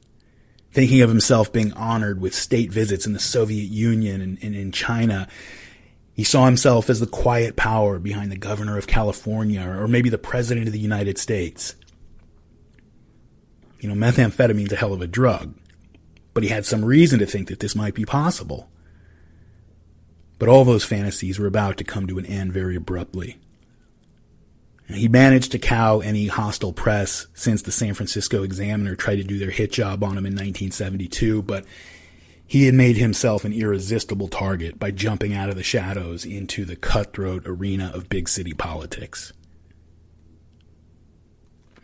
thinking of himself being honored with state visits in the Soviet Union and in China. He saw himself as the quiet power behind the governor of California or maybe the president of the United States. Methamphetamine's a hell of a drug, but he had some reason to think that this might be possible. But all those fantasies were about to come to an end very abruptly. He managed to cow any hostile press since the San Francisco Examiner tried to do their hit job on him in 1972, but he had made himself an irresistible target by jumping out of the shadows into the cutthroat arena of big city politics.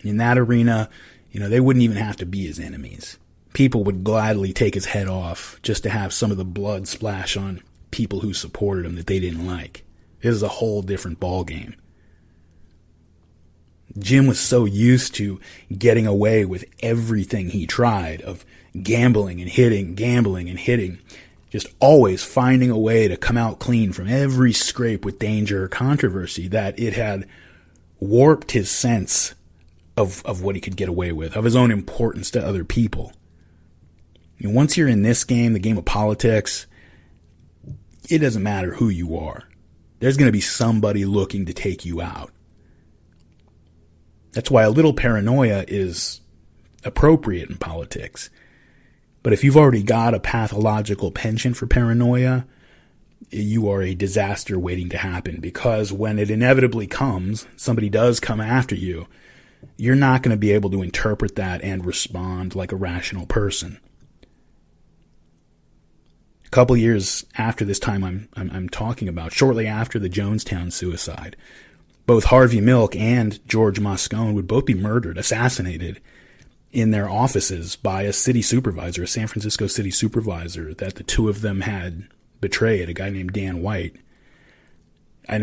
In that arena, they wouldn't even have to be his enemies. People would gladly take his head off just to have some of the blood splash on people who supported him that they didn't like. This is a whole different ballgame. Jim was so used to getting away with everything he tried, of gambling and hitting, just always finding a way to come out clean from every scrape with danger or controversy, that it had warped his sense of what he could get away with, of his own importance to other people. Once you're in this game, the game of politics, it doesn't matter who you are. There's going to be somebody looking to take you out. That's why a little paranoia is appropriate in politics. But if you've already got a pathological penchant for paranoia, you are a disaster waiting to happen, because when it inevitably comes, somebody does come after you, you're not going to be able to interpret that and respond like a rational person. A couple years after this time I'm talking about, shortly after the Jonestown suicide, both Harvey Milk and George Moscone would both be murdered, assassinated in their offices by a city supervisor, a San Francisco city supervisor that the two of them had betrayed, a guy named Dan White. And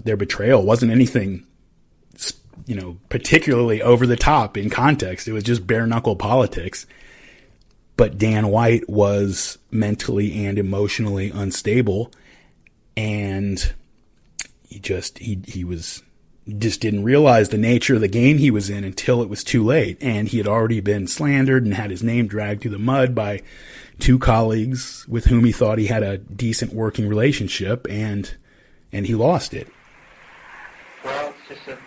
their betrayal wasn't anything, particularly over the top in context. It was just bare knuckle politics. But Dan White was mentally and emotionally unstable, and he just didn't realize the nature of the game he was in until it was too late. And he had already been slandered and had his name dragged through the mud by two colleagues with whom he thought he had a decent working relationship, and he lost it. Well, it's just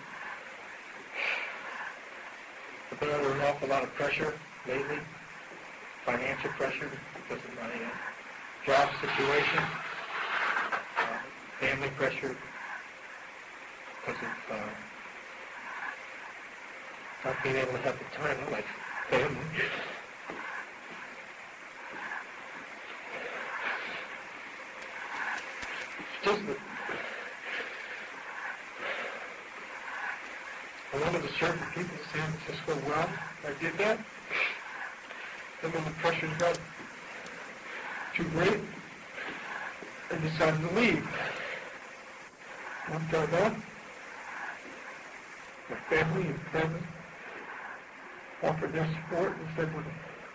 I've been under an awful lot of pressure lately, financial pressure because of my job situation, family pressure, because of not being able to have the time with my family. It's just that I wanted to serve the people of San Francisco well. I did that. And when the pressures got too great, I decided to leave. After that, my family and friends offered their support and said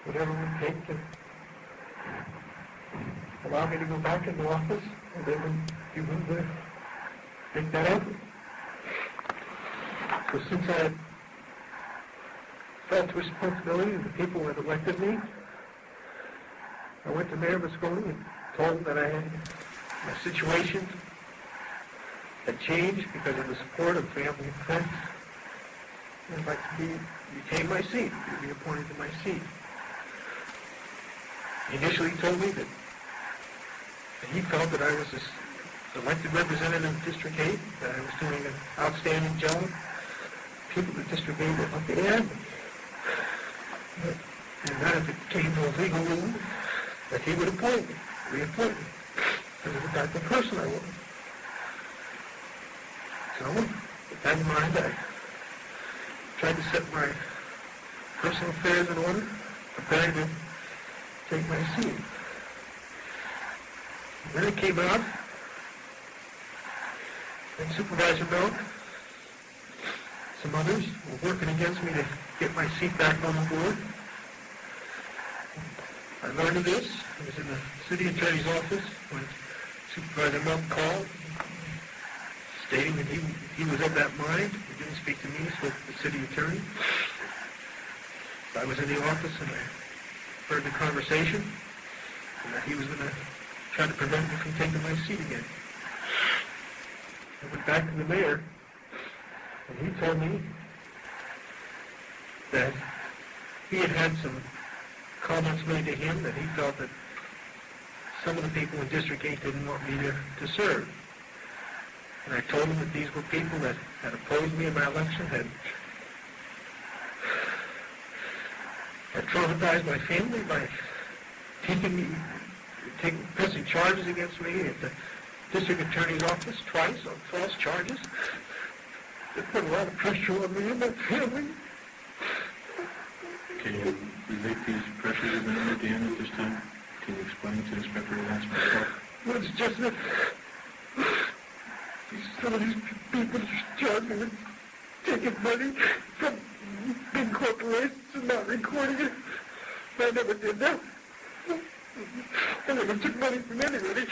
whatever it would take to allow me to go back into office, and they would be willing to make that effort. So since I had felt the responsibility of the people who had elected me, I went to Mayor Visconti and told him that my situation had changed because of the support of family and friends. I'd like to retain my seat, be appointed to my seat. He initially told me that he felt that I was this elected representative of District 8, that I was doing an outstanding job. People at District 8 were looking at me. And that if it came to a legal rule, that he would appoint me, reappoint me, because of the type of person I was. So, with that in mind, I tried to set my personal affairs in order, preparing to take my seat. And then it came out, and Supervisor Milk, some others were working against me to get my seat back on the board. I learned of this. I was in the city attorney's office when Supervisor Milk called, stating that he was of that mind. He didn't speak to me, he spoke to the city attorney. I was in the office and I heard the conversation, and that he was going to try to prevent me from taking my seat again. I went back to the mayor, and he told me that he had had some comments made to him that he felt that some of the people in District 8 didn't want me to serve. And I told him that these were people that had opposed me in my election, had traumatized my family by pressing charges against me at the district attorney's office twice on false charges. It put a lot of pressure on me and my family. Can you relate these pressures of an again at this time? Can you explain to Inspector Lance myself? Well, it's just that some of these people just charge me with taking money from big corporations and not recording it. I never did that. I never took money from anybody,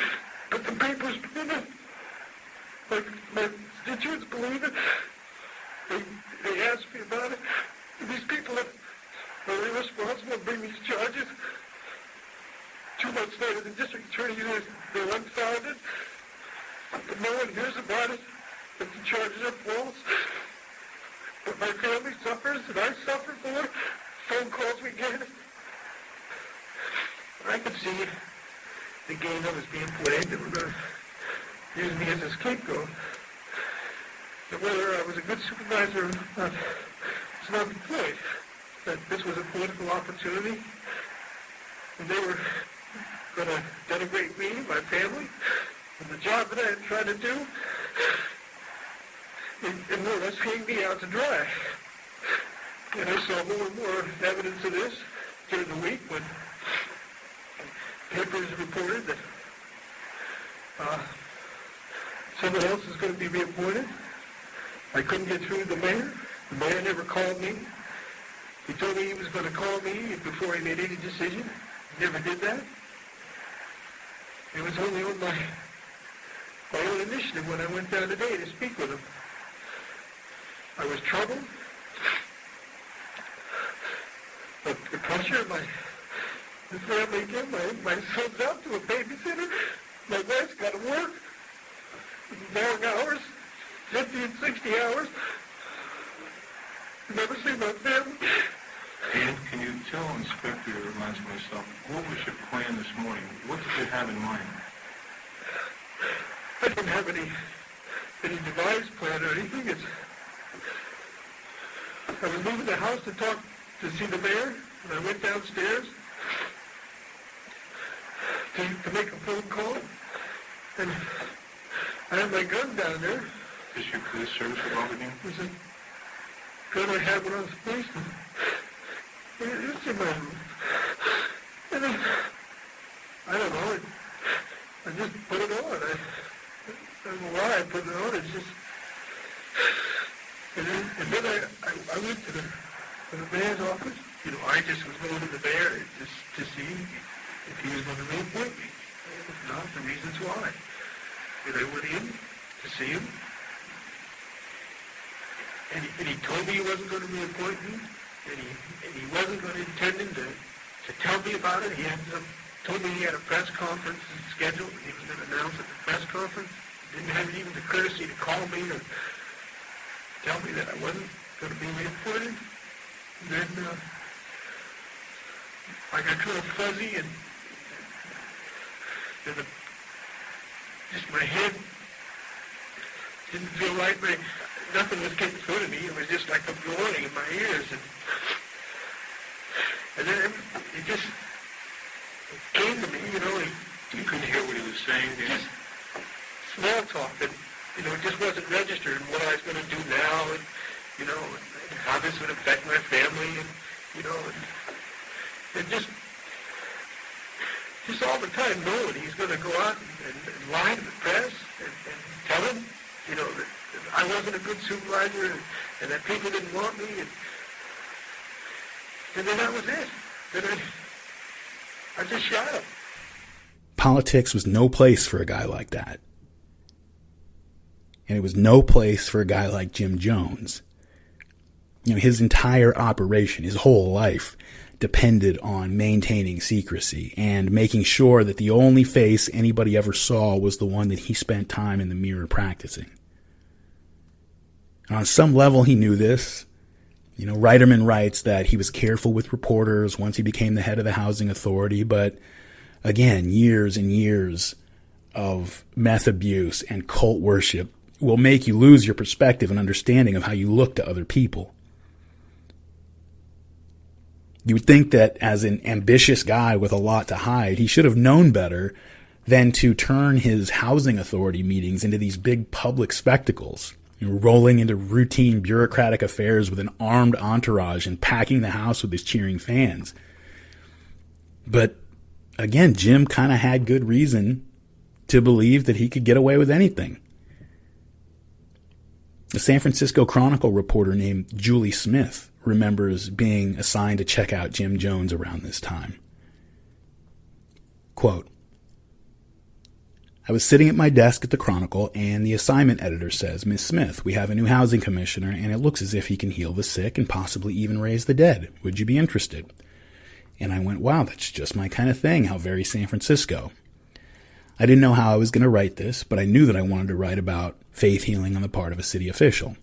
but the papers believe it. My constituents believe it. They ask me about it. These people are irresponsible and bring these charges. 2 months later, the district attorney says they're unfounded, but no one hears about it, that the charges are false. But my family suffers, and I suffer for it. Phone calls we get. I could see the game that was being played, that were going to use me as a scapegoat. But whether I was a good supervisor or not, it's not the point. That this was a political opportunity, and they were going to denigrate me, my family, and the job that I had tried to do, and more or less hang me out to dry. And I saw more and more evidence of this during the week when papers reported that someone else is going to be reappointed. I couldn't get through to the mayor. The mayor never called me. He told me he was going to call me before he made any decision. He never did that. It was only on my own initiative when I went down today to speak with him. I was troubled. But the pressure of my family again, my son's out to a babysitter. My wife's got to work. Long hours, 50 and 60 hours. Never seen my family. Dan, can you tell Inspector Lance myself, what was your plan this morning? What did you have in mind? I didn't have any devised plan or anything. I was leaving the house to see the mayor, and I went downstairs to make a phone call, and I had my gun down there. Is your police service involved again? It was a gun I had when I was policeman. It's in my room. And I don't know, I just put it on. I don't know why I put it on. It's just... And then I went to the mayor's office. You know, I just was going to the mayor just to see if he was going to reappoint me. If not, the reasons why. And I went in to see him. And he told me he wasn't going to reappoint me. And he wasn't going to intend to tell me about it. He had some told me he had a press conference scheduled. He was going to announce at the press conference. Didn't have even the courtesy to call me or tell me that I wasn't going to be reappointed. And then I got kind of fuzzy and just my head didn't feel right. Nothing was getting through to me. It was just like a blowing in my ears. And then it just came to me, You couldn't hear what he was saying? Just small talk, and, it just wasn't registered in what I was going to do now, and, and how this would affect my family, and, and just all the time knowing he's going to go out and lie to the press and tell him, that I wasn't a good supervisor and that people didn't want me, and then that was it. Then I just shot him. Politics was no place for a guy like that. And it was no place for a guy like Jim Jones. His entire operation, his whole life, depended on maintaining secrecy and making sure that the only face anybody ever saw was the one that he spent time in the mirror practicing. And on some level, he knew this. Reiterman writes that he was careful with reporters once he became the head of the housing authority, but again, years and years of meth abuse and cult worship will make you lose your perspective and understanding of how you look to other people. You would think that as an ambitious guy with a lot to hide, he should have known better than to turn his housing authority meetings into these big public spectacles, rolling into routine bureaucratic affairs with an armed entourage and packing the house with his cheering fans. But again, Jim kind of had good reason to believe that he could get away with anything. A San Francisco Chronicle reporter named Julie Smith remembers being assigned to check out Jim Jones around this time. Quote, I was sitting at my desk at the Chronicle, and the assignment editor says, Miss Smith, we have a new housing commissioner, and it looks as if he can heal the sick and possibly even raise the dead. Would you be interested? And I went, wow, that's just my kind of thing. How very San Francisco. I didn't know how I was going to write this, but I knew that I wanted to write about faith healing on the part of a city official.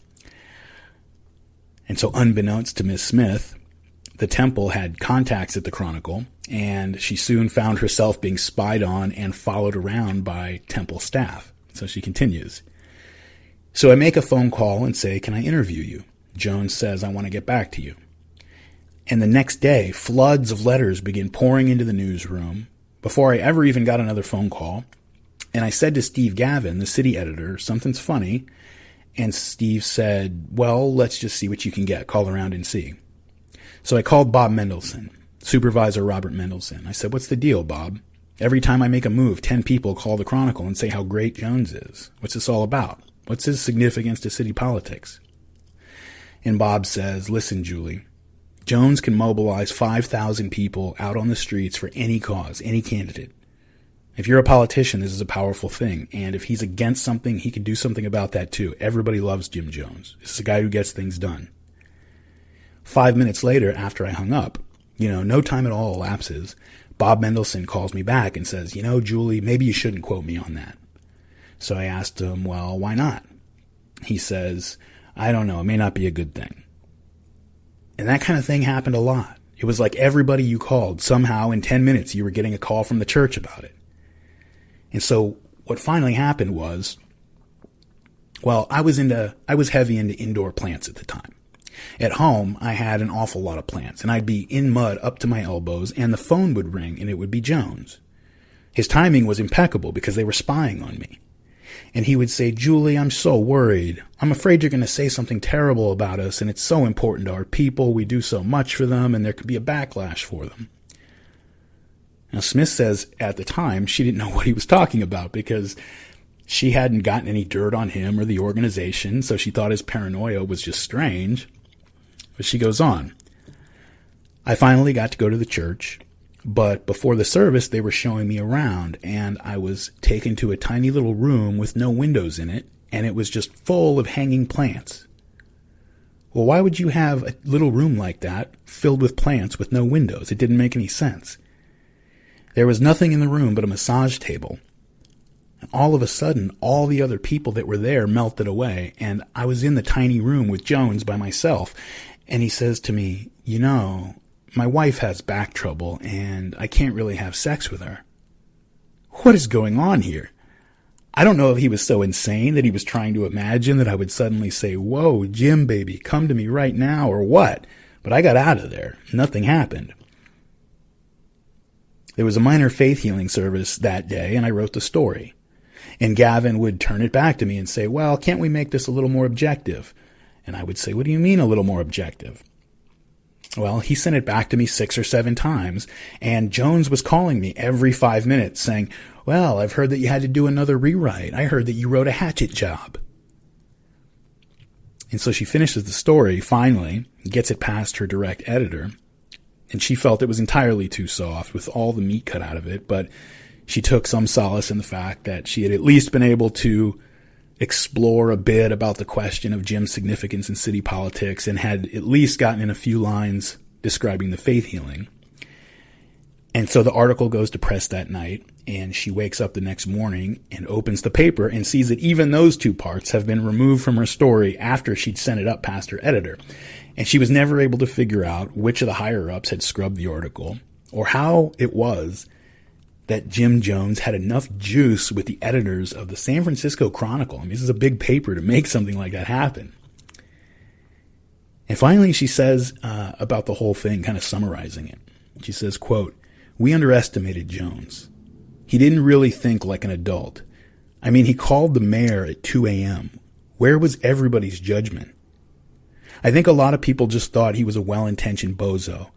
And so unbeknownst to Miss Smith, the Temple had contacts at the Chronicle, and she soon found herself being spied on and followed around by Temple staff. So she continues. So I make a phone call and say, can I interview you? Jones says, I want to get back to you. And the next day, floods of letters begin pouring into the newsroom before I ever even got another phone call. And I said to Steve Gavin, the city editor, something's funny. And Steve said, well, let's just see what you can get. Call around and see. So I called Bob Mendelson, Supervisor Robert Mendelson. I said, what's the deal, Bob? Every time I make a move, 10 people call the Chronicle and say how great Jones is. What's this all about? What's his significance to city politics? And Bob says, listen, Julie, Jones can mobilize 5,000 people out on the streets for any cause, any candidate. If you're a politician, this is a powerful thing. And if he's against something, he can do something about that too. Everybody loves Jim Jones. This is a guy who gets things done. 5 minutes later, after I hung up, no time at all elapses, Bob Mendelson calls me back and says, Julie, maybe you shouldn't quote me on that. So I asked him, well, why not? He says, I don't know. It may not be a good thing. And that kind of thing happened a lot. It was like everybody you called, somehow in 10 minutes, you were getting a call from the church about it. And so what finally happened was, well, I was heavy into indoor plants at the time. At home, I had an awful lot of plants, and I'd be in mud up to my elbows, and the phone would ring, and it would be Jones. His timing was impeccable because they were spying on me. And he would say, Julie, I'm so worried. I'm afraid you're going to say something terrible about us, and it's so important to our people. We do so much for them, and there could be a backlash for them. Now, Smith says at the time she didn't know what he was talking about because she hadn't gotten any dirt on him or the organization, so she thought his paranoia was just strange. But she goes on. I finally got to go to the church, but before the service, they were showing me around, and I was taken to a tiny little room with no windows in it, and it was just full of hanging plants. Well, why would you have a little room like that filled with plants with no windows? It didn't make any sense. There was nothing in the room but a massage table. And all of a sudden, all the other people that were there melted away, and I was in the tiny room with Jones by myself. And he says to me, "You know, my wife has back trouble, and I can't really have sex with her." What is going on here? I don't know if he was so insane that he was trying to imagine that I would suddenly say, "Whoa, Jim, baby, come to me right now," or what. But I got out of there. Nothing happened. There was a minor faith healing service that day, and I wrote the story. And Gavin would turn it back to me and say, "Well, can't we make this a little more objective?" And I would say, "What do you mean a little more objective?" Well, he sent it back to me 6 or 7 times, and Jones was calling me every 5 minutes saying, "Well, I've heard that you had to do another rewrite. I heard that you wrote a hatchet job." And so she finishes the story, finally, gets it past her direct editor, and she felt it was entirely too soft with all the meat cut out of it, but she took some solace in the fact that she had at least been able to explore a bit about the question of Jim's significance in city politics and had at least gotten in a few lines describing the faith healing. And so the article goes to press that night, and she wakes up the next morning and opens the paper and sees that even those 2 parts have been removed from her story after she'd sent it up past her editor. And she was never able to figure out which of the higher-ups had scrubbed the article or how it was that Jim Jones had enough juice with the editors of the San Francisco Chronicle. I mean, this is a big paper to make something like that happen. And finally, she says about the whole thing, kind of summarizing it. She says, quote, "We underestimated Jones. He didn't really think like an adult. I mean, he called the mayor at 2 a.m. Where was everybody's judgment? I think a lot of people just thought he was a well-intentioned bozo.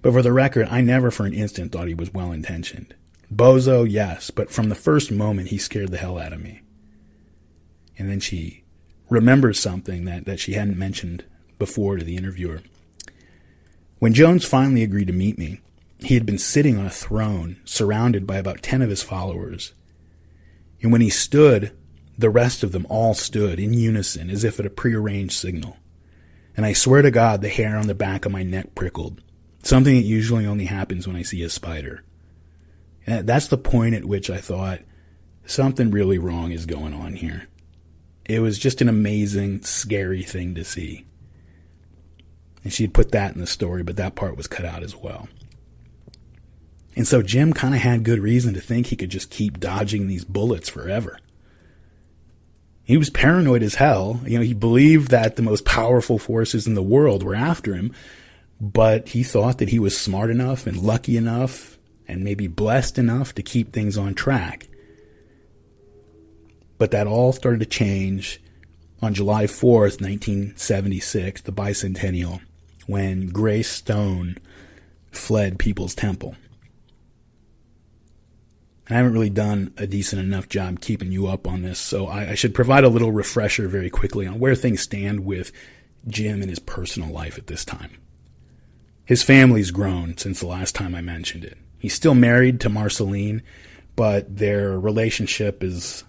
But for the record, I never for an instant thought he was well-intentioned. Bozo, yes, but from the first moment, he scared the hell out of me." And then she remembers something that she hadn't mentioned before to the interviewer. When Jones finally agreed to meet me, he had been sitting on a throne surrounded by about 10 of his followers. And when he stood, the rest of them all stood in unison as if at a prearranged signal. And I swear to God, the hair on the back of my neck prickled, something that usually only happens when I see a spider. And that's the point at which I thought something really wrong is going on here. It was just an amazing, scary thing to see. And she had put that in the story, but that part was cut out as well. And so Jim kind of had good reason to think he could just keep dodging these bullets forever. He was paranoid as hell. You know, he believed that the most powerful forces in the world were after him, but he thought that he was smart enough and lucky enough and maybe blessed enough to keep things on track. But that all started to change on July 4th, 1976, the bicentennial, when Grace Stone fled People's Temple. I haven't really done a decent enough job keeping you up on this, so I should provide a little refresher very quickly on where things stand with Jim and his personal life at this time. His family's grown since the last time I mentioned it. He's still married to Marceline, but their relationship is,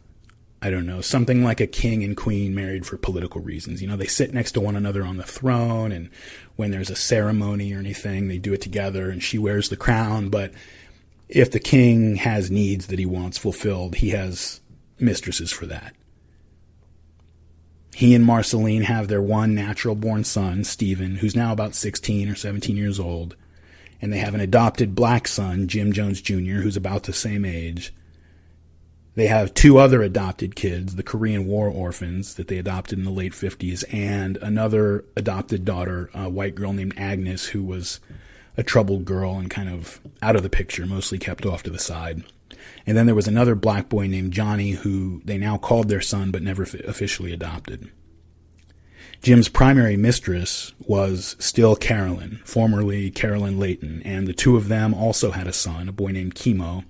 I don't know, something like a king and queen married for political reasons. You know, they sit next to one another on the throne, and when there's a ceremony or anything, they do it together, and she wears the crown. But if the king has needs that he wants fulfilled, he has mistresses for that. He and Marceline have their one natural-born son, Stephen, who's now about 16 or 17 years old. And they have an adopted black son, Jim Jones Jr., who's about the same age. They have 2 other adopted kids, the Korean War orphans that they adopted in the late 50s, and another adopted daughter, a white girl named Agnes, who was a troubled girl and kind of out of the picture, mostly kept off to the side. And then there was another black boy named Johnny, who they now called their son but never officially adopted. Jim's primary mistress was still Carolyn, formerly Carolyn Layton, and the 2 of them also had a son, a boy named Chemo.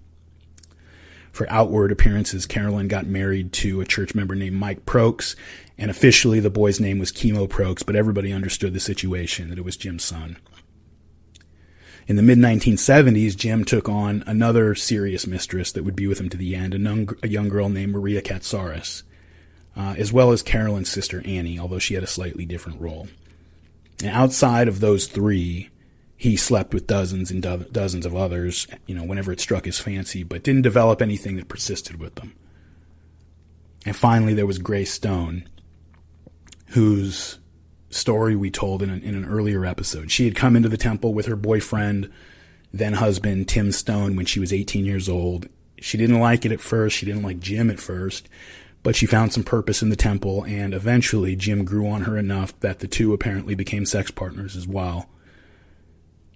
For outward appearances, Carolyn got married to a church member named Mike Prokes, and officially the boy's name was Chemo Prokes, but everybody understood the situation, that it was Jim's son. In the mid-1970s, Jim took on another serious mistress that would be with him to the end, a young girl named Maria Katsaris, as well as Carolyn's sister Annie, although she had a slightly different role. And outside of those 3, He slept with dozens and dozens of others, whenever it struck his fancy, but didn't develop anything that persisted with them. And finally, there was Grace Stone, whose story we told in an earlier episode. She had come into the temple with her boyfriend, then husband, Tim Stone, when she was 18 years old. She didn't like it at first. She didn't like Jim at first, but she found some purpose in the temple, and eventually Jim grew on her enough that the two apparently became sex partners as well.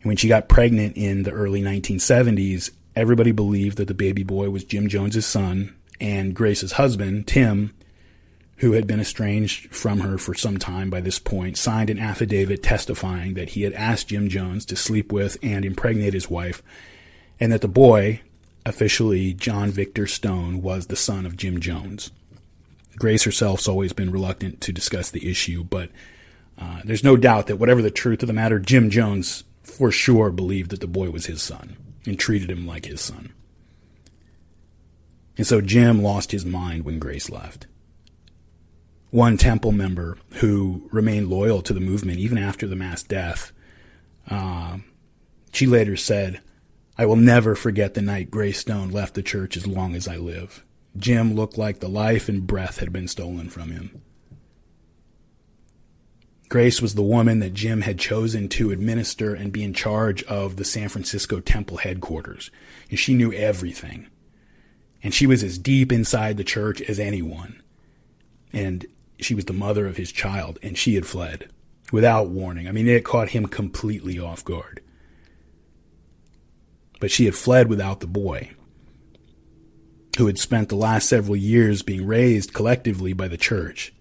When she got pregnant in the early 1970s, everybody believed that the baby boy was Jim Jones's son, and Grace's husband, Tim, who had been estranged from her for some time by this point, signed an affidavit testifying that he had asked Jim Jones to sleep with and impregnate his wife, and that the boy, officially John Victor Stone, was the son of Jim Jones. Grace herself's always been reluctant to discuss the issue, but there's no doubt that whatever the truth of the matter, Jim Jones for sure believed that the boy was his son and treated him like his son. And so Jim lost his mind when Grace left. One temple member who remained loyal to the movement even after the mass death, she later said, "I will never forget the night Grace Stone left the church as long as I live. Jim looked like the life and breath had been stolen from him." Grace was the woman that Jim had chosen to administer and be in charge of the San Francisco temple headquarters. And she knew everything. And she was as deep inside the church as anyone. And she was the mother of his child, and she had fled without warning. I mean, it caught him completely off guard. But she had fled without the boy, who had spent the last several years being raised collectively by the church.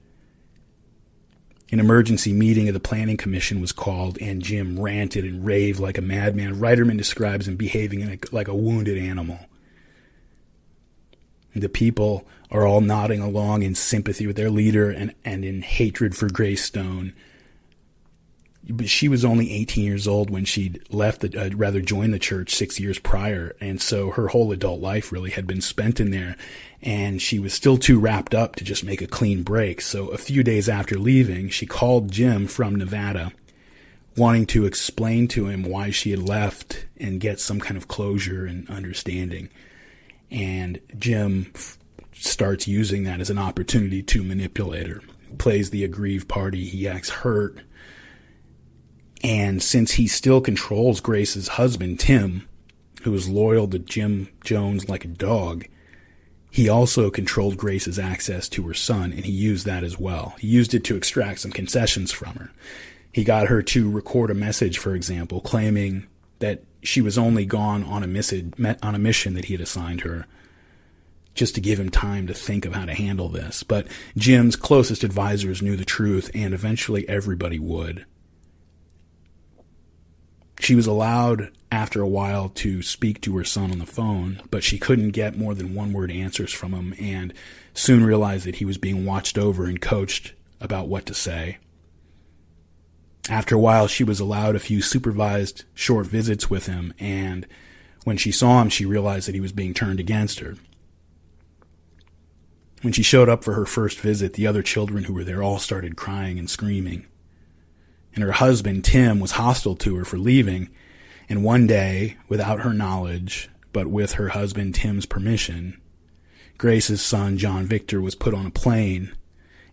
An emergency meeting of the planning commission was called, and Jim ranted and raved like a madman. Reiterman describes him behaving like a wounded animal. The people are all nodding along in sympathy with their leader and in hatred for Grace Stone. But she was only 18 years old when she'd joined the church 6 years prior, and so her whole adult life really had been spent in there, and she was still too wrapped up to just make a clean break. So a few days after leaving, she called Jim from Nevada, wanting to explain to him why she had left and get some kind of closure and understanding. And Jim starts using that as an opportunity to manipulate her. Plays the aggrieved party. He acts hurt. And since he still controls Grace's husband, Tim, who is loyal to Jim Jones like a dog, he also controlled Grace's access to her son, and he used that as well. He used it to extract some concessions from her. He got her to record a message, for example, claiming that she was only gone on a mission that he had assigned her, just to give him time to think of how to handle this. But Jim's closest advisors knew the truth, and eventually everybody would. She was allowed, after a while, to speak to her son on the phone, but she couldn't get more than one-word answers from him, and soon realized that he was being watched over and coached about what to say. After a while, she was allowed a few supervised short visits with him, and when she saw him, she realized that he was being turned against her. When she showed up for her first visit, the other children who were there all started crying and screaming. And her husband, Tim, was hostile to her for leaving, and one day, without her knowledge, but with her husband Tim's permission, Grace's son, John Victor, was put on a plane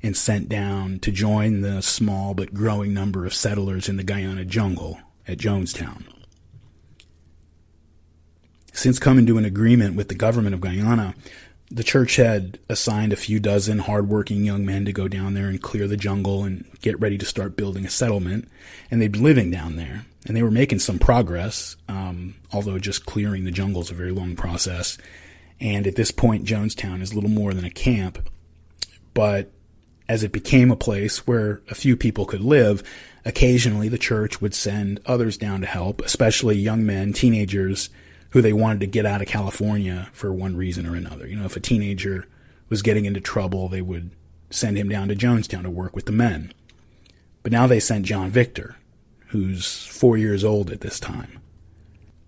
and sent down to join the small but growing number of settlers in the Guyana jungle at Jonestown. Since coming to an agreement with the government of Guyana, the church had assigned a few dozen hardworking young men to go down there and clear the jungle and get ready to start building a settlement, and they'd been living down there. And they were making some progress, although just clearing the jungle is a very long process. And at this point, Jonestown is little more than a camp. But as it became a place where a few people could live, occasionally the church would send others down to help, especially young men, teenagers, who they wanted to get out of California for one reason or another. You know, if a teenager was getting into trouble, they would send him down to Jonestown to work with the men. But now they sent John Victor, who's 4 years old at this time.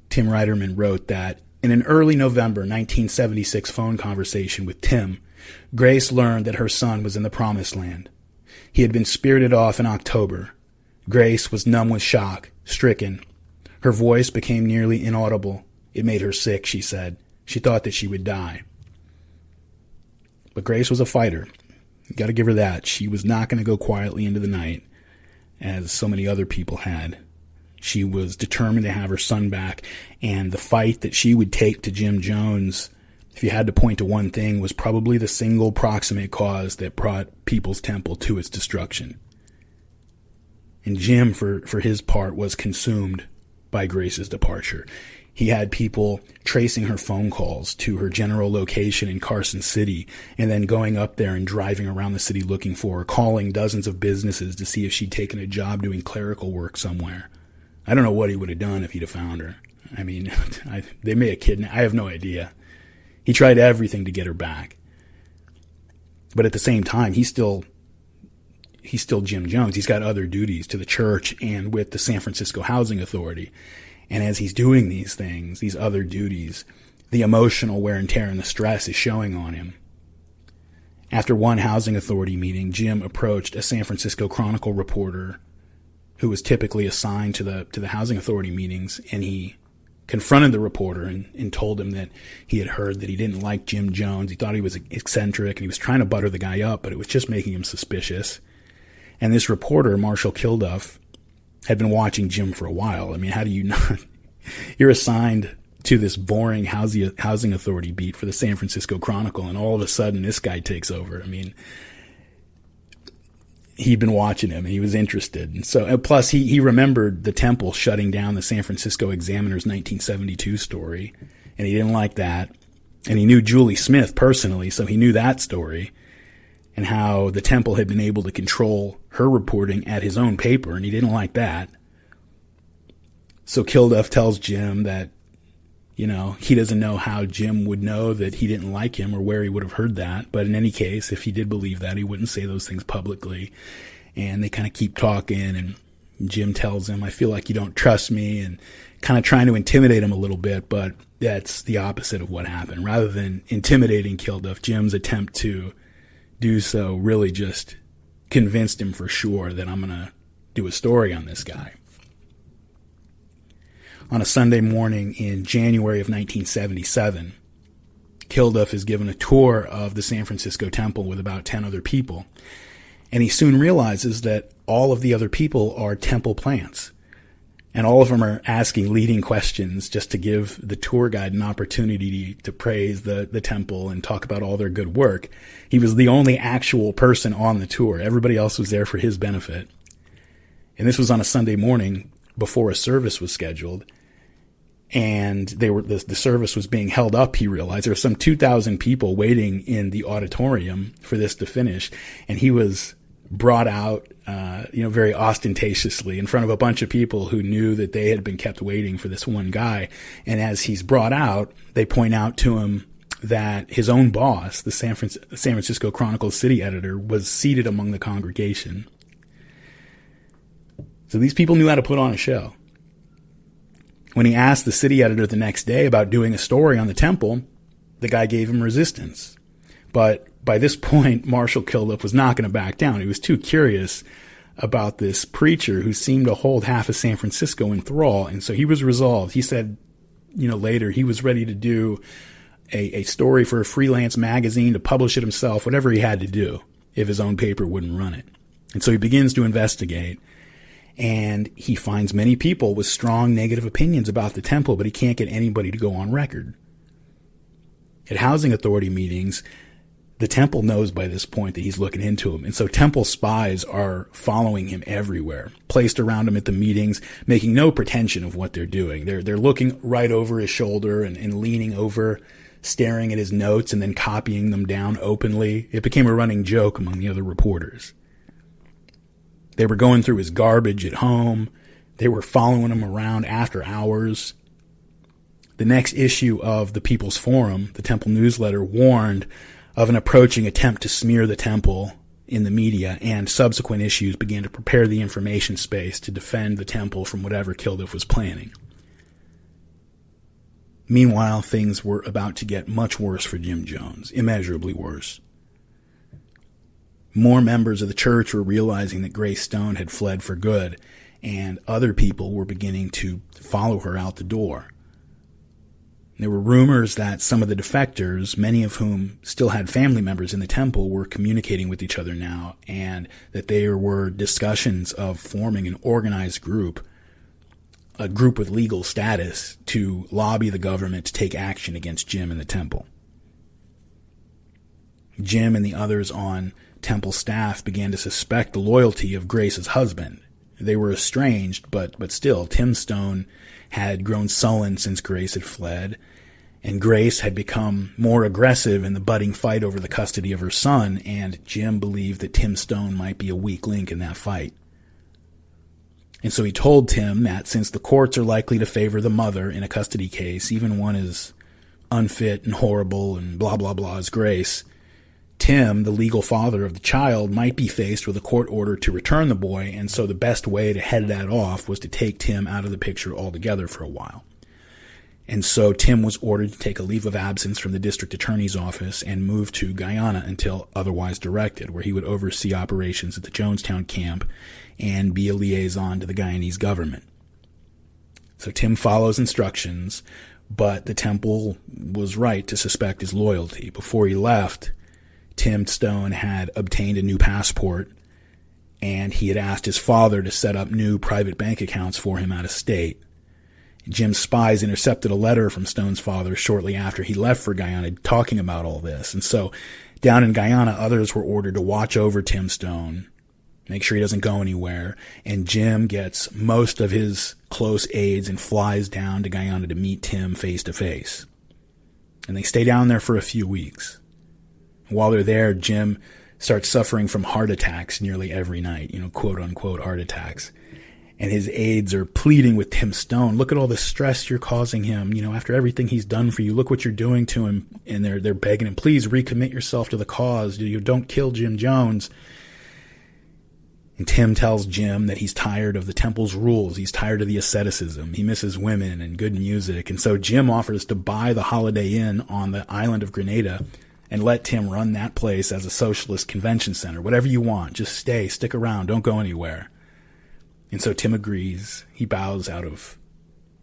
Tim Reiterman wrote that in an early November 1976 phone conversation with Tim, Grace learned that her son was in the Promised Land. He had been spirited off in October. Grace was numb with shock, stricken. Her voice became nearly inaudible. It made her sick, she said. She thought that she would die. But Grace was a fighter. You got to give her that. She was not going to go quietly into the night, as so many other people had. She was determined to have her son back, and the fight that she would take to Jim Jones, if you had to point to one thing, was probably the single proximate cause that brought People's Temple to its destruction. And Jim, for his part, was consumed by Grace's departure. He had people tracing her phone calls to her general location in Carson City and then going up there and driving around the city looking for her, calling dozens of businesses to see if she'd taken a job doing clerical work somewhere. I don't know what he would have done if he'd have found her. I mean, they may have kidnapped. I have no idea. He tried everything to get her back. But at the same time, he's still Jim Jones. He's got other duties to the church and with the San Francisco Housing Authority. And as he's doing these things, these other duties, the emotional wear and tear and the stress is showing on him. After one housing authority meeting, Jim approached a San Francisco Chronicle reporter who was typically assigned to the housing authority meetings, and he confronted the reporter and told him that he had heard that he didn't like Jim Jones. He thought he was eccentric, and he was trying to butter the guy up, but it was just making him suspicious. And this reporter, Marshall Kilduff, had been watching Jim for a while. I mean, how do you not? You're assigned to this boring housing authority beat for the San Francisco Chronicle, and all of a sudden this guy takes over. I mean, he'd been watching him and he was interested. And so, plus he remembered the Temple shutting down the San Francisco Examiner's 1972 story, and he didn't like that. And he knew Julie Smith personally, so he knew that story and how the Temple had been able to control her reporting at his own paper, and he didn't like that. So Kilduff tells Jim that, he doesn't know how Jim would know that he didn't like him or where he would have heard that. But in any case, if he did believe that, he wouldn't say those things publicly. And they kind of keep talking, and Jim tells him, I feel like you don't trust me, and kind of trying to intimidate him a little bit, but that's the opposite of what happened. Rather than intimidating Kilduff, Jim's attempt to do so really just convinced him for sure that I'm going to do a story on this guy. On a Sunday morning in January of 1977, Kilduff is given a tour of the San Francisco Temple with about 10 other people, and he soon realizes that all of the other people are temple plants, and all of them are asking leading questions just to give the tour guide an opportunity to praise the temple and talk about all their good work. He was the only actual person on the tour. Everybody else was there for his benefit. And this was on a Sunday morning before a service was scheduled. And the service was being held up, he realized. There were some 2,000 people waiting in the auditorium for this to finish. And he was brought out, very ostentatiously in front of a bunch of people who knew that they had been kept waiting for this one guy. And as he's brought out, they point out to him that his own boss, the San Francisco Chronicle city editor, was seated among the congregation. So these people knew how to put on a show. When he asked the city editor the next day about doing a story on the temple, the guy gave him resistance. But by this point, Marshall Kilduff was not going to back down. He was too curious about this preacher who seemed to hold half of San Francisco in thrall. And so he was resolved. He said, later he was ready to do a story for a freelance magazine, to publish it himself, whatever he had to do if his own paper wouldn't run it. And so he begins to investigate. And he finds many people with strong negative opinions about the temple, but he can't get anybody to go on record. At housing authority meetings, the temple knows by this point that he's looking into him. And so temple spies are following him everywhere, placed around him at the meetings, making no pretension of what they're doing. They're looking right over his shoulder and leaning over, staring at his notes and then copying them down openly. It became a running joke among the other reporters. They were going through his garbage at home. They were following him around after hours. The next issue of the People's Forum, the temple newsletter, warned of an approaching attempt to smear the temple in the media, and subsequent issues began to prepare the information space to defend the temple from whatever Kilduff was planning. Meanwhile, things were about to get much worse for Jim Jones, immeasurably worse. More members of the church were realizing that Grace Stone had fled for good, and other people were beginning to follow her out the door. There were rumors that some of the defectors, many of whom still had family members in the temple, were communicating with each other now, and that there were discussions of forming an organized group, a group with legal status, to lobby the government to take action against Jim and the temple. Jim and the others on temple staff began to suspect the loyalty of Grace's husband. They were estranged, but still, Tim Stone had grown sullen since Grace had fled, and Grace had become more aggressive in the budding fight over the custody of her son, and Jim believed that Tim Stone might be a weak link in that fight. And so he told Tim that since the courts are likely to favor the mother in a custody case, even one as unfit and horrible and blah blah blah as Grace, Tim, the legal father of the child, might be faced with a court order to return the boy, and so the best way to head that off was to take Tim out of the picture altogether for a while. And so Tim was ordered to take a leave of absence from the district attorney's office and move to Guyana until otherwise directed, where he would oversee operations at the Jonestown camp and be a liaison to the Guyanese government. So Tim follows instructions, but the temple was right to suspect his loyalty. Before he left, Tim Stone had obtained a new passport, and he had asked his father to set up new private bank accounts for him out of state. Jim's spies intercepted a letter from Stone's father shortly after he left for Guyana talking about all this. And so down in Guyana, others were ordered to watch over Tim Stone, make sure he doesn't go anywhere. And Jim gets most of his close aides and flies down to Guyana to meet Tim face to face. And they stay down there for a few weeks. While they're there, Jim starts suffering from heart attacks nearly every night, quote unquote heart attacks. And his aides are pleading with Tim Stone, look at all the stress you're causing him, after everything he's done for you, look what you're doing to him. And they're begging him, please recommit yourself to the cause. Don't kill Jim Jones. And Tim tells Jim that he's tired of the temple's rules. He's tired of the asceticism. He misses women and good music. And so Jim offers to buy the Holiday Inn on the island of Grenada and let Tim run that place as a socialist convention center. Whatever you want, just stick around, don't go anywhere. And so Tim agrees. He bows out of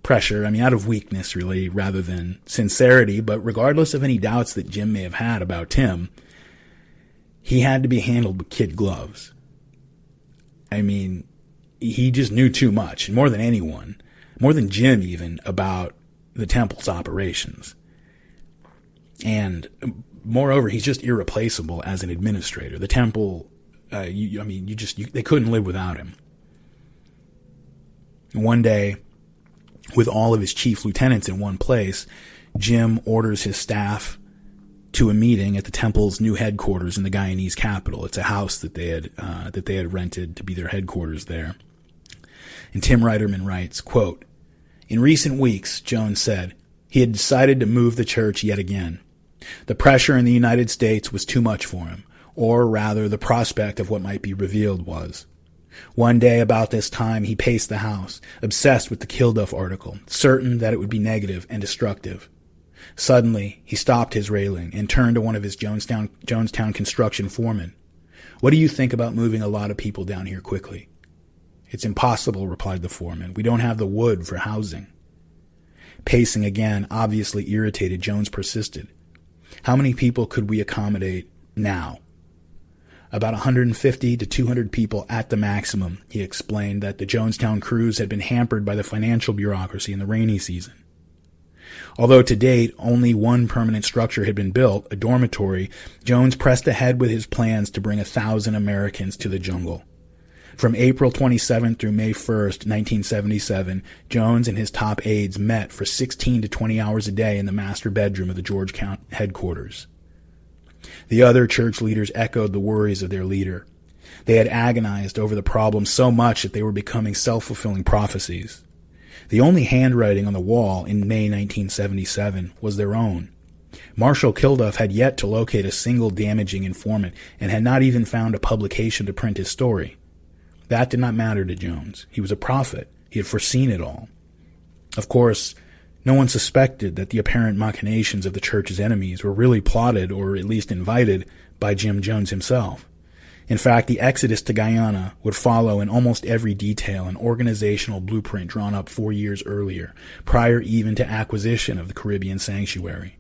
pressure, out of weakness really, rather than sincerity. But regardless of any doubts that Jim may have had about Tim, he had to be handled with kid gloves. He just knew too much, more than anyone, more than Jim even, about the temple's operations. And moreover, he's just irreplaceable as an administrator. The temple, they couldn't live without him. One day, with all of his chief lieutenants in one place, Jim orders his staff to a meeting at the temple's new headquarters in the Guyanese capital. It's a house that they had rented to be their headquarters there. And Tim Reiterman writes, quote, "In recent weeks," Jones said, "he had decided to move the church yet again. The pressure in the United States was too much for him, or rather the prospect of what might be revealed was. One day about this time he paced the house, obsessed with the Kilduff article, certain that it would be negative and destructive. Suddenly he stopped his railing and turned to one of his Jonestown construction foremen. 'What do you think about moving a lot of people down here quickly?' 'It's impossible,' replied the foreman. 'We don't have the wood for housing.' Pacing again, obviously irritated, Jones persisted. 'How many people could we accommodate now?' 'About 150 to 200 people at the maximum.' He explained that the Jonestown crews had been hampered by the financial bureaucracy in the rainy season. Although to date only one permanent structure had been built, a dormitory, Jones pressed ahead with his plans to bring 1,000 Americans to the jungle. From April 27th through May 1st, 1977, Jones and his top aides met for 16 to 20 hours a day in the master bedroom of the George County headquarters. The other church leaders echoed the worries of their leader. They had agonized over the problem so much that they were becoming self-fulfilling prophecies. The only handwriting on the wall in May 1977 was their own. Marshal Kilduff had yet to locate a single damaging informant and had not even found a publication to print his story. That did not matter to Jones. He was a prophet. He had foreseen it all. Of course, no one suspected that the apparent machinations of the church's enemies were really plotted, or at least invited, by Jim Jones himself. In fact, the exodus to Guyana would follow in almost every detail an organizational blueprint drawn up 4 years earlier, prior even to acquisition of the Caribbean sanctuary.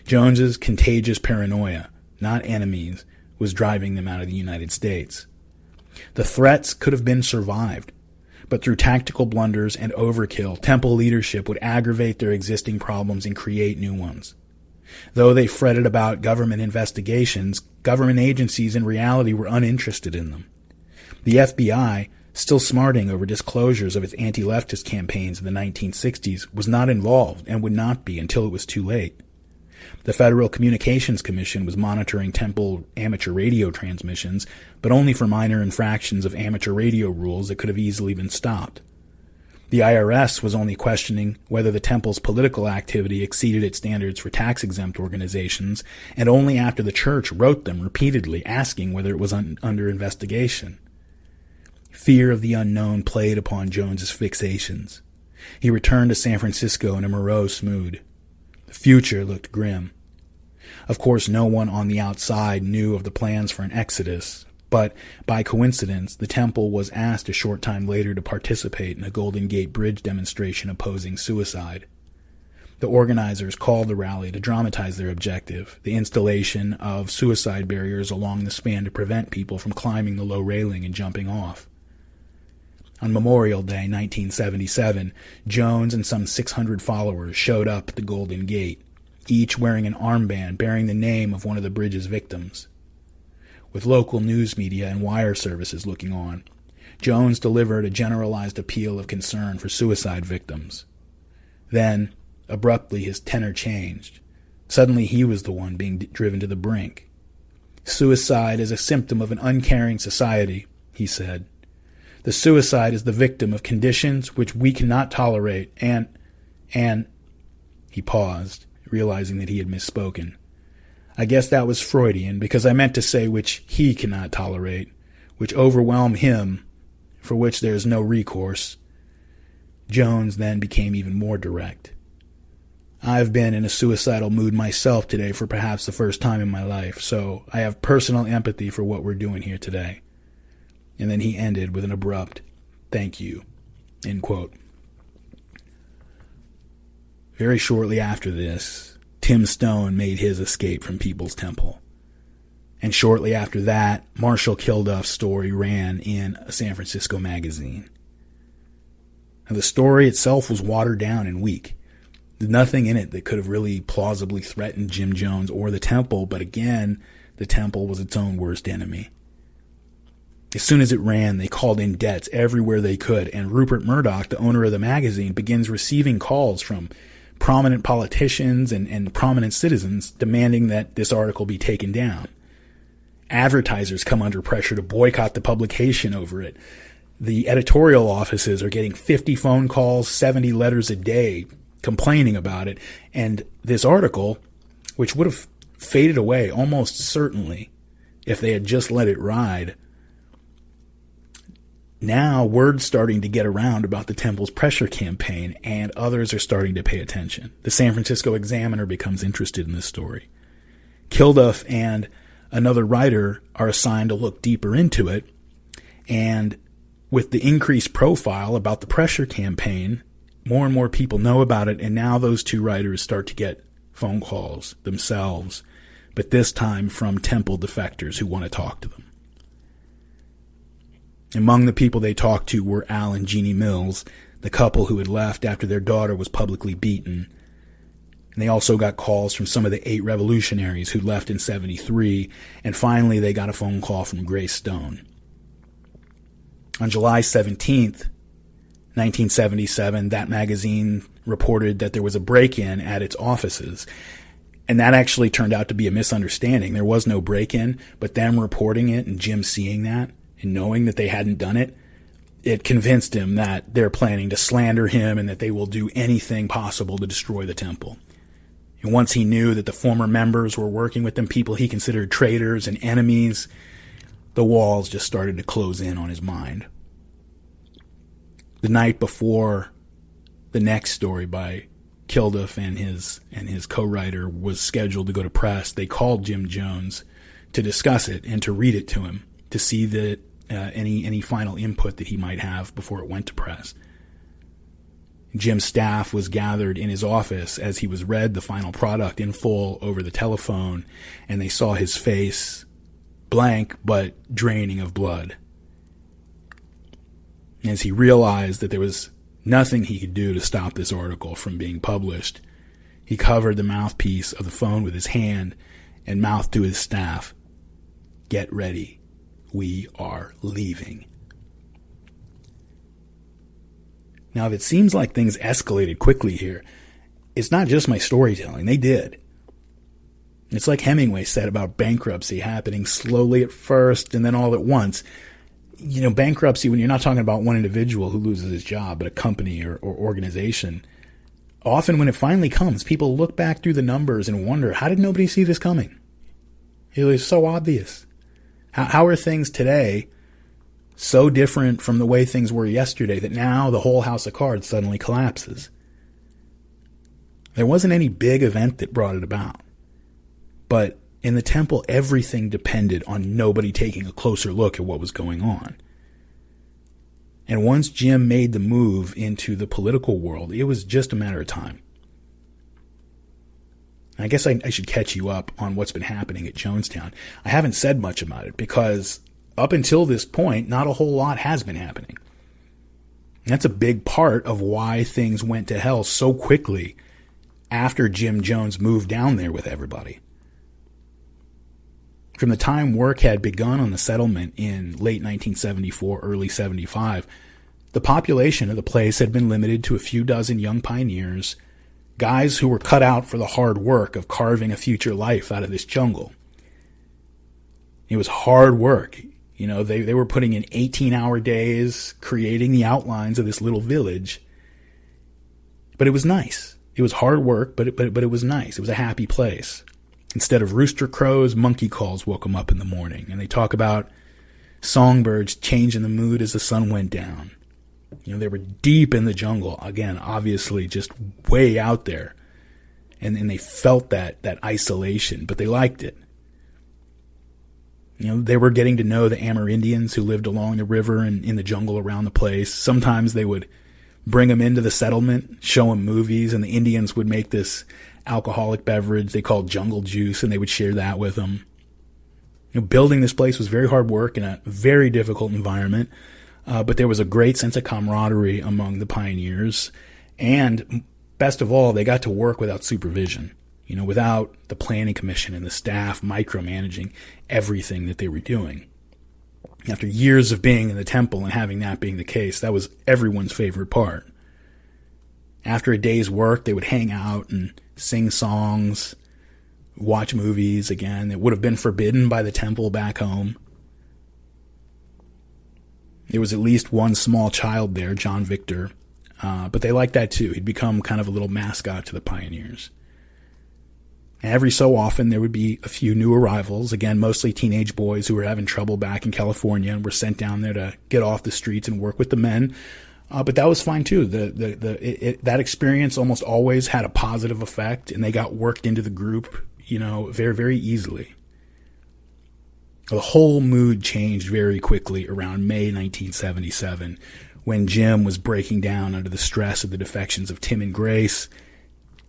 Jones's contagious paranoia, not enemies, was driving them out of the United States. The threats could have been survived, but through tactical blunders and overkill, Temple leadership would aggravate their existing problems and create new ones. Though they fretted about government investigations, government agencies in reality were uninterested in them. The FBI, still smarting over disclosures of its anti-leftist campaigns in the 1960s, was not involved and would not be until it was too late. The Federal Communications Commission was monitoring Temple amateur radio transmissions, but only for minor infractions of amateur radio rules that could have easily been stopped. The IRS was only questioning whether the Temple's political activity exceeded its standards for tax-exempt organizations, and only after the church wrote them repeatedly asking whether it was under investigation. Fear of the unknown played upon Jones's fixations. He returned to San Francisco in a morose mood. The future looked grim. Of course, no one on the outside knew of the plans for an exodus, but by coincidence, the Temple was asked a short time later to participate in a Golden Gate Bridge demonstration opposing suicide. The organizers called the rally to dramatize their objective, the installation of suicide barriers along the span to prevent people from climbing the low railing and jumping off. On Memorial Day, 1977, Jones and some 600 followers showed up at the Golden Gate, each wearing an armband bearing the name of one of the bridge's victims. With local news media and wire services looking on, Jones delivered a generalized appeal of concern for suicide victims. Then, abruptly, his tenor changed. Suddenly he was the one being driven to the brink. Suicide is a symptom of an uncaring society, he said. The suicide is the victim of conditions which we cannot tolerate, and he paused, realizing that he had misspoken. I guess that was Freudian, because I meant to say which he cannot tolerate, which overwhelm him, for which there is no recourse. Jones then became even more direct. I've been in a suicidal mood myself today for perhaps the first time in my life, so I have personal empathy for what we're doing here today. And then he ended with an abrupt, "Thank you," end quote. Very shortly after this, Tim Stone made his escape from People's Temple. And shortly after that, Marshall Kilduff's story ran in a San Francisco magazine. Now, the story itself was watered down and weak. There's nothing in it that could have really plausibly threatened Jim Jones or the Temple, but again, the Temple was its own worst enemy. As soon as it ran, they called in debts everywhere they could, and Rupert Murdoch, the owner of the magazine, begins receiving calls from prominent politicians and prominent citizens demanding that this article be taken down. Advertisers come under pressure to boycott the publication over it. The editorial offices are getting 50 phone calls, 70 letters a day complaining about it. And this article, which would have faded away almost certainly if they had just let it ride, now word's starting to get around about the Temple's pressure campaign, and others are starting to pay attention. The San Francisco Examiner becomes interested in this story. Kilduff and another writer are assigned to look deeper into it, and with the increased profile about the pressure campaign, more and more people know about it, and now those two writers start to get phone calls themselves, but this time from Temple defectors who want to talk to them. Among the people they talked to were Al and Jeannie Mills, the couple who had left after their daughter was publicly beaten. And they also got calls from some of the 8 revolutionaries who left in '73, and finally they got a phone call from Grace Stone. On July 17th, 1977, that magazine reported that there was a break-in at its offices. And that actually turned out to be a misunderstanding. There was no break-in, but them reporting it and Jim seeing that and knowing that they hadn't done it, it convinced him that they're planning to slander him and that they will do anything possible to destroy the Temple. And once he knew that the former members were working with them, people he considered traitors and enemies, the walls just started to close in on his mind. The night before the next story by Kilduff and his co-writer was scheduled to go to press, they called Jim Jones to discuss it and to read it to him. to see that any final input that he might have before it went to press. Jim's staff was gathered in his office as he was read the final product in full over the telephone, and they saw his face blank but draining of blood. As he realized that there was nothing he could do to stop this article from being published, he covered the mouthpiece of the phone with his hand and mouthed to his staff, "Get ready. We are leaving." Now, if it seems like things escalated quickly here, it's not just my storytelling. They did. It's like Hemingway said about bankruptcy happening slowly at first and then all at once. You know, bankruptcy, when you're not talking about one individual who loses his job, but a company or organization, often when it finally comes, people look back through the numbers and wonder, how did nobody see this coming? It was so obvious. How are things today so different from the way things were yesterday that now the whole house of cards suddenly collapses? There wasn't any big event that brought it about. But in the temple, everything depended on nobody taking a closer look at what was going on. And once Jim made the move into the political world, it was just a matter of time. I guess I should catch you up on what's been happening at Jonestown. I haven't said much about it because up until this point, not a whole lot has been happening. And that's a big part of why things went to hell so quickly after Jim Jones moved down there with everybody. From the time work had begun on the settlement in late 1974, early 75, the population of the place had been limited to a few dozen young pioneers, guys who were cut out for the hard work of carving a future life out of this jungle. It was hard work. You know, they were putting in 18-hour days, creating the outlines of this little village. But it was nice. It was hard work, but it was nice. It was a happy place. Instead of rooster crows, monkey calls woke them up in the morning. And they talk about songbirds changing the mood as the sun went down. You know, they were deep in the jungle. Again, obviously just way out there. And they felt that isolation, but they liked it. You know, they were getting to know the Amerindians who lived along the river and in the jungle around the place. Sometimes they would bring them into the settlement, show them movies, and the Indians would make this alcoholic beverage they called jungle juice, and they would share that with them. You know, building this place was very hard work in a very difficult environment, but there was a great sense of camaraderie among the pioneers, and best of all, they got to work without supervision. You know, without the planning commission and the staff micromanaging everything that they were doing. After years of being in the temple and having that being the case, that was everyone's favorite part. After a day's work, they would hang out and sing songs, watch movies again that would have been forbidden by the temple back home. There was at least one small child there, John Victor, but they liked that too. He'd become kind of a little mascot to the pioneers. Every so often, there would be a few new arrivals, again, mostly teenage boys who were having trouble back in California and were sent down there to get off the streets and work with the men. But that was fine, too. That experience almost always had a positive effect, and they got worked into the group, you know, very, very easily. The whole mood changed very quickly around May 1977, when Jim was breaking down under the stress of the defections of Tim and Grace,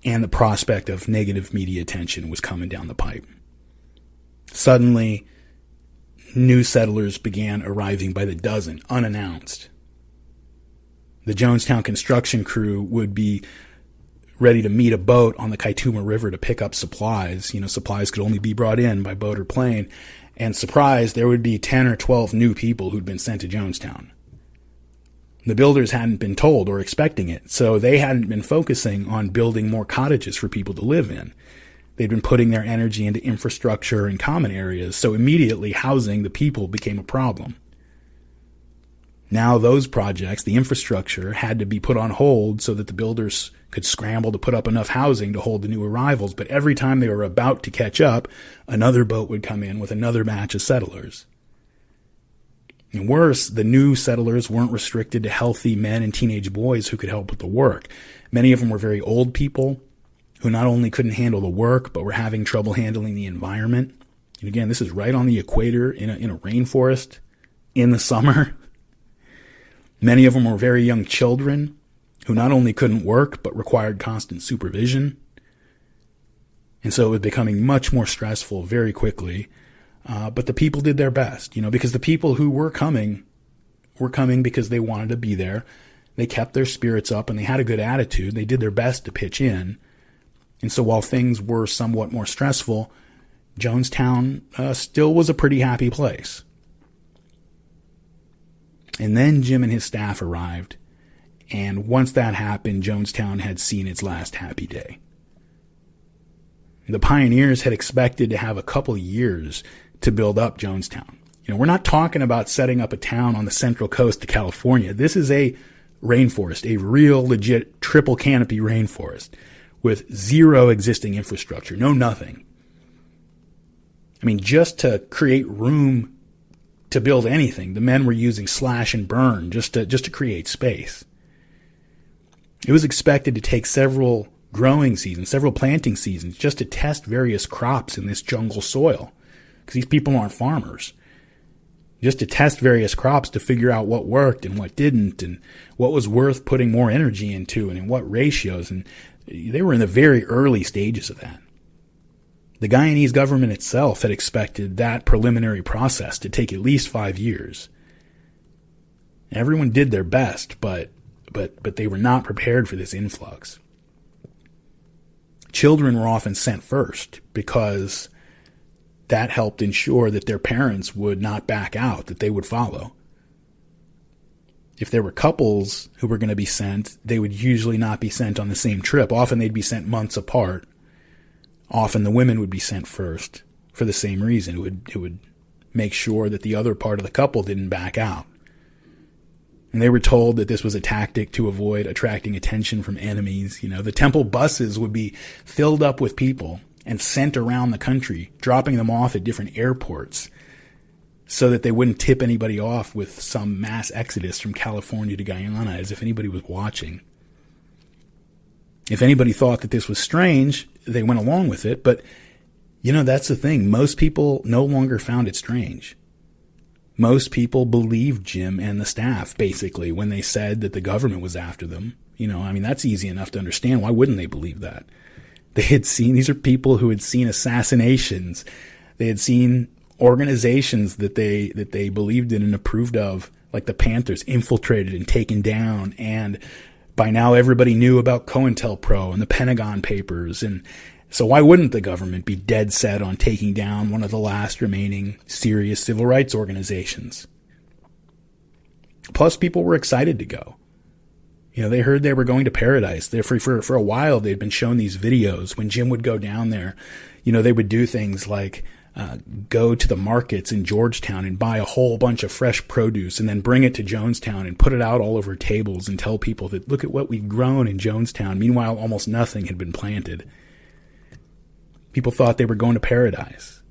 and the prospect of negative media attention was coming down the pipe. Suddenly, new settlers began arriving by the dozen, unannounced. The Jonestown construction crew would be ready to meet a boat on the Kaituma River to pick up supplies. You know, supplies could only be brought in by boat or plane. And surprise, there would be 10 or 12 new people who'd been sent to Jonestown. The builders hadn't been told or expecting it, so they hadn't been focusing on building more cottages for people to live in. They'd been putting their energy into infrastructure and common areas, so immediately housing the people became a problem. Now those projects, the infrastructure, had to be put on hold so that the builders could scramble to put up enough housing to hold the new arrivals, but every time they were about to catch up, another boat would come in with another batch of settlers. And worse, the new settlers weren't restricted to healthy men and teenage boys who could help with the work. Many of them were very old people who not only couldn't handle the work, but were having trouble handling the environment. And again, this is right on the equator in a rainforest in the summer. Many of them were very young children who not only couldn't work, but required constant supervision. And so it was becoming much more stressful very quickly. But the people did their best, because the people who were coming because they wanted to be there. They kept their spirits up and they had a good attitude. They did their best to pitch in. And so while things were somewhat more stressful, Jonestown still was a pretty happy place. And then Jim and his staff arrived. And once that happened, Jonestown had seen its last happy day. The pioneers had expected to have a couple years to build up Jonestown. We're not talking about setting up a town on the central coast of California. This is a rainforest, a real legit triple canopy rainforest with zero existing infrastructure, nothing. I mean, just to create room to build anything, the men were using slash and burn just to create space. It was expected to take several growing seasons, several planting seasons, just to test various crops in this jungle soil, because these people aren't farmers. Just to test various crops to figure out what worked and what didn't, and what was worth putting more energy into, and in what ratios. And they were in the very early stages of that. The Guyanese government itself had expected that preliminary process to take at least 5 years. Everyone did their best, but they were not prepared for this influx. Children were often sent first because that helped ensure that their parents would not back out, that they would follow. If there were couples who were going to be sent, they would usually not be sent on the same trip. Often they'd be sent months apart. Often the women would be sent first for the same reason. It would make sure that the other part of the couple didn't back out. And they were told that this was a tactic to avoid attracting attention from enemies. The temple buses would be filled up with people and sent around the country, dropping them off at different airports so that they wouldn't tip anybody off with some mass exodus from California to Guyana, as if anybody was watching. If anybody thought that this was strange, they went along with it. But, that's the thing. Most people no longer found it strange. Most people believed Jim and the staff, basically, when they said that the government was after them. That's easy enough to understand. Why wouldn't they believe that? These are people who had seen assassinations. They had seen organizations that they believed in and approved of, like the Panthers, infiltrated and taken down. And by now everybody knew about COINTELPRO and the Pentagon Papers. And so why wouldn't the government be dead set on taking down one of the last remaining serious civil rights organizations? Plus, people were excited to go. They heard they were going to paradise. For a while, they'd been shown these videos. When Jim would go down there, they would do things like go to the markets in Georgetown and buy a whole bunch of fresh produce and then bring it to Jonestown and put it out all over tables and tell people that, look at what we've grown in Jonestown. Meanwhile, almost nothing had been planted. People thought they were going to paradise.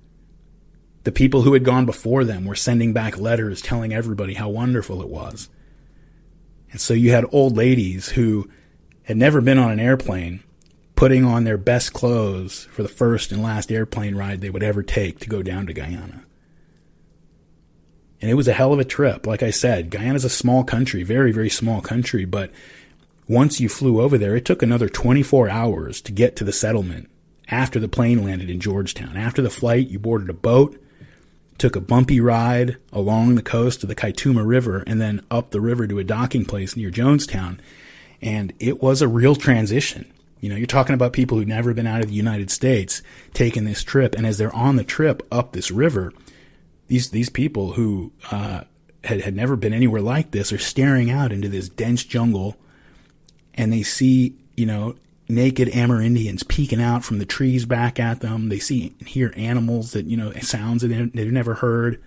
The people who had gone before them were sending back letters telling everybody how wonderful it was. And so you had old ladies who had never been on an airplane putting on their best clothes for the first and last airplane ride they would ever take to go down to Guyana. And it was a hell of a trip. Like I said, Guyana's a small country, very, very small country. But once you flew over there, it took another 24 hours to get to the settlement after the plane landed in Georgetown. After the flight, you boarded a boat, took a bumpy ride along the coast of the Kaituma River, and then up the river to a docking place near Jonestown. And it was a real transition. You're talking about people who'd never been out of the United States taking this trip. And as they're on the trip up this river, these people who had never been anywhere like this are staring out into this dense jungle, and they see, naked Amerindians peeking out from the trees back at them. They see and hear animals that, sounds that they've never heard.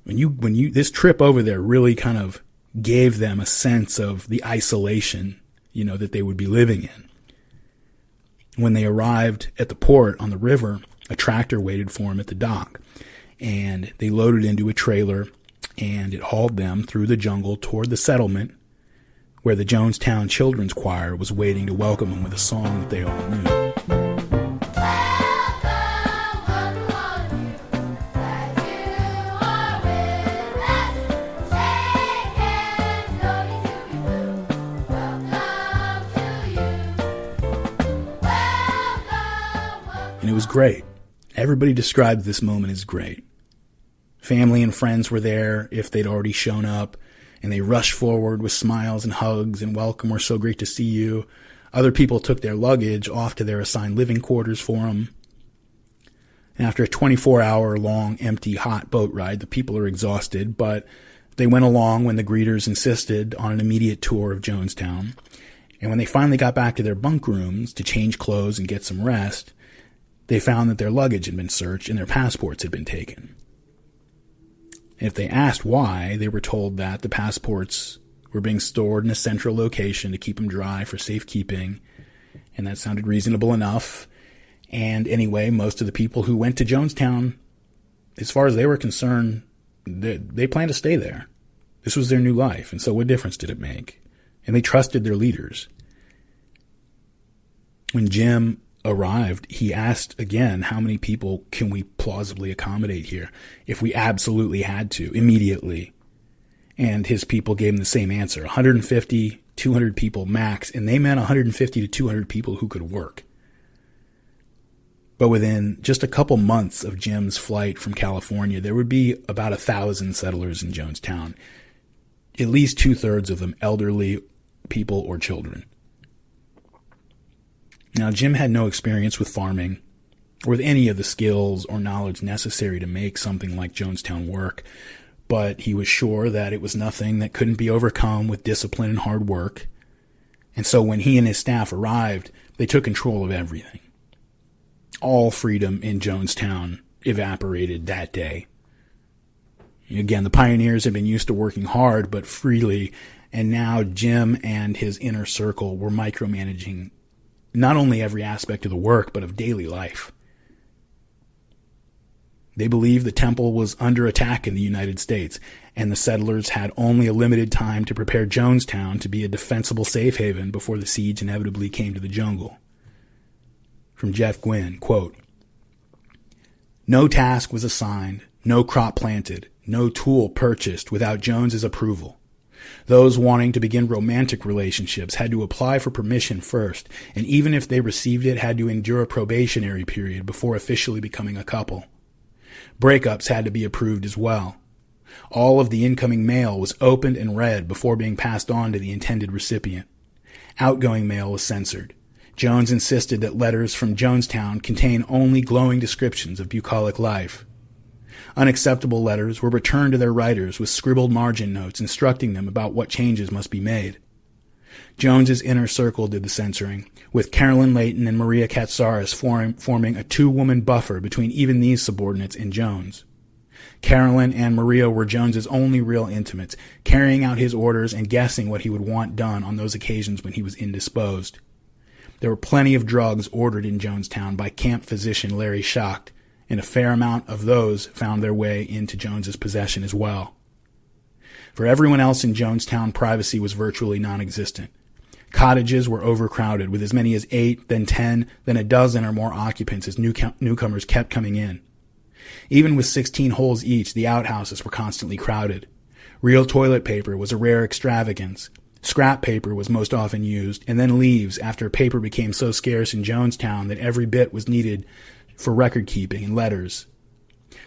This trip over there really kind of gave them a sense of the isolation, that they would be living in. When they arrived at the port on the river, a tractor waited for them at the dock, and they loaded into a trailer, and it hauled them through the jungle toward the settlement, where the Jonestown Children's Choir was waiting to welcome them with a song that they all knew. it was great. Everybody described this moment as great. Family and friends were there if they'd already shown up, and they rushed forward with smiles and hugs and welcome, we're so great to see you. Other people took their luggage off to their assigned living quarters for them. And after a 24-hour long, empty, hot boat ride, the people are exhausted, but they went along when the greeters insisted on an immediate tour of Jonestown. And when they finally got back to their bunk rooms to change clothes and get some rest, they found that their luggage had been searched and their passports had been taken. And if they asked why, they were told that the passports were being stored in a central location to keep them dry for safekeeping, and that sounded reasonable enough. And anyway, most of the people who went to Jonestown, as far as they were concerned, they planned to stay there. This was their new life, and so what difference did it make? And they trusted their leaders. When Jim arrived, he asked again, how many people can we plausibly accommodate here if we absolutely had to, immediately? And his people gave him the same answer, 150, 200 people max, and they meant 150 to 200 people who could work. But within just a couple months of Jim's flight from California, there would be about 1,000 settlers in Jonestown, at least 2/3 of them elderly people or children. Now, Jim had no experience with farming or with any of the skills or knowledge necessary to make something like Jonestown work, but he was sure that it was nothing that couldn't be overcome with discipline and hard work. And so when he and his staff arrived, they took control of everything. All freedom in Jonestown evaporated that day. Again, the pioneers had been used to working hard but freely, and now Jim and his inner circle were micromanaging not only every aspect of the work, but of daily life. They believed the temple was under attack in the United States, and the settlers had only a limited time to prepare Jonestown to be a defensible safe haven before the siege inevitably came to the jungle. From Jeff Gwynne, quote, "No task was assigned, no crop planted, no tool purchased without Jones's approval. Those wanting to begin romantic relationships had to apply for permission first, and even if they received it, had to endure a probationary period before officially becoming a couple. Breakups had to be approved as well. All of the incoming mail was opened and read before being passed on to the intended recipient. Outgoing mail was censored. Jones insisted that letters from Jonestown contain only glowing descriptions of bucolic life. Unacceptable letters were returned to their writers with scribbled margin notes instructing them about what changes must be made. Jones's inner circle did the censoring, with Carolyn Layton and Maria Katsaris forming a two-woman buffer between even these subordinates and Jones. Carolyn and Maria were Jones's only real intimates, carrying out his orders and guessing what he would want done on those occasions when he was indisposed. There were plenty of drugs ordered in Jonestown by camp physician Larry Schacht, and a fair amount of those found their way into Jones's possession as well. For everyone else in Jonestown, privacy was virtually non-existent. Cottages were overcrowded, with as many as 8, then 10, then a dozen or more occupants as newcomers kept coming in. Even with 16 holes each, the outhouses were constantly crowded. Real toilet paper was a rare extravagance. Scrap paper was most often used, and then leaves after paper became so scarce in Jonestown that every bit was needed for record keeping and letters.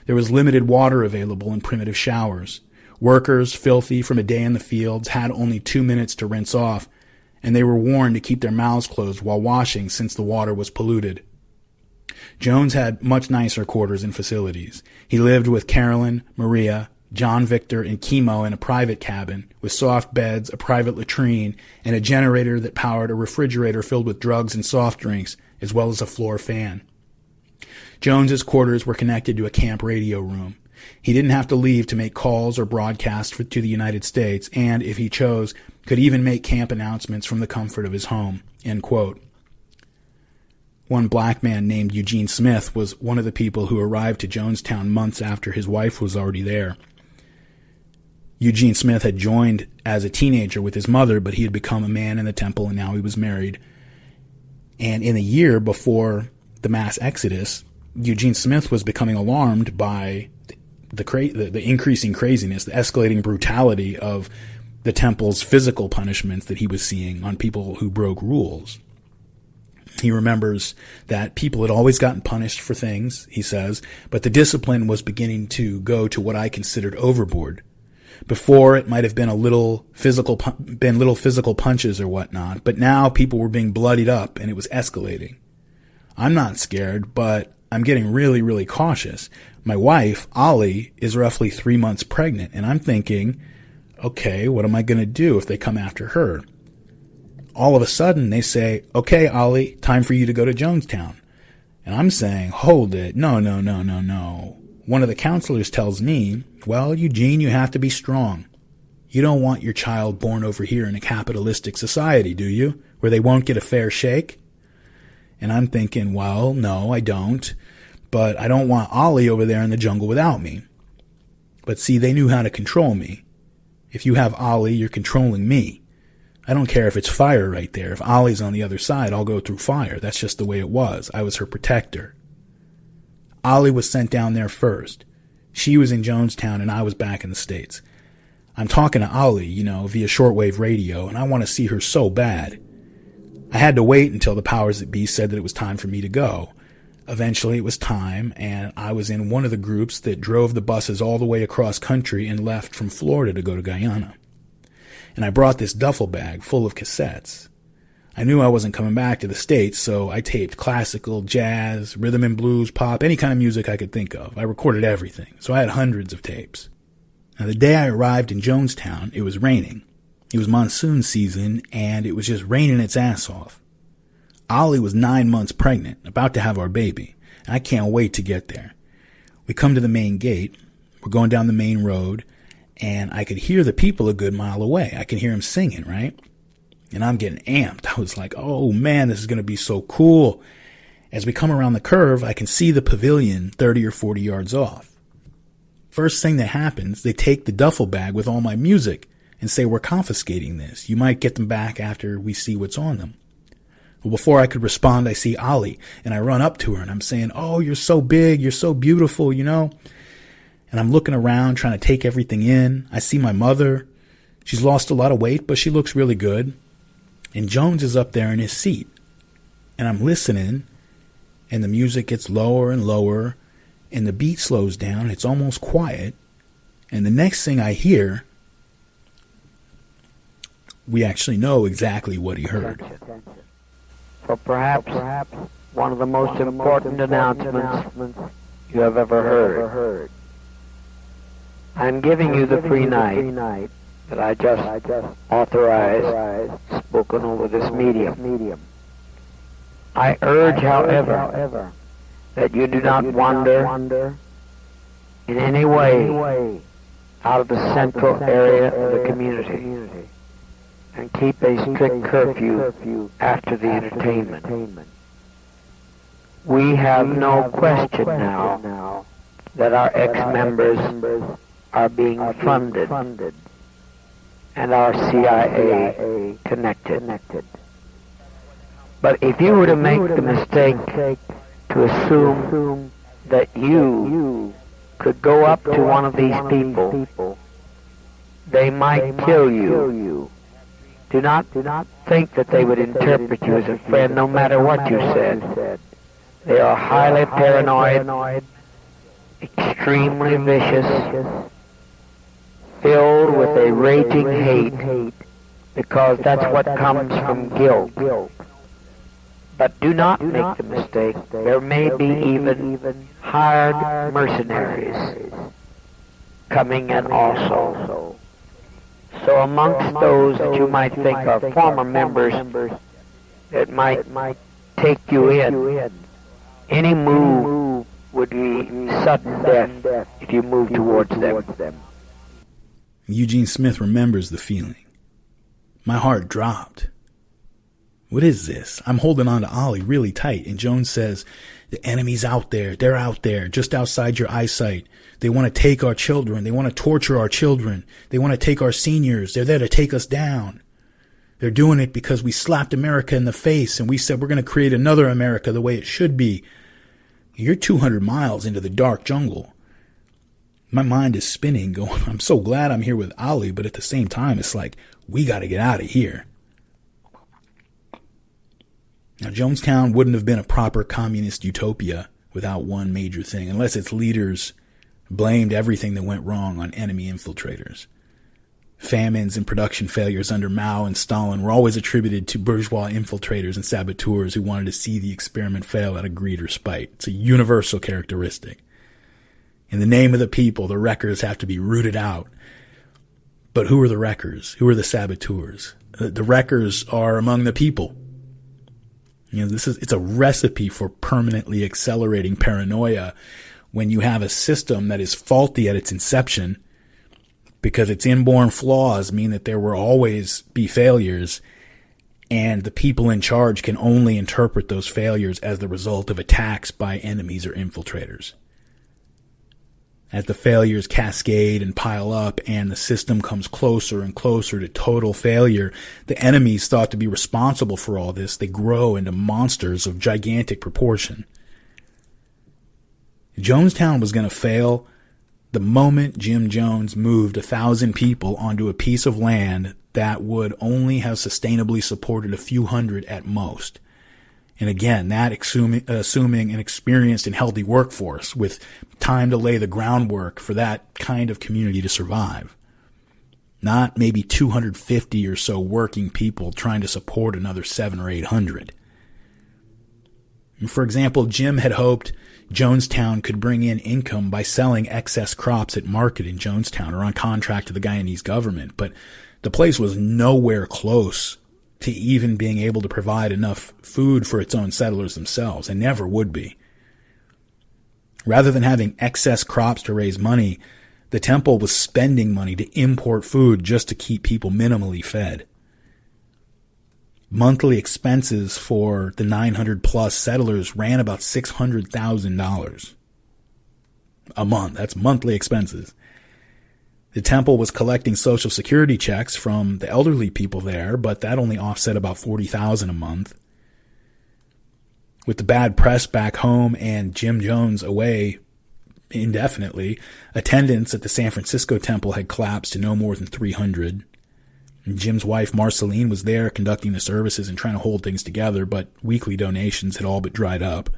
There was limited water available in primitive showers. Workers, filthy from a day in the fields, had only 2 minutes to rinse off, and they were warned to keep their mouths closed while washing since the water was polluted. Jones had much nicer quarters and facilities. He lived with Carolyn, Maria, John Victor, and Chemo in a private cabin with soft beds, a private latrine, and a generator that powered a refrigerator filled with drugs and soft drinks, as well as a floor fan. Jones's quarters were connected to a camp radio room. He didn't have to leave to make calls or broadcasts to the United States, and, if he chose, could even make camp announcements from the comfort of his home." End quote. One black man named Eugene Smith was one of the people who arrived to Jonestown months after his wife was already there. Eugene Smith had joined as a teenager with his mother, but he had become a man in the temple, and now he was married. And in the year before the mass exodus, Eugene Smith was becoming alarmed by the increasing craziness, the escalating brutality of the temple's physical punishments that he was seeing on people who broke rules. He remembers that people had always gotten punished for things, he says, but the discipline was beginning to go to what I considered overboard. Before, it might have been little physical punches or whatnot, but now people were being bloodied up and it was escalating. I'm not scared, but I'm getting really, really cautious. My wife, Ollie, is roughly 3 months pregnant, and I'm thinking, okay, what am I going to do if they come after her? All of a sudden, they say, okay, Ollie, time for you to go to Jonestown. And I'm saying, hold it, no. One of the counselors tells me, well, Eugene, you have to be strong. You don't want your child born over here in a capitalistic society, do you? Where they won't get a fair shake? And I'm thinking, well, no, I don't. But I don't want Ollie over there in the jungle without me. But see, they knew how to control me. If you have Ollie, you're controlling me. I don't care if it's fire right there. If Ollie's on the other side, I'll go through fire. That's just the way it was. I was her protector. Ollie was sent down there first. She was in Jonestown and I was back in the States. I'm talking to Ollie, via shortwave radio, and I want to see her so bad. I had to wait until the powers that be said that it was time for me to go. Eventually it was time, and I was in one of the groups that drove the buses all the way across country and left from Florida to go to Guyana. And I brought this duffel bag full of cassettes. I knew I wasn't coming back to the States, so I taped classical, jazz, rhythm and blues, pop, any kind of music I could think of. I recorded everything, so I had hundreds of tapes. Now, the day I arrived in Jonestown, it was raining. It was monsoon season, and it was just raining its ass off. Ollie was 9 months pregnant, about to have our baby, and I can't wait to get there. We come to the main gate. We're going down the main road, and I could hear the people a good mile away. I can hear them singing, right? And I'm getting amped. I was like, oh man, this is going to be so cool. As we come around the curve, I can see the pavilion 30 or 40 yards off. First thing that happens, they take the duffel bag with all my music and say, we're confiscating this. You might get them back after we see what's on them. Well, before I could respond, I see Ollie, and I run up to her, and I'm saying, oh, you're so big, you're so beautiful, And I'm looking around, trying to take everything in. I see my mother. She's lost a lot of weight, but she looks really good. And Jones is up there in his seat. And I'm listening, and the music gets lower and lower, and the beat slows down. It's almost quiet. And the next thing I hear, we actually know exactly what he heard. For perhaps one of the most important announcements you have ever heard. I'm giving you the free night that I just authorized, spoken over this medium. I urge, however, that you do not wander in any way out of the central area of the community and keep a strict curfew after the entertainment. We have no question now that our ex-members are being funded and our CIA connected. But if you were to make the mistake to assume that you could go up to one of these people, they might kill you. Do not think that they would interpret you as a friend no matter what you said. They are highly paranoid, extremely vicious, filled with a raging hate, because that's what comes from guilt. But do not make the mistake. There may be even hired mercenaries coming in also. So amongst those that you might think are former members that might take you in, any move would be sudden death if you move towards them. Eugene Smith remembers the feeling. My heart dropped. What is this? I'm holding on to Ollie really tight, and Jones says, the enemy's out there. They're out there, just outside your eyesight. They want to take our children. They want to torture our children. They want to take our seniors. They're there to take us down. They're doing it because we slapped America in the face, and we said we're going to create another America the way it should be. You're 200 miles into the dark jungle. My mind is spinning, going, I'm so glad I'm here with Ollie, but at the same time, it's like, we got to get out of here. Now, Jonestown wouldn't have been a proper communist utopia without one major thing, unless its leaders blamed everything that went wrong on enemy infiltrators. Famines and production failures under Mao and Stalin were always attributed to bourgeois infiltrators and saboteurs who wanted to see the experiment fail out of greed or spite. It's a universal characteristic. In the name of the people, the wreckers have to be rooted out. But who are the wreckers? Who are the saboteurs? The wreckers are among the people. It's a recipe for permanently accelerating paranoia when you have a system that is faulty at its inception because its inborn flaws mean that there will always be failures, and the people in charge can only interpret those failures as the result of attacks by enemies or infiltrators. As the failures cascade and pile up and the system comes closer and closer to total failure, the enemies thought to be responsible for all this, they grow into monsters of gigantic proportion. Jonestown was going to fail the moment Jim Jones moved 1,000 people onto a piece of land that would only have sustainably supported a few hundred at most. And again, that assuming an experienced and healthy workforce with time to lay the groundwork for that kind of community to survive. Not maybe 250 or so working people trying to support another 700 or 800. And for example, Jim had hoped Jonestown could bring in income by selling excess crops at market in Jonestown or on contract to the Guyanese government, but the place was nowhere close to even being able to provide enough food for its own settlers themselves, and never would be. Rather than having excess crops to raise money, the temple was spending money to import food just to keep people minimally fed. Monthly expenses for the 900-plus settlers ran about $600,000 a month. That's monthly expenses. The temple was collecting Social Security checks from the elderly people there, but that only offset about $40,000 a month. With the bad press back home and Jim Jones away indefinitely, attendance at the San Francisco temple had collapsed to no more than 300. And Jim's wife, Marceline, was there conducting the services and trying to hold things together, but weekly donations had all but dried up.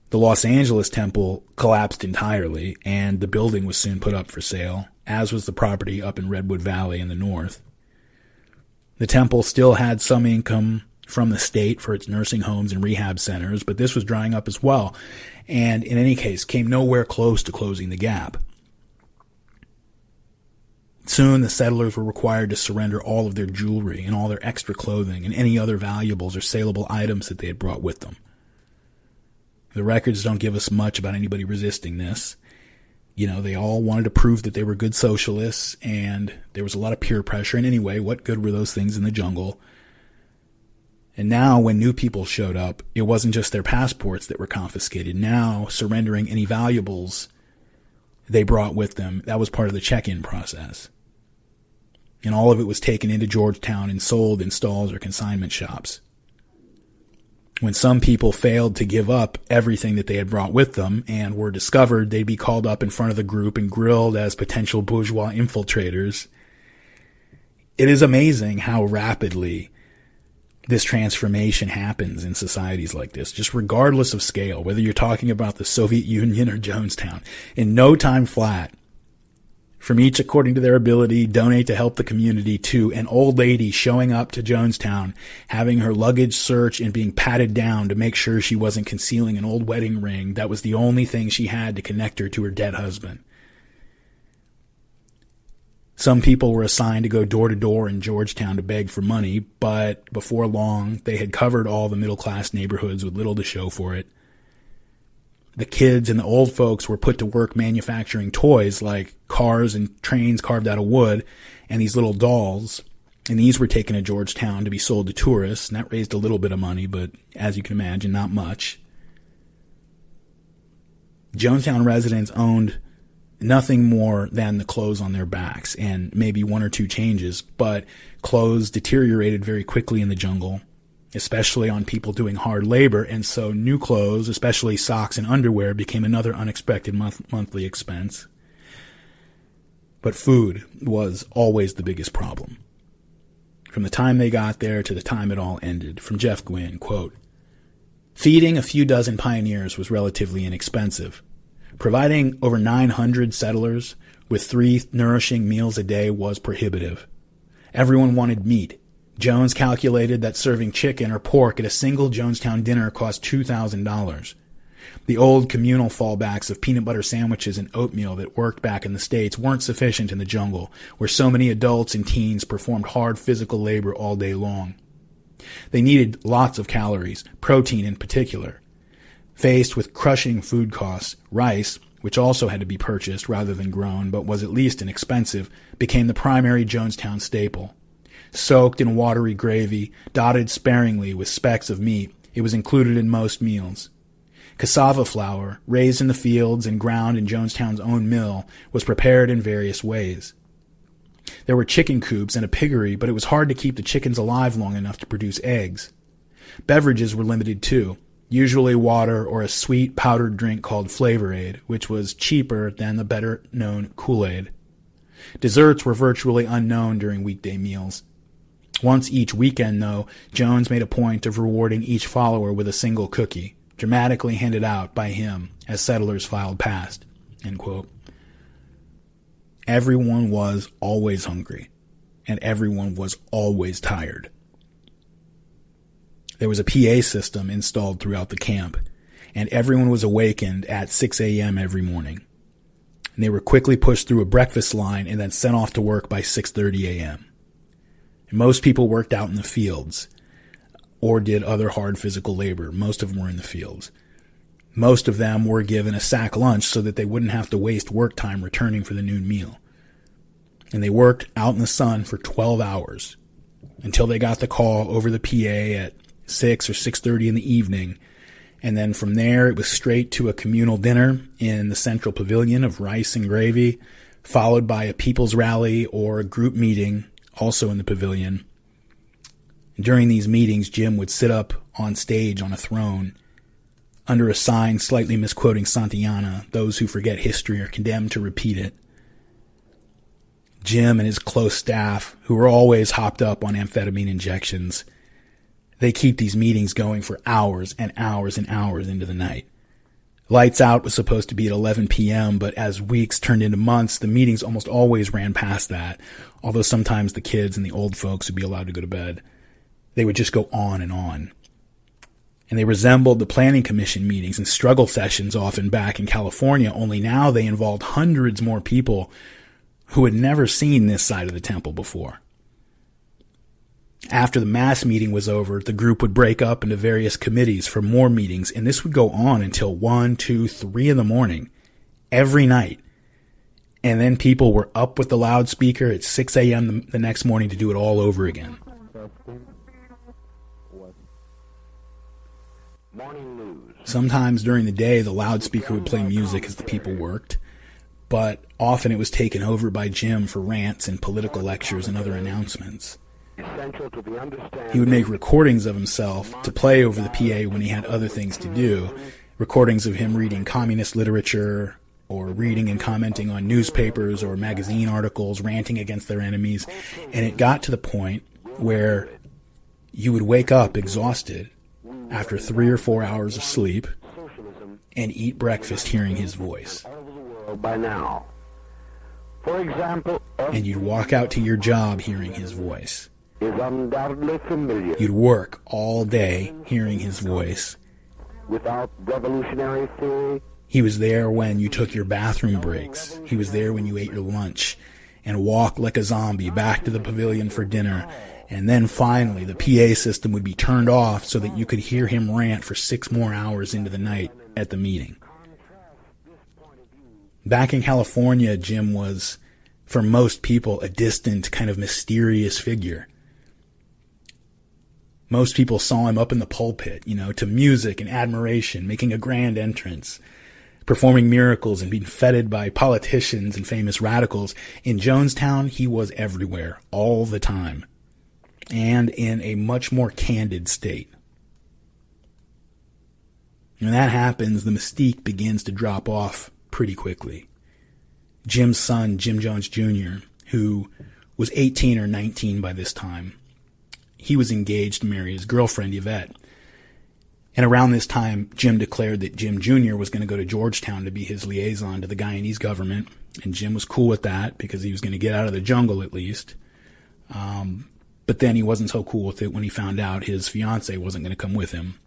The Los Angeles temple collapsed entirely, and the building was soon put up for sale, as was the property up in Redwood Valley in the north. The temple still had some income from the state for its nursing homes and rehab centers, but this was drying up as well, and in any case came nowhere close to closing the gap. Soon the settlers were required to surrender all of their jewelry and all their extra clothing and any other valuables or saleable items that they had brought with them. The records don't give us much about anybody resisting this. They all wanted to prove that they were good socialists, and there was a lot of peer pressure. And anyway, what good were those things in the jungle? And now when new people showed up, it wasn't just their passports that were confiscated. Now, surrendering any valuables they brought with them, that was part of the check-in process. And all of it was taken into Georgetown and sold in stalls or consignment shops. When some people failed to give up everything that they had brought with them and were discovered, they'd be called up in front of the group and grilled as potential bourgeois infiltrators. It is amazing how rapidly this transformation happens in societies like this, just regardless of scale, whether you're talking about the Soviet Union or Jonestown. In no time flat, from each according to their ability, donate to help the community, to an old lady showing up to Jonestown, having her luggage searched and being patted down to make sure she wasn't concealing an old wedding ring that was the only thing she had to connect her to her dead husband. Some people were assigned to go door to door in Georgetown to beg for money, but before long, they had covered all the middle-class neighborhoods with little to show for it. The kids and the old folks were put to work manufacturing toys like cars and trains carved out of wood and these little dolls. And these were taken to Georgetown to be sold to tourists. And that raised a little bit of money, but as you can imagine, not much. Jonestown residents owned nothing more than the clothes on their backs and maybe one or two changes, but clothes deteriorated very quickly in the jungle, especially on people doing hard labor, and so new clothes, especially socks and underwear, became another unexpected monthly expense. But food was always the biggest problem. from the time they got there to the time it all ended. From Jeff Gwynne, quote, "Feeding a few dozen pioneers was relatively inexpensive. Providing over 900 settlers with 3 nourishing meals a day was prohibitive. Everyone wanted meat. Jones calculated that serving chicken or pork at a single Jonestown dinner cost $2,000. The old communal fallbacks of peanut butter sandwiches and oatmeal that worked back in the States weren't sufficient in the jungle, where so many adults and teens performed hard physical labor all day long. They needed lots of calories, protein in particular. Faced with crushing food costs, rice, which also had to be purchased rather than grown but was at least inexpensive, became the primary Jonestown staple. Soaked in watery gravy, dotted sparingly with specks of meat, it was included in most meals. Cassava flour, raised in the fields and ground in Jonestown's own mill, was prepared in various ways. There were chicken coops and a piggery, but it was hard to keep the chickens alive long enough to produce eggs. Beverages were limited too, usually water or a sweet powdered drink called Flavor Aid, which was cheaper than the better-known Kool-Aid. Desserts were virtually unknown during weekday meals. Once each weekend, though, Jones made a point of rewarding each follower with a single cookie, dramatically handed out by him as settlers filed past." End quote. Everyone was always hungry, and everyone was always tired. There was a PA system installed throughout the camp, and everyone was awakened at 6 a.m. every morning. And they were quickly pushed through a breakfast line and then sent off to work by 6:30 a.m. And most people worked out in the fields or did other hard physical labor. Most of them were in the fields. Most of them were given a sack lunch so that they wouldn't have to waste work time returning for the noon meal. And they worked out in the sun for 12 hours until they got the call over the PA at 6 or 6:30 in the evening. And then from there, it was straight to a communal dinner in the central pavilion of rice and gravy, followed by a people's rally or a group meeting also in the pavilion. During these meetings, Jim would sit up on stage on a throne under a sign slightly misquoting Santayana. Those who forget history are condemned to repeat it. Jim and his close staff, who were always hopped up on amphetamine injections, they keep these meetings going for hours and hours and hours into the night. Lights out was supposed to be at 11 p.m., but as weeks turned into months, the meetings almost always ran past that, although sometimes the kids and the old folks would be allowed to go to bed. They would just go on. And they resembled the planning commission meetings and struggle sessions often back in California, only now they involved hundreds more people who had never seen this side of the temple before. After the mass meeting was over, the group would break up into various committees for more meetings, and this would go on until 1, 2, 3 in the morning, every night. And then people were up with the loudspeaker at 6 a.m. the next morning to do it all over again. Sometimes during the day, the loudspeaker would play music as the people worked, but often it was taken over by Jim for rants and political lectures and other announcements. He would make recordings of himself to play over the PA when he had other things to do, recordings of him reading communist literature or reading and commenting on newspapers or magazine articles, ranting against their enemies, and it got to the point where you would wake up exhausted after 3 or 4 hours of sleep and eat breakfast hearing his voice. By now, for example, and you'd walk out to your job hearing his voice. Is undoubtedly familiar. You'd work all day hearing his voice. Without revolutionary theory. He was there when you took your bathroom breaks. He was there when you ate your lunch and walked like a zombie back to the pavilion for dinner. And then finally, the PA system would be turned off so that you could hear him rant for 6 more hours into the night at the meeting. Back in California, Jim was, for most people, a distant, kind of mysterious figure. Most people saw him up in the pulpit, to music and admiration, making a grand entrance, performing miracles and being feted by politicians and famous radicals. In Jonestown, he was everywhere, all the time, and in a much more candid state. When that happens, the mystique begins to drop off pretty quickly. Jim's son, Jim Jones Jr., who was 18 or 19 by this time, he was engaged to marry his girlfriend, Yvette. And around this time, Jim declared that Jim Jr. was going to go to Georgetown to be his liaison to the Guyanese government. And Jim was cool with that because he was going to get out of the jungle at least. But then he wasn't so cool with it when he found out his fiancée wasn't going to come with him.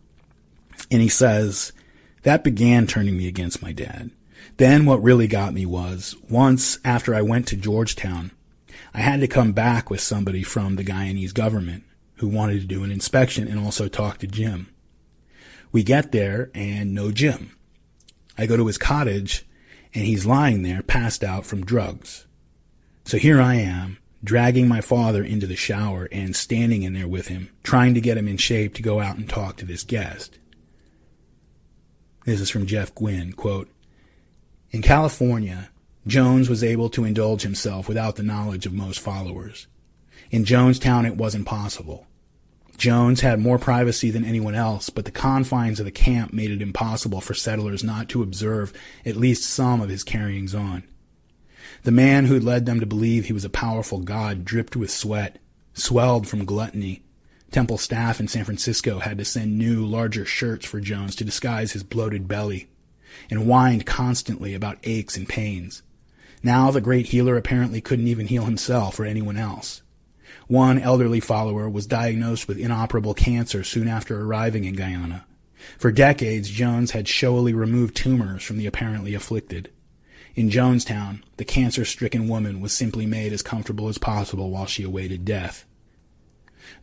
And he says, that began turning me against my dad. Then what really got me was, once after I went to Georgetown, I had to come back with somebody from the Guyanese government who wanted to do an inspection and also talk to Jim. We get there and no Jim. I go to his cottage and he's lying there passed out from drugs. So here I am, dragging my father into the shower and standing in there with him, trying to get him in shape to go out and talk to this guest. This is from Jeff Gwynn, quote, in California, Jones was able to indulge himself without the knowledge of most followers. In Jonestown, it wasn't possible. Jones had more privacy than anyone else, but the confines of the camp made it impossible for settlers not to observe at least some of his carryings on. The man who had led them to believe he was a powerful god dripped with sweat, swelled from gluttony. Temple staff in San Francisco had to send new, larger shirts for Jones to disguise his bloated belly, and whined constantly about aches and pains. Now the great healer apparently couldn't even heal himself or anyone else. One elderly follower was diagnosed with inoperable cancer soon after arriving in Guyana. For decades, Jones had showily removed tumors from the apparently afflicted. In Jonestown, the cancer-stricken woman was simply made as comfortable as possible while she awaited death.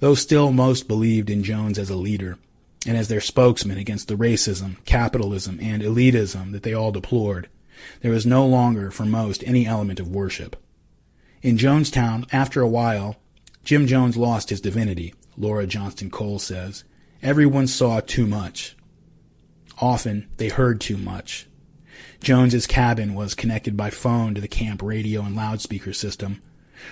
Though still most believed in Jones as a leader, and as their spokesman against the racism, capitalism, and elitism that they all deplored, there was no longer, for most, any element of worship. In Jonestown, after a while, Jim Jones lost his divinity, Laura Johnston Cole says. Everyone saw too much. Often, they heard too much. Jones's cabin was connected by phone to the camp radio and loudspeaker system.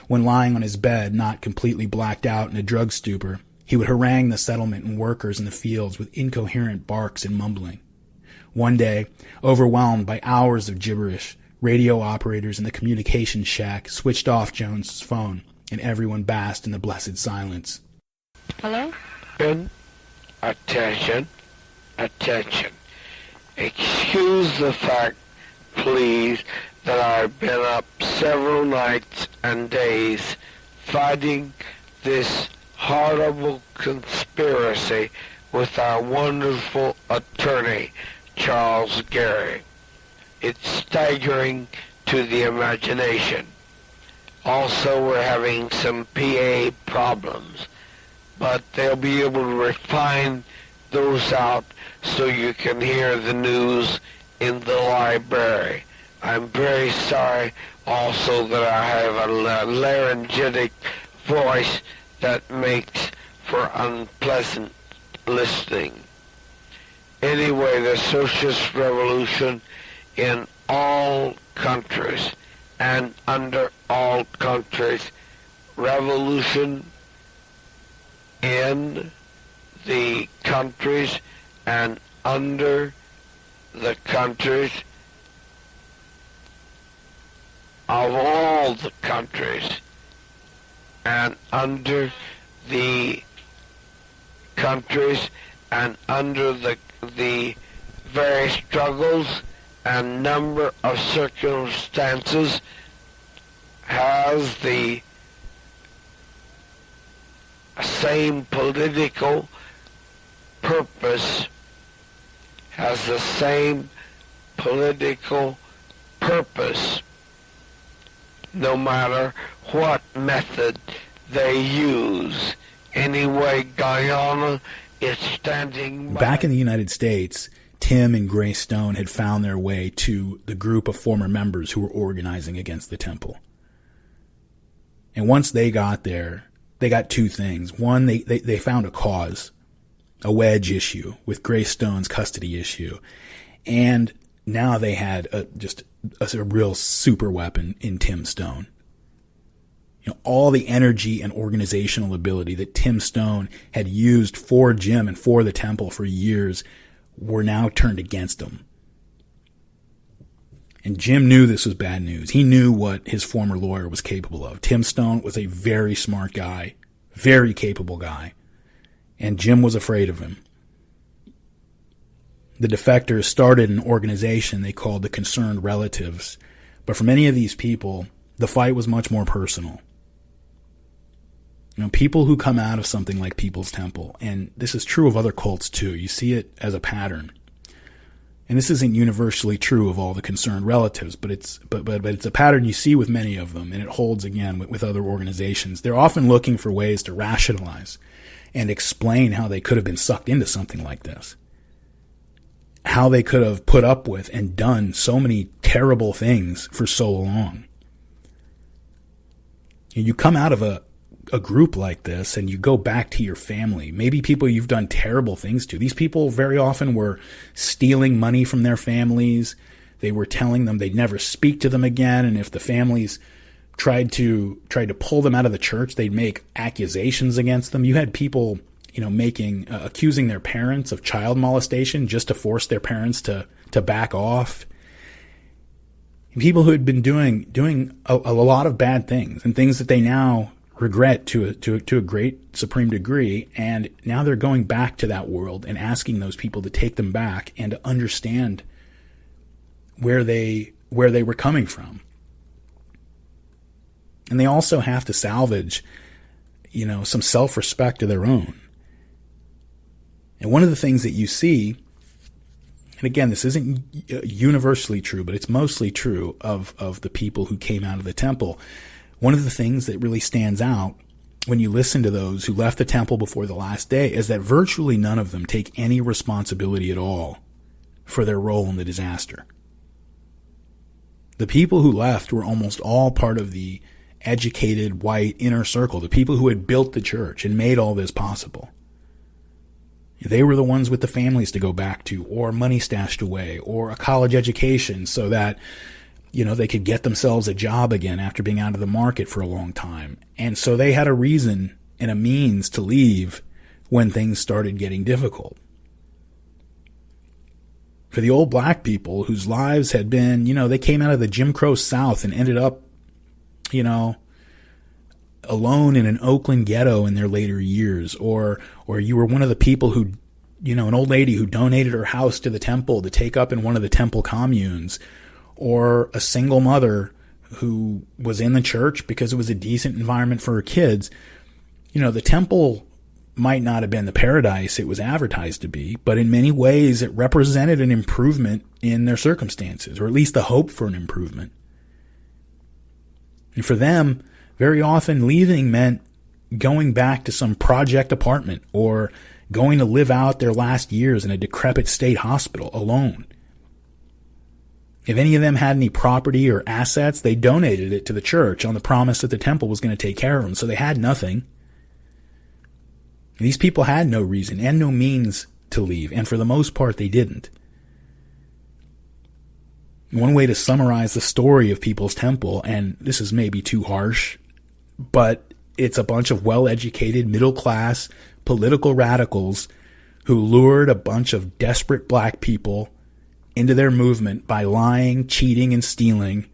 When lying on his bed, not completely blacked out in a drug stupor, he would harangue the settlement and workers in the fields with incoherent barks and mumbling. One day, overwhelmed by hours of gibberish, radio operators in the communications shack switched off Jones's phone, and everyone basked in the blessed silence. Hello? Attention. Excuse the fact, please, that I've been up several nights and days fighting this horrible conspiracy with our wonderful attorney, Charles Gary. It's staggering to the imagination. Also, we're having some PA problems, but they'll be able to refine those out so you can hear the news in the library. I'm very sorry also that I have a laryngitic voice that makes for unpleasant listening. Anyway, the socialist revolution in all countries and under all countries, revolution in the countries and under the countries of all the countries and under the countries and under the various struggles and number of circumstances has the same political purpose, no matter what method they use. Anyway, Guyana is standing by. Back in the United States, Tim and Grace Stone had found their way to the group of former members who were organizing against the temple. And once they got there, they got two things. One, they found a cause, a wedge issue with Grace Stone's custody issue. And now they had just a real super weapon in Tim Stone. You know, all the energy and organizational ability that Tim Stone had used for Jim and for the temple for years were now turned against him. And Jim knew this was bad news. He knew what his former lawyer was capable of. Tim Stone was a very smart guy, Very capable guy. And Jim was afraid of him. The defectors started an organization they called the Concerned Relatives. But for many of these people, the fight was much more personal. You know, people who come out of something like People's Temple, and this is true of other cults too, you see it as a pattern. And this isn't universally true of all the Concerned Relatives, but it's a pattern you see with many of them, and it holds again with other organizations. They're often looking for ways to rationalize and explain how they could have been sucked into something like this. How they could have put up with and done so many terrible things for so long. You come out of a group like this and you go back to your family, maybe people you've done terrible things to. These people very often were stealing money from their families. They were telling them they'd never speak to them again, and if the families tried to pull them out of the church, they'd make accusations against them. You had people, accusing their parents of child molestation just to force their parents to back off. People who had been doing a lot of bad things, and things that they now regret to a great supreme degree, and now they're going back to that world and asking those people to take them back and to understand where they were coming from. And they also have to salvage, some self-respect of their own. And one of the things that you see, and again, this isn't universally true, but it's mostly true of the people who came out of the temple. One of the things that really stands out when you listen to those who left the temple before the last day is that virtually none of them take any responsibility at all for their role in the disaster. The people who left were almost all part of the educated white inner circle, the people who had built the church and made all this possible. They were the ones with the families to go back to, or money stashed away, or a college education so that, they could get themselves a job again after being out of the market for a long time. And so they had a reason and a means to leave when things started getting difficult. For the old black people whose lives had been, they came out of the Jim Crow South and ended up, alone in an Oakland ghetto in their later years, or you were one of the people who, an old lady who donated her house to the temple to take up in one of the temple communes, or a single mother who was in the church because it was a decent environment for her kids. The temple might not have been the paradise it was advertised to be, but in many ways it represented an improvement in their circumstances, or at least the hope for an improvement. And for them, very often leaving meant going back to some project apartment or going to live out their last years in a decrepit state hospital alone. If any of them had any property or assets, they donated it to the church on the promise that the temple was going to take care of them. So they had nothing. These people had no reason and no means to leave, and for the most part, they didn't. One way to summarize the story of People's Temple, and this is maybe too harsh, but it's a bunch of well-educated, middle-class, political radicals who lured a bunch of desperate black people into their movement by lying, cheating, and stealing,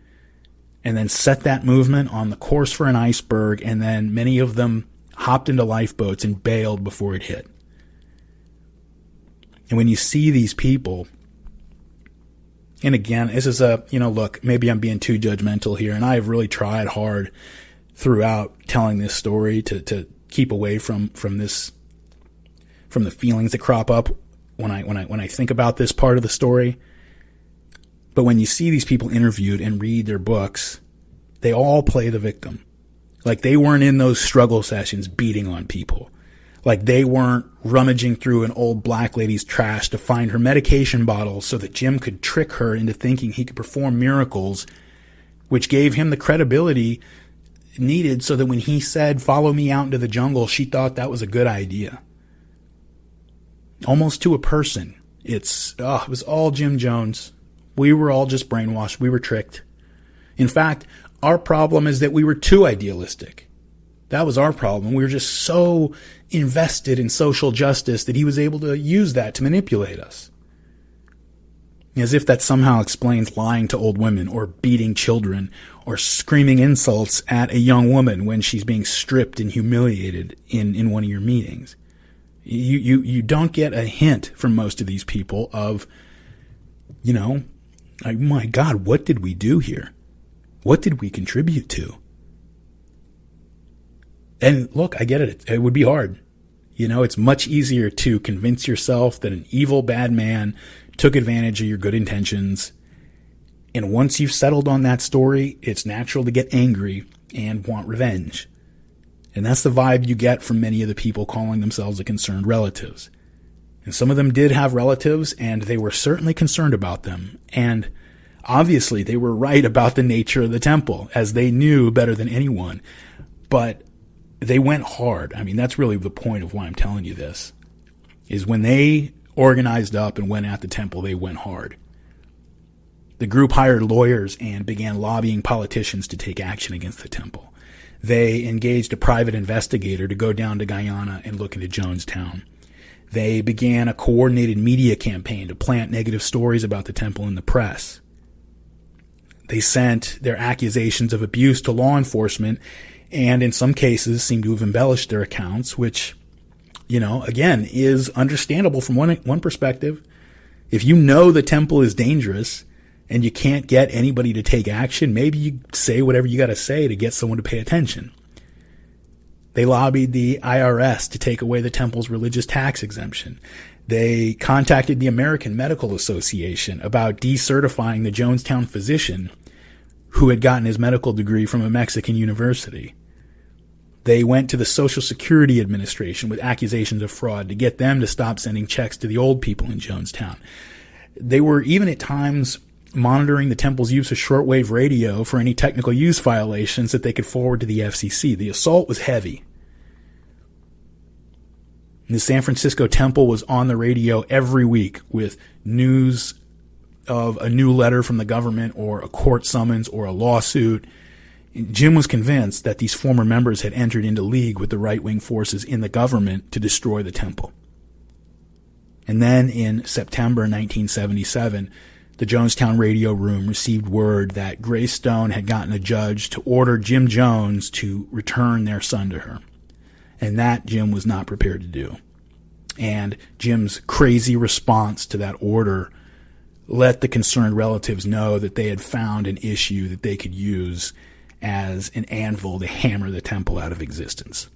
and then set that movement on the course for an iceberg, and then many of them hopped into lifeboats and bailed before it hit. And when you see these people, and again, this is look, maybe I'm being too judgmental here, and I have really tried hard throughout telling this story to keep away from the feelings that crop up when I think about this part of the story. But when you see these people interviewed and read their books, they all play the victim. Like they weren't in those struggle sessions beating on people. Like they weren't rummaging through an old black lady's trash to find her medication bottle so that Jim could trick her into thinking he could perform miracles, which gave him the credibility needed so that when he said, "Follow me out into the jungle," she thought that was a good idea. Almost to a person. It was all Jim Jones. We were all just brainwashed. We were tricked. In fact, our problem is that we were too idealistic. That was our problem. We were just so invested in social justice that he was able to use that to manipulate us. as if that somehow explains lying to old women or beating children or screaming insults at a young woman when she's being stripped and humiliated in one of your meetings. You don't get a hint from most of these people of, my God, what did we do here? What did we contribute to? And look, I get it. It would be hard. It's much easier to convince yourself that an evil, bad man took advantage of your good intentions. And once you've settled on that story, it's natural to get angry and want revenge. And that's the vibe you get from many of the people calling themselves the concerned relatives. And some of them did have relatives, and they were certainly concerned about them. And obviously, they were right about the nature of the temple, as they knew better than anyone. But they went hard. I mean, that's really the point of why I'm telling you this, is when they organized up and went at the temple, they went hard. The group hired lawyers and began lobbying politicians to take action against the temple. They engaged a private investigator to go down to Guyana and look into Jonestown. They began a coordinated media campaign to plant negative stories about the temple in the press. They sent their accusations of abuse to law enforcement and in some cases seem to have embellished their accounts, which, again, is understandable from one perspective. If you know the temple is dangerous and you can't get anybody to take action, maybe you say whatever you got to say to get someone to pay attention. They lobbied the IRS to take away the temple's religious tax exemption. They contacted the American Medical Association about decertifying the Jonestown physician who had gotten his medical degree from a Mexican university. They went to the Social Security Administration with accusations of fraud to get them to stop sending checks to the old people in Jonestown. They were even at times monitoring the temple's use of shortwave radio for any technical use violations that they could forward to the FCC. The assault was heavy. The San Francisco temple was on the radio every week with news of a new letter from the government or a court summons or a lawsuit. Jim was convinced that these former members had entered into league with the right-wing forces in the government to destroy the temple. And then in September 1977, the Jonestown radio room received word that Grace Stone had gotten a judge to order Jim Jones to return their son to her. And that Jim was not prepared to do. And Jim's crazy response to that order let the concerned relatives know that they had found an issue that they could use as an anvil to hammer the temple out of existence.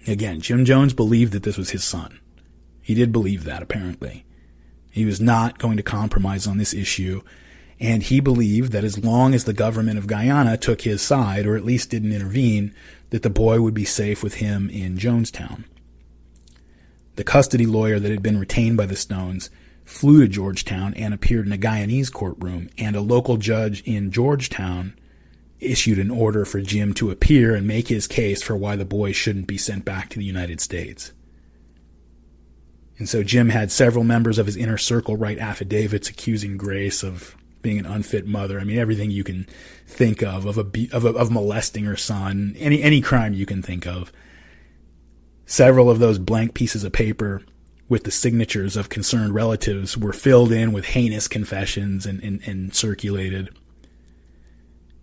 Again, Jim Jones believed that this was his son. He did believe that, apparently. He was not going to compromise on this issue, and he believed that as long as the government of Guyana took his side, or at least didn't intervene, that the boy would be safe with him in Jonestown. The custody lawyer that had been retained by the Stones flew to Georgetown and appeared in a Guyanese courtroom, and a local judge in Georgetown issued an order for Jim to appear and make his case for why the boy shouldn't be sent back to the United States. And so Jim had several members of his inner circle write affidavits accusing Grace of being an unfit mother. I mean, everything you can think of molesting her son, any crime you can think of. Several of those blank pieces of paper with the signatures of concerned relatives were filled in with heinous confessions and circulated.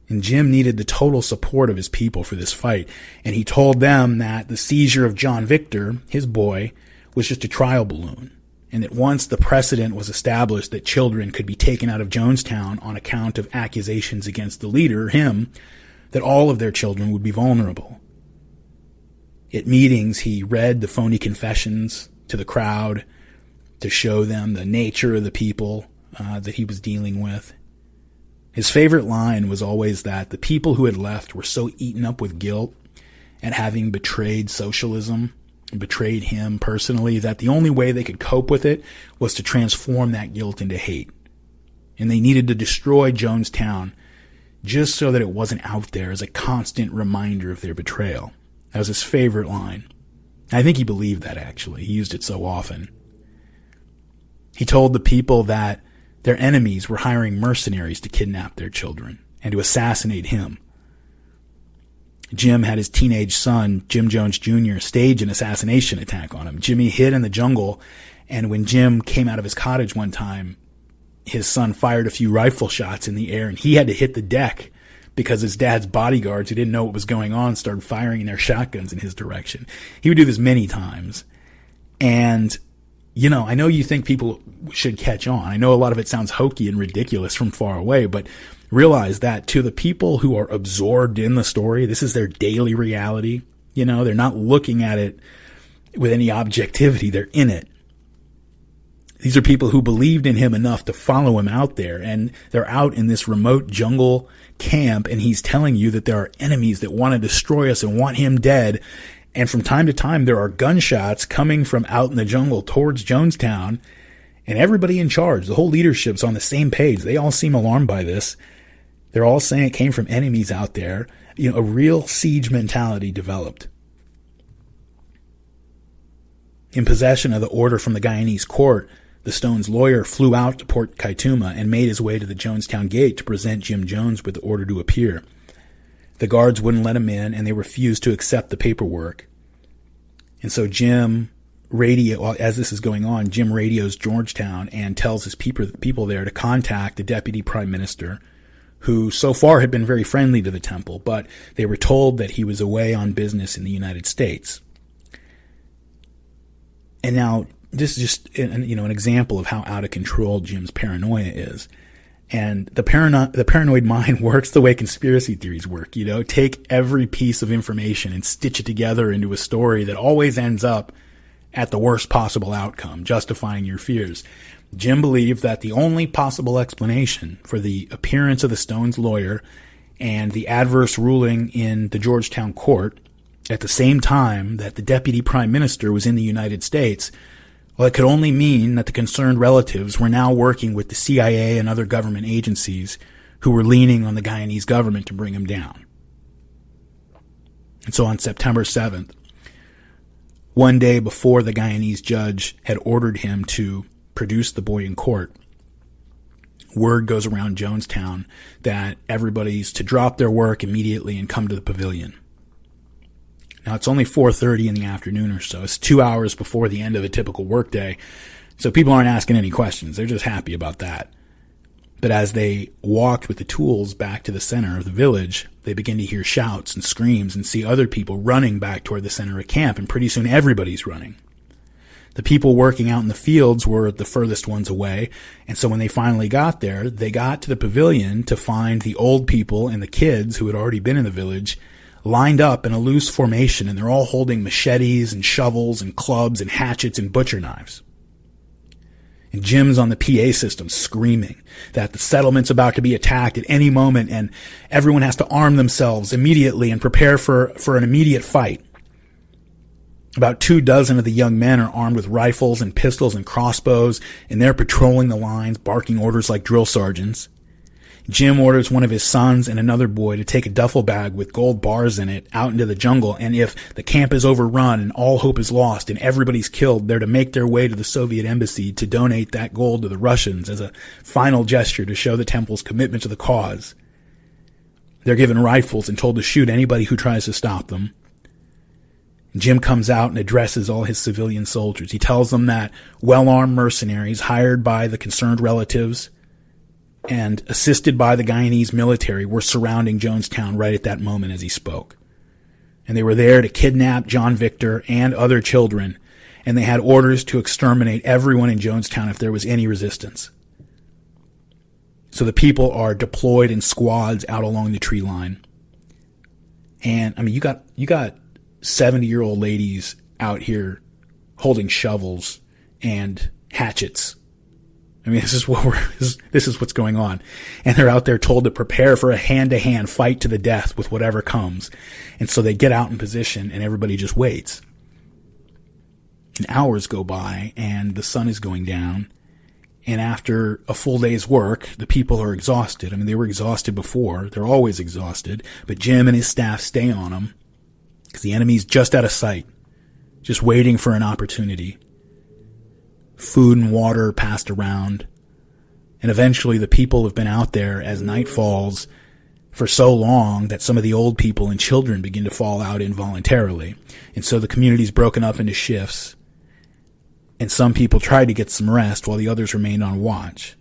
And Jim needed the total support of his people for this fight, and he told them that the seizure of John Victor, his boy, was just a trial balloon, and that once the precedent was established that children could be taken out of Jonestown on account of accusations against the leader, him, that all of their children would be vulnerable. At meetings, he read the phony confessions to the crowd to show them the nature of the people that he was dealing with. His favorite line was always that the people who had left were so eaten up with guilt at having betrayed socialism and betrayed him personally that the only way they could cope with it was to transform that guilt into hate. And they needed to destroy Jonestown just so that it wasn't out there as a constant reminder of their betrayal. That was his favorite line. I think he believed that, actually. He used it so often. He told the people that their enemies were hiring mercenaries to kidnap their children and to assassinate him. Jim had his teenage son, Jim Jones Jr., stage an assassination attack on him. Jimmy hid in the jungle, and when Jim came out of his cottage one time, his son fired a few rifle shots in the air, and he had to hit the deck because his dad's bodyguards, who didn't know what was going on, started firing their shotguns in his direction. He would do this many times. And, you know, I know you think people should catch on. I know a lot of it sounds hokey and ridiculous from far away, but realize that to the people who are absorbed in the story, this is their daily reality. You know, they're not looking at it with any objectivity. They're in it. These are people who believed in him enough to follow him out there, and they're out in this remote jungle camp, and he's telling you that there are enemies that want to destroy us and want him dead. And from time to time, there are gunshots coming from out in the jungle towards Jonestown, and everybody in charge, the whole leadership's on the same page. They all seem alarmed by this. They're all saying it came from enemies out there. You know, a real siege mentality developed. In possession of the order from the Guyanese court, the Stones' lawyer flew out to Port Kaituma and made his way to the Jonestown gate to present Jim Jones with the order to appear. The guards wouldn't let him in, and they refused to accept the paperwork. And so as this is going on, Jim radios Georgetown and tells his people there to contact the deputy prime minister, who so far had been very friendly to the temple, but they were told that he was away on business in the United States. And now, this is just an example of how out of control Jim's paranoia is. And the paranoid mind works the way conspiracy theories work. You know, take every piece of information and stitch it together into a story that always ends up at the worst possible outcome, justifying your fears. Jim believed that the only possible explanation for the appearance of the Stones' lawyer and the adverse ruling in the Georgetown court at the same time that the deputy prime minister was in the United States, well, it could only mean that the concerned relatives were now working with the CIA and other government agencies who were leaning on the Guyanese government to bring him down. And so on September 7th, one day before the Guyanese judge had ordered him to produce the boy in court, word goes around Jonestown that everybody's to drop their work immediately and come to the pavilion. Now, it's only 4:30 in the afternoon or so. It's 2 hours before the end of a typical workday, so people aren't asking any questions. They're just happy about that. But as they walked with the tools back to the center of the village, they begin to hear shouts and screams and see other people running back toward the center of camp, and pretty soon everybody's running. The people working out in the fields were the furthest ones away, and so when they finally got there, they got to the pavilion to find the old people and the kids who had already been in the village lined up in a loose formation, and they're all holding machetes and shovels and clubs and hatchets and butcher knives. And Jim's on the PA system screaming that the settlement's about to be attacked at any moment, and everyone has to arm themselves immediately and prepare for an immediate fight. About 24 of the young men are armed with rifles and pistols and crossbows, and they're patrolling the lines, barking orders like drill sergeants. Jim orders one of his sons and another boy to take a duffel bag with gold bars in it out into the jungle, and if the camp is overrun and all hope is lost and everybody's killed, they're to make their way to the Soviet embassy to donate that gold to the Russians as a final gesture to show the temple's commitment to the cause. They're given rifles and told to shoot anybody who tries to stop them. Jim comes out and addresses all his civilian soldiers. He tells them that well-armed mercenaries hired by the concerned relatives and assisted by the Guyanese military were surrounding Jonestown right at that moment as he spoke. And they were there to kidnap John Victor and other children, and they had orders to exterminate everyone in Jonestown if there was any resistance. So the people are deployed in squads out along the tree line. And, I mean, you got 70-year-old ladies out here holding shovels and hatchets. I mean, this is what's going on. And they're out there told to prepare for a hand-to-hand fight to the death with whatever comes. And so they get out in position and everybody just waits. And hours go by and the sun is going down. And after a full day's work, the people are exhausted. I mean, they were exhausted before. They're always exhausted. But Jim and his staff stay on them because the enemy's just out of sight, just waiting for an opportunity. Food and water passed around, and eventually the people have been out there as night falls for so long that some of the old people and children begin to fall out involuntarily. And so the community's broken up into shifts, and some people tried to get some rest while the others remained on watch.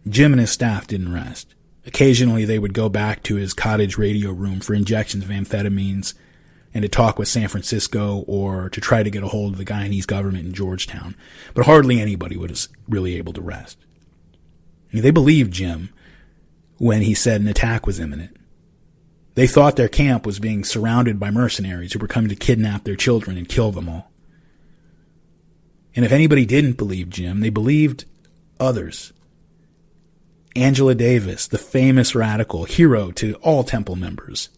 Jim and his staff didn't rest. Occasionally they would go back to his cottage radio room for injections of amphetamines and to talk with San Francisco or to try to get a hold of the Guyanese government in Georgetown. But hardly anybody was really able to rest. I mean, they believed Jim when he said an attack was imminent. They thought their camp was being surrounded by mercenaries who were coming to kidnap their children and kill them all. And if anybody didn't believe Jim, they believed others. Angela Davis, the famous radical, hero to all Temple members.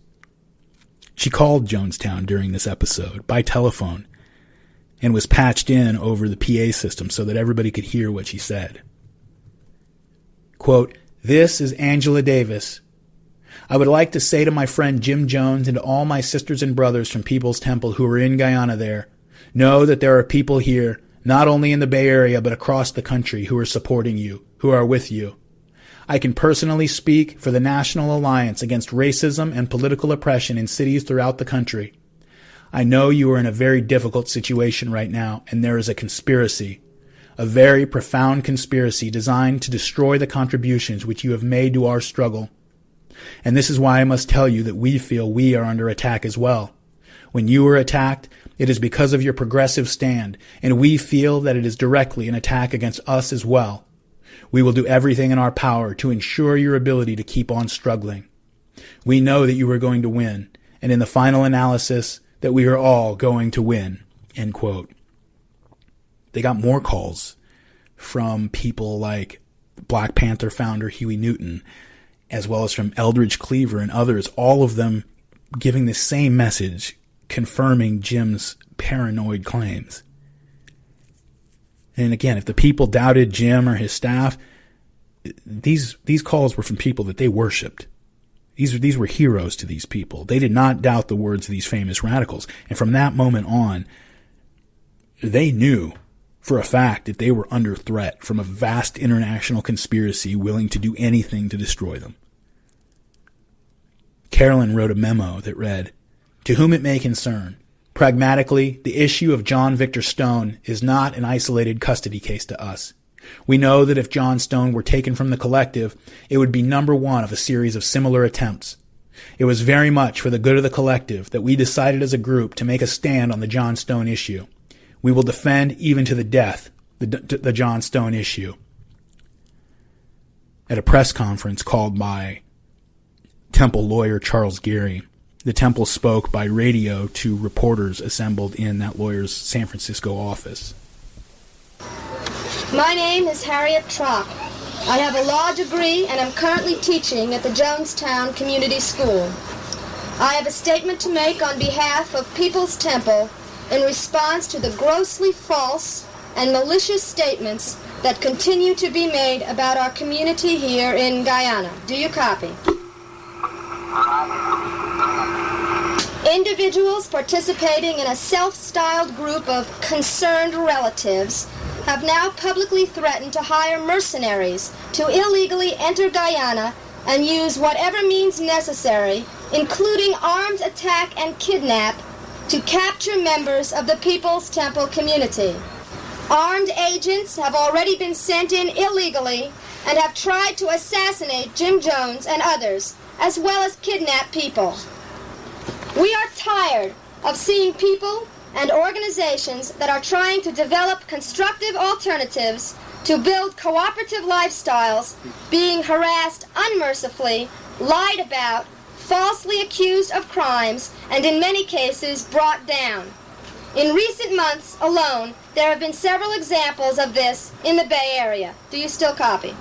She called Jonestown during this episode by telephone and was patched in over the PA system so that everybody could hear what she said. Quote, "This is Angela Davis. I would like to say to my friend Jim Jones and to all my sisters and brothers from People's Temple who are in Guyana there, know that there are people here, not only in the Bay Area but across the country, who are supporting you, who are with you. I can personally speak for the National Alliance Against Racism and Political Oppression in cities throughout the country. I know you are in a very difficult situation right now, and there is a conspiracy, a very profound conspiracy designed to destroy the contributions which you have made to our struggle. And this is why I must tell you that we feel we are under attack as well. When you are attacked, it is because of your progressive stand, and we feel that it is directly an attack against us as well. We will do everything in our power to ensure your ability to keep on struggling. We know that you are going to win, and in the final analysis, that we are all going to win." End quote. They got more calls from people like Black Panther founder Huey Newton, as well as from Eldridge Cleaver and others, all of them giving the same message, confirming Jim's paranoid claims. And again, if the people doubted Jim or his staff, these calls were from people that they worshipped. These were heroes to these people. They did not doubt the words of these famous radicals. And from that moment on, they knew for a fact that they were under threat from a vast international conspiracy willing to do anything to destroy them. Carolyn wrote a memo that read, "To whom it may concern, pragmatically, the issue of John Victor Stone is not an isolated custody case to us. We know that if John Stone were taken from the collective, it would be number one of a series of similar attempts. It was very much for the good of the collective that we decided as a group to make a stand on the John Stone issue. We will defend even to the death the John Stone issue." At a press conference called by Temple lawyer Charles Geary, the Temple spoke by radio to reporters assembled in that lawyer's San Francisco office. My name is Harriet Trock. I have a law degree and am currently teaching at the Jonestown Community School. I have a statement to make on behalf of People's Temple in response to the grossly false and malicious statements that continue to be made about our community here in Guyana. Do you copy? Individuals participating in a self-styled group of concerned relatives have now publicly threatened to hire mercenaries to illegally enter Guyana and use whatever means necessary, including armed attack and kidnap, to capture members of the People's Temple community. Armed agents have already been sent in illegally and have tried to assassinate Jim Jones and others, as well as kidnap people. We are tired of seeing people and organizations that are trying to develop constructive alternatives to build cooperative lifestyles being harassed unmercifully, lied about, falsely accused of crimes, and in many cases brought down. In recent months alone, there have been several examples of this in the Bay Area. Do you still copy?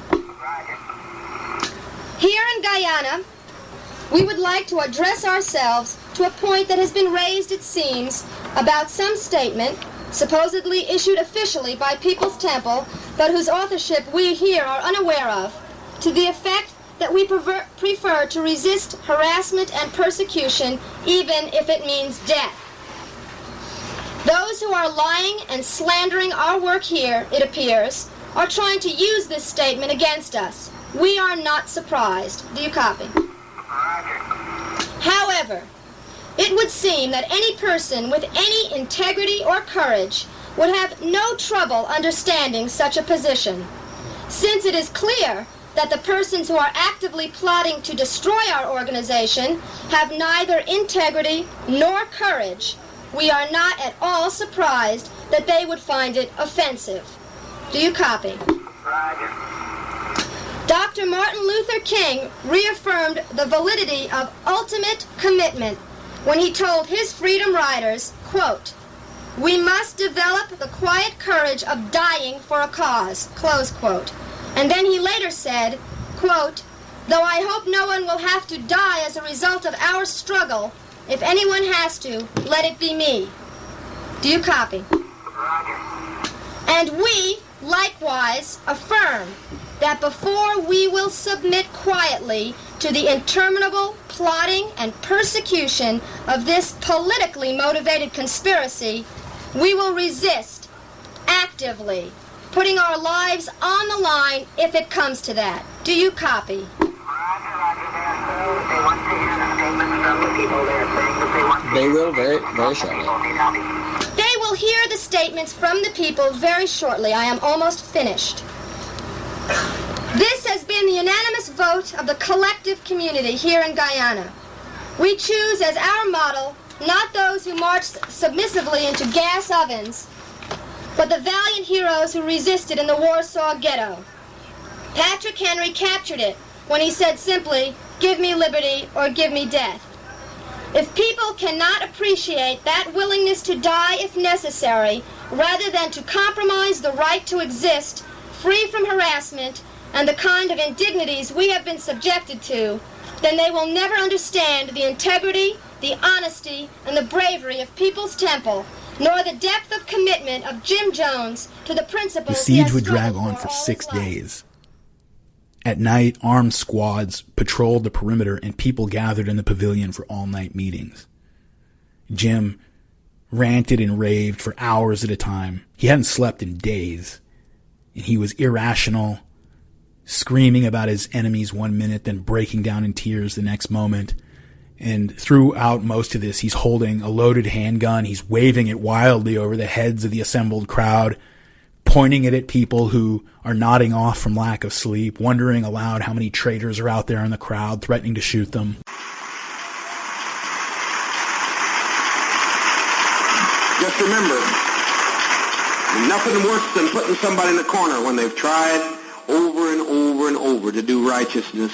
Here in Guyana, we would like to address ourselves to a point that has been raised, it seems, about some statement, supposedly issued officially by People's Temple, but whose authorship we here are unaware of, to the effect that we prefer to resist harassment and persecution, even if it means death. Those who are lying and slandering our work here, it appears, are trying to use this statement against us. We are not surprised. Do you copy? However, it would seem that any person with any integrity or courage would have no trouble understanding such a position, since it is clear that the persons who are actively plotting to destroy our organization have neither integrity nor courage, we are not at all surprised that they would find it offensive. Do you copy? Dr. Martin Luther King reaffirmed the validity of ultimate commitment when he told his freedom riders, quote, "We must develop the quiet courage of dying for a cause," close quote. And then he later said, quote, "Though I hope no one will have to die as a result of our struggle, if anyone has to, let it be me." Do you copy? And we, likewise, affirm that before we will submit quietly to the interminable plotting and persecution of this politically motivated conspiracy, we will resist actively, putting our lives on the line if it comes to that. Do you copy? They will very, very shortly. They will hear the statements from the people very shortly. I am almost finished. This has been the unanimous vote of the collective community here in Guyana. We choose as our model not those who marched submissively into gas ovens, but the valiant heroes who resisted in the Warsaw Ghetto. Patrick Henry captured it when he said simply, "Give me liberty or give me death." If people cannot appreciate that willingness to die if necessary, rather than to compromise the right to exist, free from harassment and the kind of indignities we have been subjected to, then they will never understand the integrity, the honesty, and the bravery of People's Temple, nor the depth of commitment of Jim Jones to the principles The siege would drag on for 6 days. At night, armed squads patrolled the perimeter and people gathered in the pavilion for all-night meetings. Jim ranted and raved for hours at a time. He hadn't slept in days, and he was irrational, screaming about his enemies one minute, then breaking down in tears the next moment. And throughout most of this, he's holding a loaded handgun. He's waving it wildly over the heads of the assembled crowd, pointing it at people who are nodding off from lack of sleep, wondering aloud how many traitors are out there in the crowd, threatening to shoot them. Just remember, nothing worse than putting somebody in the corner when they've tried over and over and over to do righteousness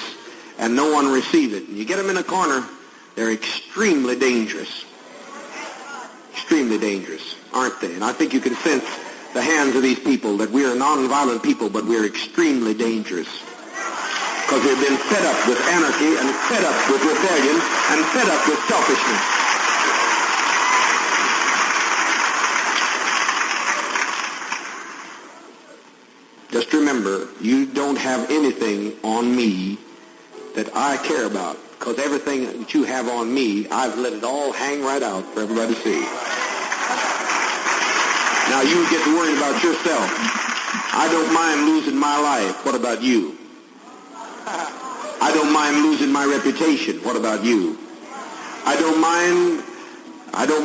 and no one receives it. And you get them in a corner, they're extremely dangerous. Extremely dangerous, aren't they? And I think you can sense the hands of these people that we are nonviolent people, but we're extremely dangerous. Because we've been fed up with anarchy and fed up with rebellion and fed up with selfishness. Just remember, you don't have anything on me that I care about, because everything that you have on me, I've let it all hang right out for everybody to see. Now you get to worry about yourself. I don't mind losing my life. What about you? I don't mind losing my reputation. What about you? I don't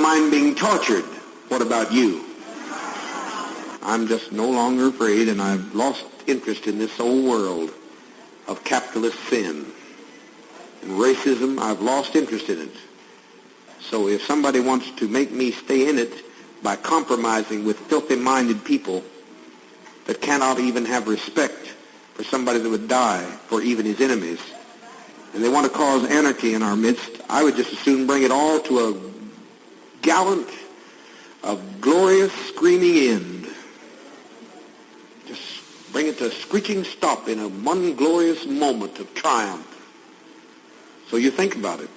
mind being tortured. What about you? I'm just no longer afraid, and I've lost interest in this old world of capitalist sin. And racism, I've lost interest in it. So if somebody wants to make me stay in it by compromising with filthy-minded people that cannot even have respect for somebody that would die for even his enemies, and they want to cause anarchy in our midst, I would just as soon bring it all to a gallant, a glorious, screaming end. Just bring it to a screeching stop in a one glorious moment of triumph. So you think about it.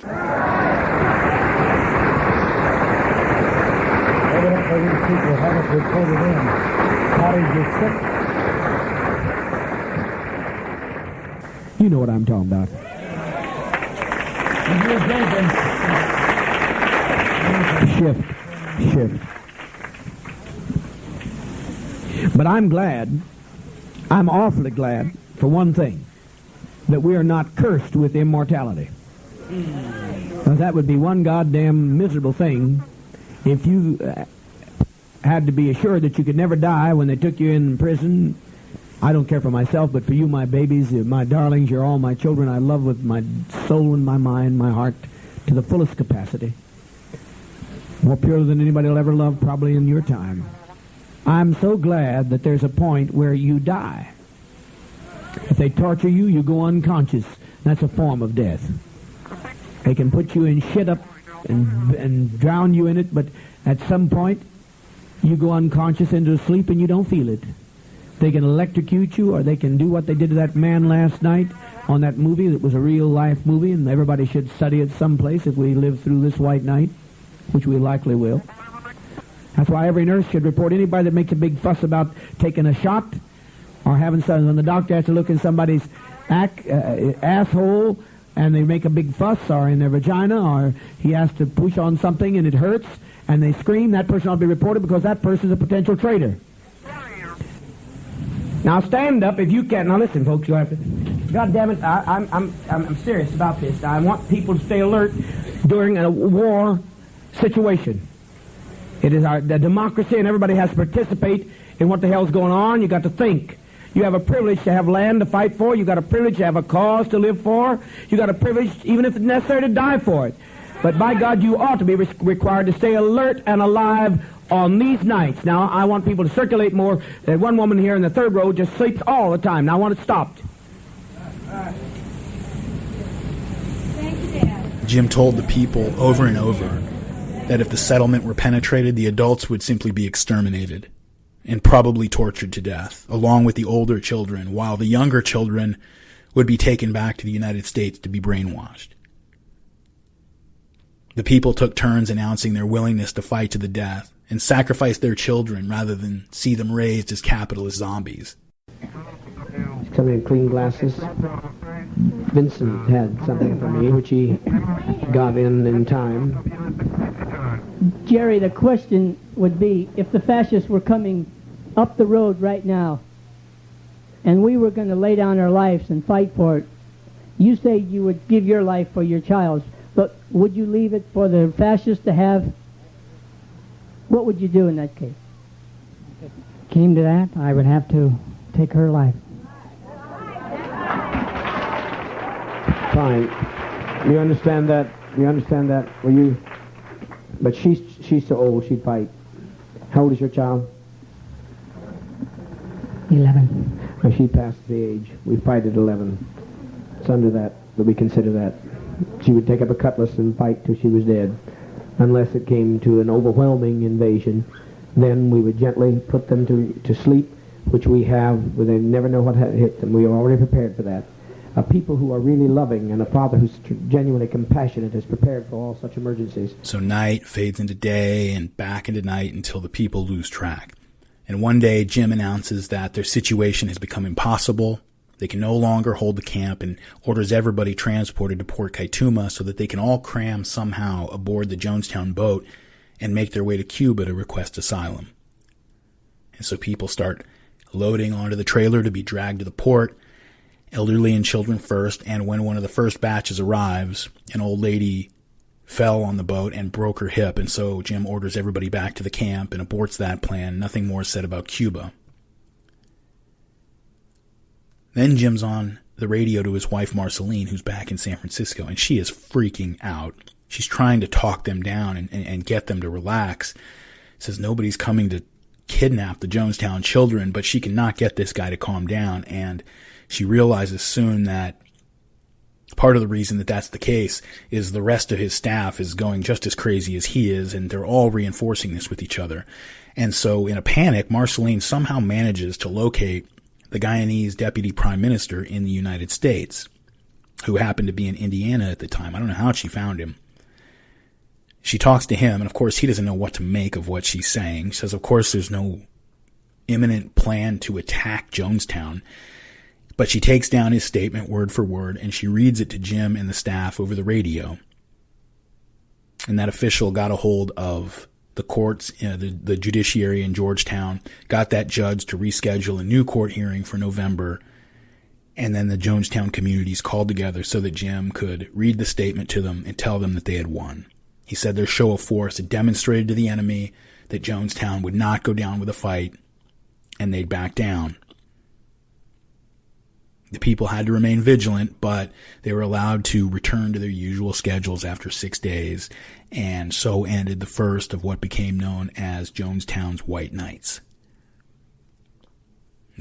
Evidently, these people haven't reported in. Cottage is sick. You know what I'm talking about. Shift. But I'm awfully glad, for one thing, that we are not cursed with immortality. Now, that would be one goddamn miserable thing if you had to be assured that you could never die when they took you in prison I don't care for myself, but for you, my babies, my darlings, you're all my children. I love with my soul and my mind, my heart, to the fullest capacity. More pure than anybody will ever love, probably in your time. I'm so glad that there's a point where you die. If they torture you, you go unconscious. That's a form of death. They can put you in shit up and drown you in it, but at some point, you go unconscious into sleep and you don't feel it. They can electrocute you, or they can do what they did to that man last night on that movie that was a real-life movie, and everybody should study it someplace if we live through this white night, which we likely will. That's why every nurse should report anybody that makes a big fuss about taking a shot or having something. When the doctor has to look in somebody's asshole and they make a big fuss, or in their vagina, or he has to push on something and it hurts, and they scream, that person ought to be reported because that person is a potential traitor. Now stand up if you can. Now listen, folks, you have to. God damn it, I'm serious about this. I want people to stay alert during a war situation. It is the democracy, and everybody has to participate in what the hell's going on. You got to think. You have a privilege to have land to fight for. You got a privilege to have a cause to live for. You got a privilege, even if it's necessary, to die for it. But by God, you ought to be required to stay alert and alive on these nights. Now, I want people to circulate more. There's one woman here in the third row just sleeps all the time. Now, I want it stopped. Thank you, Dad. Jim told the people over and over that if the settlement were penetrated, the adults would simply be exterminated and probably tortured to death, along with the older children, while the younger children would be taken back to the United States to be brainwashed. The people took turns announcing their willingness to fight to the death and sacrifice their children rather than see them raised as capitalist zombies. He's coming in clean glasses. Vincent had something for me, which he got in time. Jerry, the question would be, if the fascists were coming up the road right now, and we were going to lay down our lives and fight for it, you say you would give your life for your child's, but would you leave it for the fascists to have? What would you do in that case? If it came to that, I would have to take her life. Fine. You understand that? You understand that? Well, you... But she's so old, she'd fight. How old is your child? 11. Well, she passed the age. We fight at 11. It's under that we consider that. She would take up a cutlass and fight till she was dead. Unless it came to an overwhelming invasion, then we would gently put them to sleep, which we have, where they never know what hit them. We are already prepared for that. A people who are really loving and a father who's genuinely compassionate is prepared for all such emergencies. So night fades into day and back into night until the people lose track. And one day, Jim announces that their situation has become impossible. They can no longer hold the camp, and orders everybody transported to Port Kaituma so that they can all cram somehow aboard the Jonestown boat and make their way to Cuba to request asylum. And so people start loading onto the trailer to be dragged to the port, elderly and children first, and when one of the first batches arrives, an old lady fell on the boat and broke her hip, and so Jim orders everybody back to the camp and aborts that plan. Nothing more is said about Cuba. Then Jim's on the radio to his wife Marceline, who's back in San Francisco, and she is freaking out. She's trying to talk them down and get them to relax. Says nobody's coming to kidnap the Jonestown children, but she cannot get this guy to calm down, and she realizes soon that part of the reason that that's the case is the rest of his staff is going just as crazy as he is, and they're all reinforcing this with each other. And so in a panic, Marceline somehow manages to locate the Guyanese deputy prime minister in the United States, who happened to be in Indiana at the time. I don't know how she found him. She talks to him, and of course he doesn't know what to make of what she's saying. She says, of course there's no imminent plan to attack Jonestown. But she takes down his statement word for word, and she reads it to Jim and the staff over the radio. And that official got a hold of the courts, the judiciary in Georgetown, got that judge to reschedule a new court hearing for November, and then the Jonestown communities called together so that Jim could read the statement to them and tell them that they had won. He said their show of force had demonstrated to the enemy that Jonestown would not go down with a fight, and they'd back down. The people had to remain vigilant, but they were allowed to return to their usual schedules after 6 days, and so ended the first of what became known as Jonestown's White Nights.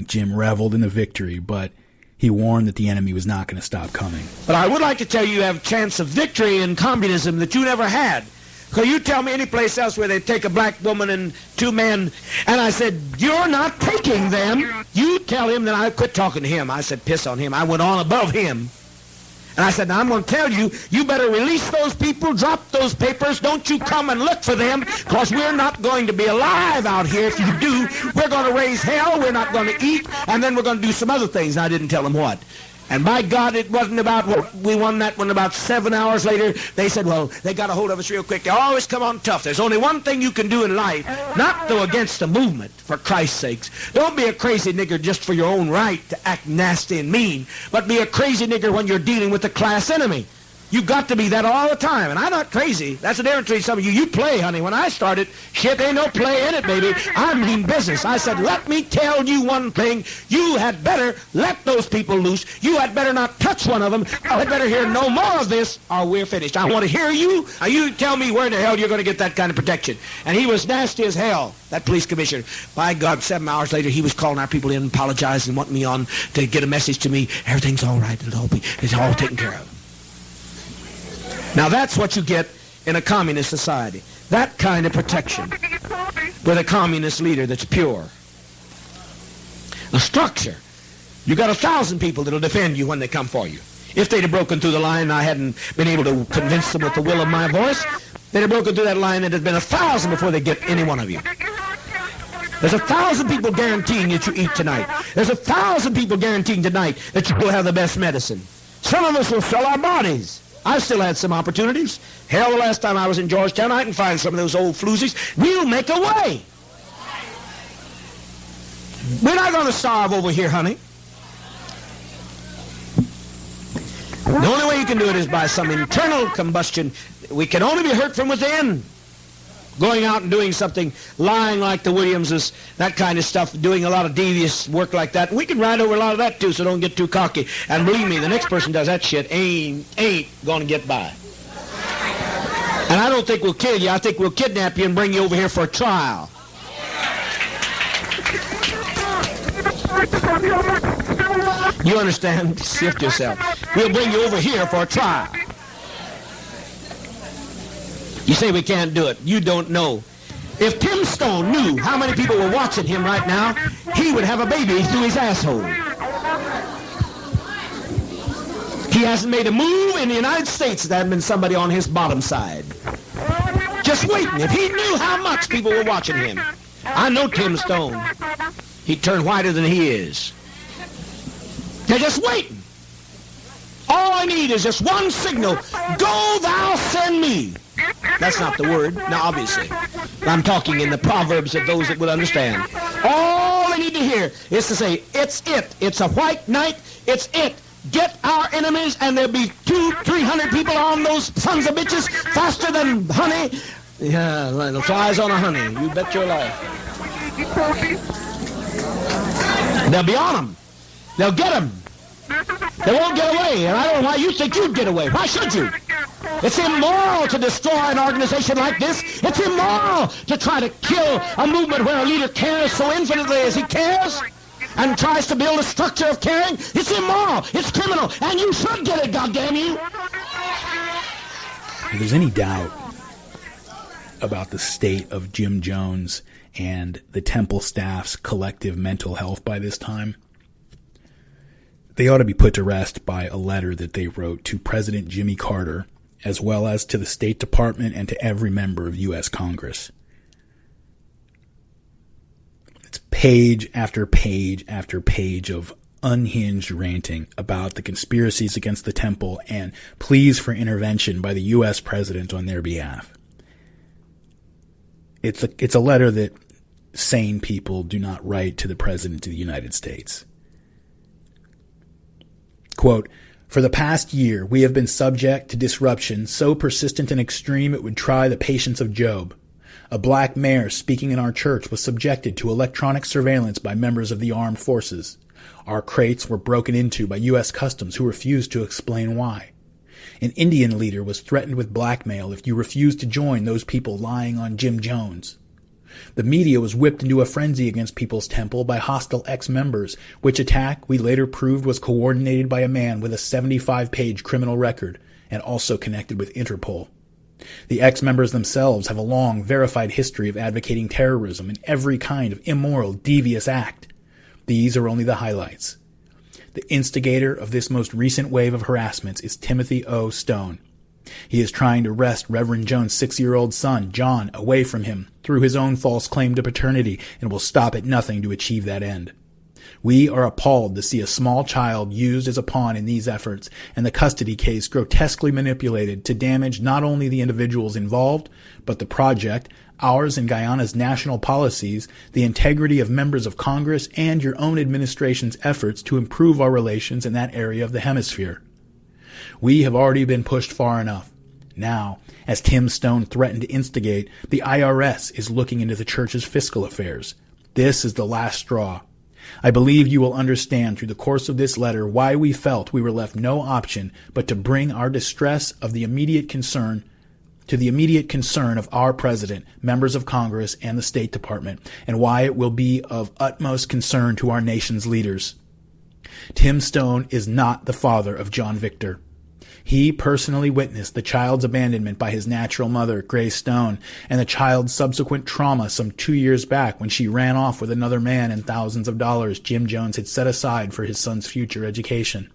Jim reveled in the victory, but he warned that the enemy was not going to stop coming. But I would like to tell you have a chance of victory in communism that you never had. Because you tell me any place else where they take a black woman and 2 men, and I said, you're not taking them. You tell him that I quit talking to him. I said, piss on him. I went on above him. And I said, now I'm going to tell you, you better release those people, drop those papers, don't you come and look for them, because we're not going to be alive out here if you do. We're going to raise hell, we're not going to eat, and then we're going to do some other things. And I didn't tell them what. And by God, it wasn't about what we won that one. About 7 hours later, they said, well, they got a hold of us real quick. They always come on tough. There's only one thing you can do in life, not go against the movement, for Christ's sakes. Don't be a crazy nigger just for your own right to act nasty and mean, but be a crazy nigger when you're dealing with the class enemy. You've got to be that all the time. And I'm not crazy. That's the difference between some of you. You play, honey. When I started, shit, ain't no play in it, baby. I mean business. I said, let me tell you one thing. You had better let those people loose. You had better not touch one of them. I had better hear no more of this or we're finished. I want to hear you. Now you tell me where the hell you're going to get that kind of protection. And he was nasty as hell, that police commissioner. By God, 7 hours later, he was calling our people in and apologizing and wanting me on to get a message to me. Everything's all right. It's all taken care of. Now that's what you get in a communist society. That kind of protection with a communist leader that's pure. A structure. You got 1,000 people that'll defend you when they come for you. If they'd have broken through the line and I hadn't been able to convince them with the will of my voice, they'd have broken through that line and there'd been 1,000 before they get any one of you. There's 1,000 people guaranteeing that you eat tonight. There's 1,000 people guaranteeing tonight that you will have the best medicine. Some of us will sell our bodies. I still had some opportunities. Hell, the last time I was in Georgetown, I can find some of those old floozies. We'll make a way. We're not going to starve over here, honey. The only way you can do it is by some internal combustion. We can only be hurt from within. Going out and doing something, lying like the Williamses, that kind of stuff, doing a lot of devious work like that. We can ride over a lot of that too, so don't get too cocky. And believe me, the next person does that shit ain't going to get by. And I don't think we'll kill you. I think we'll kidnap you and bring you over here for a trial. You understand? Sift yourself. We'll bring you over here for a trial. You say we can't do it. You don't know. If Tim Stone knew how many people were watching him right now, he would have a baby through his asshole. He hasn't made a move in the United States that there hasn't been somebody on his bottom side. Just waiting. If he knew how much people were watching him. I know Tim Stone. He'd turn whiter than he is. They're just waiting. All I need is just one signal. Go thou send me. That's not the word, now obviously. I'm talking in the proverbs of those that would understand. All I need to hear is to say, it's it. It's a white night. It's it. Get our enemies, and there'll be 200-300 people on those sons of bitches faster than honey. Yeah, the flies on a honey. You bet your life. They'll be on them. They'll get them. They won't get away, and I don't know why you think you'd get away. Why should you? It's immoral to destroy an organization like this. It's immoral to try to kill a movement where a leader cares so infinitely as he cares and tries to build a structure of caring. It's immoral. It's criminal. And you should get it, goddamn you. If there's any doubt about the state of Jim Jones and the Temple staff's collective mental health by this time, they ought to be put to rest by a letter that they wrote to President Jimmy Carter, as well as to the State Department and to every member of U.S. Congress. It's page after page after page of unhinged ranting about the conspiracies against the Temple and pleas for intervention by the U.S. President on their behalf. It's a letter that sane people do not write to the President of the United States. Quote, "For the past year, we have been subject to disruption so persistent and extreme it would try the patience of Job. A black mayor speaking in our church was subjected to electronic surveillance by members of the armed forces. Our crates were broken into by U.S. Customs who refused to explain why. An Indian leader was threatened with blackmail if you refused to join those people lying on Jim Jones. The media was whipped into a frenzy against People's Temple by hostile ex-members, which attack we later proved was coordinated by a man with a 75-page criminal record and also connected with Interpol. The ex-members themselves have a long, verified history of advocating terrorism and every kind of immoral, devious act. These are only the highlights. The instigator of this most recent wave of harassments is Timothy O. Stone. He is trying to wrest Reverend Jones' 6-year-old son, John, away from him through his own false claim to paternity and will stop at nothing to achieve that end. We are appalled to see a small child used as a pawn in these efforts and the custody case grotesquely manipulated to damage not only the individuals involved, but the project, ours and Guyana's national policies, the integrity of members of Congress, and your own administration's efforts to improve our relations in that area of the hemisphere. We have already been pushed far enough. Now, as Tim Stone threatened to instigate, the IRS is looking into the church's fiscal affairs. This is the last straw. I believe you will understand through the course of this letter why we felt we were left no option but to bring our distress of the immediate concern to the immediate concern of our President, members of Congress, and the State Department, and why it will be of utmost concern to our nation's leaders. Tim Stone is not the father of John Victor. He personally witnessed the child's abandonment by his natural mother, Grace Stone, and the child's subsequent trauma some 2 years back when she ran off with another man and thousands of dollars Jim Jones had set aside for his son's future education.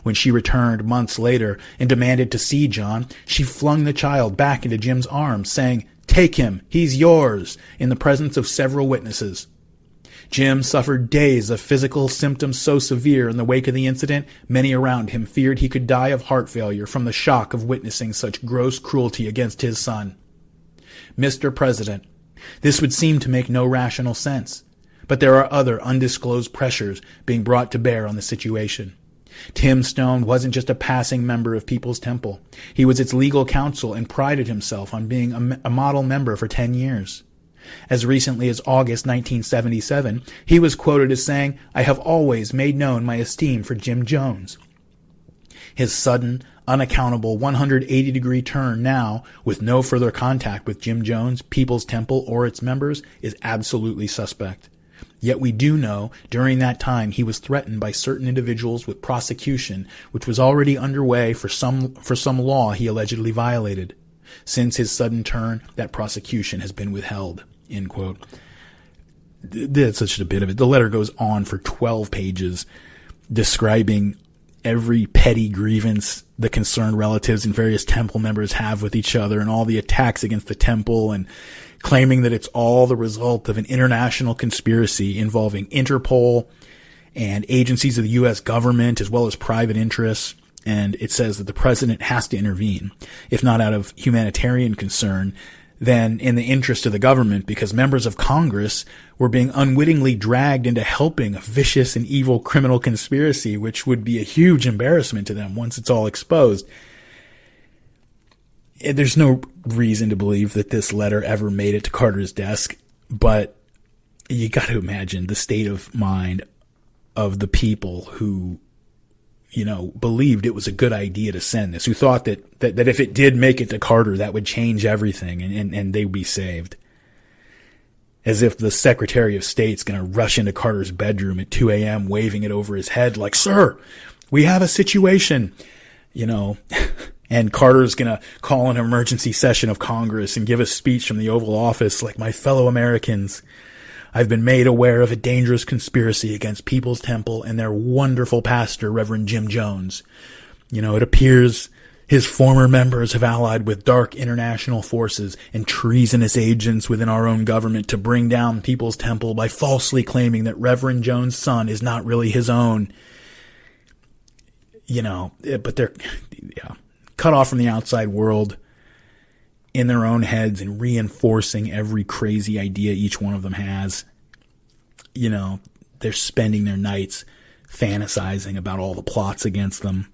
When she returned months later and demanded to see John, she flung the child back into Jim's arms, saying, "Take him, he's yours," in the presence of several witnesses. Jim suffered days of physical symptoms so severe in the wake of the incident, many around him feared he could die of heart failure from the shock of witnessing such gross cruelty against his son. Mr. President, this would seem to make no rational sense, but there are other undisclosed pressures being brought to bear on the situation. Tim Stone wasn't just a passing member of People's Temple. He was its legal counsel and prided himself on being a model member for 10 years. As recently as August 1977, he was quoted as saying, "I have always made known my esteem for Jim Jones." His sudden, unaccountable 180-degree turn now, with no further contact with Jim Jones, People's Temple, or its members, is absolutely suspect. Yet we do know during that time he was threatened by certain individuals with prosecution, which was already underway for some law he allegedly violated. Since his sudden turn, that prosecution has been withheld. End quote. That's such a bit of it. The letter goes on for 12 pages describing every petty grievance the concerned relatives and various temple members have with each other and all the attacks against the temple, and claiming that it's all the result of an international conspiracy involving Interpol and agencies of the U.S. government as well as private interests. And it says that the president has to intervene, if not out of humanitarian concern, then in the interest of the government, because members of Congress were being unwittingly dragged into helping a vicious and evil criminal conspiracy, which would be a huge embarrassment to them once it's all exposed. There's no reason to believe that this letter ever made it to Carter's desk, but you got to imagine the state of mind of the people who, believed it was a good idea to send this, who thought that if it did make it to Carter, that would change everything and they would be saved. As if the Secretary of State's going to rush into Carter's bedroom at 2 a.m. waving it over his head like, "Sir, we have a situation," and Carter's going to call an emergency session of Congress and give a speech from the Oval Office like, "My fellow Americans, I've been made aware of a dangerous conspiracy against People's Temple and their wonderful pastor, Reverend Jim Jones. It appears his former members have allied with dark international forces and treasonous agents within our own government to bring down People's Temple by falsely claiming that Reverend Jones' son is not really his own." But they're cut off from the outside world in their own heads and reinforcing every crazy idea each one of them has. They're spending their nights fantasizing about all the plots against them.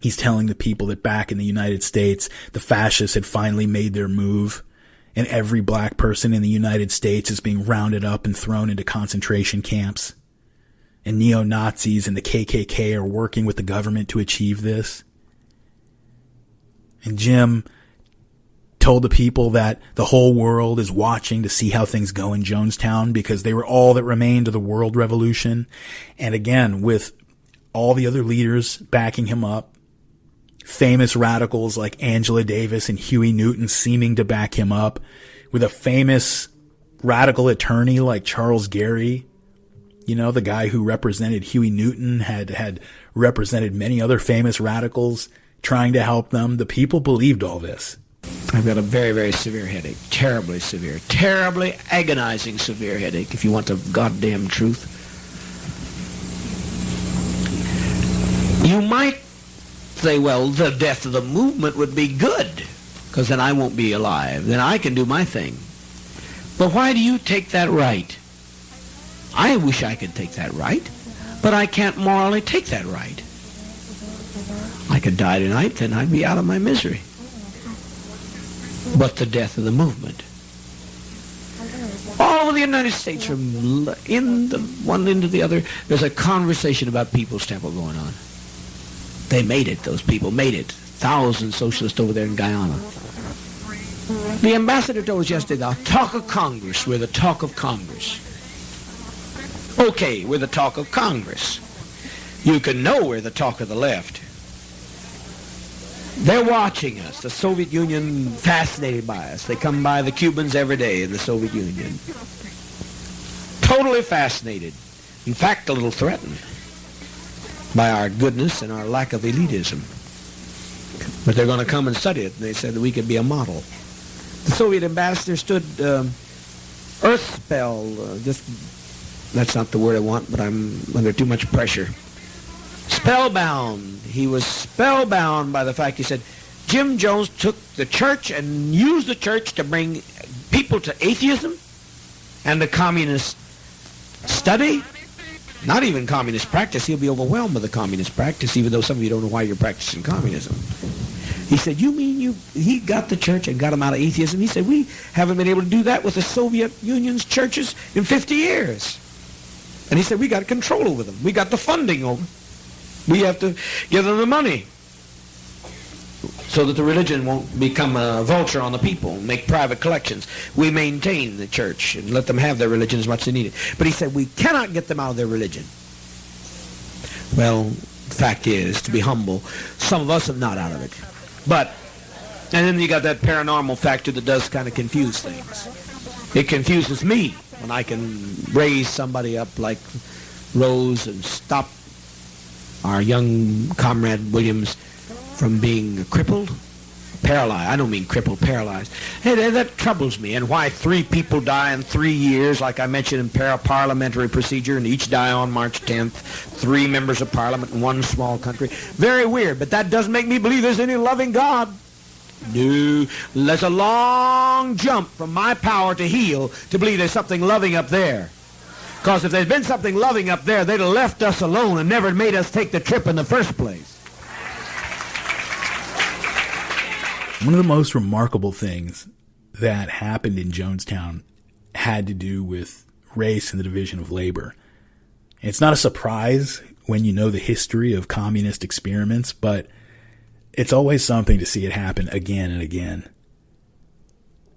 He's telling the people that back in the United States, the fascists had finally made their move. and every black person in the United States is being rounded up and thrown into concentration camps. And neo-Nazis and the KKK are working with the government to achieve this. And Jim told the people that the whole world is watching to see how things go in Jonestown because they were all that remained of the world revolution. And again, with all the other leaders backing him up, famous radicals like Angela Davis and Huey Newton seeming to back him up, with a famous radical attorney like Charles Gary, you know, the guy who represented Huey Newton, had represented many other famous radicals trying to help them. The people believed all this. I've got a very, very severe headache. Terribly severe. Terribly agonizing severe headache, if you want the goddamn truth. You might say, well, the death of the movement would be good, because then I won't be alive. Then I can do my thing. But why do you take that right? I wish I could take that right, but I can't morally take that right. I could die tonight, then I'd be out of my misery. But the death of the movement. All over the United States, from in the one end to the other, there's a conversation about People's Temple going on. They made it, those people made it. Thousands socialists over there in Guyana. The ambassador told us yesterday, the talk of Congress, we're the talk of Congress. Okay, we're the talk of Congress. You can know we're the talk of the left. They're watching us. The Soviet Union, fascinated by us. They come by the Cubans every day in the Soviet Union. Totally fascinated. In fact, a little threatened by our goodness and our lack of elitism. But they're going to come and study it. And they said that we could be a model. The Soviet ambassador stood earth spell. That's not the word I want, but I'm under too much pressure. Spellbound. He was spellbound by the fact, he said, Jim Jones took the church and used the church to bring people to atheism and the communist study. Not even communist practice. He'll be overwhelmed with the communist practice, even though some of you don't know why you're practicing communism. He said, you mean he got the church and got them out of atheism? He said, we haven't been able to do that with the Soviet Union's churches in 50 years. And he said, we got control over them. We got the funding over them. We have to give them the money so that the religion won't become a vulture on the people, make private collections. We maintain the church and let them have their religion as much as they need it. But he said, we cannot get them out of their religion. Well, the fact is, to be humble, some of us are not out of it. But, and then you got that paranormal factor that does kind of confuse things. It confuses me when I can raise somebody up like Rose and stop our young comrade Williams from being crippled, paralyzed. I don't mean crippled, paralyzed. Hey, that troubles me. And why 3 people die in 3 years, like I mentioned in parliamentary procedure, and each die on March 10th. 3 members of parliament in one small country. Very weird, but that doesn't make me believe there's any loving God. No, there's a long jump from my power to heal to believe there's something loving up there. Because if there's been something loving up there, they'd have left us alone and never made us take the trip in the first place. One of the most remarkable things that happened in Jonestown had to do with race and the division of labor. And it's not a surprise when you know the history of communist experiments, but it's always something to see it happen again and again.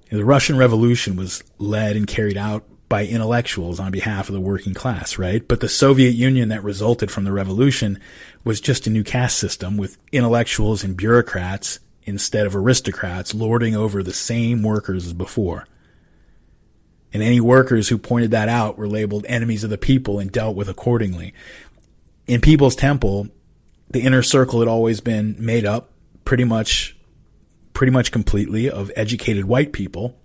The Russian Revolution was led and carried out by intellectuals on behalf of the working class, right? But the Soviet Union that resulted from the revolution was just a new caste system with intellectuals and bureaucrats instead of aristocrats lording over the same workers as before. And any workers who pointed that out were labeled enemies of the people and dealt with accordingly. In People's Temple, the inner circle had always been made up pretty much completely of educated white people,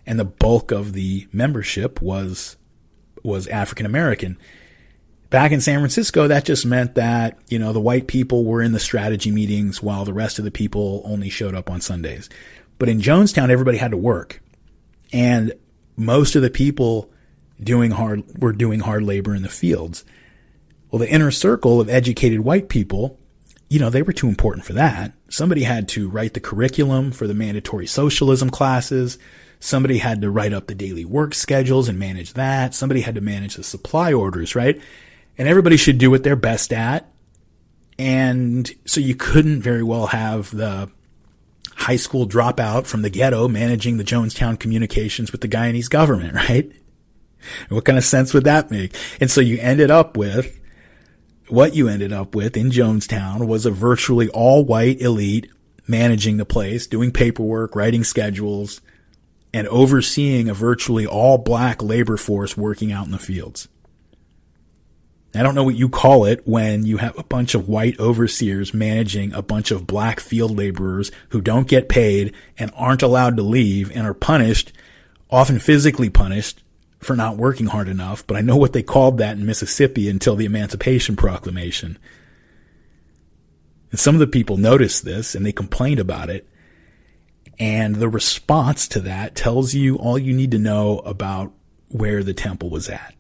and the bulk of the membership was African American. Back in San Francisco, that just meant that, you know, the white people were in the strategy meetings while the rest of the people only showed up on Sundays. But in Jonestown, everybody had to work. And most of the people were doing hard labor in the fields. Well, the inner circle of educated white people, you know, they were too important for that. Somebody had to write the curriculum for the mandatory socialism classes. Somebody had to write up the daily work schedules and manage that. Somebody had to manage the supply orders, right? And everybody should do what they're best at. And so you couldn't very well have the high school dropout from the ghetto managing the Jonestown communications with the Guyanese government, right? What kind of sense would that make? And so what you ended up with in Jonestown was a virtually all-white elite managing the place, doing paperwork, writing schedules, and overseeing a virtually all-black labor force working out in the fields. I don't know what you call it when you have a bunch of white overseers managing a bunch of black field laborers who don't get paid and aren't allowed to leave and are punished, often physically punished, for not working hard enough. But I know what they called that in Mississippi until the Emancipation Proclamation. And some of the people noticed this and they complained about it. And the response to that tells you all you need to know about where the temple was at.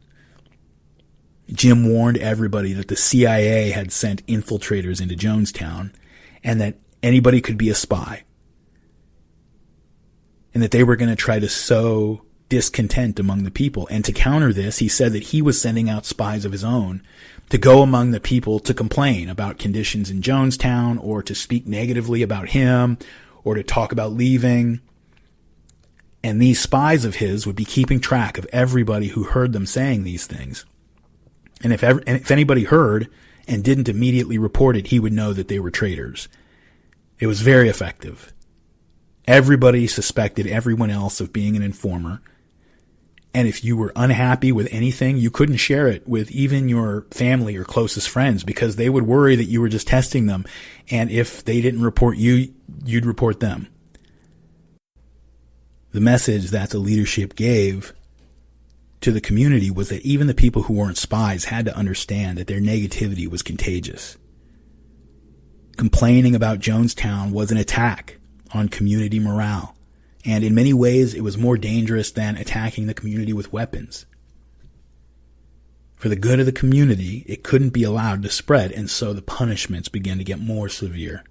Jim warned everybody that the CIA had sent infiltrators into Jonestown and that anybody could be a spy. And that they were going to try to sow discontent among the people. And to counter this, he said that he was sending out spies of his own to go among the people to complain about conditions in Jonestown or to speak negatively about him or to talk about leaving. And these spies of his would be keeping track of everybody who heard them saying these things. And if anybody heard and didn't immediately report it, he would know that they were traitors. It was very effective. Everybody suspected everyone else of being an informer. And if you were unhappy with anything, you couldn't share it with even your family or closest friends because they would worry that you were just testing them. And if they didn't report you, you'd report them. The message that the leadership gave to the community was that even the people who weren't spies had to understand that their negativity was contagious. Complaining about Jonestown was an attack on community morale, and in many ways it was more dangerous than attacking the community with weapons. For the good of the community, it couldn't be allowed to spread, and so the punishments began to get more severe.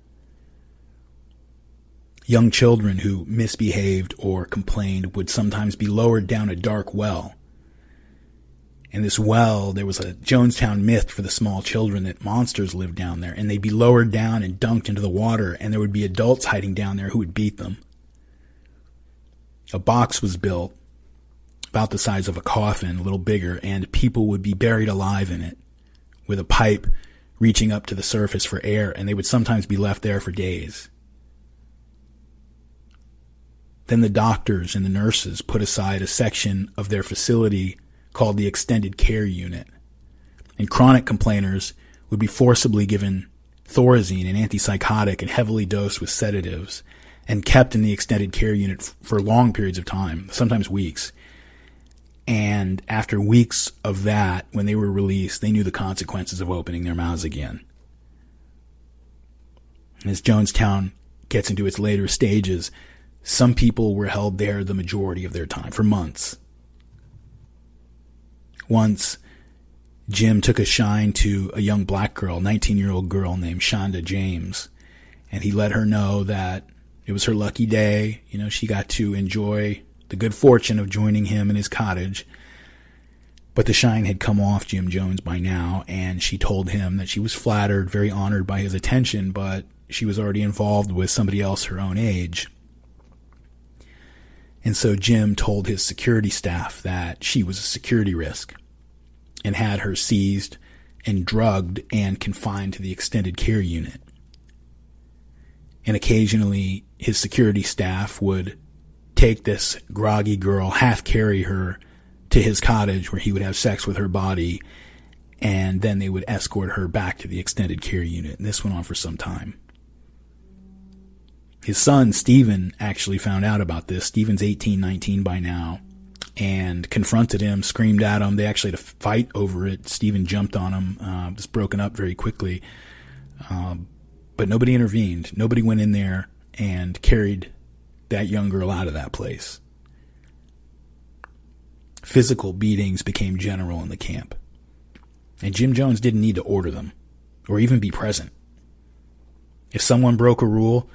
Young children who misbehaved or complained would sometimes be lowered down a dark well. And this well, there was a Jonestown myth for the small children that monsters lived down there, and they'd be lowered down and dunked into the water, and there would be adults hiding down there who would beat them. A box was built about the size of a coffin, a little bigger, and people would be buried alive in it with a pipe reaching up to the surface for air, and they would sometimes be left there for days. Then the doctors and the nurses put aside a section of their facility called the Extended Care Unit, and chronic complainers would be forcibly given Thorazine, an antipsychotic, and heavily dosed with sedatives, and kept in the Extended Care Unit for long periods of time, sometimes weeks. And after weeks of that, when they were released, they knew the consequences of opening their mouths again. As Jonestown gets into its later stages, some people were held there the majority of their time, for months. Once, Jim took a shine to a young black girl, 19-year-old girl named Shonda James, and he let her know that it was her lucky day. You know, she got to enjoy the good fortune of joining him in his cottage. But the shine had come off Jim Jones by now, and she told him that she was flattered, very honored by his attention, but she was already involved with somebody else her own age. And so Jim told his security staff that she was a security risk and had her seized and drugged and confined to the Extended Care Unit. And occasionally his security staff would take this groggy girl, half carry her to his cottage where he would have sex with her body, and then they would escort her back to the Extended Care Unit. And this went on for some time. His son, Stephen, actually found out about this. Stephen's 18, 19 by now, and confronted him, screamed at him. They actually had a fight over it. Stephen jumped on him. It was broken up very quickly. But nobody intervened. Nobody went in there and carried that young girl out of that place. Physical beatings became general in the camp. And Jim Jones didn't need to order them or even be present. If someone broke a rule,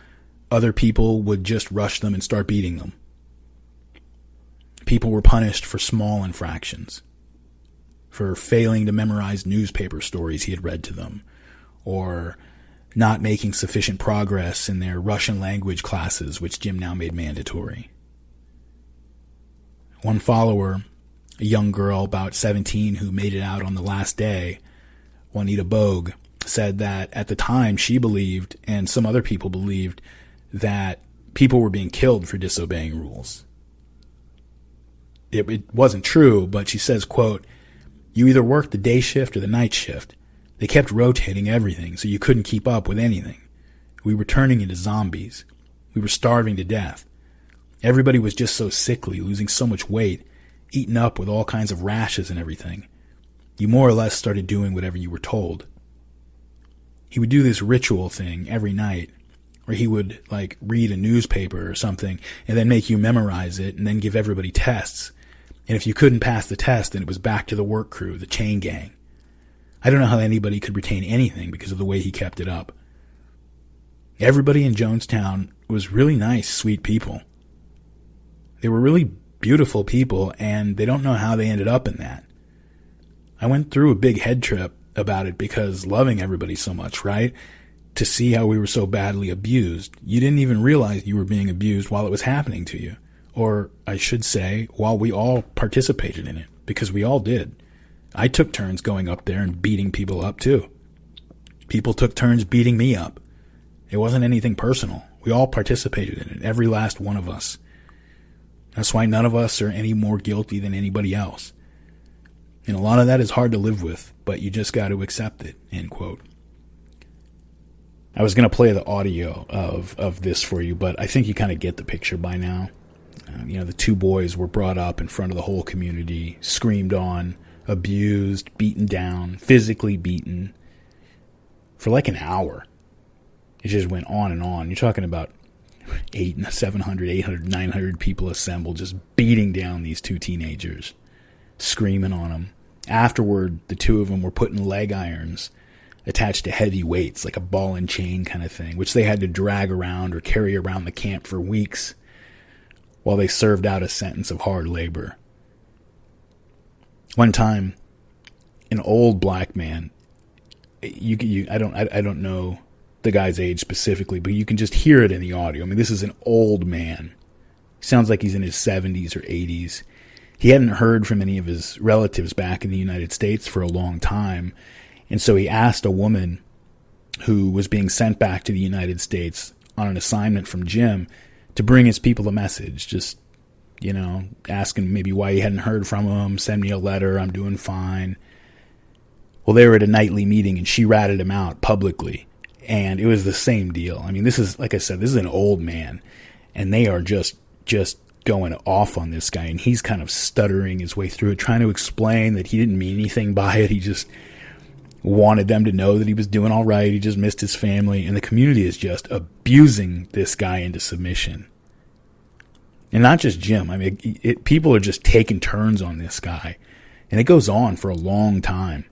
other people would just rush them and start beating them. People were punished for small infractions, for failing to memorize newspaper stories he had read to them, or not making sufficient progress in their Russian language classes, which Jim now made mandatory. One follower, a young girl about 17 who made it out on the last day, Juanita Bogue, said that at the time she believed, and some other people believed, that people were being killed for disobeying rules. It wasn't true, but she says, quote, "You either worked the day shift or the night shift. They kept rotating everything, so you couldn't keep up with anything. We were turning into zombies. We were starving to death. Everybody was just so sickly, losing so much weight, eaten up with all kinds of rashes and everything. You more or less started doing whatever you were told." He would do this ritual thing every night, where he would, read a newspaper or something, and then make you memorize it, and then give everybody tests. And if you couldn't pass the test, then it was back to the work crew, the chain gang. I don't know how anybody could retain anything because of the way he kept it up. Everybody in Jonestown was really nice, sweet people. They were really beautiful people, and they don't know how they ended up in that. I went through a big head trip about it because loving everybody so much, right? To see how we were so badly abused. You didn't even realize you were being abused while it was happening to you. Or, I should say, while we all participated in it, because we all did. I took turns going up there and beating people up, too. People took turns beating me up. It wasn't anything personal. We all participated in it, every last one of us. That's why none of us are any more guilty than anybody else. And a lot of that is hard to live with, but you just got to accept it, end quote. I was going to play the audio of this for you, but I think you kind of get the picture by now. The two boys were brought up in front of the whole community, screamed on, abused, beaten down, physically beaten for an hour. It just went on and on. You're talking about 700, 800, 900 people assembled just beating down these two teenagers, screaming on them. Afterward, the two of them were put in leg irons attached to heavy weights, like a ball and chain kind of thing, which they had to drag around or carry around the camp for weeks while they served out a sentence of hard labor. One time, an old black man, I don't know the guy's age specifically, but you can just hear it in the audio. I mean, this is an old man. Sounds like he's in his 70s or 80s. He hadn't heard from any of his relatives back in the United States for a long time, and so he asked a woman who was being sent back to the United States on an assignment from Jim to bring his people a message, just, asking maybe why he hadn't heard from him, send me a letter, I'm doing fine. Well, they were at a nightly meeting, and she ratted him out publicly, and it was the same deal. I mean, this is, like I said, this is an old man, and they are just going off on this guy, and he's kind of stuttering his way through it, trying to explain that he didn't mean anything by it. He just wanted them to know that he was doing all right. He just missed his family, and the community is just abusing this guy into submission. And not just Jim. I mean, people are just taking turns on this guy, and it goes on for a long time.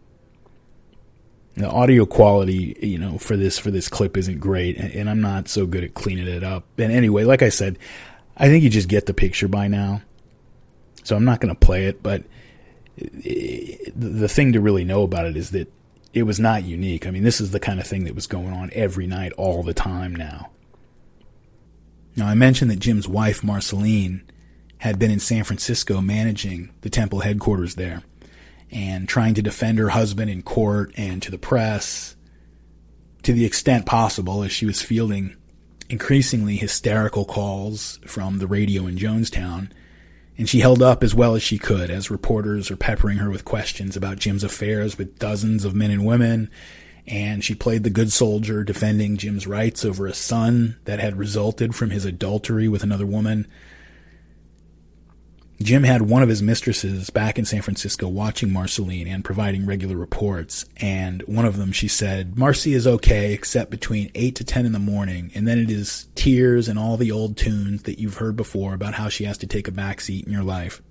The audio quality, for this clip isn't great, and I'm not so good at cleaning it up. And anyway, like I said, I think you just get the picture by now, so I'm not going to play it, but the thing to really know about it is that it was not unique. I mean, this is the kind of thing that was going on every night, all the time now. Now, I mentioned that Jim's wife, Marceline, had been in San Francisco managing the temple headquarters there and trying to defend her husband in court and to the press to the extent possible, as she was fielding increasingly hysterical calls from the radio in Jonestown, and she held up as well as she could as reporters are peppering her with questions about Jim's affairs with dozens of men and women, and she played the good soldier defending Jim's rights over a son that had resulted from his adultery with another woman. Jim had one of his mistresses back in San Francisco watching Marceline and providing regular reports, and one of them, she said, "Marcy is okay except between 8 to 10 in the morning, and then it is tears and all the old tunes that you've heard before about how she has to take a back seat in your life.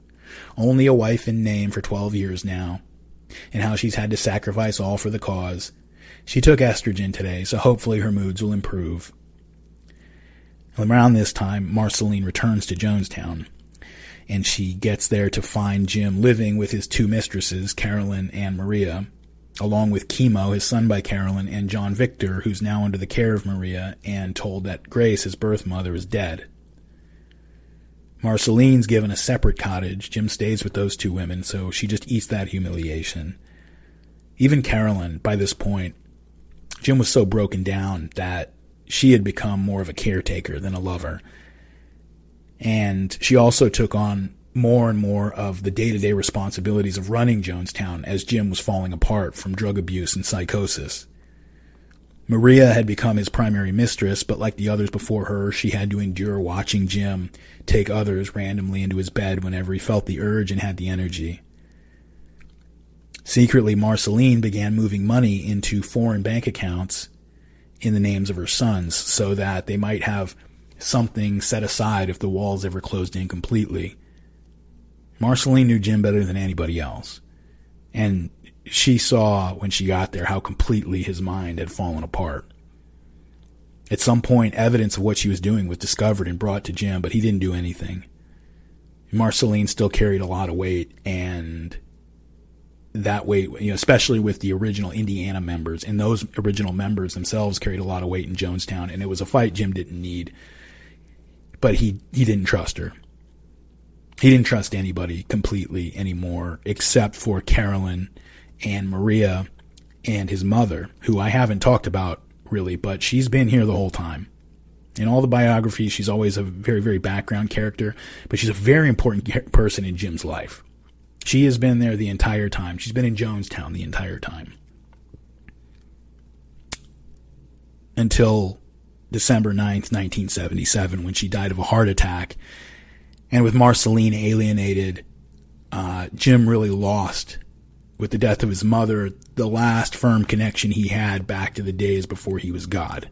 Only a wife in name for 12 years now, and how she's had to sacrifice all for the cause. She took estrogen today, so hopefully her moods will improve." Around this time, Marceline returns to Jonestown, and she gets there to find Jim living with his two mistresses, Carolyn and Maria, along with Chemo, his son by Carolyn, and John Victor, who's now under the care of Maria, and told that Grace, his birth mother, is dead. Marceline's given a separate cottage. Jim stays with those two women, so she just eats that humiliation. Even Carolyn, by this point, Jim was so broken down that she had become more of a caretaker than a lover. And she also took on more and more of the day-to-day responsibilities of running Jonestown as Jim was falling apart from drug abuse and psychosis. Maria had become his primary mistress, but like the others before her, she had to endure watching Jim take others randomly into his bed whenever he felt the urge and had the energy. Secretly, Marceline began moving money into foreign bank accounts in the names of her sons so that they might have something set aside if the walls ever closed in completely. Marceline knew Jim better than anybody else, and she saw when she got there how completely his mind had fallen apart. At some point, evidence of what she was doing was discovered and brought to Jim, but he didn't do anything. Marceline still carried a lot of weight, and that weight, especially with the original Indiana members, and those original members themselves carried a lot of weight in Jonestown, and it was a fight Jim didn't need, but he didn't trust her. He didn't trust anybody completely anymore, except for Carolyn and Maria and his mother, who I haven't talked about really, but she's been here the whole time. In all the biographies, she's always a very, very background character, but she's a very important person in Jim's life. She has been there the entire time. She's been in Jonestown the entire time. Until December 9th, 1977, when she died of a heart attack. And with Marceline alienated, Jim really lost, with the death of his mother, the last firm connection he had back to the days before he was God.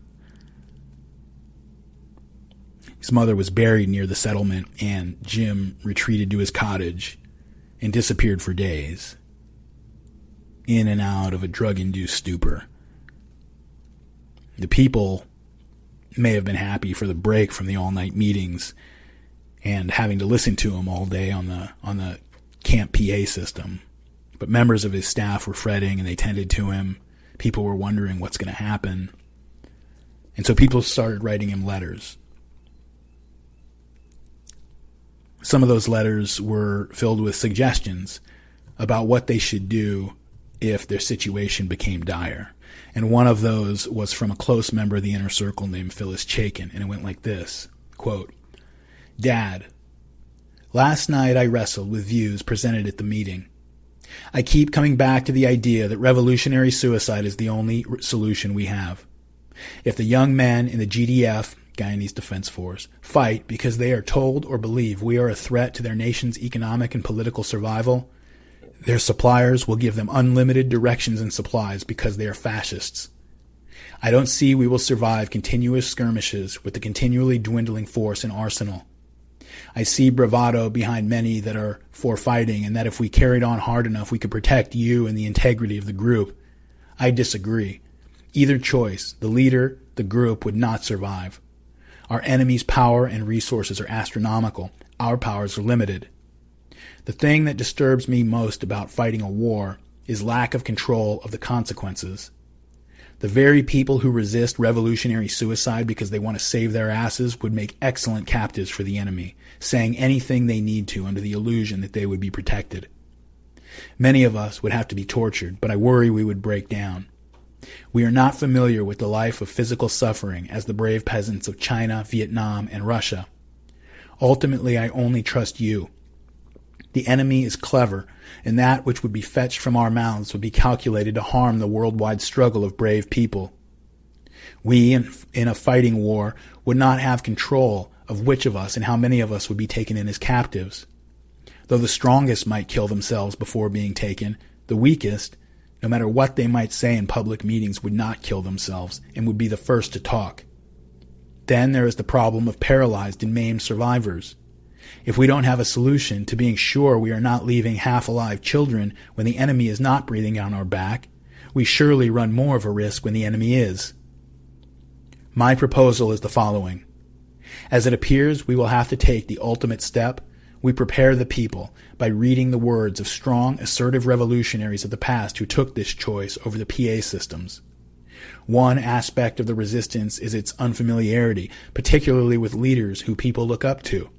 His mother was buried near the settlement, and Jim retreated to his cottage and disappeared for days, in and out of a drug-induced stupor. The people may have been happy for the break from the all-night meetings and having to listen to him all day on the camp PA system, but members of his staff were fretting and they tended to him. People were wondering what's going to happen, and so people started writing him letters. Some of those letters were filled with suggestions about what they should do if their situation became dire. And one of those was from a close member of the inner circle named Phyllis Chaikin, and it went like this, quote, "Dad, last night I wrestled with views presented at the meeting. I keep coming back to the idea that revolutionary suicide is the only solution we have. If the young men in the GDF, Guyanese Defense Force, fight because they are told or believe we are a threat to their nation's economic and political survival, their suppliers will give them unlimited directions and supplies because they are fascists. I don't see we will survive continuous skirmishes with the continually dwindling force and arsenal. I see bravado behind many that are for fighting, and that if we carried on hard enough we could protect you and the integrity of the group. I disagree. Either choice, the leader, the group, would not survive. Our enemy's power and resources are astronomical. Our powers are limited. The thing that disturbs me most about fighting a war is lack of control of the consequences. The very people who resist revolutionary suicide because they want to save their asses would make excellent captives for the enemy, saying anything they need to under the illusion that they would be protected. Many of us would have to be tortured, but I worry we would break down. We are not familiar with the life of physical suffering as the brave peasants of China, Vietnam, and Russia. Ultimately, I only trust you. The enemy is clever, and that which would be fetched from our mouths would be calculated to harm the worldwide struggle of brave people. We, in a fighting war, would not have control of which of us and how many of us would be taken in as captives. Though the strongest might kill themselves before being taken, the weakest, no matter what they might say in public meetings, would not kill themselves and would be the first to talk. Then there is the problem of paralyzed and maimed survivors. If we don't have a solution to being sure we are not leaving half-alive children when the enemy is not breathing down our back, we surely run more of a risk when the enemy is. My proposal is the following. As it appears we will have to take the ultimate step, We prepare the people by reading the words of strong, assertive revolutionaries of the past who took this choice over the PA systems. One aspect of the resistance is its unfamiliarity, particularly with leaders who people look up to.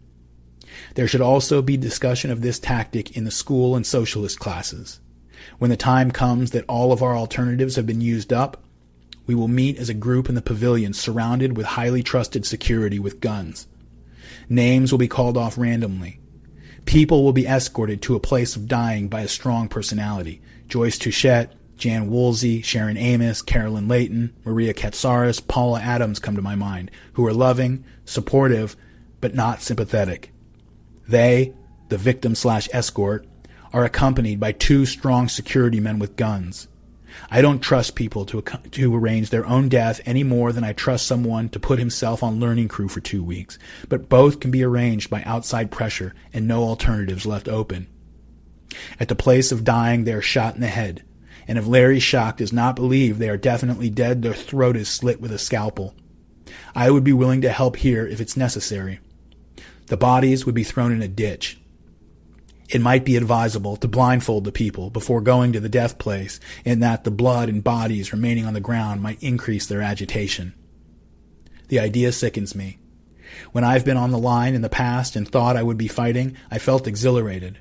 There should also be discussion of this tactic in the school and socialist classes. When the time comes that all of our alternatives have been used up, we will meet as a group in the pavilion surrounded with highly trusted security with guns. Names will be called off randomly. People will be escorted to a place of dying by a strong personality. Joyce Touchette, Jan Woolsey, Sharon Amos, Carolyn Layton, Maria Katsaris, Paula Adams come to my mind, who are loving, supportive, but not sympathetic. They, the victim/escort, are accompanied by 2 strong security men with guns. I don't trust people to arrange their own death any more than I trust someone to put himself on learning crew for 2 weeks, but both can be arranged by outside pressure and no alternatives left open. At the place of dying, they are shot in the head, and if Larry Schock does not believe they are definitely dead, their throat is slit with a scalpel. I would be willing to help here if it's necessary. The bodies would be thrown in a ditch. It might be advisable to blindfold the people before going to the death place, in that the blood and bodies remaining on the ground might increase their agitation. The idea sickens me. When I've been on the line in the past and thought I would be fighting, I felt exhilarated.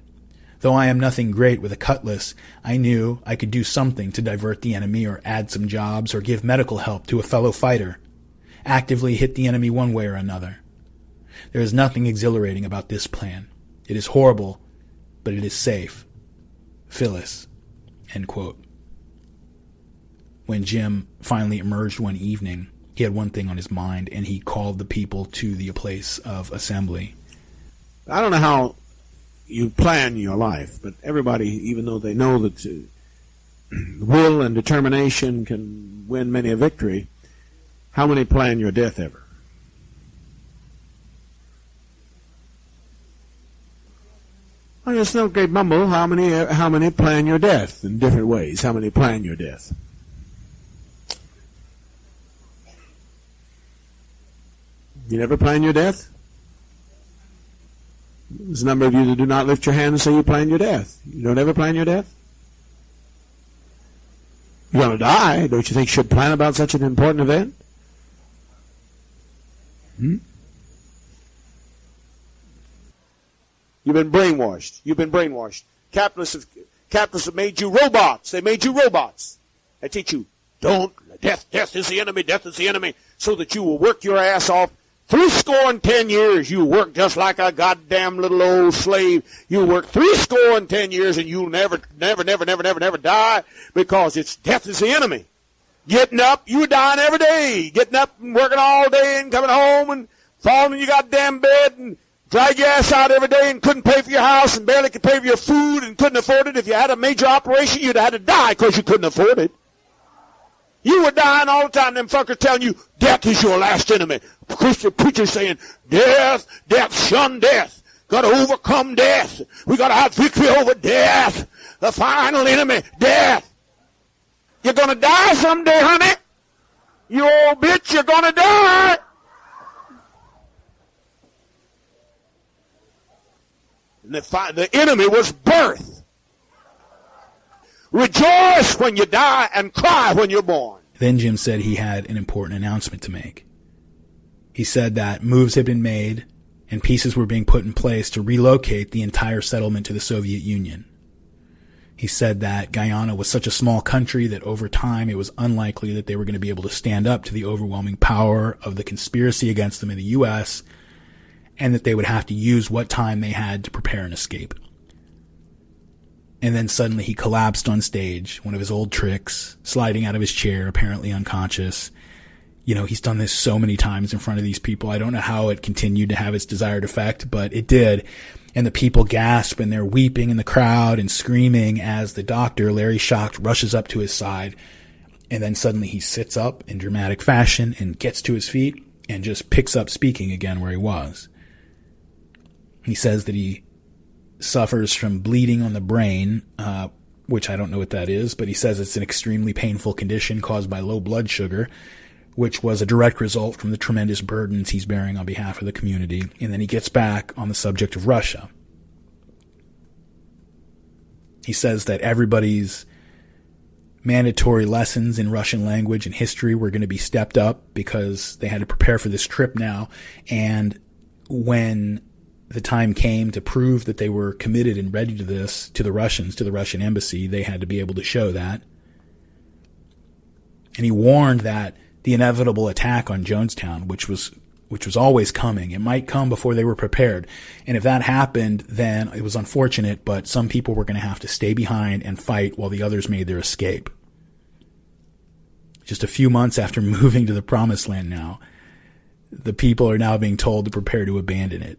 Though I am nothing great with a cutlass, I knew I could do something to divert the enemy or add some jobs or give medical help to a fellow fighter. Actively hit the enemy one way or another. There is nothing exhilarating about this plan. It is horrible, but it is safe. Phyllis." End quote. When Jim finally emerged one evening, he had one thing on his mind, and he called the people to the place of assembly. I don't know how you plan your life, but everybody, even though they know that will and determination can win many a victory, how many plan your death ever? Well, it's no great mumble. How many plan your death in different ways? How many plan your death? You never plan your death? There's a number of you that do not lift your hand and say you plan your death. You don't ever plan your death? You're going to die. Don't you think you should plan about such an important event? You've been brainwashed. You've been brainwashed. Capitalists have made you robots. They made you robots. They teach you, death is the enemy, death is the enemy, so that you will work your ass off. 70 years, you work just like a goddamn little old slave. You work 70 years and you'll never die, because it's death is the enemy. Getting up, you dying every day. Getting up and working all day and coming home and falling in your goddamn bed and drag your ass out every day and couldn't pay for your house and barely could pay for your food and couldn't afford it. If you had a major operation, you'd have had to die because you couldn't afford it. You were dying all the time. Them fuckers telling you death is your last enemy. Christian preachers saying, death, shun death. Got to overcome death. We got to have victory over death. The final enemy, death. You're going to die someday, honey. You old bitch, you're going to die. And the enemy was birth. Rejoice when you die and cry when you're born. Then Jim said he had an important announcement to make. He said that moves had been made and pieces were being put in place to relocate the entire settlement to the Soviet Union. He said that Guyana was such a small country that over time it was unlikely that they were going to be able to stand up to the overwhelming power of the conspiracy against them in the U.S., and that they would have to use what time they had to prepare an escape. And then suddenly he collapsed on stage, one of his old tricks, sliding out of his chair, apparently unconscious. You know, he's done this so many times in front of these people. I don't know how it continued to have its desired effect, but it did. And the people gasp and they're weeping in the crowd and screaming as the doctor, Larry Schock, rushes up to his side. And then suddenly he sits up in dramatic fashion and gets to his feet and just picks up speaking again where he was. He says that he suffers from bleeding on the brain, which I don't know what that is, but he says it's an extremely painful condition caused by low blood sugar, which was a direct result from the tremendous burdens he's bearing on behalf of the community. And then he gets back on the subject of Russia. He says that everybody's mandatory lessons in Russian language and history were going to be stepped up because they had to prepare for this trip now. And when the time came to prove that they were committed and ready to this, to the Russians, to the Russian embassy, they had to be able to show that. And he warned that the inevitable attack on Jonestown, which was always coming, it might come before they were prepared. And if that happened, then it was unfortunate, but some people were going to have to stay behind and fight while the others made their escape. Just a few months after moving to the Promised Land now, the people are now being told to prepare to abandon it.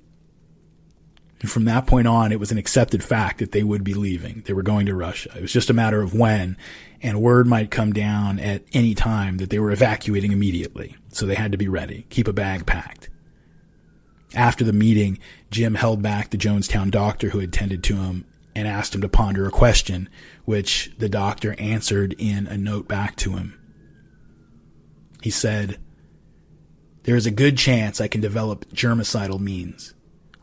And from that point on, it was an accepted fact that they would be leaving. They were going to Russia. It was just a matter of when, and word might come down at any time that they were evacuating immediately. So they had to be ready, keep a bag packed. After the meeting, Jim held back the Jonestown doctor who had tended to him and asked him to ponder a question, which the doctor answered in a note back to him. He said, "There is a good chance I can develop germicidal means.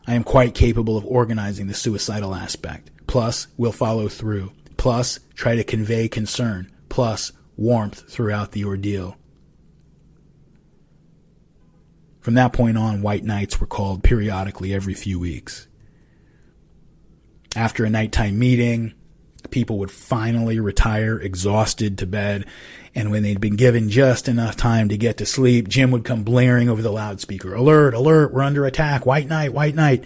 I am quite capable of organizing the suicidal aspect. Plus, we'll follow through. Plus, try to convey concern. Plus, warmth throughout the ordeal." From that point on, white nights were called periodically every few weeks. After a nighttime meeting, people would finally retire exhausted to bed, and when they'd been given just enough time to get to sleep, Jim would come blaring over the loudspeaker, "Alert, alert, we're under attack, white night, white night."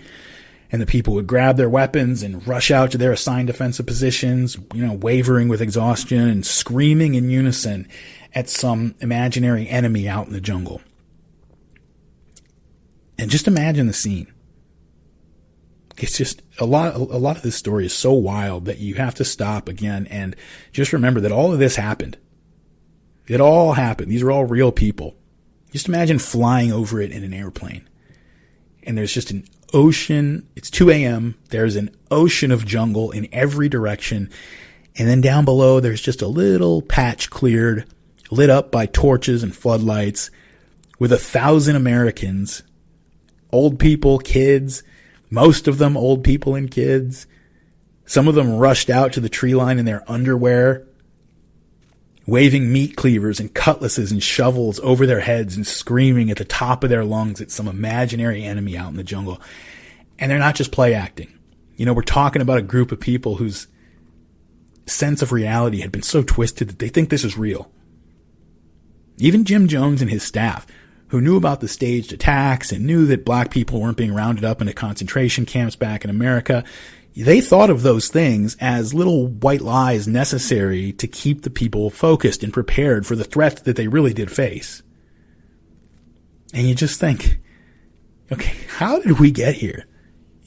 And the people would grab their weapons and rush out to their assigned defensive positions, wavering with exhaustion and screaming in unison at some imaginary enemy out in the jungle. And just imagine the scene. It's just a lot of this story is so wild that you have to stop again and just remember that all of this happened. It all happened. These are all real people. Just imagine flying over it in an airplane. And there's just an ocean. It's 2 a.m. There's an ocean of jungle in every direction. And then down below, there's just a little patch cleared, lit up by torches and floodlights, with 1,000 Americans, old people, kids, most of them old people and kids. Some of them rushed out to the tree line in their underwear, waving meat cleavers and cutlasses and shovels over their heads and screaming at the top of their lungs at some imaginary enemy out in the jungle. And they're not just play acting. We're talking about a group of people whose sense of reality had been so twisted that they think this is real. Even Jim Jones and his staff, who knew about the staged attacks and knew that black people weren't being rounded up into concentration camps back in America, they thought of those things as little white lies necessary to keep the people focused and prepared for the threats that they really did face. And you just think, okay, how did we get here?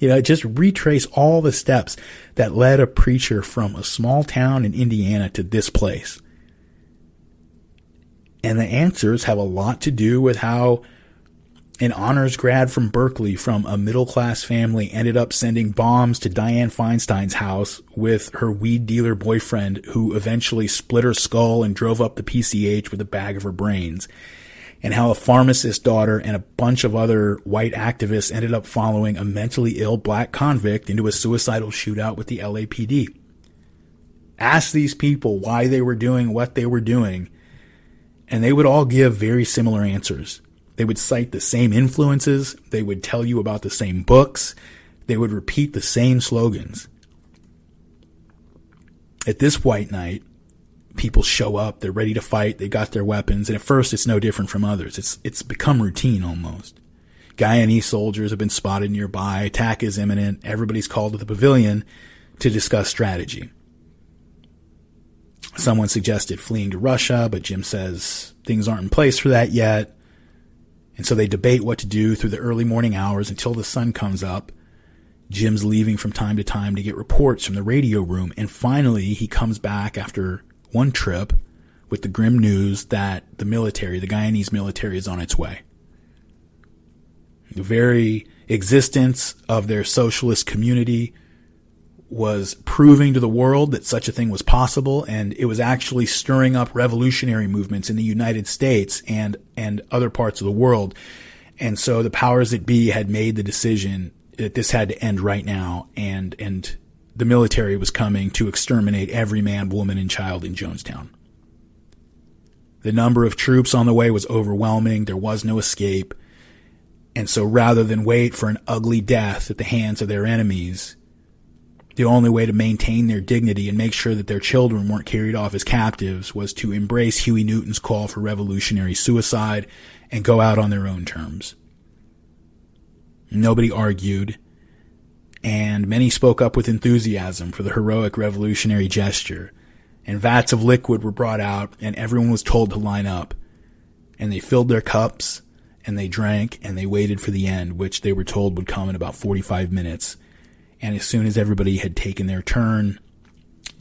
Just retrace all the steps that led a preacher from a small town in Indiana to this place. And the answers have a lot to do with how an honors grad from Berkeley from a middle-class family ended up sending bombs to Dianne Feinstein's house with her weed dealer boyfriend, who eventually split her skull and drove up the PCH with a bag of her brains. And how a pharmacist's daughter and a bunch of other white activists ended up following a mentally ill black convict into a suicidal shootout with the LAPD. Ask these people why they were doing what they were doing, and they would all give very similar answers. They would cite the same influences. They would tell you about the same books. They would repeat the same slogans. At this white night, people show up. They're ready to fight. They got their weapons. And at first, it's no different from others. It's become routine almost. Guyanese soldiers have been spotted nearby. Attack is imminent. Everybody's called to the pavilion to discuss strategy. Someone suggested fleeing to Russia, but Jim says things aren't in place for that yet. And so they debate what to do through the early morning hours until the sun comes up. Jim's leaving from time to time to get reports from the radio room. And finally, he comes back after one trip with the grim news that the Guyanese military is on its way. The very existence of their socialist community was proving to the world that such a thing was possible, and it was actually stirring up revolutionary movements in the United States and other parts of the world. And so the powers that be had made the decision that this had to end right now, and the military was coming to exterminate every man, woman, and child in Jonestown. The number of troops on the way was overwhelming. There was no escape. And so rather than wait for an ugly death at the hands of their enemies, the only way to maintain their dignity and make sure that their children weren't carried off as captives was to embrace Huey Newton's call for revolutionary suicide and go out on their own terms. Nobody argued, and many spoke up with enthusiasm for the heroic revolutionary gesture, and vats of liquid were brought out, and everyone was told to line up, and they filled their cups, and they drank, and they waited for the end, which they were told would come in about 45 minutes. And as soon as everybody had taken their turn,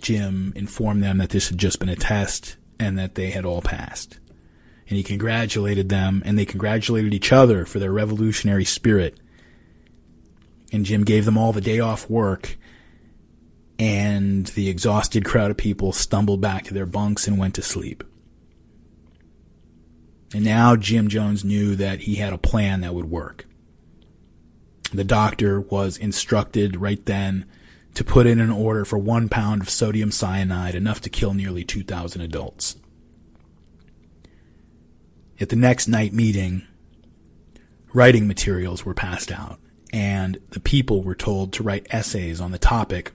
Jim informed them that this had just been a test and that they had all passed. And he congratulated them, and they congratulated each other for their revolutionary spirit. And Jim gave them all the day off work, and the exhausted crowd of people stumbled back to their bunks and went to sleep. And now Jim Jones knew that he had a plan that would work. The doctor was instructed right then to put in an order for 1 pound of sodium cyanide, enough to kill nearly 2,000 adults. At the next night meeting, writing materials were passed out, and the people were told to write essays on the topic,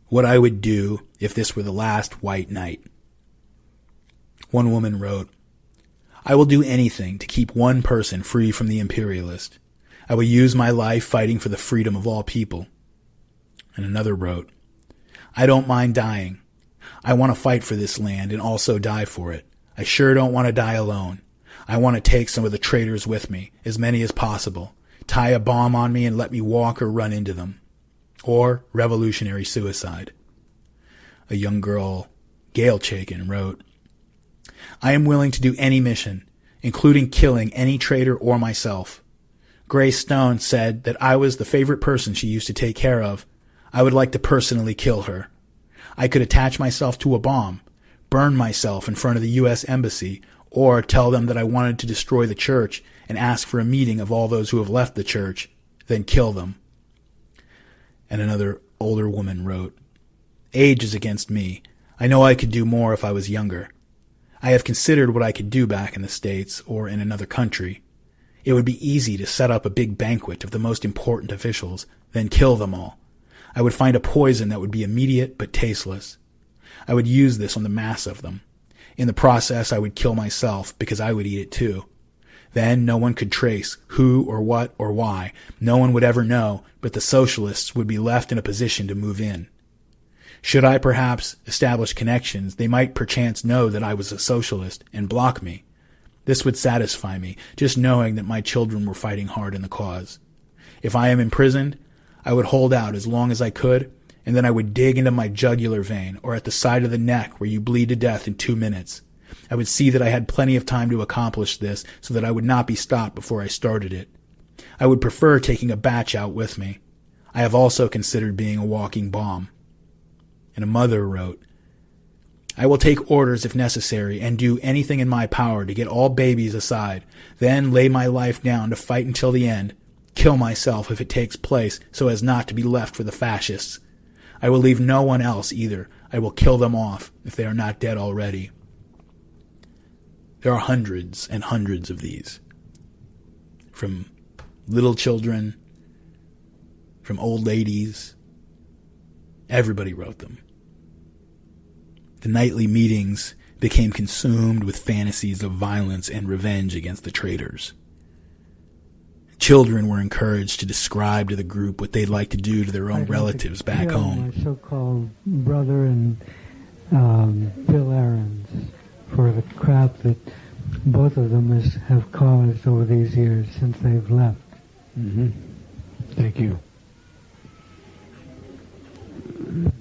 "What I would do if this were the last white night." One woman wrote, "I will do anything to keep one person free from the imperialist. I will use my life fighting for the freedom of all people." And another wrote, "I don't mind dying. I want to fight for this land and also die for it. I sure don't want to die alone. I want to take some of the traitors with me, as many as possible. Tie a bomb on me and let me walk or run into them. Or revolutionary suicide." A young girl, Gail Chaikin, wrote, "I am willing to do any mission, including killing any traitor or myself. Grace Stone said that I was the favorite person she used to take care of. I would like to personally kill her. I could attach myself to a bomb, burn myself in front of the U.S. Embassy, or tell them that I wanted to destroy the church and ask for a meeting of all those who have left the church, then kill them." And another older woman wrote, "Age is against me. I know I could do more if I was younger. I have considered what I could do back in the States or in another country. It would be easy to set up a big banquet of the most important officials, then kill them all. I would find a poison that would be immediate but tasteless. I would use this on the mass of them. In the process, I would kill myself because I would eat it too. Then no one could trace who or what or why. No one would ever know, but the socialists would be left in a position to move in. Should I perhaps establish connections, they might perchance know that I was a socialist and block me. This would satisfy me, just knowing that my children were fighting hard in the cause. If I am imprisoned, I would hold out as long as I could, and then I would dig into my jugular vein or at the side of the neck where you bleed to death in 2 minutes. I would see that I had plenty of time to accomplish this so that I would not be stopped before I started it. I would prefer taking a batch out with me. I have also considered being a walking bomb." And a mother wrote, "I will take orders if necessary and do anything in my power to get all babies aside, then lay my life down to fight until the end, kill myself if it takes place so as not to be left for the fascists. I will leave no one else either. I will kill them off if they are not dead already." There are hundreds and hundreds of these. From little children, from old ladies. Everybody wrote them. The nightly meetings became consumed with fantasies of violence and revenge against the traitors. Children were encouraged to describe to the group what they'd like to do to their own relatives back home. My so-called brother and Bill Aarons for the crap that both of them have caused over these years since they've left. Mm-hmm. Thank you.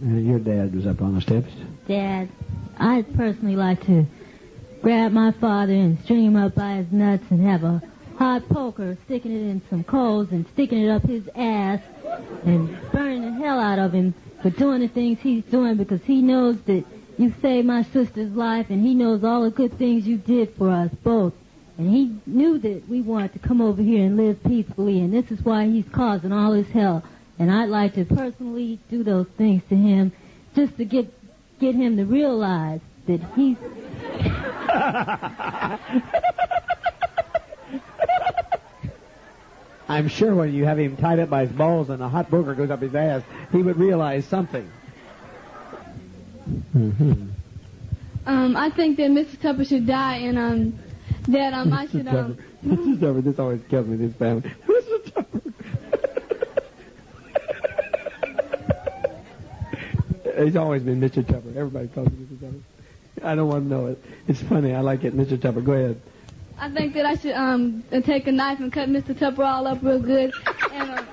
Your dad was up on the steps. Dad, I'd personally like to grab my father and string him up by his nuts and have a hot poker, sticking it in some coals and sticking it up his ass and burning the hell out of him for doing the things he's doing, because he knows that you saved my sister's life and he knows all the good things you did for us both. And he knew that we wanted to come over here and live peacefully, and this is why he's causing all this hell. And I'd like to personally do those things to him just to get him to realize that he's... I'm sure when you have him tied up by his balls and a hot booger goes up his ass, he would realize something. Mm-hmm. I think that Mr. Tupper should die, and that I should Mr. Tupper, this always kills me, this family. Mr. Tupper. He's always been Mr. Tupper. Everybody calls him Mr. Tupper. I don't want to know it. It's funny. I like it, Mr. Tupper. Go ahead. I think that I should take a knife and cut Mr. Tupper all up real good, and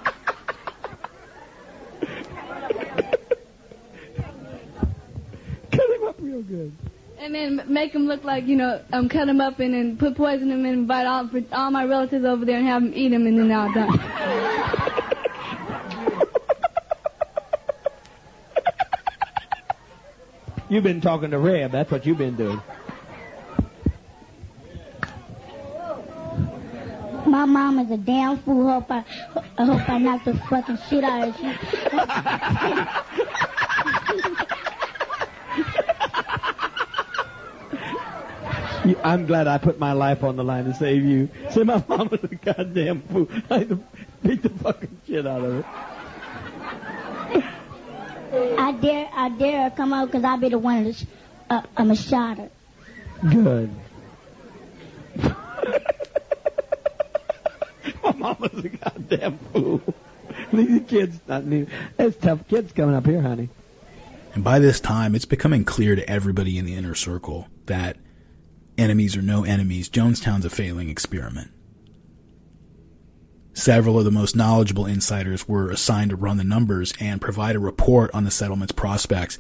cut him up real good. And then make him look like, cut him up and then put poison in him and invite all my relatives over there and have them eat him, and then I'll die. You've been talking to Reb. That's what you've been doing. My mom is a damn fool. I hope I knock the fucking shit out of you. I'm glad I put my life on the line to save you. Say my mom was a goddamn fool. I had to beat the fucking shit out of her. I dare her come out because I'll be the one that's I'm a shotter. Good. My mom was a goddamn fool. These kids, that's tough kids coming up here, honey. And by this time, it's becoming clear to everybody in the inner circle that enemies or no enemies, Jonestown's a failing experiment. Several of the most knowledgeable insiders were assigned to run the numbers and provide a report on the settlement's prospects.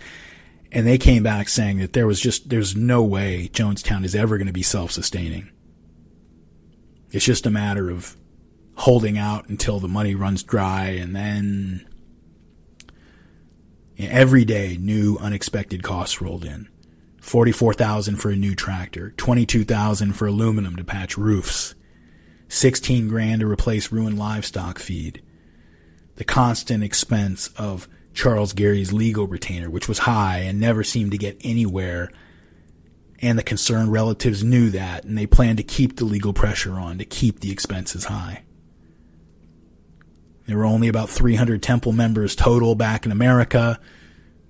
And they came back saying that there's no way Jonestown is ever going to be self-sustaining. It's just a matter of holding out until the money runs dry, and then every day new unexpected costs rolled in. $44,000 for a new tractor, $22,000 for aluminum to patch roofs, $16,000 to replace ruined livestock feed, the constant expense of Charles Gary's legal retainer, which was high and never seemed to get anywhere, and the concerned relatives knew that, and they planned to keep the legal pressure on to keep the expenses high. There were only about 300 temple members total back in America.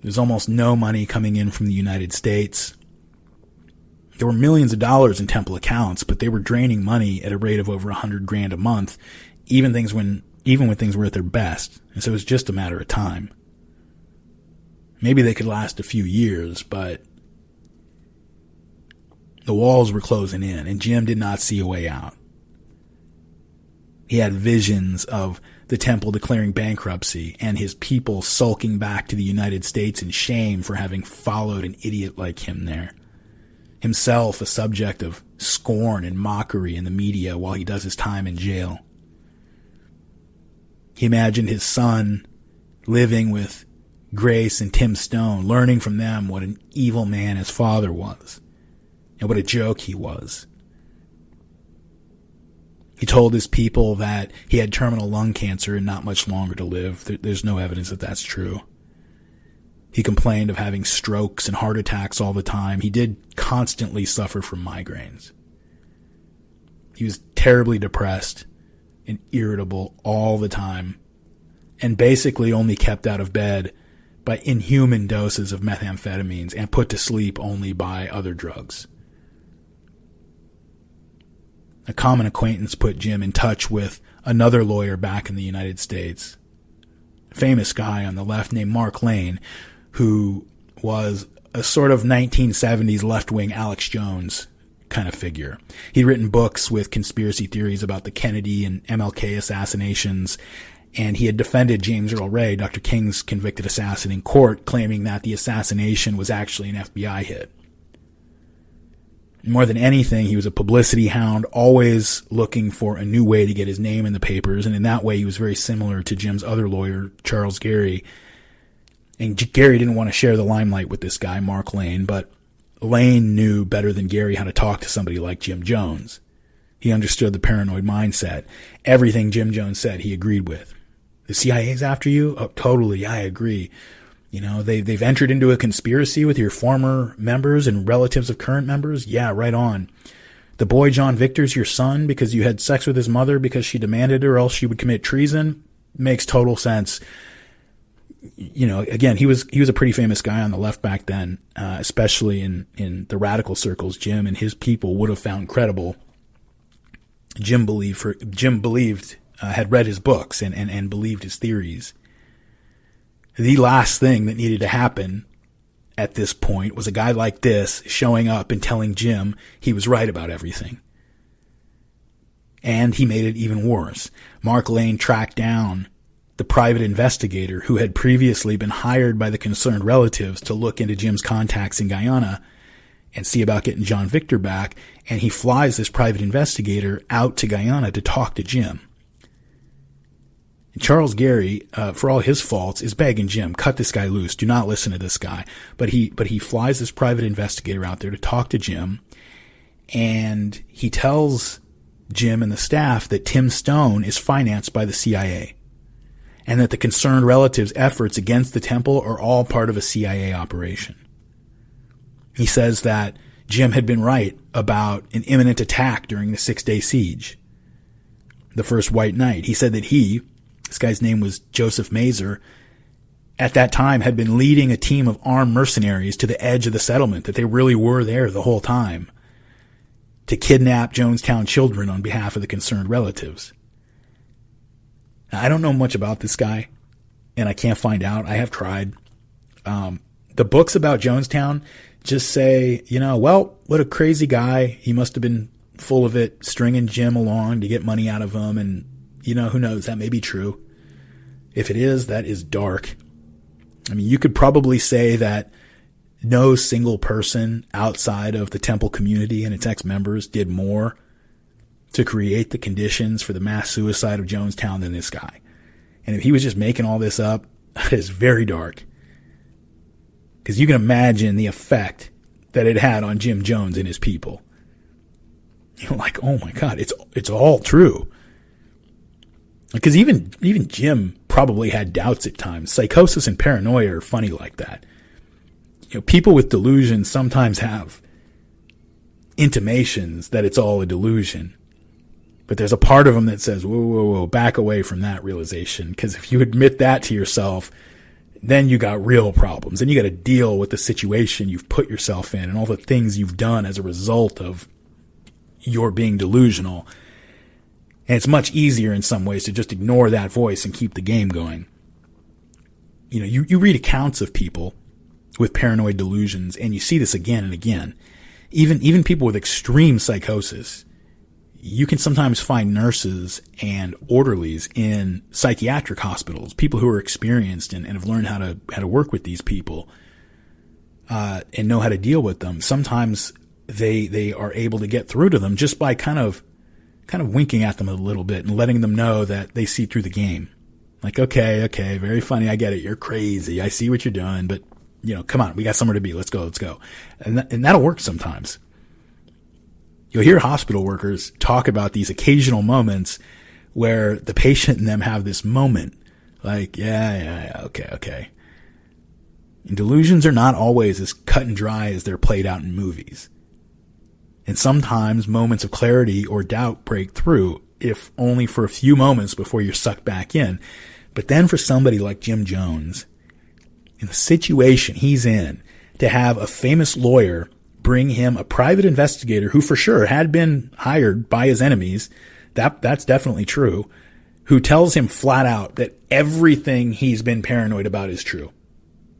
There's almost no money coming in from the United States. There were millions of dollars in temple accounts, but they were draining money at a rate of over $100,000 a month, even when things were at their best. And so it was just a matter of time. Maybe they could last a few years, but the walls were closing in, and Jim did not see a way out. He had visions of the temple declaring bankruptcy and his people sulking back to the United States in shame for having followed an idiot like him there. Himself a subject of scorn and mockery in the media while he does his time in jail. He imagined his son living with Grace and Tim Stone, learning from them what an evil man his father was and what a joke he was. He told his people that he had terminal lung cancer and not much longer to live. There's no evidence that that's true. He complained of having strokes and heart attacks all the time. He did constantly suffer from migraines. He was terribly depressed and irritable all the time, and basically only kept out of bed by inhuman doses of methamphetamines and put to sleep only by other drugs. A common acquaintance put Jim in touch with another lawyer back in the United States, a famous guy on the left named Mark Lane, who was a sort of 1970s left-wing Alex Jones kind of figure. He'd written books with conspiracy theories about the Kennedy and MLK assassinations, and he had defended James Earl Ray, Dr. King's convicted assassin, in court, claiming that the assassination was actually an FBI hit. More than anything, he was a publicity hound, always looking for a new way to get his name in the papers, and in that way he was very similar to Jim's other lawyer, Charles Gary. And Gary didn't want to share the limelight with this guy, Mark Lane, but Lane knew better than Gary how to talk to somebody like Jim Jones. He understood the paranoid mindset. Everything Jim Jones said he agreed with. The CIA's after you? Oh, totally. I agree. They've entered into a conspiracy with your former members and relatives of current members? Yeah, right on. The boy John Victor's your son because you had sex with his mother because she demanded it or else she would commit treason? Makes total sense. Again, he was a pretty famous guy on the left back then, especially in the radical circles. Jim and his people would have found credible. Jim believed had read his books and believed his theories. The last thing that needed to happen at this point was a guy like this showing up and telling Jim he was right about everything. And he made it even worse. Mark Lane tracked down the private investigator who had previously been hired by the concerned relatives to look into Jim's contacts in Guyana and see about getting John Victor back, and he flies this private investigator out to Guyana to talk to Jim. And Charles Gary, for all his faults, is begging Jim, cut this guy loose, do not listen to this guy. But he flies this private investigator out there to talk to Jim, and he tells Jim and the staff that Tim Stone is financed by the CIA, and that the concerned relatives' efforts against the temple are all part of a CIA operation. He says that Jim had been right about an imminent attack during the 6-day siege, the first white night. He said that this guy's name was Joseph Mazer, at that time had been leading a team of armed mercenaries to the edge of the settlement, that they really were there the whole time to kidnap Jonestown children on behalf of the concerned relatives. Now, I don't know much about this guy, and I can't find out. I have tried. The books about Jonestown just say, well, what a crazy guy. He must have been full of it, stringing Jim along to get money out of him, and who knows, that may be true. If it is, that is dark. I mean, you could probably say that no single person outside of the temple community and its ex-members did more to create the conditions for the mass suicide of Jonestown than this guy. And if he was just making all this up, that is very dark. Because you can imagine the effect that it had on Jim Jones and his people. Like, oh my God, it's all true. Because even Jim probably had doubts at times. Psychosis and paranoia are funny like that. People with delusions sometimes have intimations that it's all a delusion. But there's a part of them that says, whoa, back away from that realization. Because if you admit that to yourself, then you got real problems. Then you got to deal with the situation you've put yourself in and all the things you've done as a result of your being delusional. And it's much easier in some ways to just ignore that voice and keep the game going. You read accounts of people with paranoid delusions, and you see this again and again. Even people with extreme psychosis. You can sometimes find nurses and orderlies in psychiatric hospitals, people who are experienced and have learned how to work with these people and know how to deal with them. Sometimes they are able to get through to them just by kind of winking at them a little bit and letting them know that they see through the game. Like, okay, very funny, I get it, you're crazy, I see what you're doing, but come on, we got somewhere to be, let's go. And that'll work sometimes. You'll hear hospital workers talk about these occasional moments where the patient and them have this moment, like, yeah, okay. And delusions are not always as cut and dry as they're played out in movies. And sometimes moments of clarity or doubt break through, if only for a few moments before you're sucked back in. But then for somebody like Jim Jones, in the situation he's in, to have a famous lawyer bring him a private investigator who for sure had been hired by his enemies, that's definitely true, who tells him flat out that everything he's been paranoid about is true.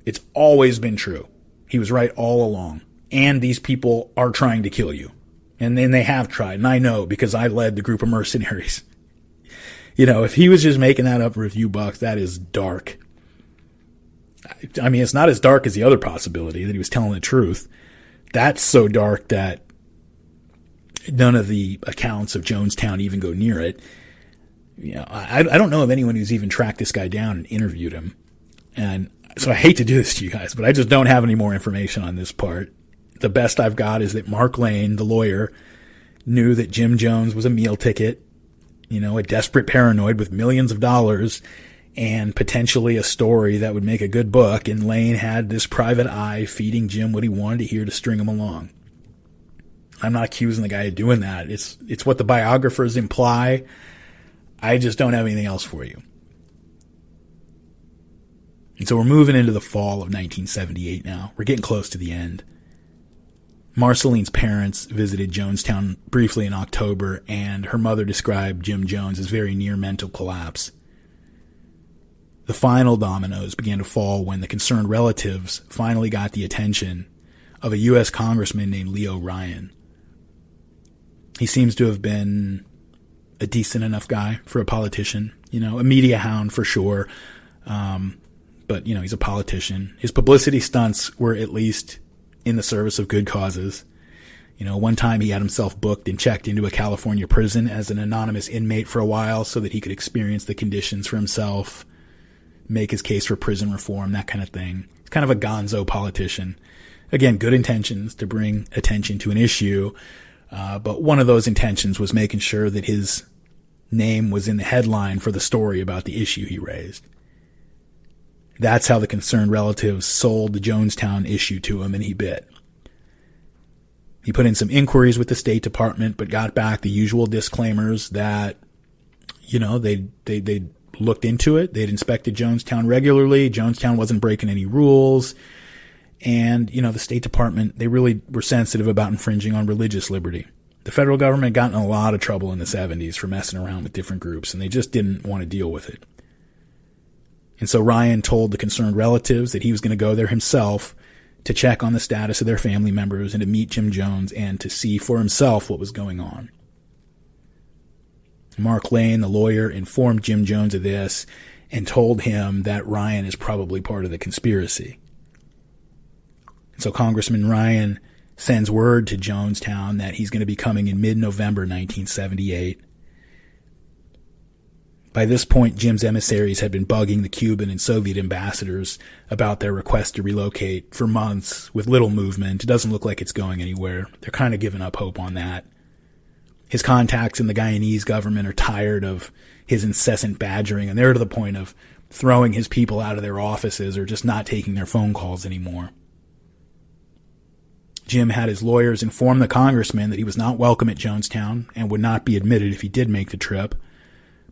It's always been true. He was right all along. And these people are trying to kill you. And then they have tried. And I know because I led the group of mercenaries. If he was just making that up for a few bucks, that is dark. I mean, it's not as dark as the other possibility that he was telling the truth. That's so dark that none of the accounts of Jonestown even go near it. I don't know of anyone who's even tracked this guy down and interviewed him. And so I hate to do this to you guys, but I just don't have any more information on this part. The best I've got is that Mark Lane, the lawyer, knew that Jim Jones was a meal ticket, a desperate paranoid with millions of dollars, and potentially a story that would make a good book, and Lane had this private eye feeding Jim what he wanted to hear to string him along. I'm not accusing the guy of doing that. It's what the biographers imply. I just don't have anything else for you. And so we're moving into the fall of 1978 now. We're getting close to the end. Marceline's parents visited Jonestown briefly in October, and her mother described Jim Jones as very near mental collapse. The final dominoes began to fall when the concerned relatives finally got the attention of a U.S. congressman named Leo Ryan. He seems to have been a decent enough guy for a politician, a media hound for sure. But, he's a politician. His publicity stunts were at least in the service of good causes. One time he had himself booked and checked into a California prison as an anonymous inmate for a while so that he could experience the conditions for himself, make his case for prison reform, that kind of thing. He's kind of a gonzo politician. Again, good intentions to bring attention to an issue, but one of those intentions was making sure that his name was in the headline for the story about the issue he raised. That's how the concerned relatives sold the Jonestown issue to him, and he bit. He put in some inquiries with the State Department, but got back the usual disclaimers that, they looked into it. They'd inspected Jonestown regularly. Jonestown wasn't breaking any rules. And, the State Department, they really were sensitive about infringing on religious liberty. The federal government got in a lot of trouble in the 70s for messing around with different groups, and they just didn't want to deal with it. And so Ryan told the concerned relatives that he was going to go there himself to check on the status of their family members and to meet Jim Jones and to see for himself what was going on. Mark Lane, the lawyer, informed Jim Jones of this and told him that Ryan is probably part of the conspiracy. So Congressman Ryan sends word to Jonestown that he's going to be coming in mid-November 1978. By this point, Jim's emissaries had been bugging the Cuban and Soviet ambassadors about their request to relocate for months with little movement. It doesn't look like it's going anywhere. They're kind of giving up hope on that. His contacts in the Guyanese government are tired of his incessant badgering, and they're to the point of throwing his people out of their offices or just not taking their phone calls anymore. Jim had his lawyers inform the congressman that he was not welcome at Jonestown and would not be admitted if he did make the trip.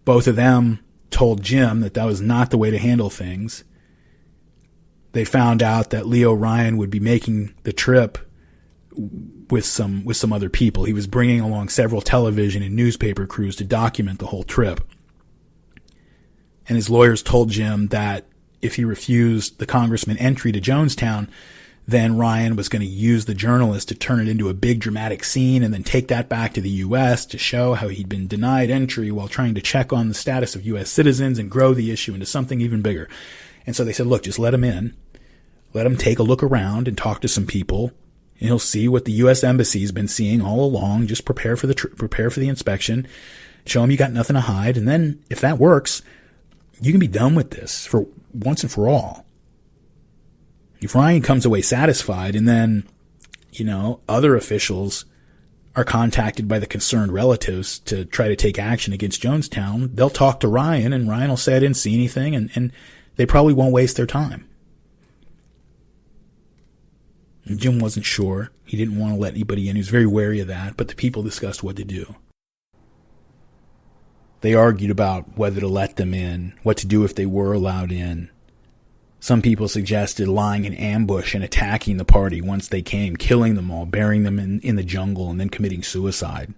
Both of them told Jim that was not the way to handle things. They found out that Leo Ryan would be making the trip with some other people. He was bringing along several television and newspaper crews to document the whole trip. And his lawyers told Jim that if he refused the congressman entry to Jonestown, then Ryan was going to use the journalist to turn it into a big dramatic scene and then take that back to the U.S. to show how he'd been denied entry while trying to check on the status of U.S. citizens and grow the issue into something even bigger. And so they said, look, just let him in. Let him take a look around and talk to some people. And he'll see what the U.S. Embassy's been seeing all along. Just prepare for the inspection. Show him you got nothing to hide. And then if that works, you can be done with this for once and for all. If Ryan comes away satisfied and then, other officials are contacted by the concerned relatives to try to take action against Jonestown, they'll talk to Ryan and Ryan will say I didn't see anything and they probably won't waste their time. And Jim wasn't sure. He didn't want to let anybody in. He was very wary of that, but the people discussed what to do. They argued about whether to let them in, what to do if they were allowed in. Some people suggested lying in ambush and attacking the party once they came, killing them all, burying them in the jungle, and then committing suicide.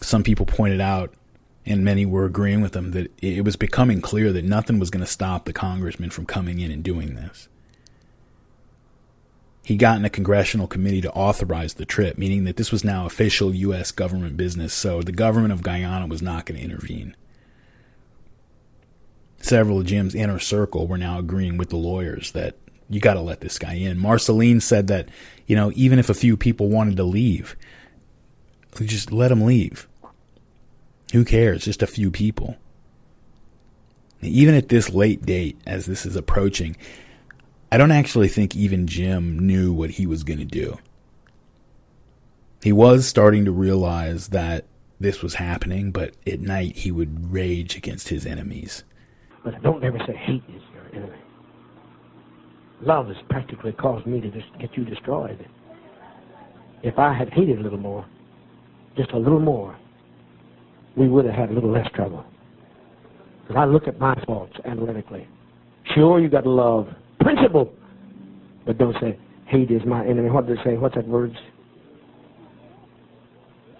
Some people pointed out, and many were agreeing with them, that it was becoming clear that nothing was going to stop the congressman from coming in and doing this. He got in a congressional committee to authorize the trip, meaning that this was now official U.S. government business, so the government of Guyana was not going to intervene. Several of Jim's inner circle were now agreeing with the lawyers that you got to let this guy in. Marceline said that, even if a few people wanted to leave, just let them leave. Who cares? Just a few people. Even at this late date, as this is approaching, I don't actually think even Jim knew what he was going to do. He was starting to realize that this was happening, but at night he would rage against his enemies. But don't ever say hate is your enemy. Love has practically caused me to just get you destroyed. If I had hated a little more, just a little more, we would have had a little less trouble. Because I look at my faults analytically. Sure, you got to love principle, but don't say hate is my enemy. What did they say? What's that words?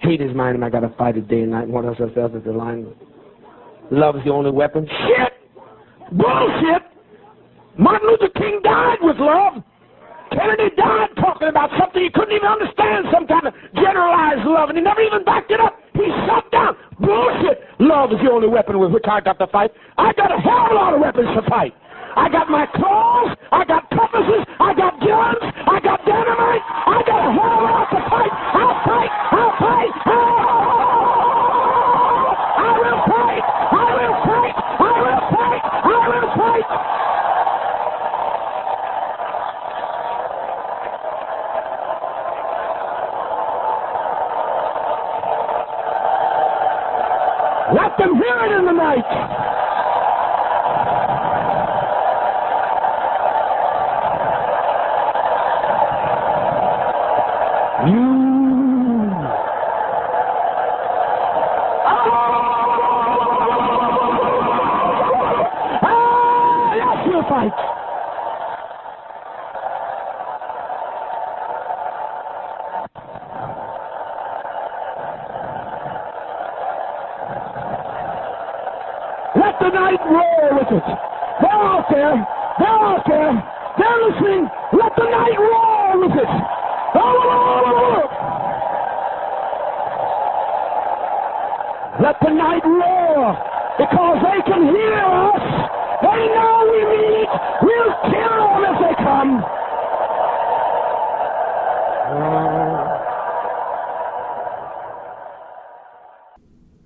Hate is my enemy. I got to fight it day and night. And what else is the line? Love is the only weapon. Shit! Bullshit! Martin Luther King died with love. Kennedy died talking about something he couldn't even understand, some kind of generalized love, and he never even backed it up. He shut down. Bullshit! Love is the only weapon with which I got to fight. I got a hell of a lot of weapons to fight. I got my claws, I got compasses, I got guns, I got dynamite, I got a hell of a lot to fight. I'll fight, I'll fight, I will fight, I will fight, I will fight, I will fight. Let them hear it in the night. Fight. Let the night roar with it. They're out there. They're out there. They're listening. Let the night roar with it. Let the night roar because they can hear us. They know we mean it. We'll kill them if they come.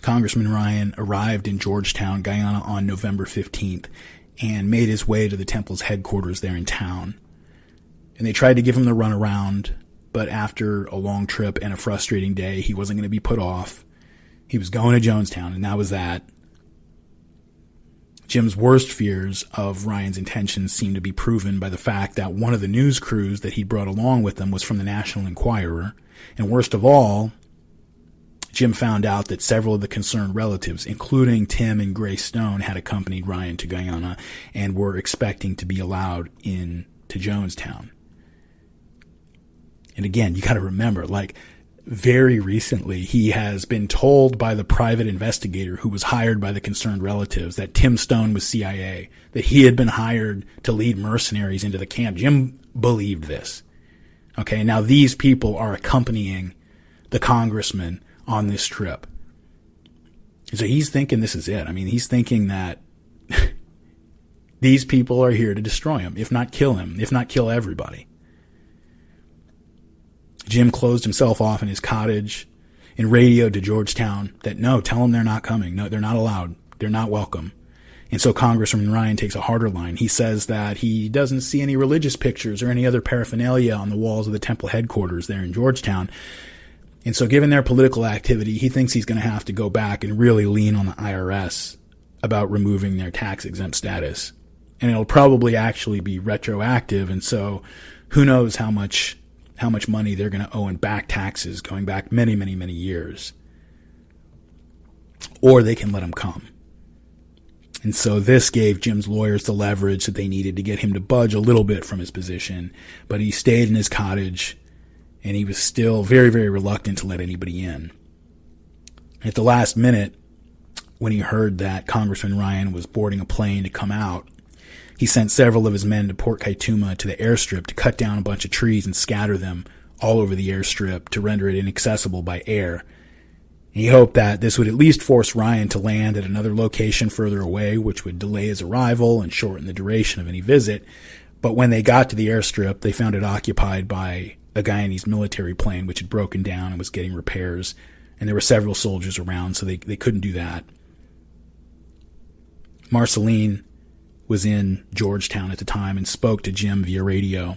Congressman Ryan arrived in Georgetown, Guyana on November 15th and made his way to the Temple's headquarters there in town. And they tried to give him the runaround, but after a long trip and a frustrating day, he wasn't going to be put off. He was going to Jonestown, and that was that. Jim's worst fears of Ryan's intentions seemed to be proven by the fact that one of the news crews that he brought along with him was from the National Enquirer. And worst of all, Jim found out that several of the concerned relatives, including Tim and Grace Stone, had accompanied Ryan to Guyana and were expecting to be allowed in to Jonestown. And again, you got to remember, very recently, he has been told by the private investigator who was hired by the concerned relatives that Tim Stone was CIA, that he had been hired to lead mercenaries into the camp. Jim believed this. Okay, now these people are accompanying the congressman on this trip. So he's thinking this is it. I mean, he's thinking that these people are here to destroy him, if not kill him, if not kill everybody. Jim closed himself off in his cottage and radioed to Georgetown that, no, tell them they're not coming. No, they're not allowed. They're not welcome. And so Congressman Ryan takes a harder line. He says that he doesn't see any religious pictures or any other paraphernalia on the walls of the Temple headquarters there in Georgetown. And so given their political activity, he thinks he's going to have to go back and really lean on the IRS about removing their tax-exempt status. And it'll probably actually be retroactive, and so who knows how much money they're going to owe in back taxes going back many, many, many years. Or they can let him come. And so this gave Jim's lawyers the leverage that they needed to get him to budge a little bit from his position. But he stayed in his cottage, and he was still very, very reluctant to let anybody in. At the last minute, when he heard that Congressman Ryan was boarding a plane to come out, he sent several of his men to Port Kaituma to the airstrip to cut down a bunch of trees and scatter them all over the airstrip to render it inaccessible by air. He hoped that this would at least force Ryan to land at another location further away, which would delay his arrival and shorten the duration of any visit. But when they got to the airstrip, they found it occupied by a Guyanese military plane, which had broken down and was getting repairs. And there were several soldiers around, so they couldn't do that. Marceline was in Georgetown at the time and spoke to Jim via radio,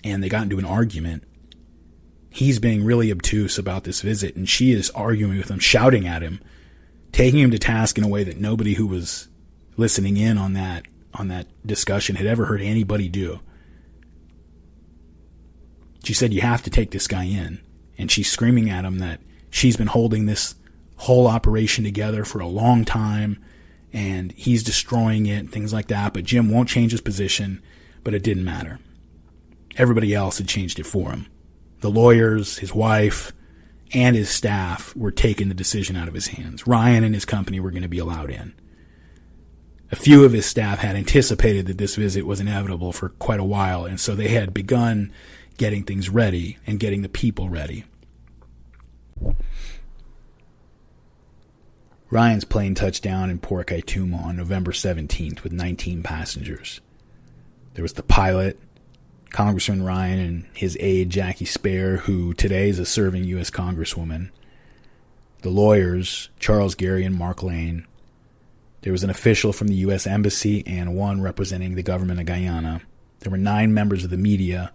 and they got into an argument. he's being really obtuse about this visit, and she is arguing with him, shouting at him, taking him to task in a way that nobody who was listening in on that discussion had ever heard anybody do. She said, "You have to take this guy in." And she's screaming at him that she's been holding this whole operation together for a long time, and he's destroying it, things like that. But Jim won't change his position, but it didn't matter. Everybody else had changed it for him. The lawyers, his wife, and his staff were taking the decision out of his hands. Ryan and his company were going to be allowed in. A few of his staff had anticipated that this visit was inevitable for quite a while, and so they had begun getting things ready and getting the people ready. Ryan's plane touched down in Port Kaituma on November 17th with 19 passengers. There was the pilot, Congressman Ryan, and his aide Jackie Spare, who today is a serving U.S. Congresswoman. The lawyers, Charles Gary and Mark Lane. There was an official from the U.S. Embassy and one representing the government of Guyana. There were 9 members of the media,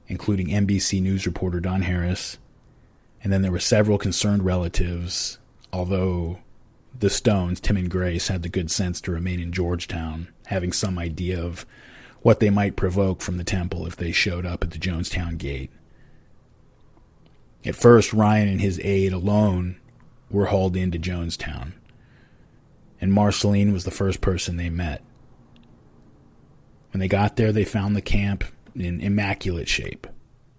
including NBC News reporter Don Harris. And then there were several concerned relatives, although the Stones, Tim and Grace, had the good sense to remain in Georgetown, having some idea of what they might provoke from the temple if they showed up at the Jonestown gate. At first, Ryan and his aide alone were hauled into Jonestown, and Marceline was the first person they met. When they got there, they found the camp in immaculate shape.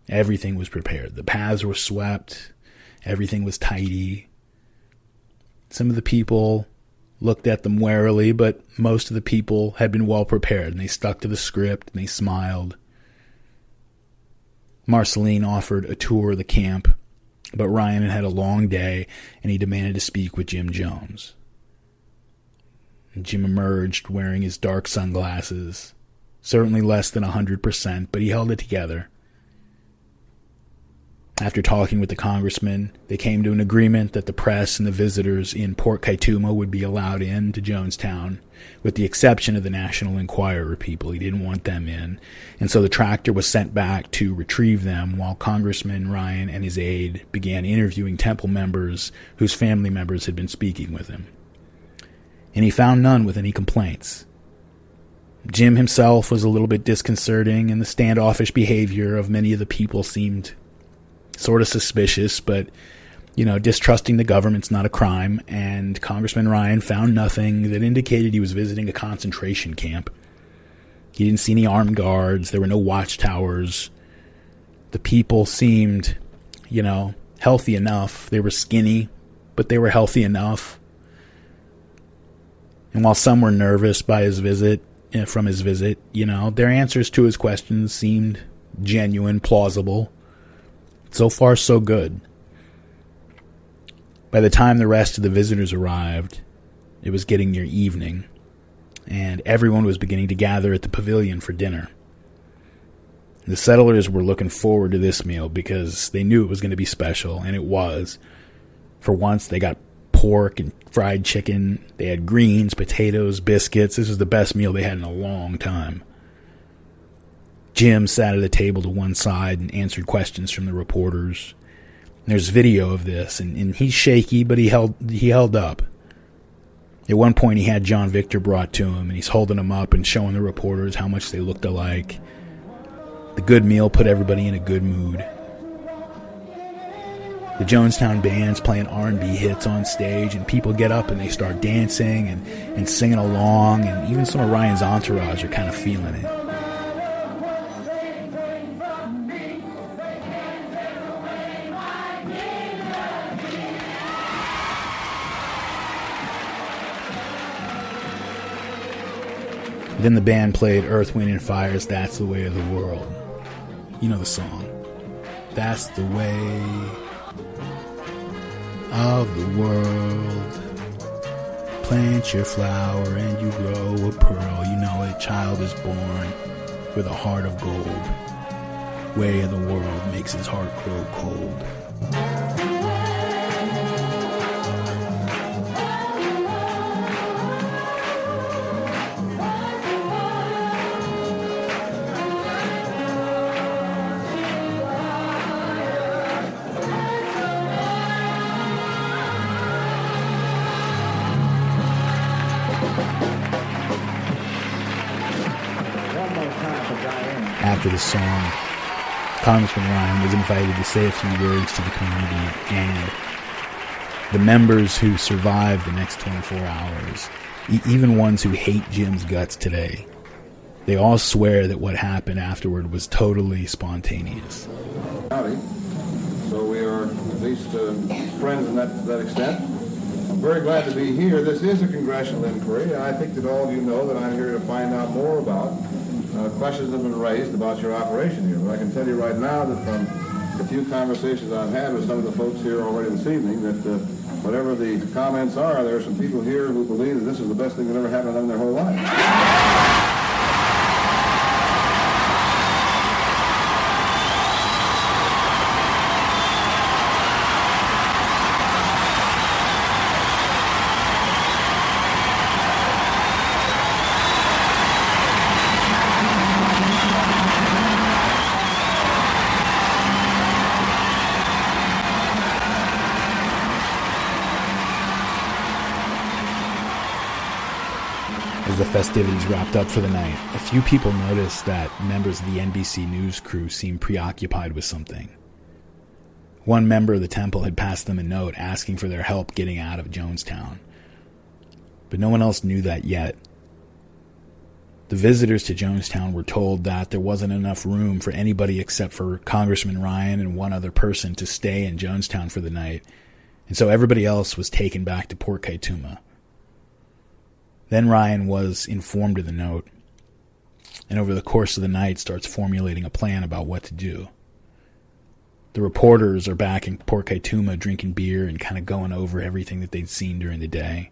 Everything was prepared. The paths were swept. Everything was tidy. Some of the people looked at them warily, but most of the people had been well prepared, and they stuck to the script, and they smiled. Marceline offered a tour of the camp, but Ryan had had a long day, and he demanded to speak with Jim Jones. And Jim emerged wearing his dark sunglasses, certainly less than 100%, but he held it together. After talking with the congressman, they came to an agreement that the press and the visitors in Port Kaituma would be allowed in to Jonestown, with the exception of the National Enquirer people. He didn't want them in, and so the tractor was sent back to retrieve them while Congressman Ryan and his aide began interviewing temple members whose family members had been speaking with him. And he found none with any complaints. Jim himself was a little bit disconcerting, and the standoffish behavior of many of the people seemed sort of suspicious, but, distrusting the government's not a crime, and Congressman Ryan found nothing that indicated he was visiting a concentration camp. He didn't see any armed guards. There were no watchtowers. The people seemed, healthy enough. They were skinny, but they were healthy enough. And while some were nervous by his visit, from his visit, their answers to his questions seemed genuine, plausible. So far, so good. By the time the rest of the visitors arrived, it was getting near evening, and everyone was beginning to gather at the pavilion for dinner. The settlers were looking forward to this meal because they knew it was going to be special, and it was. For once, they got pork and fried chicken. They had greens, potatoes, biscuits. This was the best meal they had in a long time. Jim sat at a table to one side and answered questions from the reporters. There's video of this, and he's shaky, but he held up. At one point, he had John Victor brought to him, and he's holding him up and showing the reporters how much they looked alike. The good meal put everybody in a good mood. The Jonestown band's playing R&B hits on stage, and people get up and they start dancing and singing along, and even some of Ryan's entourage are kind of feeling it. Then the band played Earth, Wind & Fire's That's the Way of the World. You know the song. That's the way of the world. Plant your flower and you grow a pearl. You know a child is born with a heart of gold. Way of the world makes his heart grow cold. after the song, Congressman Ryan was invited to say a few words to the community, and the members who survived the next 24 hours, even ones who hate Jim's guts today, they all swear that what happened afterward was totally spontaneous. Howdy. So we are at least friends in that extent. I'm very glad to be here. This is a congressional inquiry. I think that all of you know that I'm here to find out more about questions that have been raised about your operation here. But I can tell you right now that from the few conversations I've had with some of the folks here already this evening, that whatever the comments are, there are some people here who believe that this is the best thing that ever happened to them in their whole life. As the festivities wrapped up for the night, a few people noticed that members of the NBC News crew seemed preoccupied with something. One member of the temple had passed them a note asking for their help getting out of Jonestown, but no one else knew that yet. The visitors to Jonestown were told that there wasn't enough room for anybody except for Congressman Ryan and one other person to stay in Jonestown for the night, and so everybody else was taken back to Port Kaituma. Then Ryan was informed of the note, and over the course of the night starts formulating a plan about what to do. The reporters are back in Port Kaituma drinking beer and kind of going over everything that they'd seen during the day.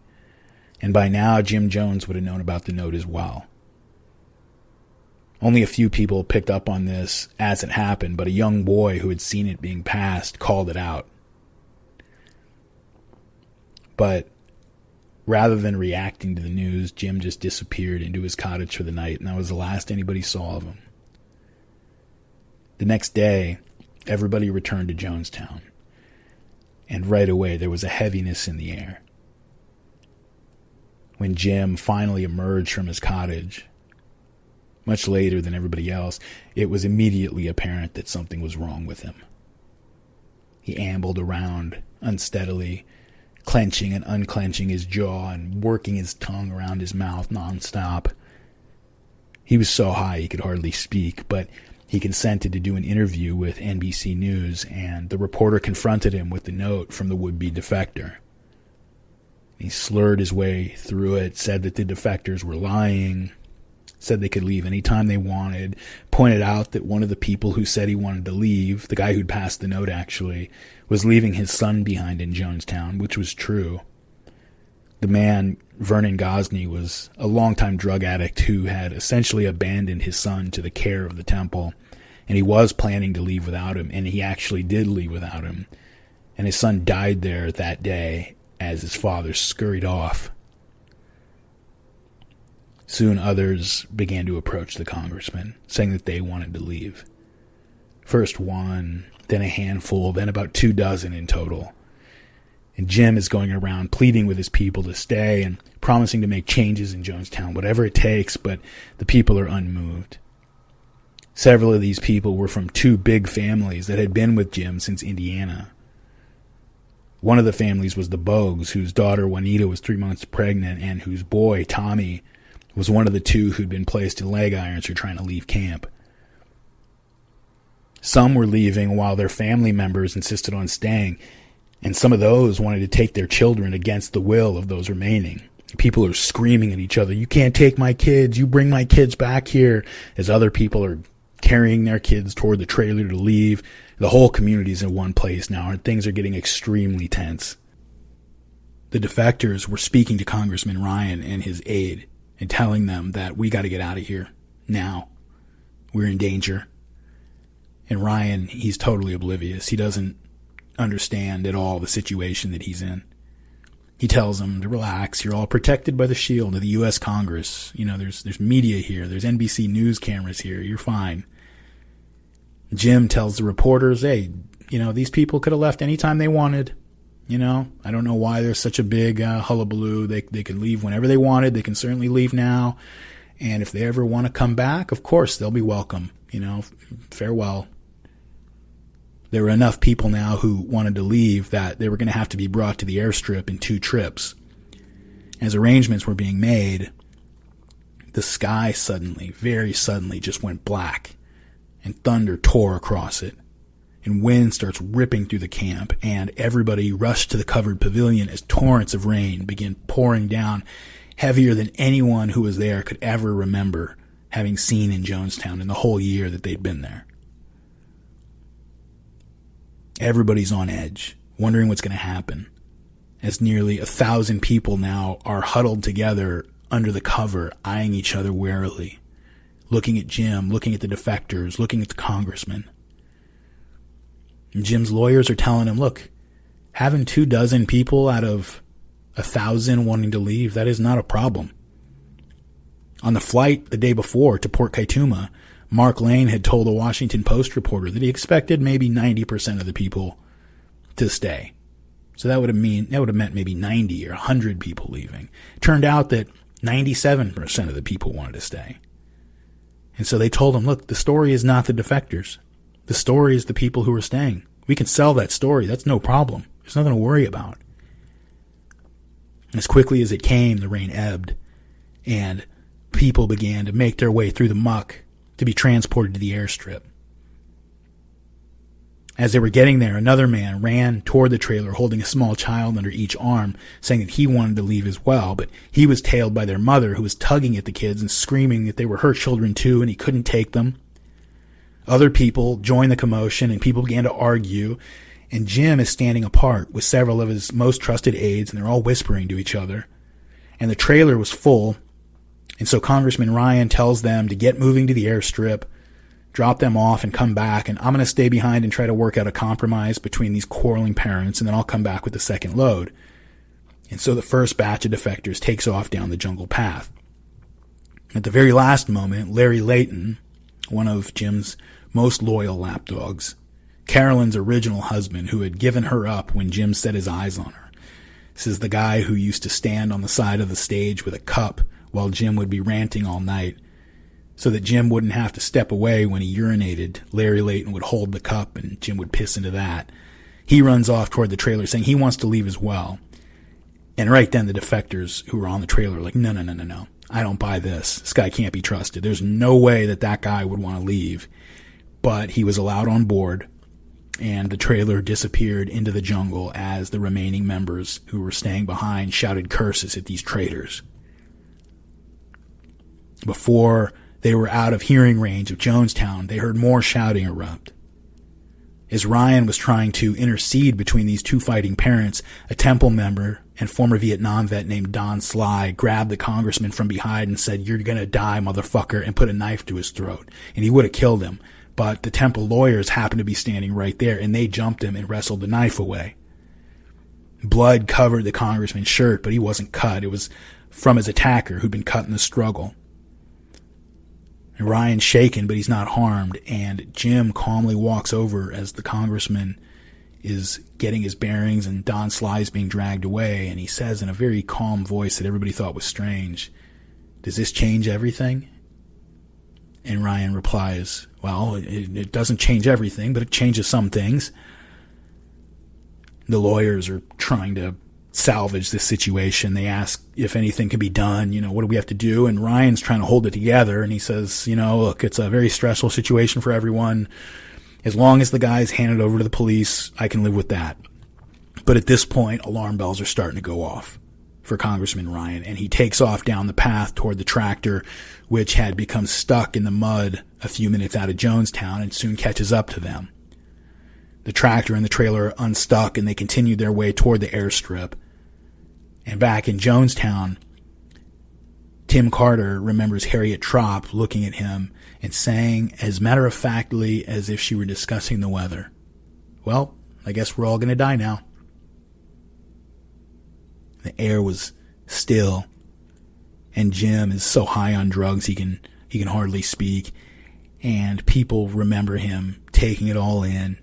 And by now, Jim Jones would have known about the note as well. Only a few people picked up on this as it happened, but a young boy who had seen it being passed called it out. But rather than reacting to the news, Jim just disappeared into his cottage for the night, and that was the last anybody saw of him. The next day, everybody returned to Jonestown, and right away there was a heaviness in the air. When Jim finally emerged from his cottage, much later than everybody else, it was immediately apparent that something was wrong with him. He ambled around unsteadily, clenching and unclenching his jaw and working his tongue around his mouth nonstop. He was so high he could hardly speak, but he consented to do an interview with NBC News, and the reporter confronted him with the note from the would-be defector. He slurred his way through it, said that the defectors were lying, said they could leave any time they wanted, pointed out that one of the people who said he wanted to leave, the guy who'd passed the note actually, was leaving his son behind in Jonestown, which was true. The man, Vernon Gosney, was a longtime drug addict who had essentially abandoned his son to the care of the temple, and he was planning to leave without him, and he actually did leave without him. And his son died there that day as his father scurried off. Soon others began to approach the congressman, saying that they wanted to leave. First one, then a handful, then about 24 in total. And Jim is going around pleading with his people to stay and promising to make changes in Jonestown, whatever it takes, but the people are unmoved. Several of these people were from two big families that had been with Jim since Indiana. One of the families was the Bogues, whose daughter Juanita was 3 months pregnant and whose boy, Tommy, was one of the two who'd been placed in leg irons for trying to leave camp. Some were leaving while their family members insisted on staying, and some of those wanted to take their children against the will of those remaining. People are screaming at each other, "You can't take my kids, you bring my kids back here," as other people are carrying their kids toward the trailer to leave. The whole community's in one place now, and things are getting extremely tense. The defectors were speaking to Congressman Ryan and his aide and telling them that we got to get out of here now. We're in danger. And Ryan, he's totally oblivious. He doesn't understand at all the situation that he's in. He tells them to relax. You're all protected by the shield of the U.S. Congress. You know, there's media here. There's NBC News cameras here. You're fine. Jim tells the reporters, hey, you know, these people could have left anytime they wanted. You know, I don't know why there's such a big hullabaloo. They can leave whenever they wanted. They can certainly leave now. And if they ever want to come back, of course, they'll be welcome. Farewell. There were enough people now who wanted to leave that they were going to have to be brought to the airstrip in 2 trips. As arrangements were being made, the sky suddenly, very suddenly, just went black, and thunder tore across it, and wind starts ripping through the camp, and everybody rushed to the covered pavilion as torrents of rain began pouring down, heavier than anyone who was there could ever remember having seen in Jonestown in the whole year that they'd been there. Everybody's on edge, wondering what's going to happen, as nearly 1,000 people now are huddled together under the cover, eyeing each other warily, looking at Jim, looking at the defectors, looking at the congressman. And Jim's lawyers are telling him, look, having 24 people out of 1,000 wanting to leave, that is not a problem. On the flight the day before to Port Kaituma, Mark Lane had told a Washington Post reporter that he expected maybe 90% of the people to stay. So that would have meant maybe 90 or 100 people leaving. Turned out that 97% of the people wanted to stay. And so they told him, look, the story is not the defectors. The story is the people who are staying. We can sell that story. That's no problem. There's nothing to worry about. As quickly as it came, the rain ebbed, and people began to make their way through the muck to be transported to the airstrip. As they were getting there, another man ran toward the trailer holding a small child under each arm, saying that he wanted to leave as well, but he was tailed by their mother, who was tugging at the kids and screaming that they were her children too and he couldn't take them. Other people joined the commotion and people began to argue, and Jim is standing apart with several of his most trusted aides, and they're all whispering to each other. And the trailer was full, and so Congressman Ryan tells them to get moving to the airstrip, drop them off and come back, and I'm going to stay behind and try to work out a compromise between these quarreling parents, and then I'll come back with the second load. And so the first batch of defectors takes off down the jungle path. At the very last moment, Larry Layton, one of Jim's most loyal lapdogs, Carolyn's original husband, who had given her up when Jim set his eyes on her. This is the guy who used to stand on the side of the stage with a cup while Jim would be ranting all night. So that Jim wouldn't have to step away when he urinated, Larry Layton would hold the cup and Jim would piss into that. He runs off toward the trailer saying he wants to leave as well. And right then the defectors who were on the trailer are like, no. I don't buy this. This guy can't be trusted. There's no way that guy would want to leave. But he was allowed on board, and the trailer disappeared into the jungle as the remaining members who were staying behind shouted curses at these traitors. Before they were out of hearing range of Jonestown, they heard more shouting erupt. As Ryan was trying to intercede between these two fighting parents, a Temple member and former Vietnam vet named Don Sly grabbed the congressman from behind and said, "You're going to die, motherfucker," and put a knife to his throat. And he would have killed him. But the Temple lawyers happened to be standing right there, and they jumped him and wrestled the knife away. Blood covered the congressman's shirt, but he wasn't cut. It was from his attacker who'd been cut in the struggle. And Ryan's shaken, but he's not harmed, and Jim calmly walks over as the congressman is getting his bearings and Don Sly is being dragged away, and he says in a very calm voice that everybody thought was strange, "Does this change everything?" And Ryan replies, "Well, it doesn't change everything, but it changes some things." The lawyers are trying to salvage this situation. They ask if anything can be done, what do we have to do? And Ryan's trying to hold it together, and he says, look, it's a very stressful situation for everyone. As long as the guy's handed over to the police, I can live with that. But at this point, alarm bells are starting to go off for Congressman Ryan, and he takes off down the path toward the tractor, which had become stuck in the mud a few minutes out of Jonestown, and soon catches up to them. The tractor and the trailer are unstuck, and they continue their way toward the airstrip. And back in Jonestown, Tim Carter remembers Harriet Tropp looking at him and saying, as matter-of-factly as if she were discussing the weather, "Well, I guess we're all going to die now." The air was still, and Jim is so high on drugs he can hardly speak, and people remember him taking it all in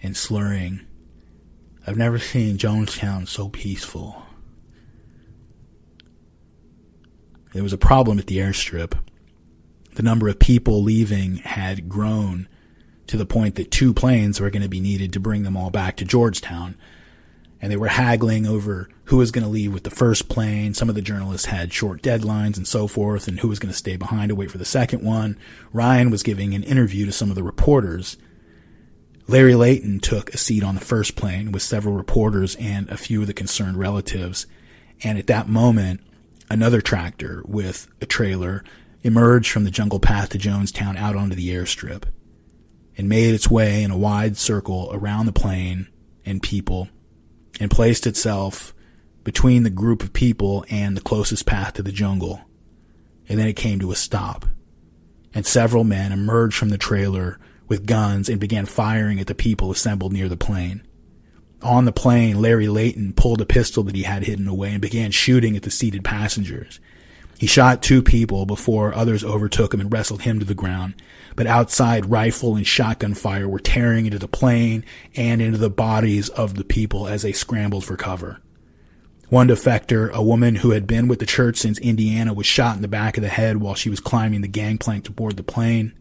and slurring, "I've never seen Jonestown so peaceful." there was a problem at the airstrip. The number of people leaving had grown to the point that 2 planes were going to be needed to bring them all back to Georgetown. And they were haggling over who was going to leave with the first plane. Some of the journalists had short deadlines and so forth, and who was going to stay behind to wait for the second one. Ryan was giving an interview to some of the reporters. Larry Layton took a seat on the first plane with several reporters and a few of the concerned relatives. And at that moment, another tractor with a trailer emerged from the jungle path to Jonestown out onto the airstrip and made its way in a wide circle around the plane and people and placed itself between the group of people and the closest path to the jungle. And then it came to a stop. And several men emerged from the trailer with guns and began firing at the people assembled near the plane. On the plane, Larry Layton pulled a pistol that he had hidden away and began shooting at the seated passengers. He shot 2 people before others overtook him and wrestled him to the ground. But outside, rifle and shotgun fire were tearing into the plane and into the bodies of the people as they scrambled for cover. One defector, a woman who had been with the church since Indiana, was shot in the back of the head while she was climbing the gangplank to board the plane.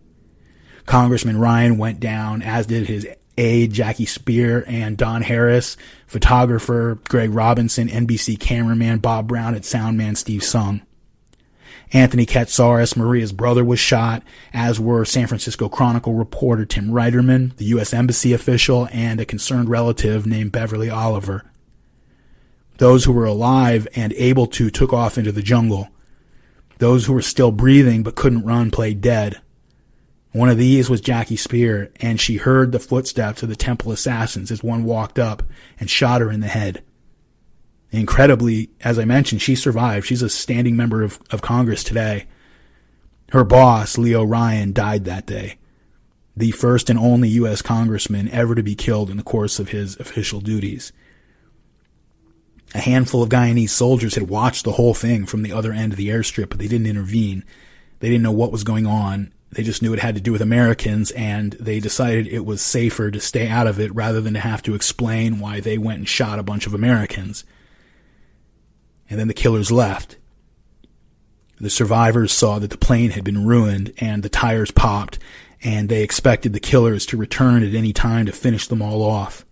Congressman Ryan went down, as did his aide Jackie Spear and Don Harris, photographer Greg Robinson, NBC cameraman Bob Brown, and soundman Steve Sung. Anthony Katsaris, Maria's brother, was shot, as were San Francisco Chronicle reporter Tim Reiterman, the U.S. Embassy official, and a concerned relative named Beverly Oliver. Those who were alive and able to took off into the jungle. Those who were still breathing but couldn't run played dead. One of these was Jackie Spear, and she heard the footsteps of the Temple assassins as one walked up and shot her in the head. Incredibly, as I mentioned, she survived. She's a standing member of Congress today. Her boss, Leo Ryan, died that day. The first and only U.S. congressman ever to be killed in the course of his official duties. A handful of Guyanese soldiers had watched the whole thing from the other end of the airstrip, but they didn't intervene. They didn't know what was going on. They just knew it had to do with Americans, and they decided it was safer to stay out of it rather than to have to explain why they went and shot a bunch of Americans. And then the killers left. The survivors saw that the plane had been ruined and the tires popped, and they expected the killers to return at any time to finish them all off.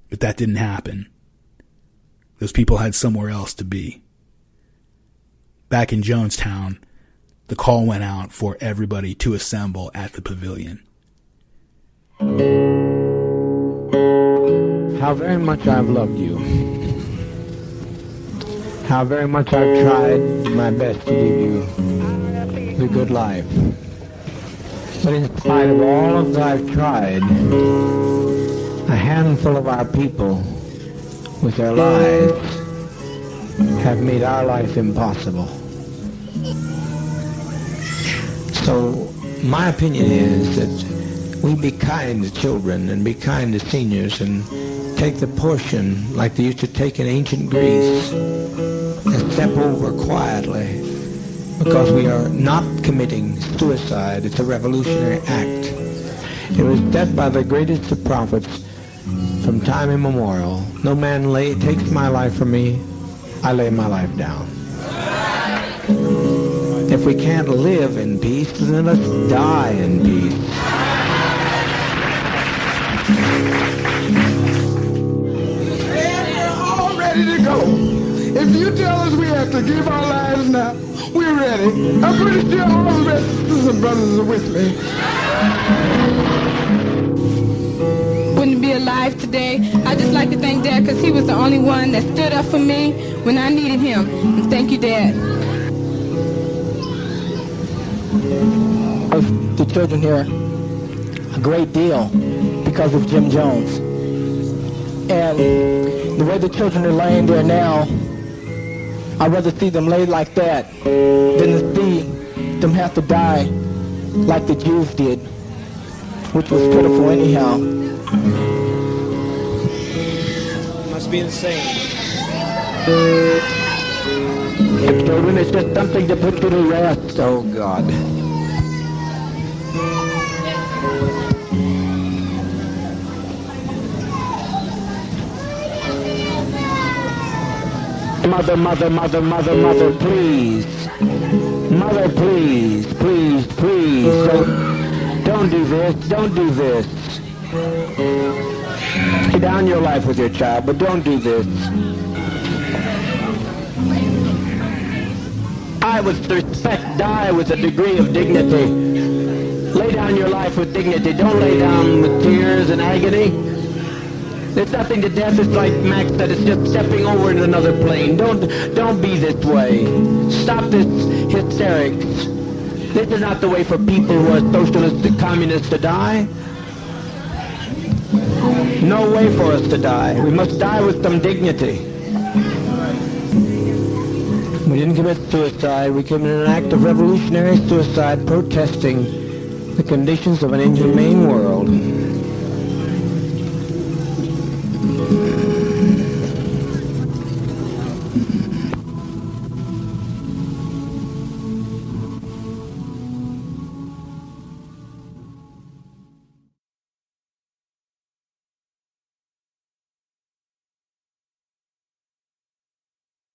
But that didn't happen. Those people had somewhere else to be. Back in Jonestown, the call went out for everybody to assemble at the pavilion. How very much I've loved you. How very much I've tried my best to give you the good life. But in spite of all of that I've tried, a handful of our people with their lives have made our life impossible. So my opinion is that we be kind to children and be kind to seniors and take the portion like they used to take in ancient Greece and step over quietly, because we are not committing suicide. It's a revolutionary act. It was said by the greatest of prophets from time immemorial, no man takes my life from me, I lay my life down. If we can't live in peace, then let's die in peace. We're all ready to go. If you tell us we have to give our lives now, we're ready. I'm pretty sure all the rest of the sisters and brothers are with me. Wouldn't be alive today. I just like to thank Dad because he was the only one that stood up for me when I needed him. And thank you, Dad. Of the children here, a great deal because of Jim Jones. And the way the children are laying there now, I'd rather see them lay like that than to see them have to die like the Jews did, which was pitiful anyhow. Must be insane. The children, it's just something to put you to rest. Oh, God. Mother, mother, mother, mother, mother, please. Mother, please, please, please. Don't do this. Don't do this. Lay down your life with your child, but don't do this. Die with respect. Die with a degree of dignity. Lay down your life with dignity. Don't lay down with tears and agony. There's nothing to death. It's like Max said, it's just stepping over in another plane. Don't be this way. Stop this hysterics. This is not the way for people who are socialists and communists to die. No way for us to die. We must die with some dignity. We didn't commit suicide. We committed an act of revolutionary suicide protesting the conditions of an inhumane world.